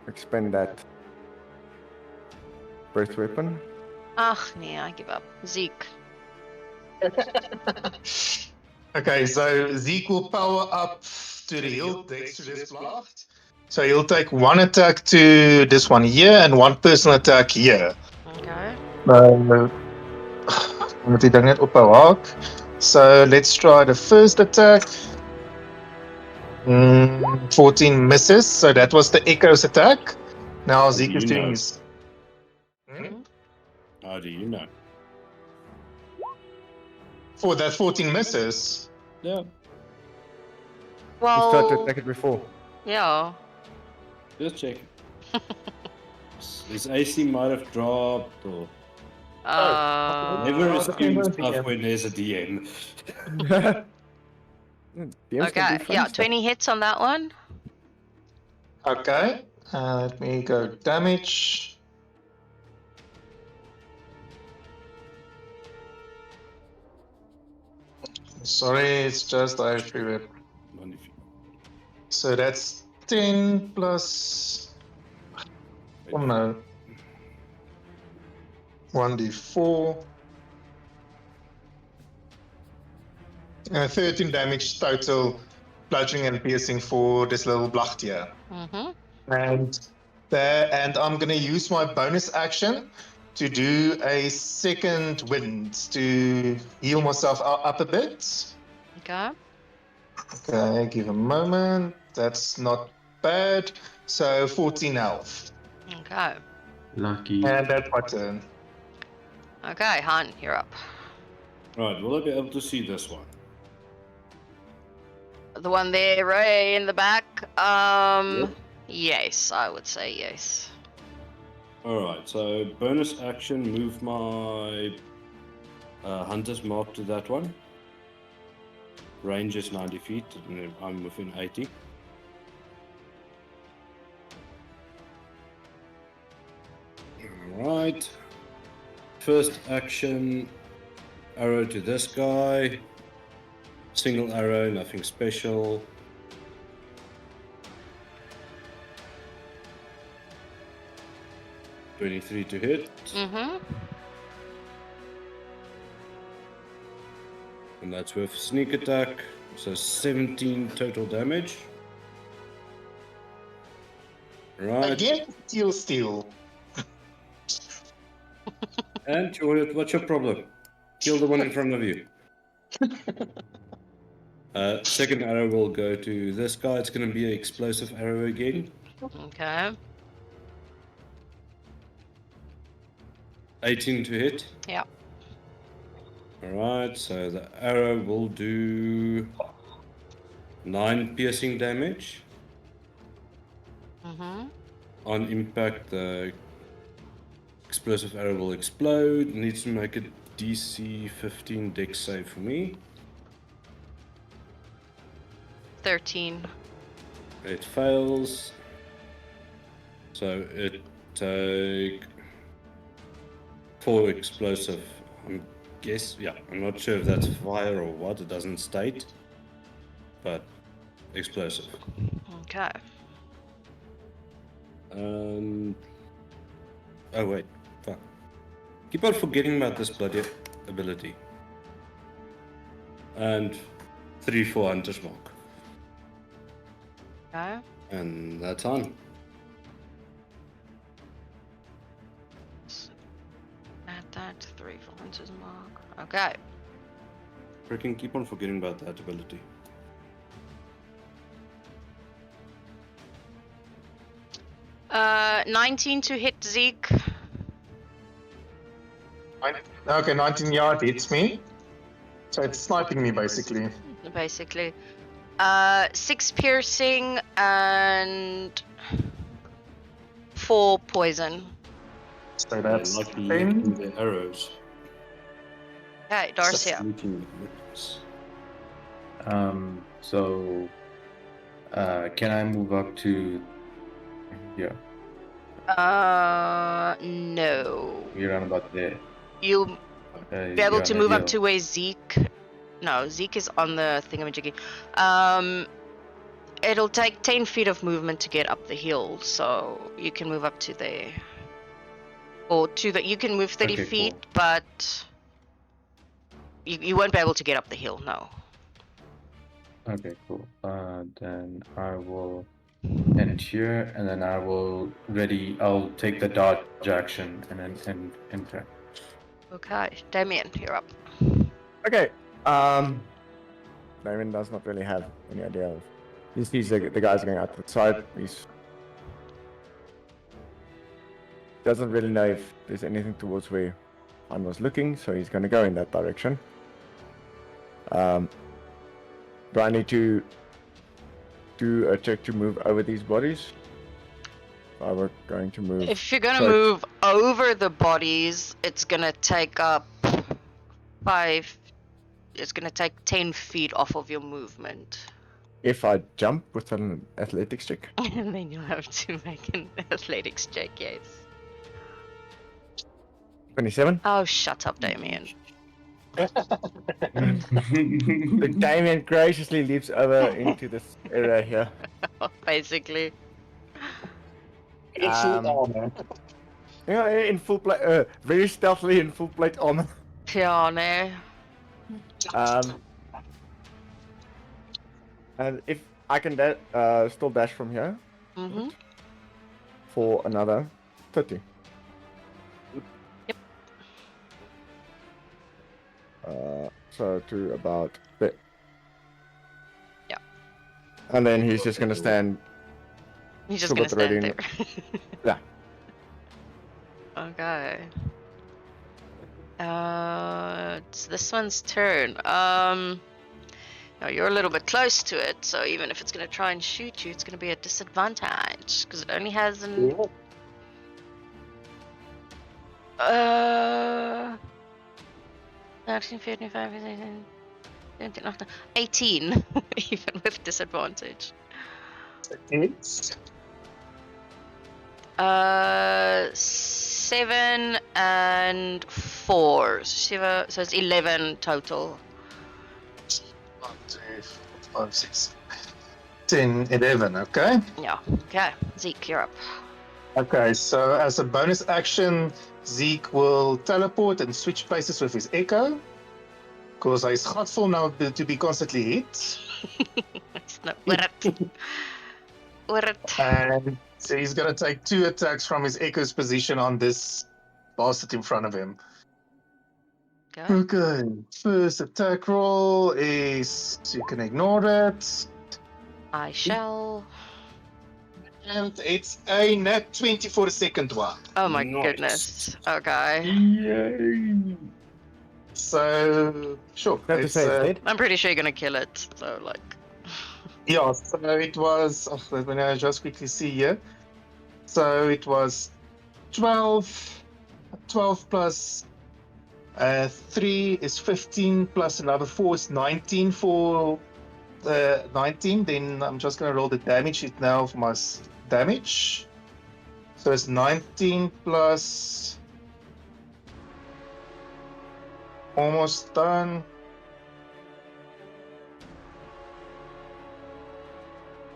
expend that breath weapon. Ah, yeah, I give up. Zeke. Okay, so Zeke will power up to the hilt next to this blast. So he'll take 1 attack to this one here and 1 personal attack here. Okay. Moet hy dan net ophou haak. So let's try the first attack. 14 misses, so that was the Echo's attack. Now Zeke is you doing know? his. How do you know? For that 14 misses. Yeah, He's tried to Well, attack it before. yeah. just check. His AC might have dropped, or never Uh, assume stuff when there's a DM. DMs can okay. do fun Yeah, stuff. 20 hits on that one. Okay, let me go damage. Sorry, it's just I feel. Magnifique. So that's 10 plus. Oh no. 1d4. 13 damage total, bludgeoning and piercing for this little blacht here. Mm-hmm. And I'm gonna use my bonus action to do a second wind to heal myself up a bit. Okay. Okay, give a moment. That's not bad. So 14 health. Okay. Lucky. And that's my turn. Okay, Han, you're up. Right, will I be able to see this one? The one there, Ray, in the back. Yes, I would say yes. Alright, so bonus action, move my hunter's mark to that one. Range is 90 feet, and I'm within 80. Alright. First action, arrow to this guy. Single arrow, nothing special. $23 to hit. Mm-hmm. And that's with sneak attack, so 17 total damage. Right, Again, steel. and what's your problem? Kill the one in front of you. Second arrow will go to this guy. It's going to be an explosive arrow again. Okay. 18 to hit. Yeah. Alright, so the arrow will do 9 piercing damage. Mm-hmm. On impact, the explosive arrow will explode. Needs to make a DC 15 dex save for me. 13. It fails. So it take 4 explosive. I'm not sure if that's fire or what. It doesn't state. But explosive. Okay. Oh wait, fuck. Keep on forgetting about this bloody ability. And 3 for Hunter's Mark. Okay. And that's on. Add that 3 for Hunter's Mark. Okay. Freaking keep on forgetting about that ability. Uh, 19 to hit Zeke. Okay, 19 yard hits me. So it's sniping me basically. Basically. 6 piercing and 4 poison. So They're that's not 10. licking their arrows. Okay, Darcia. Licking the lips. So, can I move up to? Yeah, No. we're on about there. You'll be able you're to on a move up hill. to where Zeke. No, Zeke is on the thingamajiggy. It'll take 10 feet of movement to get up the hill, so you can move up to there. Or to the. You can move 30 Okay, feet, cool. but you won't be able to get up the hill, no. Okay, cool. Then I will end here, and then I will I'll take the dodge action, and then enter. Okay, Damien, you're up. Okay. Damien does not really have any idea of. He sees the guys going out the side. He's doesn't really know if there's anything towards where Han was looking, so he's going to go in that direction. Do I need to do a check to move over these bodies? We're going to move. If you're gonna So- move over the bodies, it's gonna take up 5. It's gonna take 10 feet off of your movement. If I jump with an athletics check, And then you'll have to make an athletics check, yes. 27. Oh, shut up, Damien. Damien graciously leaps over into this area here. Basically. In full Um, armor. Yeah, in full plate, very stealthily in full plate armor. Piano. And if I can still dash from here Mm-hmm. for another 30. Yep. So to about there. Yeah. And then he's just gonna stand. He's just So gonna what's already stand in- there. Yeah. Okay. It's this one's turn. Now you're a little bit close to it, so even if it's gonna try and shoot you, it's gonna be a disadvantage because it only has an 13, 15, 18, even with disadvantage. It's 7 and 4. So it's 11 total. 1, 2, 4, 5, 6, 10, 11, okay? Yeah. Okay. Zeke, you're up. Okay, so as a bonus action, Zeke will teleport and switch places with his Echo. Because he's hardful now to be constantly hit. It's not worth it. Worth it. And so he's going to take 2 attacks from his Echo's position on this bastard in front of him. Okay. Okay, first attack roll is, you can ignore that. I shall. And it's a nat 20 for the second one. Oh my Nice. goodness. Okay. Yay! So, sure. Have to it's, say it's dead. I'm pretty sure you're gonna kill it. So like. Yeah, so it was, let me just quickly see here. So it was 12 plus 3 is 15 plus another 4 is 19 for 19. Then I'm just going to roll the damage sheet now for my damage. So it's 19 plus, almost done.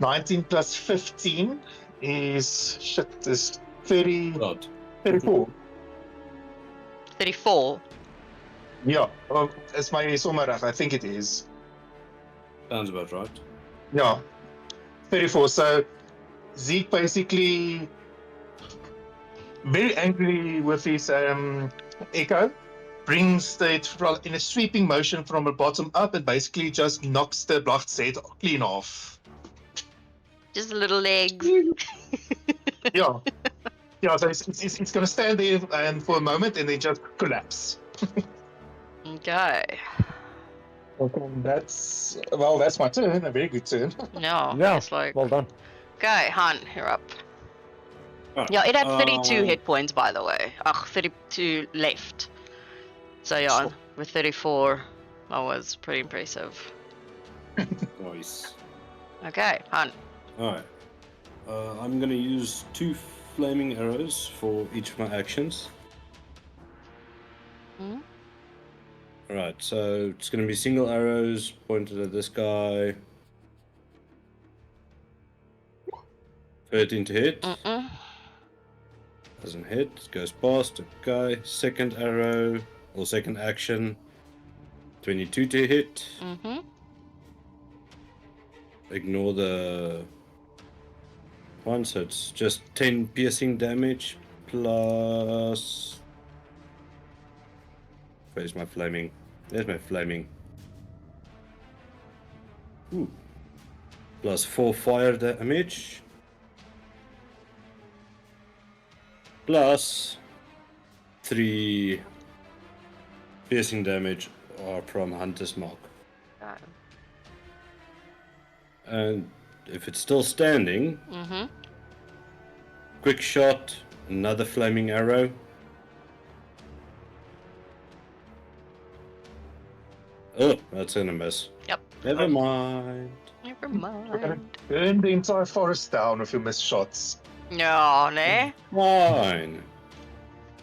19 plus 15 is 30, God. 34. 34. Ja, is my sommer reg? I think it is. Sounds about right. Yeah, 34. So Zeke basically very angry with his Echo, brings it in a sweeping motion from the bottom up and basically just knocks the Blacht's head clean off. Just little legs. Yeah. Yeah, so it's going to stand there and for a moment and then just collapse. Okay. Okay, that's my turn. A very good turn. No, Yeah, it's like. well done. Okay, Han, you're up. Alright, Yeah, it had 32 um, hit points, by the way. 32 left. So yeah, with 34, that was pretty impressive. Nice. Okay, Han. Alright. I'm gonna use 2 flaming arrows for each of my actions. Hmm? Alright, so it's gonna be single arrows pointed at this guy. 13 to hit. Mm-mm. Doesn't hit. Goes past. Okay. Second arrow or second action. 22 to hit. Mm-hmm. Ignore the one, so it's just 10 piercing damage plus. Where's my flaming? There's my flaming. Ooh. Plus 4 fire damage. Plus 3 piercing damage from Hunter's Mark. Okay. And if it's still standing, Mm-hmm. quick shot, another flaming arrow. Oh, that's gonna miss. Yep. Never mind. Never We're going mind. to burn the entire forest down with your missed shots. No, ne? Fine.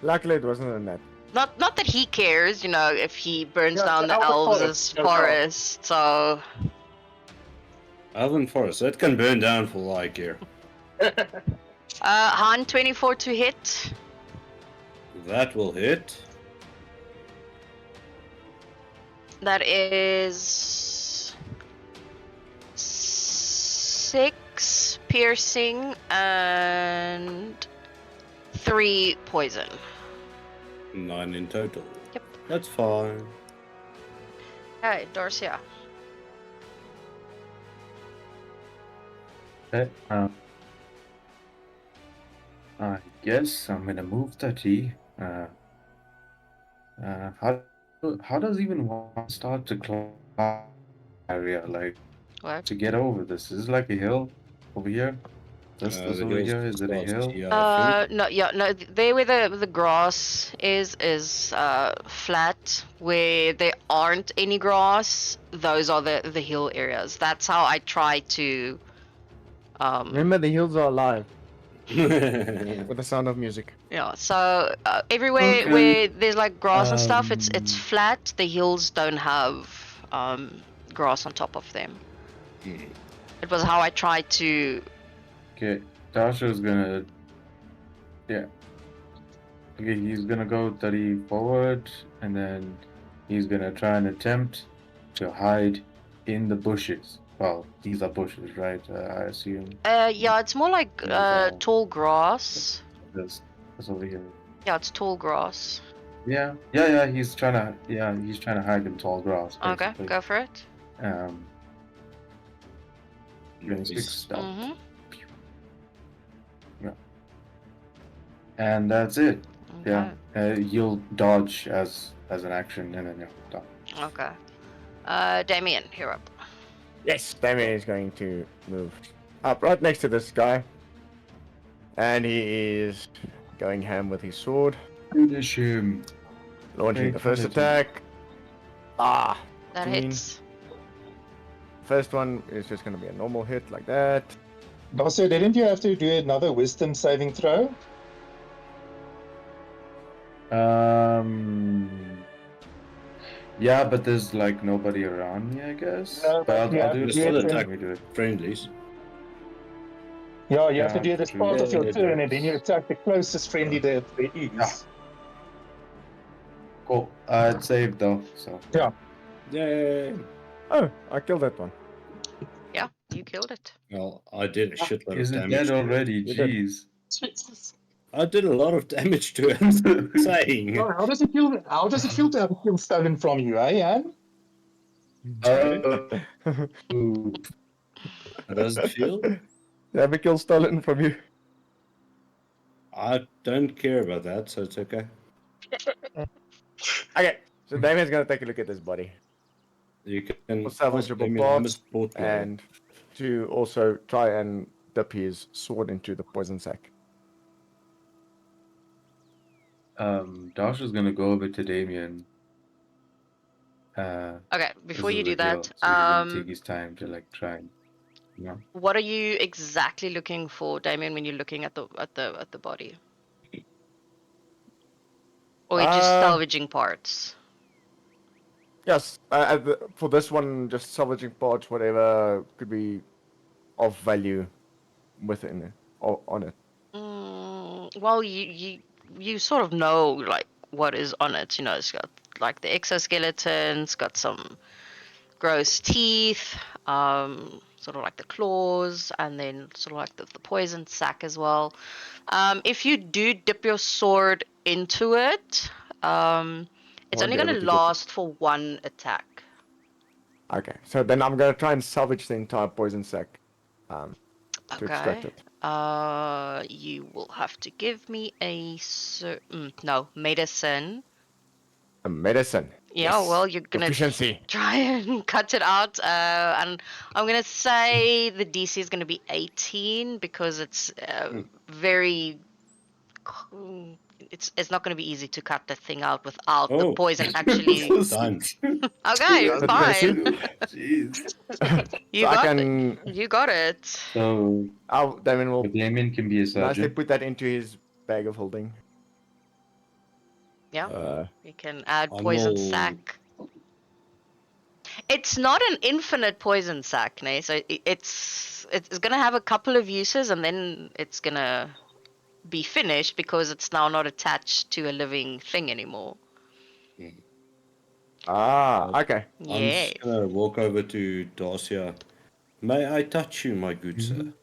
Luckily, it wasn't a net. Not that he cares, you know, if he burns Yeah, down it's the an elven elves' forest, no forest, so. Elven Forest, that can burn down for all I care. Han, 24 to hit. That will hit. That is 6 piercing and 3 poison. 9 in total. Yep. That's fine. Okay, Dorcia. Okay, I guess I'm gonna move 30. How does even one start to climb area like What? to get over this? Is it like a hill over here? This The over hills here, is it a starts hill? here, I think. No, yeah, no. There where the grass is flat. Where there aren't any grass, those are the hill areas. That's how I try to. Remember, the hills are alive with the sound of music. Yeah. So everywhere Okay. where there's like grass and stuff, it's Um, flat. The hills don't have grass on top of them. Hmm. It was how I tried to. Okay, Tasha's gonna. Yeah. Okay, he's gonna go 30 forward, and then he's gonna try and attempt to hide in the bushes. Well, these are bushes, right? I assume. Yeah, it's more like Yeah. tall grass. That's over here. Yeah, it's tall grass. Yeah. He's trying to hide in tall grass. Okay, Basically. go for it. 26 Nice. stealth. Mm-hmm. And that's it. Okay. Yeah. You'll dodge as an action, and then you're done. Okay. Damien, you're up. Yes, Damien is going to move up right next to this guy. And he is going ham with his sword, Finish him. launching the first Fatality. attack. Ah! That 15. hits. First one is just going to be a normal hit like that. Also, didn't you have to do another wisdom saving throw? Yeah, but there's like nobody around me, I guess. No, but I'll, yeah, I'll do it. you have to Let attack. me do it. Friendlies. Yeah, you have to Yeah, do this true. part of your Yeah, turn, yeah. and then you attack the closest friendly there is. Yeah. Cool. It's saved though, so. Yay! Oh, I killed that one. Yeah, you killed it. Well, I did a shitload Is of it damage. dead to it. already? You did. Jeez. I did a lot of damage to him. Saying. Oh, how does it feel? How does it feel to have a kill stolen from you, eh, Anne? Ooh. How does it feel? Have a kill stolen from you. I don't care about that, so it's okay. Okay, so Damien's gonna take a look at this body You can for ask salvageable Damien, I'm a parts sport player. and to also try and dip his sword into the poison sack. Dash is gonna go over to Damien. Okay, This before you is a do that, heal, so he's gonna take his time to like try and, you know. what are you exactly looking for, Damien, when you're looking at the body? Or you're just salvaging parts? Yes, for this one, just salvaging parts, whatever could be of value within it, or on it. Well, you sort of know like what is on it. You know, it's got like the exoskeleton. It's got some gross teeth. Sort of like the claws, and then sort of like the poison sac as well. If you do dip your sword into it, it's Won't only be going to able to get last for one attack. Okay, so then I'm gonna try and salvage the entire poison sack to extract Okay. it. You will have to give me a medicine. A medicine. Yeah, Yes. well, you're gonna Proficiency. try and cut it out. And I'm gonna say the DC is gonna be 18 because it's very. It's not gonna be easy to cut the thing out without the Oh. poison actually. Done. Okay, That's fine. Jeez. You So I got can. it. You got it. So Damien will Damien can be a nicely surgeon. put that into his bag of holding. Yeah, you can add I'm poison all- sac. It's not an infinite poison sac, ne? So it's gonna have a couple of uses, and then it's gonna be finished because it's now not attached to a living thing anymore. Okay. I'm Yes. just gonna walk over to Darcia. May I touch you, my good sir?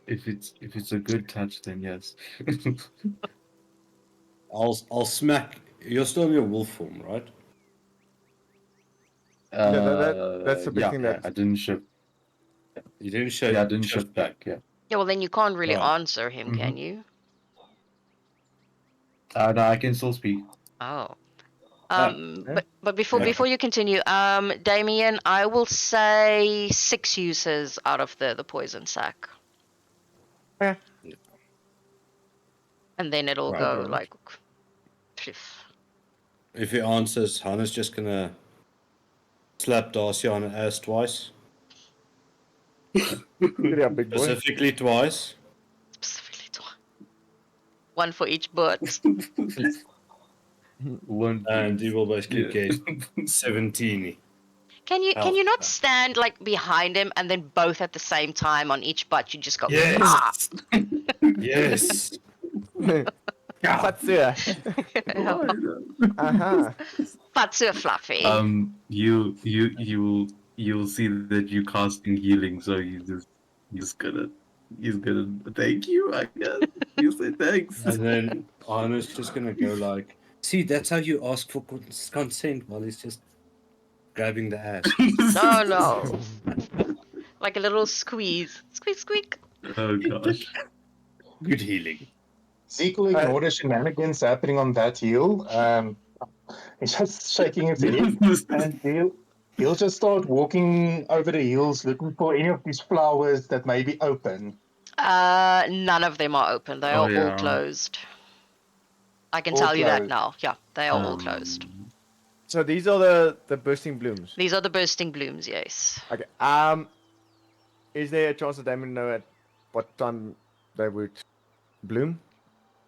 If it's a good touch, then yes. I'll smack. You're still in your wolf form, right? That's the big yeah, thing yeah, that- I didn't shift. You didn't show. Yeah, I didn't shift back. Yeah. Yeah, well then you can't really Right. answer him, can you? No, I can still speak. Oh. yeah. But before Yeah. you continue, Damien, I will say 6 uses out of the poison sac. Okay. And then it'll Right. go like. Phew. If he answers, Hannah's just gonna slap Darcia on the ass twice. Yeah, big boy. Specifically twice. Specifically 1 for each butt. One. And he will basically Yeah. get 17. Can you Oh. not stand like behind him and then both at the same time on each butt? You just go. Yes. "Ah!" Yes. Fatsua. Uh-huh. Fatsu fluffy. You'll see that you casting healing, so he's gonna thank you, I guess. You say thanks. And then Hannah's just gonna go like, see, that's how you ask for consent while he's just grabbing the ass. No. Like a little squeeze. Squeak, squeak. Oh gosh. Good healing. Zeke will ignore the shenanigans happening on that hill. He's just shaking his head, and he'll just start walking over the hills looking for any of these flowers that may be open. None of them are open. They Oh, are all yeah. closed. I can All tell you that closed. now. Yeah, they are all closed. So these are the bursting blooms. These are the bursting blooms, yes. Okay. Is there a chance that Damien know at what time they would bloom?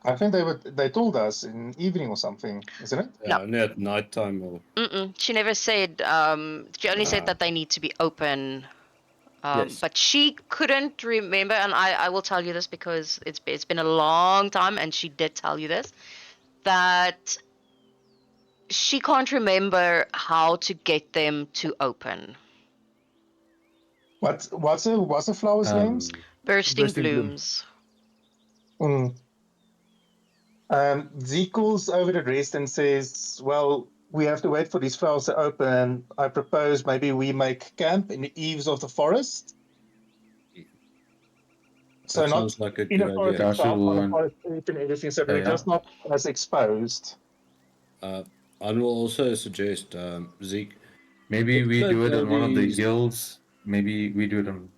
I think they told us in evening or something, isn't it? No. Only at night time or She never said. She only said that they need to be open. Yes. But she couldn't remember, and I will tell you this because it's been a long time, and she did tell you this, that she can't remember how to get them to open. What's the flowers' names? Bursting Bursting bloom. blooms. Zeke calls over the rest and says, well, we have to wait for these flowers to open. I propose maybe we make camp in the eaves of the forest. So That not sounds like a in good a forest idea. Joshua itself, on a and- forest edge and everything, so they're Yeah. just not as exposed. I will also suggest, Zeke, Maybe we But do it on one of the these- hills. Maybe we do it on.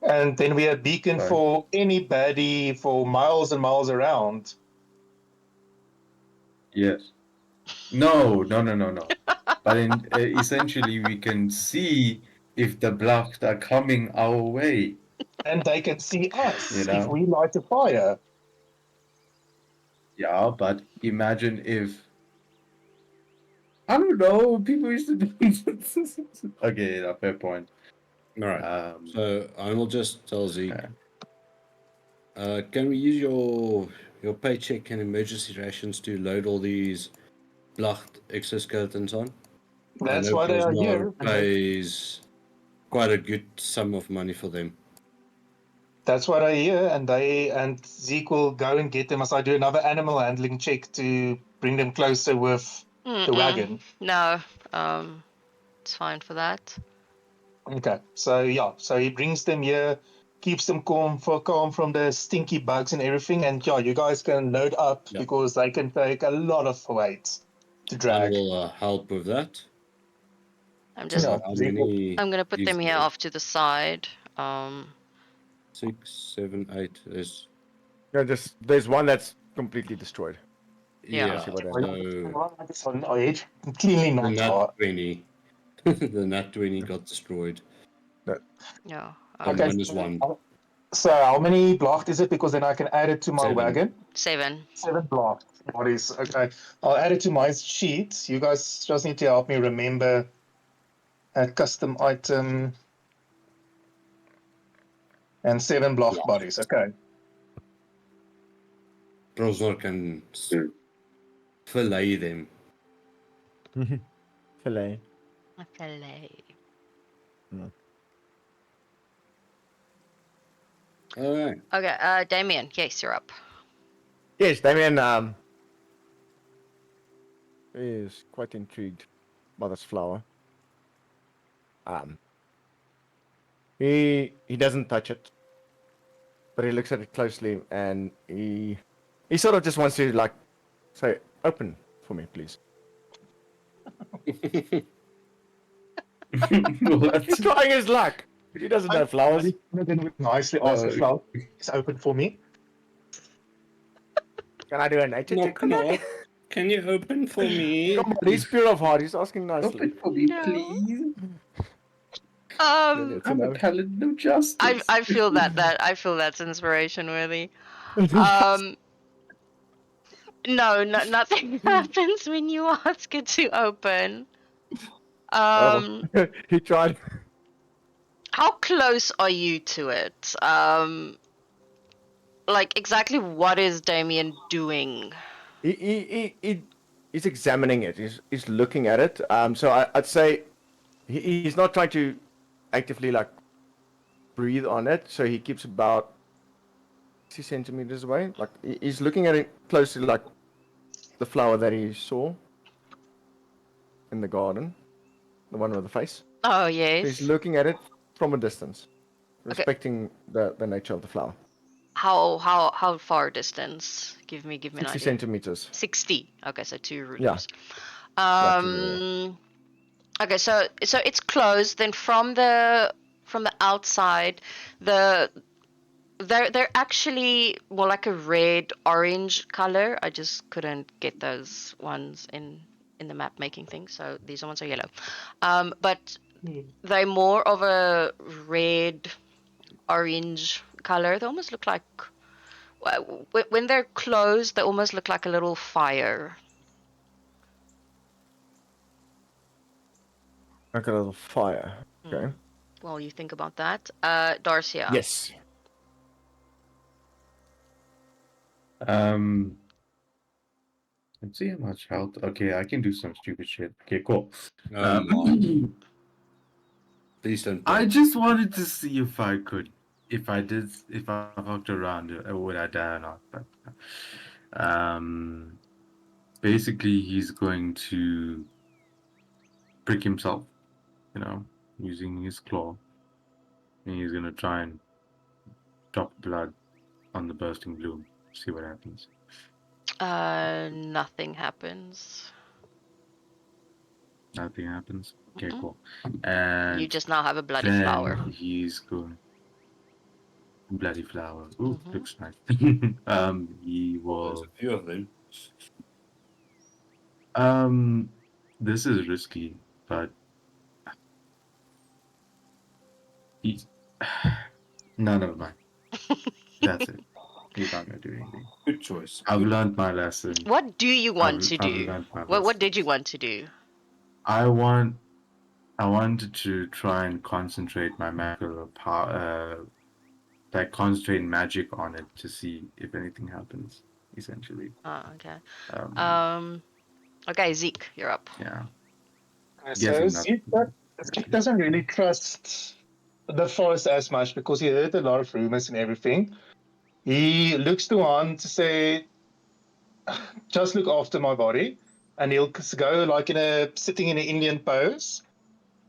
And then we have beacon Sorry. for anybody for miles and miles around. Yes. No. But essentially, we can see if the blocks are coming our way. And they can see us You if know? we light a fire. Yeah, but imagine if I don't know. People used to do. Okay, yeah, fair point. all right. So I will just tell Zeke. Okay. Can we use your paycheck and emergency rations to load all these Blacht exoskeletons on? That's I know why they are Brosnar here. pays quite a good sum of money for them. That's what I hear, and Zeke will go and get them as I do another animal handling check to bring them closer with the Mm-mm. wagon. No, it's fine for that. Okay, so yeah, so he brings them here, keeps them calm from the stinky bugs and everything, and yeah, you guys can load up Yeah. because they can take a lot of weight to I drag. will help with that. I'm So just. Yeah. how many? I'm gonna put is them here there? off to the side. 6, 7, 8. There's No, there's one that's completely destroyed. Yeah. yeah. See what So On our edge, clearly the not Nat hard. 20, the Nat 20 got destroyed. Yeah. So Okay. -1. So how many blocked is it? Because then I can add it to my 7. wagon. 7. 7 blocked bodies. Okay, I'll add it to my sheet. You guys just need to help me remember a custom item and 7 blocked Blocked. bodies. Okay. Brosnar can fillet them. Filet. A fillet. All right. Okay. Damien. Yes, you're up. Yes, Damien is quite intrigued by this flower. He doesn't touch it, but he looks at it closely and he sort of just wants to like say, "Open for me, please." What? He's trying his luck. He doesn't have flowers. Nicely ask the Oh, flower. It's open for me. Can I do a nature check? Knock, knock. Can you open for me? Come on, he's pure of heart. He's asking nicely. Open for me, No. please. It's I'm a a no. paladin of justice. I feel I feel that's inspiration worthy. No, nothing happens when you ask it to open. Oh, he tried. How close are you to it? Like exactly what is Damien doing? He's examining it. He's looking at it. So I'd say he's not trying to actively like breathe on it. So he keeps about 60 centimeters away. Like he's looking at it closely, like the flower that he saw in the garden, the one with the face. Oh So yes. he's looking at it from a distance, Okay. respecting the nature of the flower. How far distance? Give me an 60 idea. centimeters. 60. Okay, so 2 rulers. Yeah. Yeah, 2 rulers. Okay, so it's closed. Then from the outside, they're actually more like a red orange color. I just couldn't get those ones in the map making thing, so these ones are yellow. But they're more of a red orange color. They almost look like when they're closed, they almost look like a little fire. Like a little fire. Okay. Well, you think about that. Darcia. Yes. Let's see how much health. Okay, I can do some stupid shit. Okay, cool. Please don't. I just wanted to see if I fucked around, would I die or not? But basically, he's going to prick himself, using his claw, and he's gonna try and drop blood on the bursting bloom. See what happens. Nothing happens. Nothing happens. Okay, Mm-mm. cool. You And just now have a bloody then flower. he's going bloody flower. Ooh, Mhm. looks nice. He Well, there's will. a few of them. This is risky, but he. No, never mind. That's it. He's not gonna do anything. Good choice. I've Good- learned my lesson. What do you want to I've do? learned my What lesson. did you want to do? I wanted to try and concentrate my magical power, like concentrate magic on it to see if anything happens. Essentially, Oh, okay. um, Okay, Zeke, you're up. yeah. So Guessing that. Zeke doesn't really trust the forest as much because he heard a lot of rumors and everything. He looks to Han to say, just look after my body. And he'll go like sitting in an Indian pose.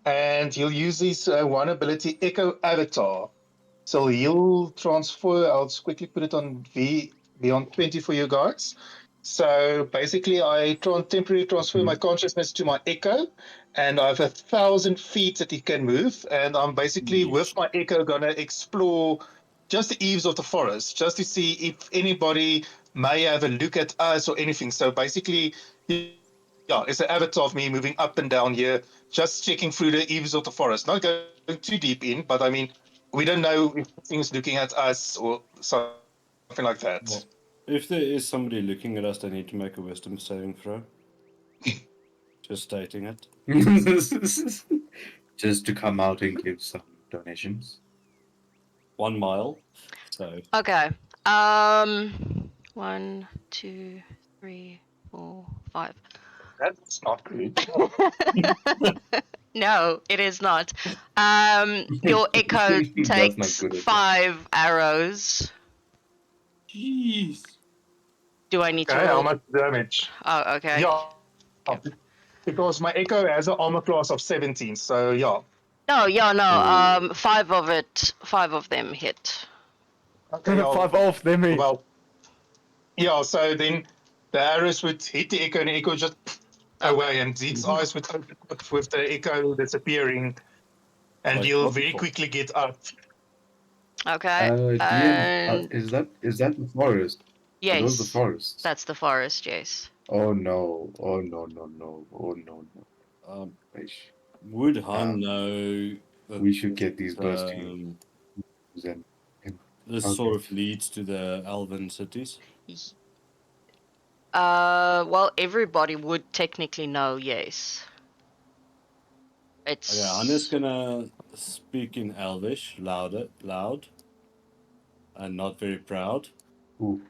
And he'll use his one ability, Echo Avatar. So he'll transfer, I'll just quickly put it on Beyond 20 for you guys. So basically, I temporarily transfer my consciousness to my Echo, and I have 1,000 feet that he can move. And I'm basically, with my Echo, going to explore just the eaves of the forest, just to see if anybody may have a look at us or anything. So basically, yeah, it's an avatar of me moving up and down here, just checking through the eaves of the forest. Not going too deep in, but I mean, we don't know if things looking at us or something like that. Well, if there is somebody looking at us, they need to make a wisdom saving throw. Just stating it. Just to come out and give some donations. 1 mile. So Okay. 1, 2, 3, 4, 5. That's not good. No, it is not. Your echo That's not takes good at all. 5 arrows. jeez. Do I need to Okay, how roll? much damage? Oh, okay. Yeah, because my Echo has an armor class of 17, so yeah. No, yeah, no. Ooh. 5 of them hit. Okay, yeah, 5 off, them. well, yeah, so then the arrows would hit the Echo and the Echo just away, and Zeke's eyes would open up with the Echo disappearing, and Like you'll what very before? quickly get up. Okay. DM, And is that the forest? Are those the yes, forests? that's the forest. Yes. Oh no! Oh no! No no! Oh no no! Ish. Would Han know that We should get these bursting um, and this Okay. sort of leads to the elven cities? Well, everybody would technically know. Yes. It's. Okay, Han is gonna speak in Elvish, loud, and not very proud. Ooh.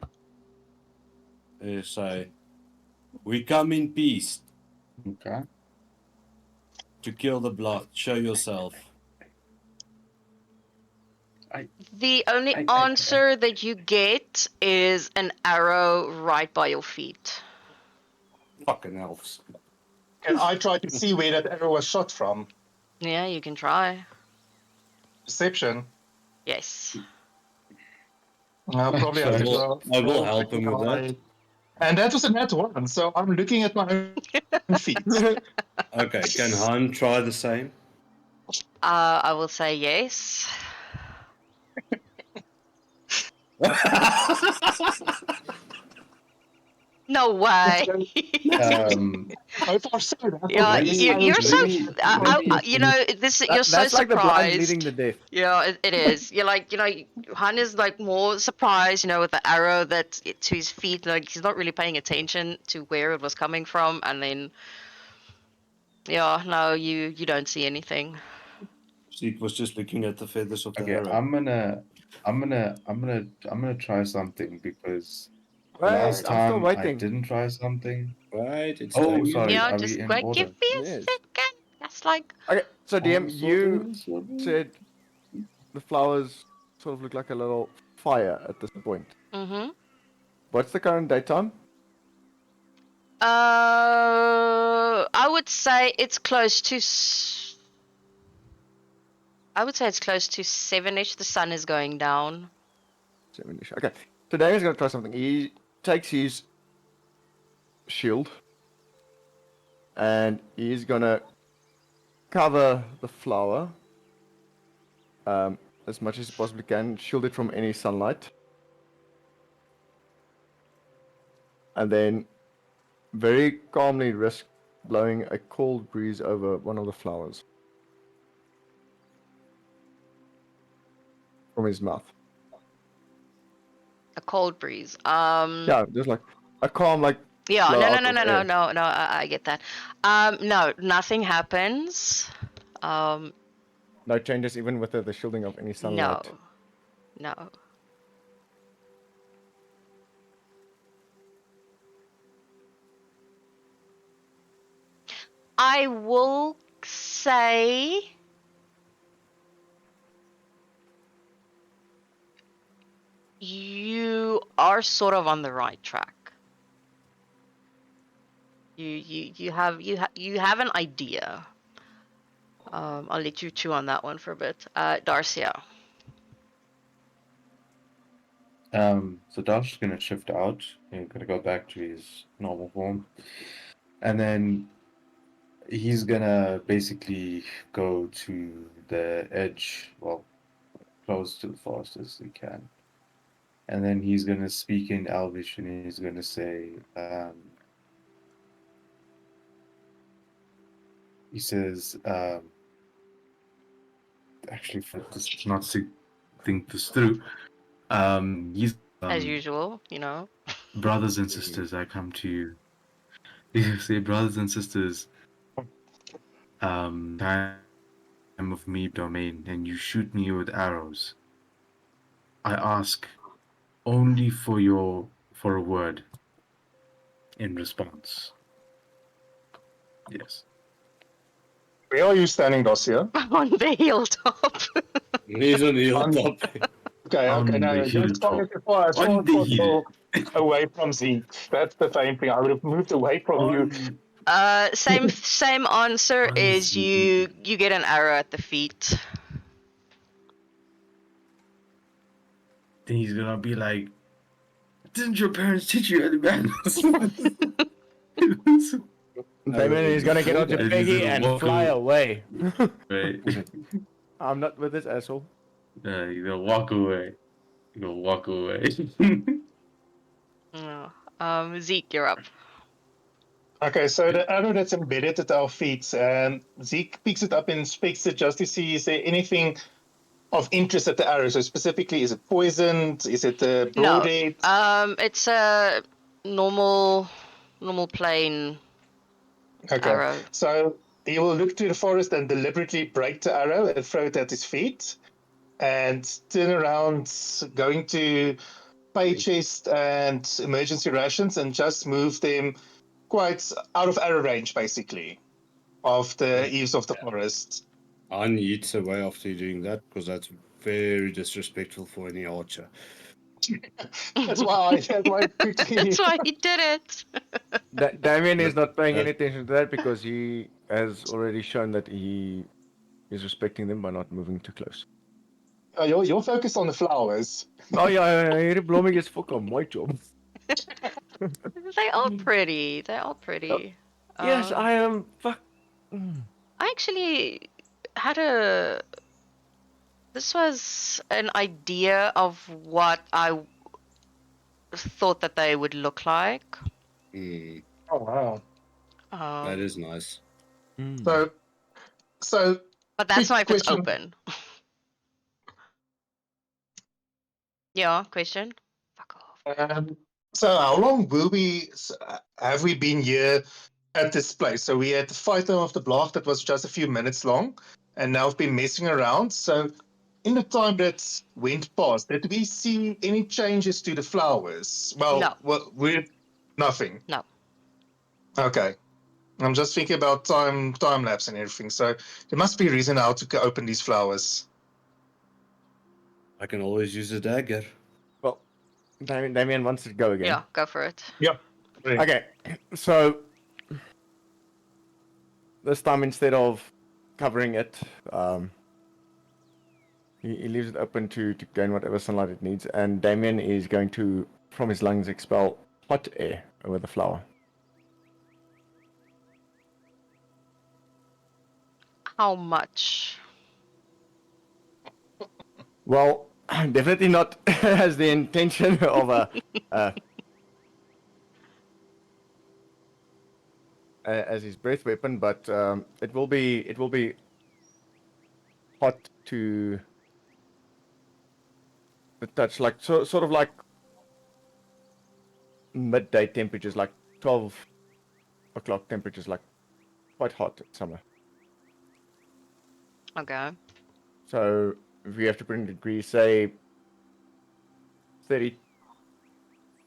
He say, "We come in peace Okay. to kill the blood. Show yourself." The only I- answer that you get is an arrow right by your feet. Fucking elves. And I tried to see where that arrow was shot from. Yeah, you can try. Perception. Yes. Probably I have to will- go- I will help him with that. And that was a nat 1, so I'm looking at my own feet. Okay, can Han try the same? I will say yes. No way. So far, so that's Yeah, what you're so. let me- You know, you're so That's like the blind leading surprised. the deaf. Yeah, it is. You're like, Han is like more surprised, with the arrow to his feet. Like he's not really paying attention to where it was coming from, and then, yeah, no, you don't see anything. Zeke was just looking at the feathers of the Okay, arrow. I'm gonna try something because Wait, last I'm still time I waiting. didn't try something. Right, it's Oh, Damien. sorry. Yeah, Are just we in wait. order? Give me a Yes. second. That's like. Okay, so DM, you Also, said the flowers sort of look like a little fire at this point. Mm-hmm. What's the current daytime? I would say it's close to. I would say it's close to 7ish. The sun is going down. Okay, so Damien's gonna try something. He takes his shield and he's gonna cover the flower as much as he possibly can, shield it from any sunlight, and then very calmly risk blowing a cold breeze over one of the flowers from his mouth. A cold breeze. Yeah, just like a calm, like Yeah, blow no, no, out no, of no, no, air. no, no. I get that. No, nothing happens. No changes even with the shielding of any sunlight. No, no. I will say you are sort of on the right track. You have an idea. I'll let you chew on that one for a bit. Darcia. So Dash is gonna shift out. He's gonna go back to his normal form, and then he's gonna basically go to the edge, well, close to the forest as he can, and then he's gonna speak in Elvish, and he's gonna say, he says, Actually, for this not to think this through, he's As usual, you know. brothers and sisters, I come to you. You say, brothers and sisters, time of me domain, and you shoot me with arrows. I ask only for a word in response. Yes. Where are you standing, Dossier? On the hilltop. He's on the On- top. Okay, On okay, the no, just hilltop. as far as On the hill. possible away from Zeke. That's the same thing. I would have moved away from you. Same answer is you get an arrow at the feet. Then he's gonna be like, "Didn't your parents teach you any manners?" Damien is gonna get onto And he's Peggy gonna and walk fly away. Right. I'm not with this asshole. He's gonna walk away. He's gonna walk away. No. Zeke, you're up. Okay, so the arrow that's embedded at our feet, Zeke picks it up and inspects it just to see is there anything of interest at the arrow. So specifically, is it poisoned? Is it a No. broadhead? It's a normal plain Okay, arrow. so he will look to the forest and deliberately break the arrow and throw it at his feet, and turn around, going to pay chest and emergency rations, and just move them quite out of arrow range, basically, of the eaves of the forest. I yeets away after you doing that because that's very disrespectful for any archer. That's why quickly. That's why he did it. Damien is not paying any That- attention to that because he has already shown that he is respecting them by not moving too close. You're focused on the flowers. Oh yeah, hierdie blommie is fucking mooi job. They are pretty. They are pretty. Yes, Uh, I am. Fuck. I actually had a. This was an idea of what I thought that they would look like. Mm, Oh wow! that is nice. So But that's quick not if it's question. open. Yeah, question? Fuck off. So how long have we been here at this place? So we had the fight of the block that was just a few minutes long, and now we've been messing around. So in the time that went past, did we see any changes to the flowers? No. We're nothing. No. Okay. I'm just thinking about time lapse and everything. So there must be a reason how to open these flowers. I can always use a dagger. Well, Damien wants to go again. Yeah, go for it. Okay, so this time instead of covering it, He leaves it open to gain whatever sunlight it needs, and Damien is going to, from his lungs, expel hot air over the flower. How much? Well, definitely not as the intention of as his breath weapon, but it will be hot to the touch, like sort of like midday temperatures, like 12 o'clock temperatures, like quite hot in summer. Okay. So if we have to put in degrees, say 30,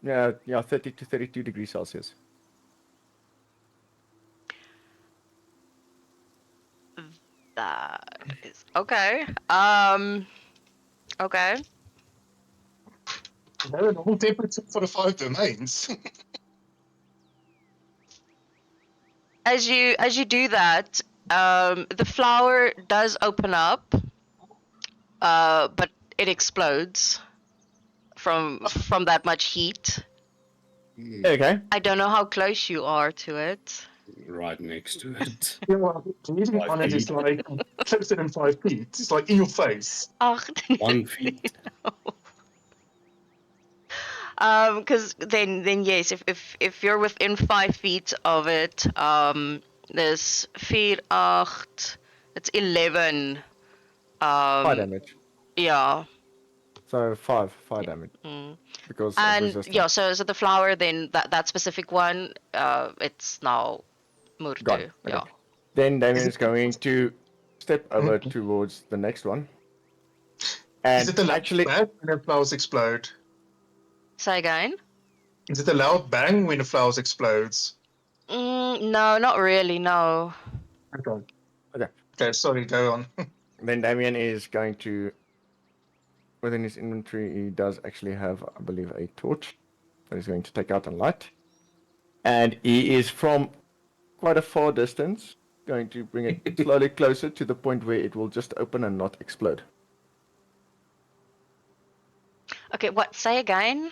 yeah, 30 to 32 degrees Celsius. That is okay. Okay. They're a normal temperature for the 5 domains. As you do that, the flower does open up, but it explodes from that much heat. Okay. I don't know how close you are to it. Right next to it. Yeah, well, using 5 on it is feet. like closer than 5 feet. It's like in your face. Ach. 1 feet. Because then yes, if you're within 5 feet of it, there's 4, 8, it's 11. Fire damage. Yeah. So five fire damage Mm. because of And resistance. yeah, so the flower, then that specific one, it's now Murtu. Gone. Okay. Yeah. Then Damien is going to step over towards the next one. And Is it a loud actually, bang when the flowers explode? Say again? Is it a loud bang when the flowers explodes? No, not really. No. Okay. Okay. Okay, sorry, go on. then Damien is going to, within his inventory, he does actually have, I believe, a torch that he's going to take out and light. And he is from quite a far distance going to bring it slowly closer to the point where it will just open and not explode. Okay. What? Say again?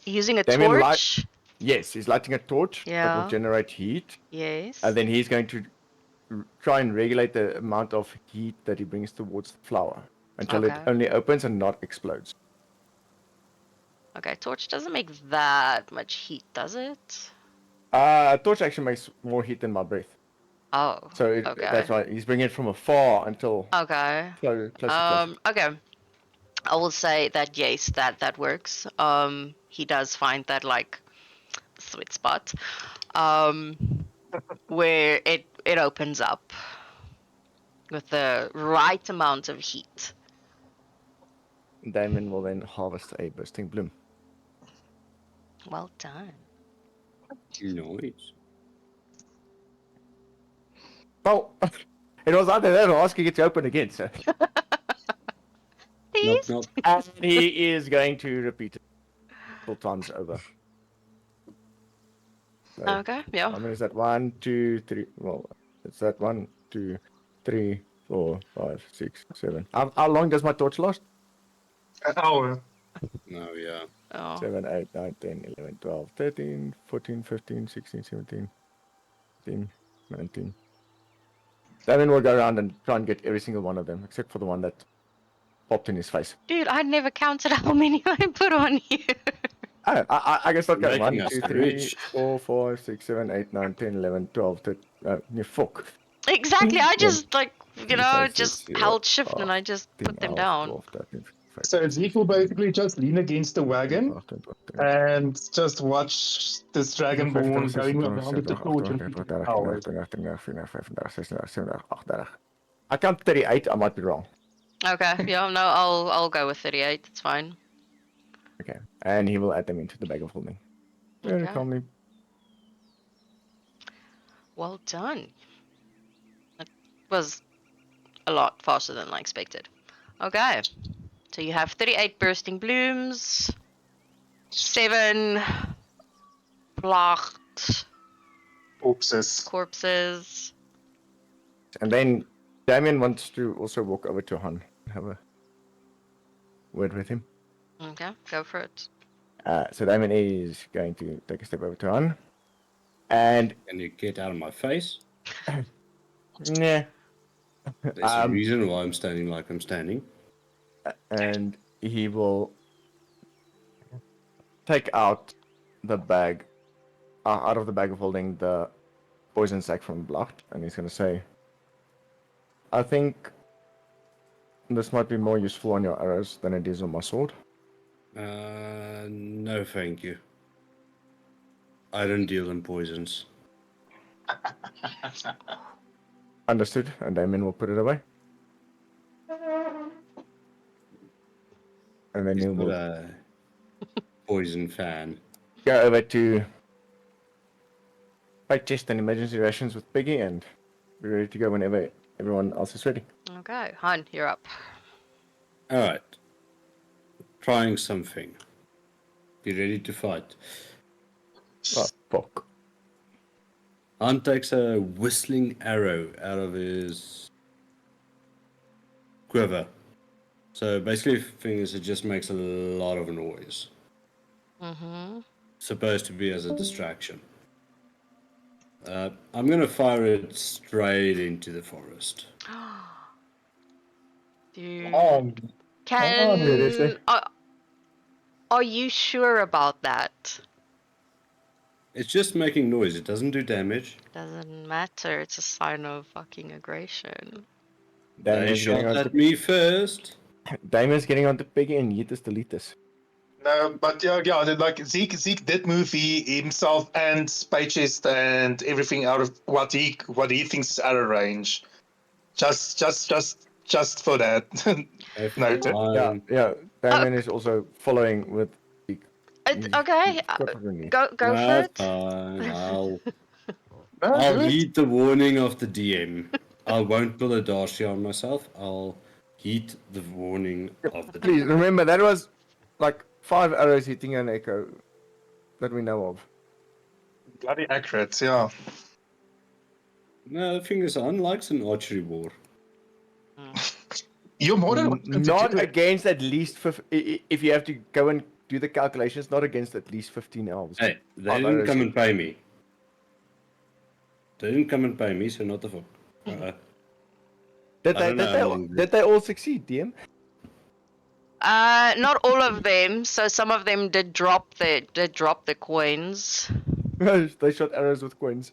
Using a Damien torch? Yes, he's lighting a torch that Yeah. will generate heat. Yes. And then he's going to try and regulate the amount of heat that he brings towards the flower until it Okay. only opens and not explodes. Okay. Torch doesn't make that much heat, does it? A torch actually makes more heat than my breath. Oh. So Okay. that's why he's bringing it from afar until Okay. close to close. Okay. I will say that yes, that works. He does find that like sweet spot, where it opens up with the right amount of heat. Damien will then harvest a bursting bloom. Well done. Nice. Well, it was either that or asking it to open again, so. Please. Knock, knock. And he is going to repeat it multiple times over. So, Okay. Yeah. how many is that? 1, 2, 3. Well, it's that 1, 2, 3, 4, 5, 6, 7. How long does my torch last? An hour. No, yeah. Oh. 7, 8, 9, 10, 11, 12, 13, 14, 15, 16, 17, 18, 19. Damien will go around and try and get every single one of them, except for the one that popped in his face. Dude, I never counted how many I put on you. Oh, I can start going. Making 1, us 2, 3, rich. 4, 5, 6, 7, 8, 9, 10, 11, 12, 13. Yeah, fuck. Exactly. I just like Five, just six, zero, held shift and I just 10, put them 11, down. 12, 13, 15, So Zeke will basically just lean against the wagon 16, and just watch this dragonborn going around with the torch and flowers. I count 38, I might be wrong. Okay. Yeah. No, I'll go with 38. It's fine. Okay. And he will add them into the bag of holding. Very Okay. calmly. Well done. That was a lot faster than I expected. Okay. So you have 38 bursting blooms, 7 blocked Corpses. corpses. And then Damien wants to also walk over to Han and have a word with him. Okay, go for it. So Damon is going to take a step over to Han. And Can you get out of my face? nah. There's a reason why I'm standing like I'm standing. And he will take out the bag, out of the bag of holding the poison sack from Blocked, and he's going to say, I think this might be more useful on your arrows than it is on my sword. No, thank you. I don't deal in poisons. Understood, and Damien will put it away. And then He's he not will a poison fan. go over to fight chest and emergency rations with Piggy and be ready to go whenever everyone else is ready. Okay, Han, you're up. Alright. Trying something. Be ready to fight. Oh, fuck. Han takes a whistling arrow out of his quiver. So basically, the thing is, it just makes a lot of noise. Mm-hmm. Supposed to be as a distraction. I'm gonna fire it straight into the forest. Dude. Oh, Can... Are you sure about that? It's just making noise. It doesn't do damage. Doesn't matter. It's a sign of fucking aggression. They Damien's shot getting, at me first. Damien's getting onto Piggy and Yeetus deletus. no, but yeah, like Zeke did move himself and Spade Chest and everything out of what he thinks is out of range. Just for that. Noted. Yeah. Damien is also following with Zeke. Okay, go for That's it. fine. No, I'll do it. heed the warning of the DM. I won't pull a Darcy on myself. I'll heed the warning of the Please DM. remember that was like 5 arrows hitting an echo that we know of. Bloody accurate, yeah. No, the thing is, unlike an archery war. You're more than welcome to Not do it. against at least if you have to go and do the calculations, not against at least 15 elves. Hey, they Five didn't arrows come hit. and pay me. They didn't come and pay me, so not the fuck. Did I don't know how long did they all succeed, DM? Not all of them. So some of them did drop the coins. They shot arrows with coins.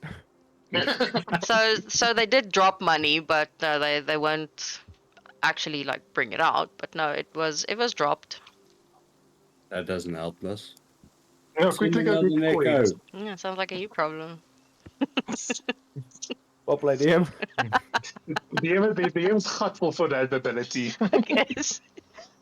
So they did drop money, but they won't actually like bring it out. But no, it was dropped. That doesn't help us. No, quickly go Send get another coins. echo. Yeah, sounds like a you problem. Well played, DM. The DM's hurtful for that ability. Yes,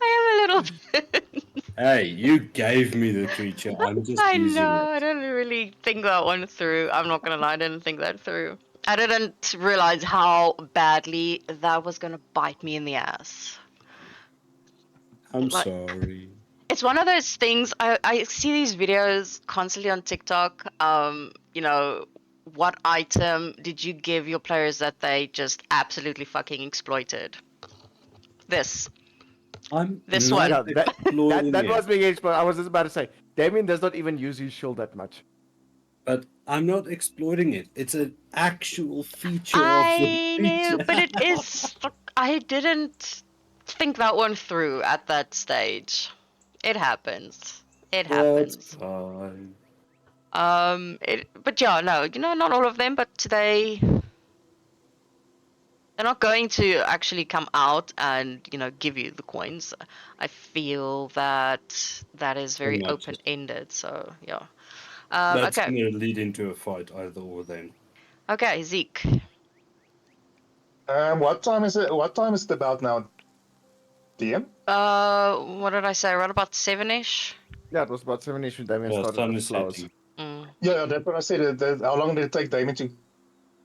I am a little bit. Hey, you gave me the creature. I'm just I using know. I it. didn't really think that one through. I'm not gonna lie. I didn't think that through. I didn't realize how badly that was gonna bite me in the ass. I'm Like- sorry. It's one of those things. I see these videos constantly on TikTok. You know, what item did you give your players that they just absolutely fucking exploited? This. I'm This not one. Yeah, exploiting that it, was being explained. I was just about to say, Damien does not even use his shield that much. but I'm not exploiting it. It's an actual feature I of the know, creature. but it is. I didn't think that one through at that stage. It happens. It That's happens. fine. But yeah, no, not all of them, but they're not going to actually come out and, give you the coins. I feel that is very much. open-ended, so yeah. That's Okay. gonna lead into a fight either or then. Okay, Zeke. What time is it? What time is it about now, DM? What did I say? Around about 7-ish? Yeah, it was about 7-ish when Damien Yeah, started sun with is flowers. setting. Yeah, that's what I said. How long did it take Damien to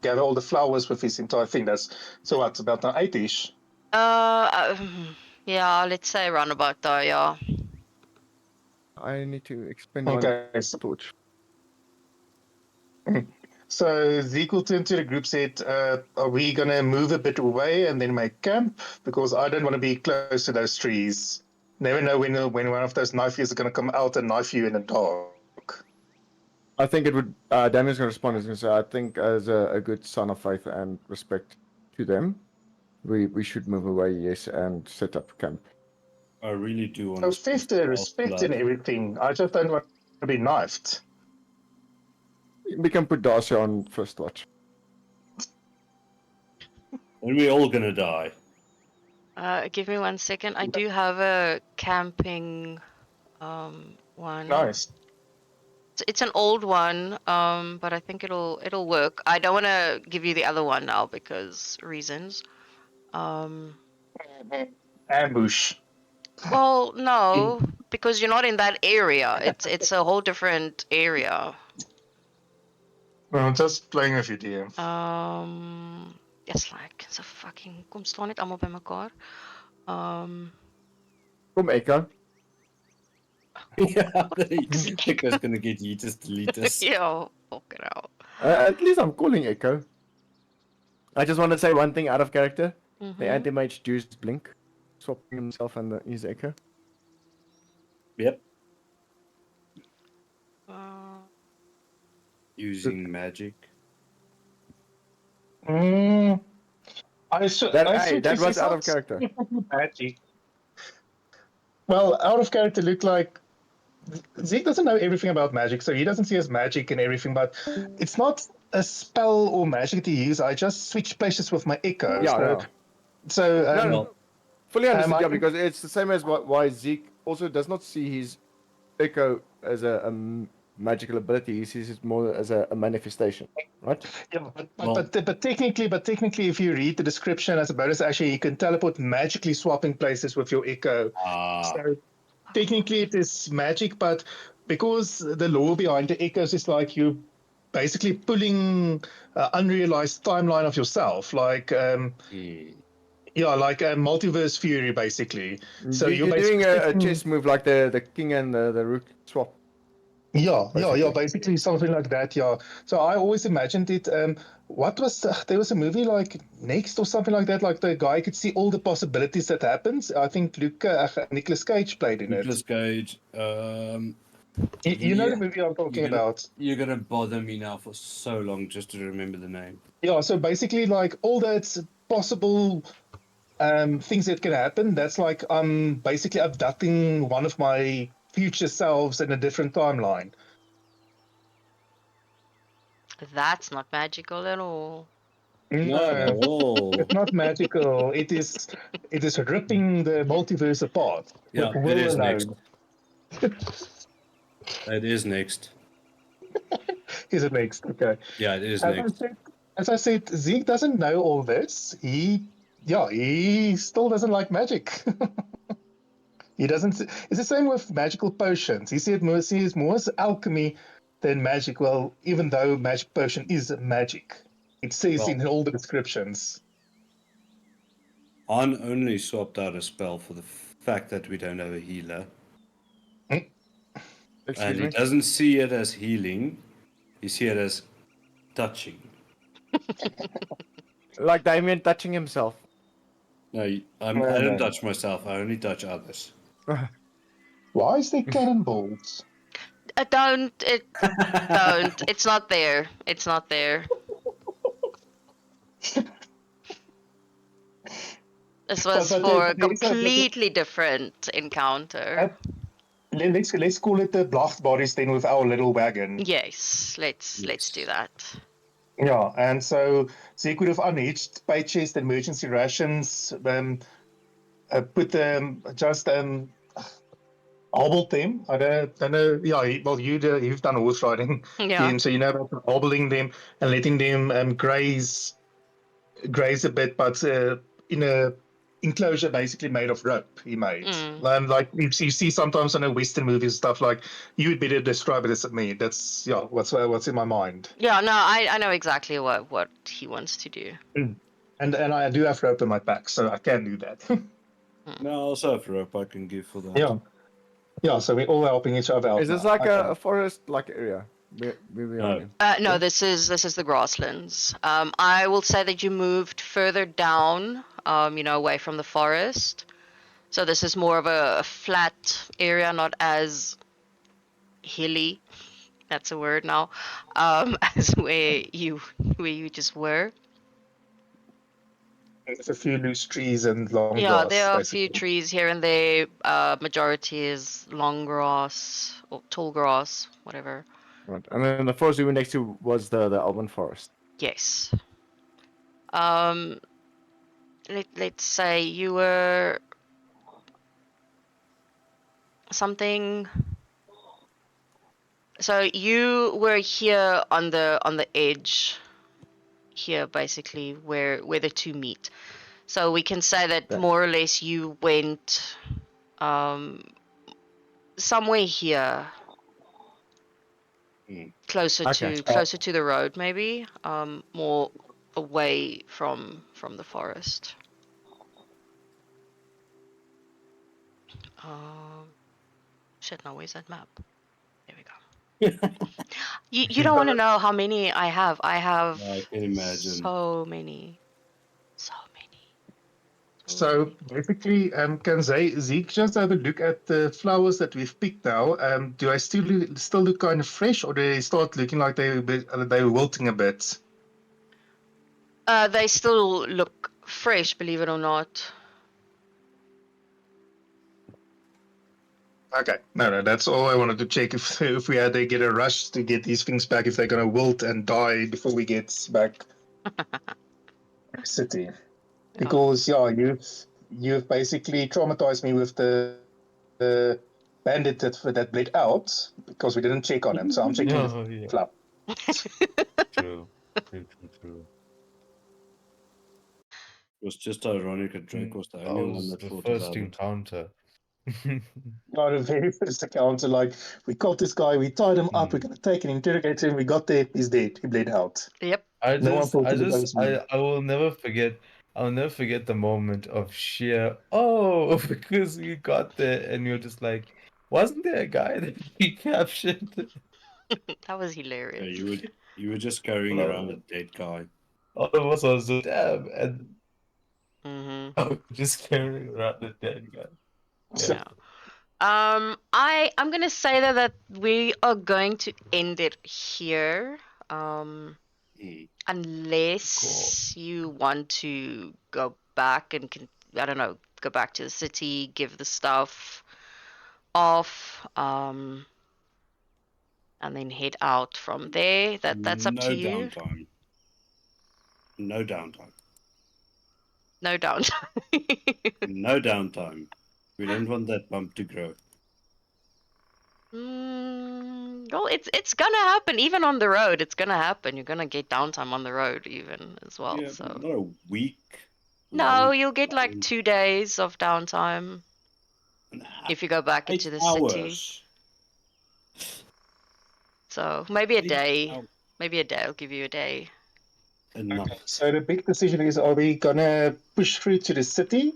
gather all the flowers with his entire thing? So what's about now 8-ish? Yeah, let's say around about there, yeah. I need to expend one Okay. torch. So Zeke will turn to the group, said, are we going to move a bit away and then make camp? Because I don't want to be close to those trees. Never know when one of those knifies are going to come out and knife you in the dark. I think it would. Damien's going to respond. He's going to say, I think as a good son of faith and respect to them, we should move away, yes, and set up camp. I really do want So to spend fifty respect and everything. I just don't want to be knifed. We can put Darcy on first watch. And we're all gonna die. Give me 1 second. I do have a camping one. Nice. It's an old one, but I think it'll work. I don't want to give you the other one now because reasons. Ambush. Well, no, because you're not in that area. It's a whole different area. No, I'm just playing with you, DM. Yes, like so fucking kom staan net almal by mekaar. Kom, Echo. Yeah, Echo's gonna get yeetus deletus. Yeah, fucking hell. At least I'm calling Echo. I just want to say one thing out of character. The Mhm. anti-mage used Blink, swapping himself and his Echo. Yep. Uh, Using magic. I should. That was out of character. Magic. Well, out of character looked like Zeke doesn't know everything about magic, so he doesn't see as magic and everything. But it's not a spell or magic to use. I just switch places with my Echo. Yeah. So No, fully understood, I yeah, think- because it's the same as why Zeke also does not see his Echo as a magical ability. He sees it more as a manifestation, right? Yeah, Well- but technically, if you read the description as a bonus action, you can teleport magically swapping places with your Echo. So technically, it is magic, but because the law behind the Echoes is like you basically pulling unrealized timeline of yourself, like like a multiverse fury, basically. So you're basically doing a taking- chess move like the king and the rook swap. Basically something like that. Yeah. So I always imagined it. What was there was a movie like Next or something like that. Like the guy could see all the possibilities that happens. I think Nicolas Cage played in Nicolas it. Cage. You know yeah. the movie I'm talking You're gonna- about. You're gonna bother me now for so long just to remember the name. Yeah. So basically, like all that's possible things that can happen. That's like I'm basically abducting one of my future selves in a different timeline. That's not magical at all. Not at all. It's not magical. It is ripping the multiverse apart. Yeah, with it will is alone. next. It is next. Is it next? Okay. Yeah, it is next. As I said, Zeke doesn't know all this. He still doesn't like magic. He doesn't. It's the same with magical potions. He sees more as alchemy than magic. Well, even though magic potion is magic, it says Well- in all the descriptions. An only swapped out a spell for the fact that we don't have a healer. Excuse And he me. doesn't see it as healing, he sees it as touching. Like Damien touching himself. No, I No, don't no. touch myself, I only touch others. Why is there cannonballs? Don't. It's not there. It's not there. This was But for a there is a- completely different encounter. Let's call it the blocked bodies then with our little wagon. Yes, let's do that. Yeah, and so Zeke would have unhitched, paid chest emergency rations, put them just hobbled them. I don't know. Yeah, you've done horse riding, Yeah. Ian, so you know about hobbling them and letting them graze a bit, but in a enclosure basically made of rope. He made like you see sometimes in a Western movies and stuff like. You would better describe it as me. That's what's in my mind. Yeah, no, I know exactly what he wants to do. And I do have rope in my pack, so I can do that. No, I also have rope I can give for that. Yeah. So we're all helping each other out. Is this now. like Okay. a forest-like area? No. No, this is the grasslands. I will say that you moved further down, away from the forest. So this is more of a flat area, not as hilly. That's a word now. As where you just were. There's a few loose trees and long Yeah, grass. there are a few basically. trees here and there. Majority is long grass or tall grass, whatever. Right. And then the forest we were next to was the Alban Forest. Yes. Let's say you were something. So you were here on the edge, here basically where the two meet. So we can say that Yeah. more or less you went somewhere here, closer Okay. to the road maybe, more away from the forest. Shit, now where's that map? There we go. You don't want to know how many I have. I have I can imagine. so many. So many. So basically, can Zeke just have a look at the flowers that we've picked now? Do I still look kind of fresh, or do they start looking like they were wilting a bit? They still look fresh, believe it or not. Okay, no, that's all I wanted to check. If we had to get a rush to get these things back, if they're gonna wilt and die before we get back to the city, because you've basically traumatized me with the bandit that bled out because we didn't check on him. So I'm checking Oh, the yeah. flap. True. True. It was just ironic that Drake was the That only one was that the fought first about it. encounter. Not the very first encounter. Like, we caught this guy, we tied him up, we're gonna take and interrogate him. We got there, he's dead. He bled out. Yep. No one thought it was me. I will never forget. I'll never forget the moment of sheer oh because we got there and you're just like, wasn't there a guy that we captured? That was Yeah, hilarious. you were just carrying around a dead guy. All of us was so damn, and Mm-hmm. I was just carrying around a dead guy. Yeah. I'm gonna say that we are going to end it here. Unless you want to go back and I don't know, go back to the city, give the stuff off, and then head out from there. That's up to you. Downtime. No downtime. No doubt. No downtime. We don't want that bump to grow. Well, it's gonna happen even on the road. It's gonna happen. You're gonna get downtime on the road even as well. Yeah, So not a week. no, long you'll get like 2 days of downtime if you go back 8 into the city. hours. So maybe a 8 day. hours. Maybe a day. I'll give you a day. Enough. So the big decision is: are we gonna push through to the city,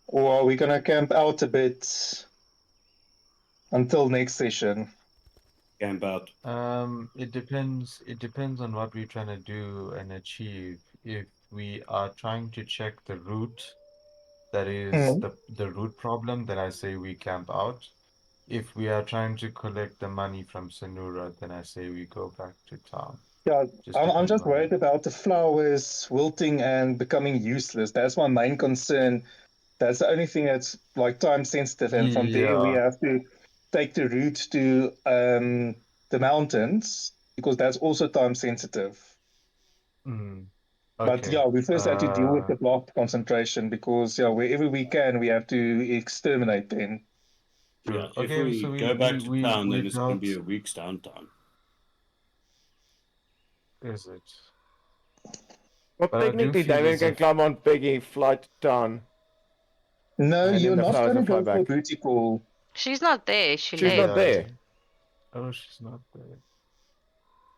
or are we gonna camp out a bit until next session? Camp out. It depends. It depends on what we're trying to do and achieve. If we are trying to check the route, that is the root problem, then I say we camp out. If we are trying to collect the money from Sonura, then I say we go back to town. Yeah, Just I'm depends just on worried about the flowers wilting and becoming useless. That's my main concern. That's the only thing that's like time sensitive, and from there we Yeah. have to take the route to the mountains because that's also time sensitive. Mm. But Okay. yeah, we first have to deal with the block concentration because wherever we can, we have to exterminate them. True. Yeah, if Okay, we so go back to town, then we it's going to got be a week's downtime. is it? Well, But I do technically, feel Damien as can if climb on Peggy, fly to town, No, and then you're the not flowers going to will fly go for a back. booty call. She's not there. She She's left. not there. oh, she's not there.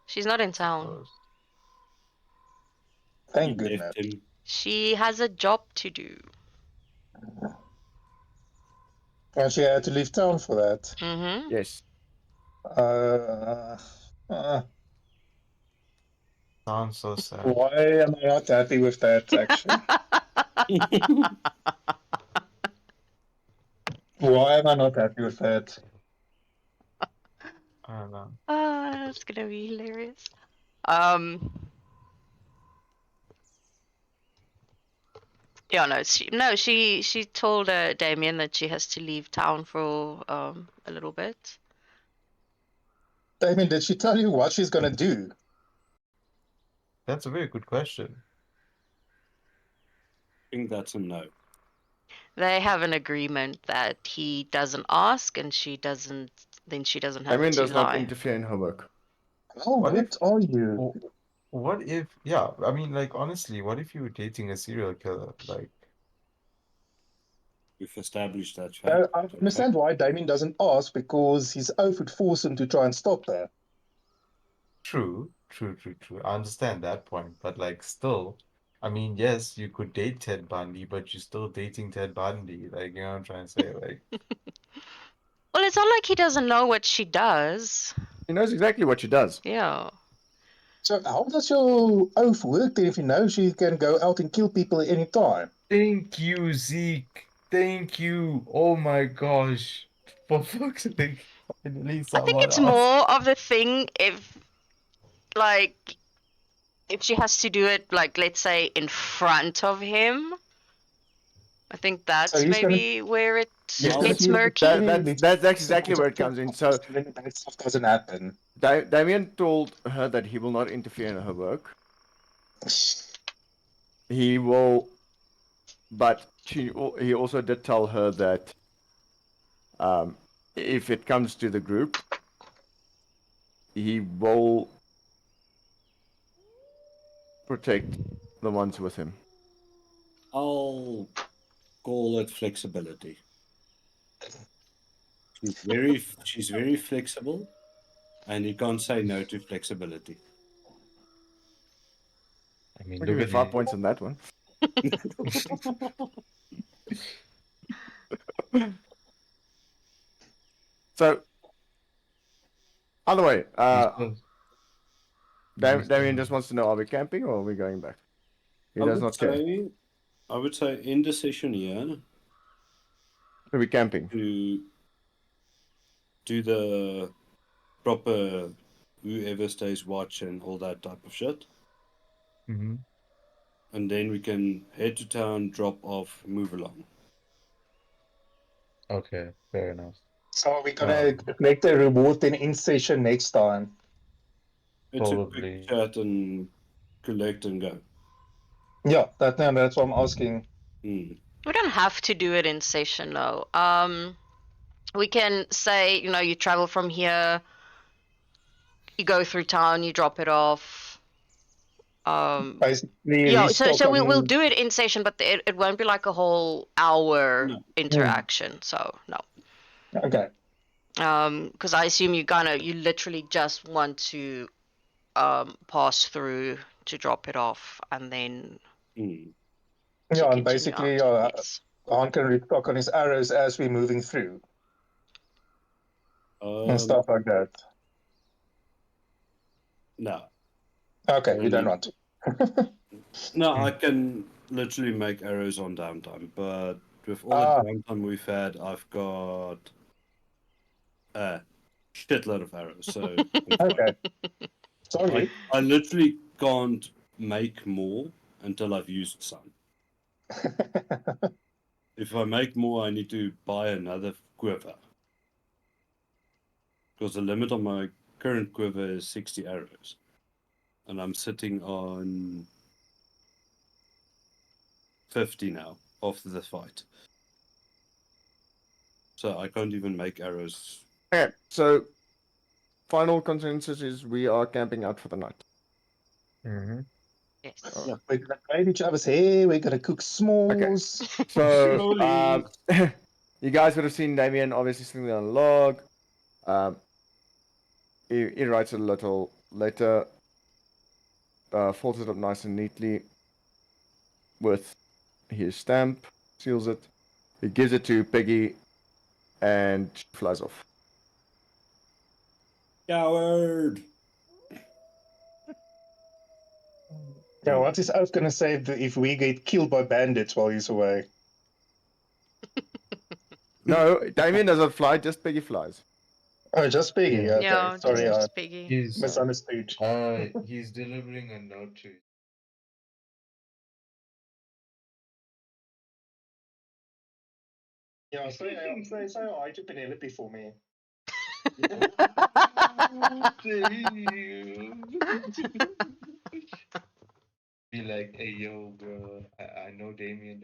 She's not in town. Suppose. Thank You goodness. left him. She has a job to do. And she had to leave town for that. Mm-hmm. Yes. Sounds so sad. Why am I not happy with that, actually? Why am I not happy with that? I don't know. Ah, that's gonna be hilarious. Um. Yeah, she told Damien that she has to leave town for a little bit. I mean, did she tell you what she's gonna do? That's a very good question. I think that's a no. They have an agreement that he doesn't ask and she doesn't have Damien to does not lie. interfere in her work. Oh, What what if- are you? Wh- What if, yeah, I mean, like, honestly, what if you were dating a serial killer? Like, We've established that fact. I understand why Damien doesn't ask, because his oath would force him to try and stop her. true. I understand that point, but like, still, I mean, yes, you could date Ted Bundy, but you're still dating Ted Bundy. Like, you know what I'm trying to say? Like, Well, it's not like he doesn't know what she does. He knows exactly what she does. Yeah. So how does your oath work then if you know she can go out and kill people at any time? thank you, Zeke. Thank you. Oh my gosh. For fuck's sake. Finally, I think someone it's asked. more of the thing like if she has to do it like let's say in front of him. I think that's he's gonna- maybe where it Yes, Well, gets you- murky. That's exactly where it comes in. So Then bad stuff doesn't happen. Damien told her that he will not interfere in her work. He will, but he also did tell her that if it comes to the group, he will protect the ones with him. I'll call it flexibility. She's very flexible, and you can't say no to flexibility. I mean, I'll look give you at 5 me. points on that one. So, either way, Damien just wants to know: are we camping or are we going back? He does not care. I would say end the session here Are we camping? to do the proper whoever stays watch and all that type of shit. Mm-hmm. And then we can head to town, drop off, move along. Okay, fair enough. So are we gonna make the reward then in session next time? It's a Probably. quick chat and collect and go. Yeah, that's what I'm asking. Hmm. We don't have to do it in session though. We can say, you travel from here, you go through town, you drop it off. Basically, Yeah, restock so we'll on- do it in session, but it won't be like a whole hour No. interaction. So no. Okay. Because I assume you literally just want to pass through to drop it off and then Hmm. to Yeah, and continue basically, on. Yes. Han can restock on his arrows as we're moving through and stuff like that. No. Okay, you don't want to. No, I can literally make arrows on downtime, but with all Ah. the downtime we've had, I've got a shitload of arrows. So I'm fine. Okay. Sorry. I literally can't make more until I've used some. If I make more, I need to buy another quiver. Because the limit on my current quiver is 60 arrows. And I'm sitting on 50 now after the fight. So I can't even make arrows. Okay, so final consensus is we are camping out for the night. Mm-hmm. Yes. Yeah, we're gonna braid each other's hair. We're gonna cook s'mores. So, Surely. you guys would have seen Damien obviously sitting on a log. He writes it a little later, folds it up nice and neatly with his stamp, seals it. He gives it to Peggy, and she flies off. Coward! Yeah, what's his oath gonna say if we get killed by bandits while he's away? No, Damien doesn't fly, just Peggy flies. Oh, just Peggy. Yeah. Okay, Yeah, sorry, I just Piggy. He's misunderstood. he's delivering a note to Yeah, say hi to Penelope for me. be like, hey yo, bro, I know Damien.